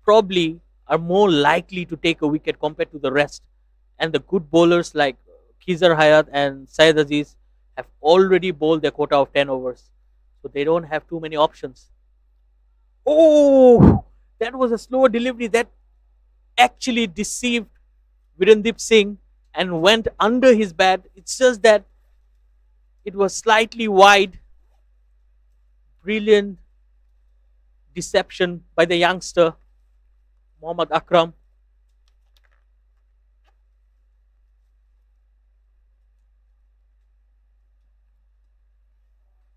probably are more likely to take a wicket compared to the rest. And the good bowlers like Khizar Hayat and Syed Aziz have already bowled their quota of 10 overs. So they don't have too many options. Oh, that was a slower delivery that actually deceived Virendip Singh and went under his bat. It's just that it was slightly wide. Brilliant deception by the youngster Mohammad Akram.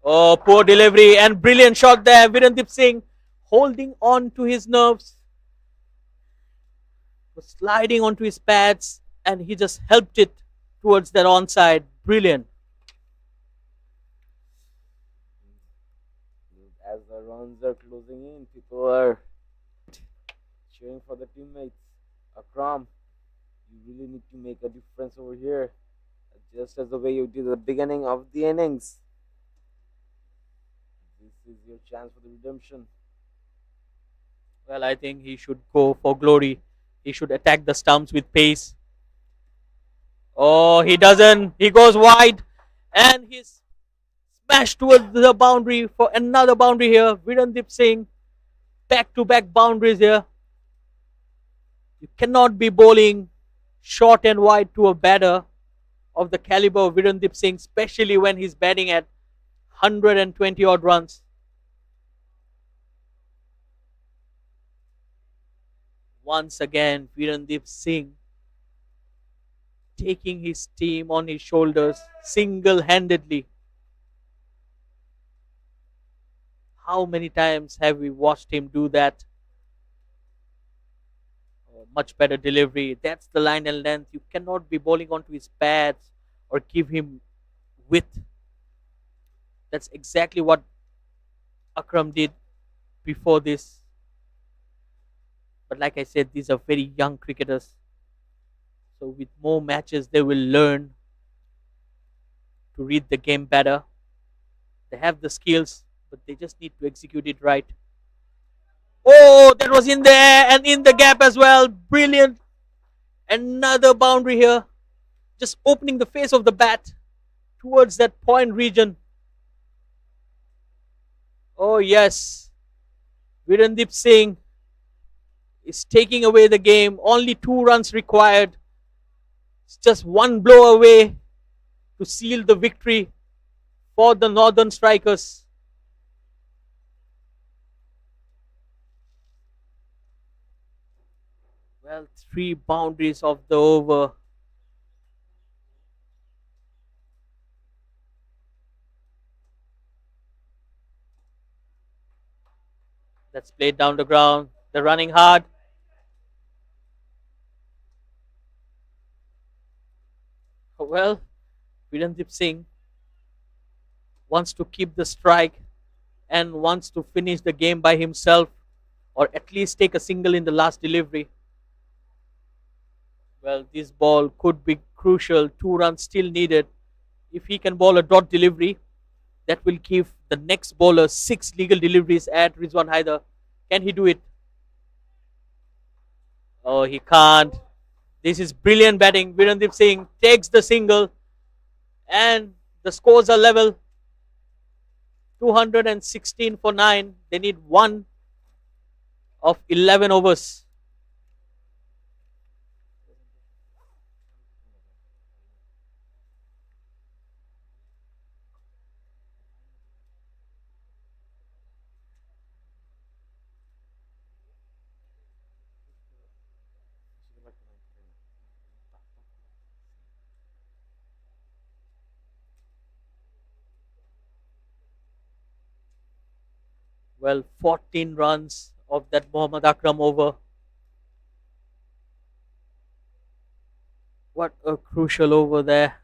Oh, poor delivery and brilliant shot there. Virendip Singh holding on to his nerves, was sliding onto his pads, and he just helped it towards that onside. Brilliant. As the runs are closing in, people are cheering for the teammates. Akram, you really need to make a difference over here, just as the way you did at the beginning of the innings. This is your chance for the redemption. Well, I think he should go for glory. He should attack the stumps with pace. Oh, he doesn't. He goes wide and he's smashed towards the boundary for another boundary here. Virendip Singh, back to back boundaries here. You cannot be bowling short and wide to a batter of the caliber of Virendip Singh, especially when he's batting at 120 odd runs. Once again, Virendip Singh taking his team on his shoulders single handedly. How many times have we watched him do that? Oh, much better delivery. That's the line and length. You cannot be bowling onto his pads or give him width. That's exactly what Akram did before this. But like I said, these are very young cricketers. So with more matches, they will learn to read the game better. They have the skills, but they just need to execute it right. Oh, that was in there and in the gap as well. Brilliant. Another boundary here. Just opening the face of the bat towards that point region. Oh, yes. Virendip Singh is taking away the game. Only 2 runs required. It's just 1 blow away to seal the victory for the Northern Strikers. Well, 3 boundaries of the over. That's played down the ground. They're running hard. Well, Virendip Singh wants to keep the strike and wants to finish the game by himself or at least take a single in the last delivery. Well, this ball could be crucial. 2 runs still needed. If he can bowl a dot delivery, that will give the next bowler 6 legal deliveries at Rizwan Haider. Can he do it? Oh, he can't. This is brilliant batting. Virendip Singh takes the single, and the scores are level. 216 for 9. They need one of 11 overs. Well, 14 runs of that Mohammad Akram over. What a crucial over there.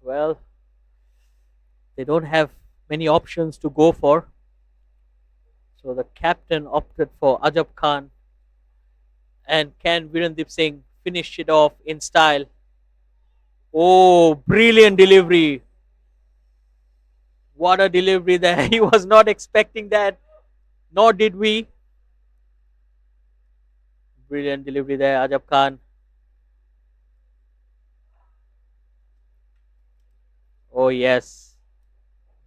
Well, they don't have many options to go for. So the captain opted for Ajab Khan. And can Virendip Singh finish it off in style? Oh, brilliant delivery. What a delivery there. He was not expecting that. Nor did we. Brilliant delivery there, Ajab Khan. Oh, yes.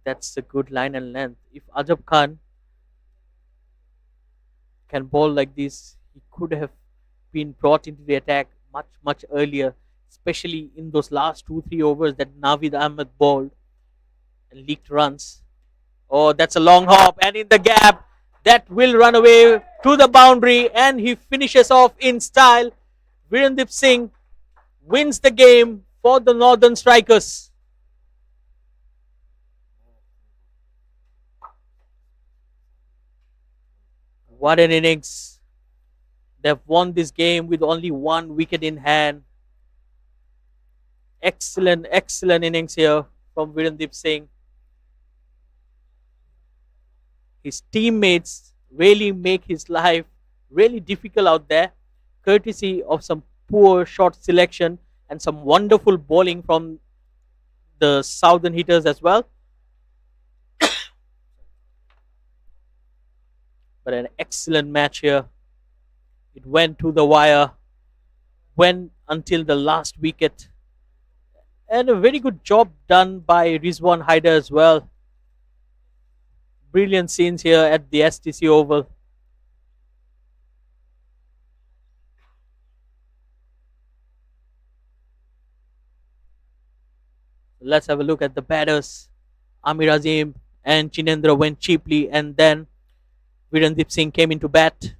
That's a good line and length. If Ajab Khan can bowl like this, he could have been brought into the attack much, much earlier, especially in those last 2, 3 overs that Navid Ahmed bowled and leaked runs. Oh, that's a long hop, and in the gap, that will run away to the boundary, and he finishes off in style. Virendip Singh wins the game for the Northern Strikers. What an innings. They've won this game with only 1 wicket in hand. Excellent, excellent innings here from Virendip Singh. His teammates really make his life really difficult out there, courtesy of some poor shot selection and some wonderful bowling from the Southern hitters as well. But an excellent match here. It went to the wire, went until the last wicket. And a very good job done by Rizwan Haider as well. Brilliant scenes here at the STC Oval. Let's have a look at the batters. Amir Azim and Chinendra went cheaply, and then Virendip Singh came into bat.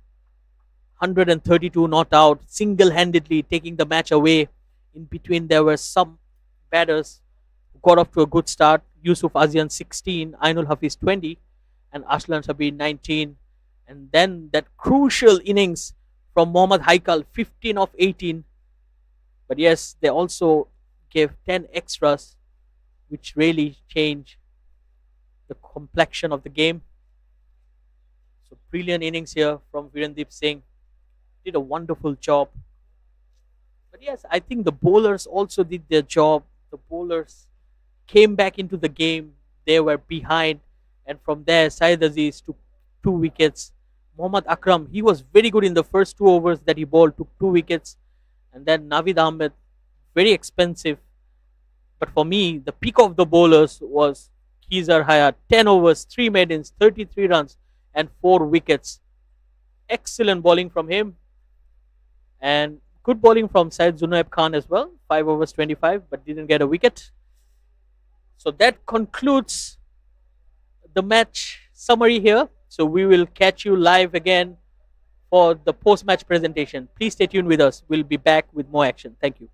132 not out, single-handedly taking the match away. In between, there were some batters who got off to a good start. Yusuf Azian 16, Ainul Hafiz 20, and Ashlan Sabir 19. And then that crucial innings from Mohammad Haikal, 15 of 18. But yes, they also gave 10 extras, which really changed the complexion of the game. So brilliant innings here from Virendip Singh. Did a wonderful job. But yes, I think the bowlers also did their job. The bowlers came back into the game. They were behind, and from there, Syed Aziz took 2 wickets. Mohammad Akram, he was very good in the first 2 overs that he bowled, took 2 wickets. And then Navid Ahmed, very expensive. But for me, the peak of the bowlers was Khizar Hayat, 10 overs, 3 maidens, 33 runs, and 4 wickets. Excellent bowling from him. And good bowling from Syed Zunaib Khan as well. 5 overs, 25, but didn't get a wicket. So that concludes the match summary here. So we will catch you live again for the post-match presentation. Please stay tuned with us. We'll be back with more action. Thank you.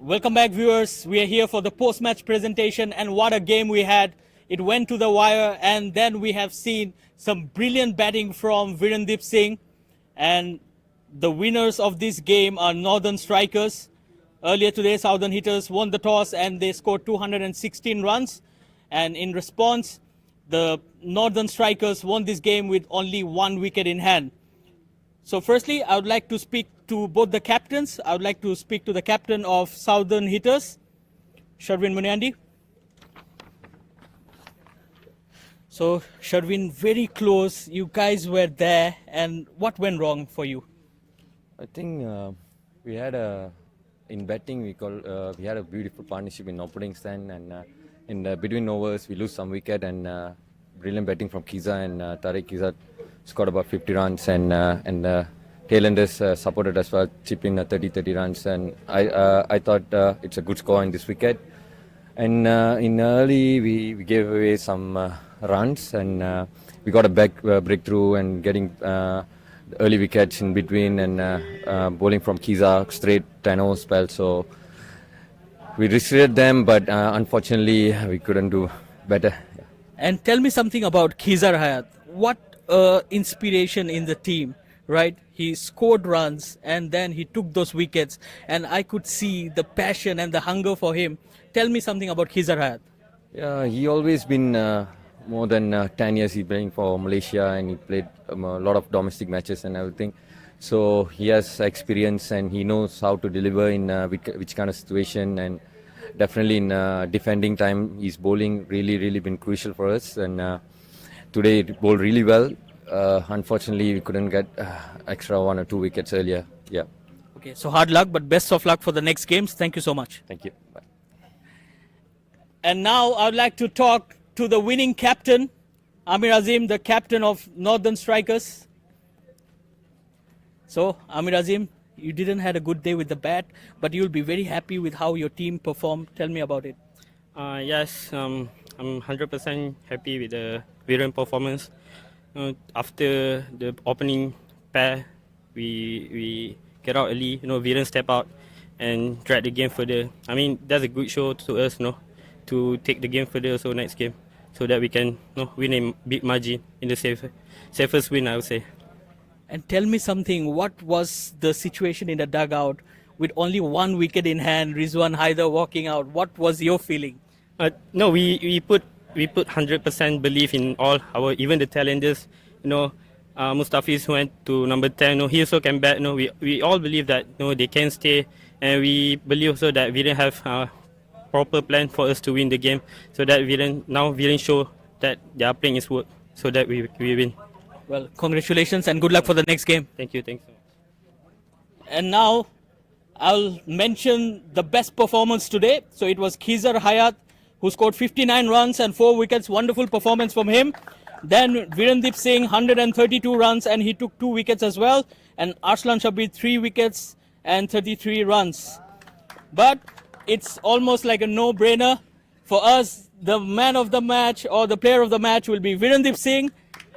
Welcome back, viewers. We are here for the post-match presentation, and what a game we had. It went to the wire, and then we have seen some brilliant batting from Virendip Singh, and the winners of this game are Northern Strikers. Earlier today, Southern Hitters won the toss and they scored 216 runs, and in response, the Northern Strikers won this game with only 1 wicket in hand. So firstly, I would like to speak to both the captains. I would like to speak to the captain of Southern Hitters, Sharvin Muniandi. So Sharvin, very close. You guys were there, and what went wrong for you? I think we had in batting we had a beautiful partnership in opening stand, and in between overs we lose some wicket, and brilliant batting from Kiza, and Tariq Kiza scored about 50 runs, and tailenders supported as well, chipping 30 runs, and I thought it's a good score in this wicket. And in early we gave away some runs, and we got a breakthrough and getting early wickets in between, and bowling from Kiza straight 10-over spell. So we restricted them, but unfortunately we couldn't do better. And tell me something about Khizar Hayat. What inspiration in the team, right? He scored runs and then he took those wickets, and I could see the passion and the hunger for him. Tell me something about Khizar Hayat. Yeah, he always been more than 10 years he playing for Malaysia, and he played a lot of domestic matches and everything. So he has experience and he knows how to deliver in which kind of situation, and definitely in defending time his bowling really been crucial for us, and today he bowled really well. Unfortunately we couldn't get extra 1 or 2 wickets earlier. Yeah. Okay, so hard luck, but best of luck for the next games. Thank you so much. Thank you. Bye. And now I would like to talk to the winning captain, Amir Azim, the captain of Northern Strikers. So, Amir Azim, you didn't had a good day with the bat, but you'll be very happy with how your team performed. Tell me about it. Yes, I'm 100% happy with the Viren performance. After the opening pair, we get out early. Viren step out and drag the game further. I mean, that's a good show to us, to take the game further also next game, so that we can win a big margin in the safest win, I would say. And tell me something, what was the situation in the dugout with only 1 wicket in hand, Rizwan Haider walking out? What was your feeling? No, we put 100% belief in all our, even the talenters. Mustafiz went to number 10. He also can bat. We all believe that they can stay, and we believe also that we didn't have a proper plan for us to win the game. So that we didn't show that their playing is work, so that we win. Well, congratulations and good luck for the next game. Thank you so much. And now I'll mention the best performance today. So it was Khizar Hayat, who scored 59 runs and 4 wickets. Wonderful performance from him. Then Virendip Singh, 132 runs, and he took 2 wickets as well. And Arslan Shabir, 3 wickets and 33 runs. But it's almost like a no-brainer. For us, the man of the match or the player of the match will be Virendip Singh.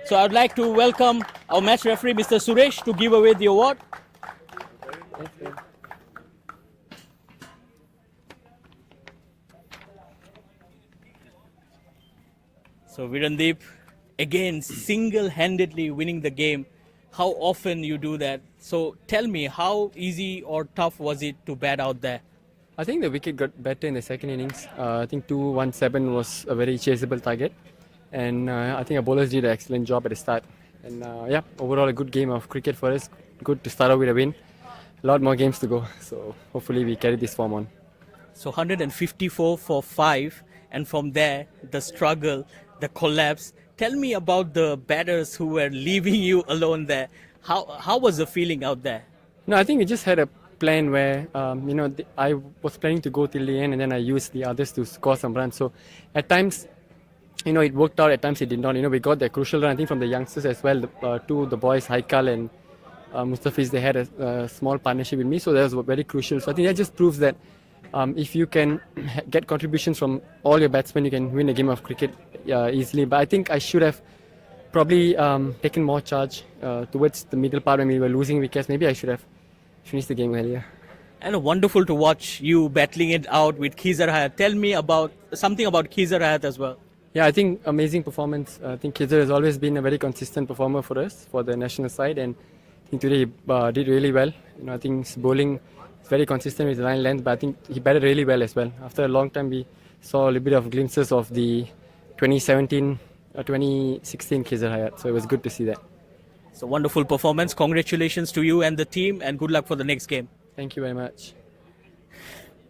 So I'd like to welcome our match referee, Mr. Suresh, to give away the award. So Virendip, again, single-handedly winning the game. How often you do that? So tell me, how easy or tough was it to bat out there? I think the wicket got better in the second innings. I think 217 was a very chaseable target. And I think our bowlers did an excellent job at the start. And overall a good game of cricket for us. Good to start off with a win. A lot more games to go. So hopefully we carry this form on. So 154 for 5. And from there, the struggle, the collapse. Tell me about the batters who were leaving you alone there. How was the feeling out there? No, I think we just had a plan where, I was planning to go till the end and then I used the others to score some runs. So at times, it worked out, at times it did not. We got the crucial run, I think, from the youngsters as well. The boys, Haikal and Mustafiz, they had a small partnership with me, so that was very crucial. So I think that just proves that if you can get contributions from all your batsmen, you can win a game of cricket easily. But I think I should have probably taken more charge towards the middle part when we were losing wickets. Maybe I should have finished the game earlier. And wonderful to watch you battling it out with Khizar Hayat. Tell me about something about Khizar Hayat as well. Yeah, I think amazing performance. I think Hittters has always been a very consistent performer for us, for the national side, and I think today he did really well. I think his bowling is very consistent with line length, but I think he batted really well as well. After a long time, we saw a little bit of glimpses of the 2017, 2016 Khizar Hayat, so it was good to see that. It's a wonderful performance. Congratulations to you and the team, and good luck for the next game. Thank you very much.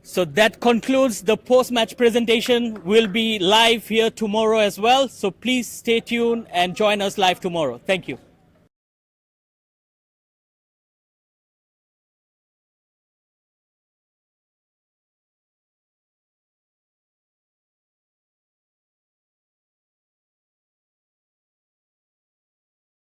So that concludes the post-match presentation. We'll be live here tomorrow as well. So please stay tuned and join us live tomorrow. Thank you.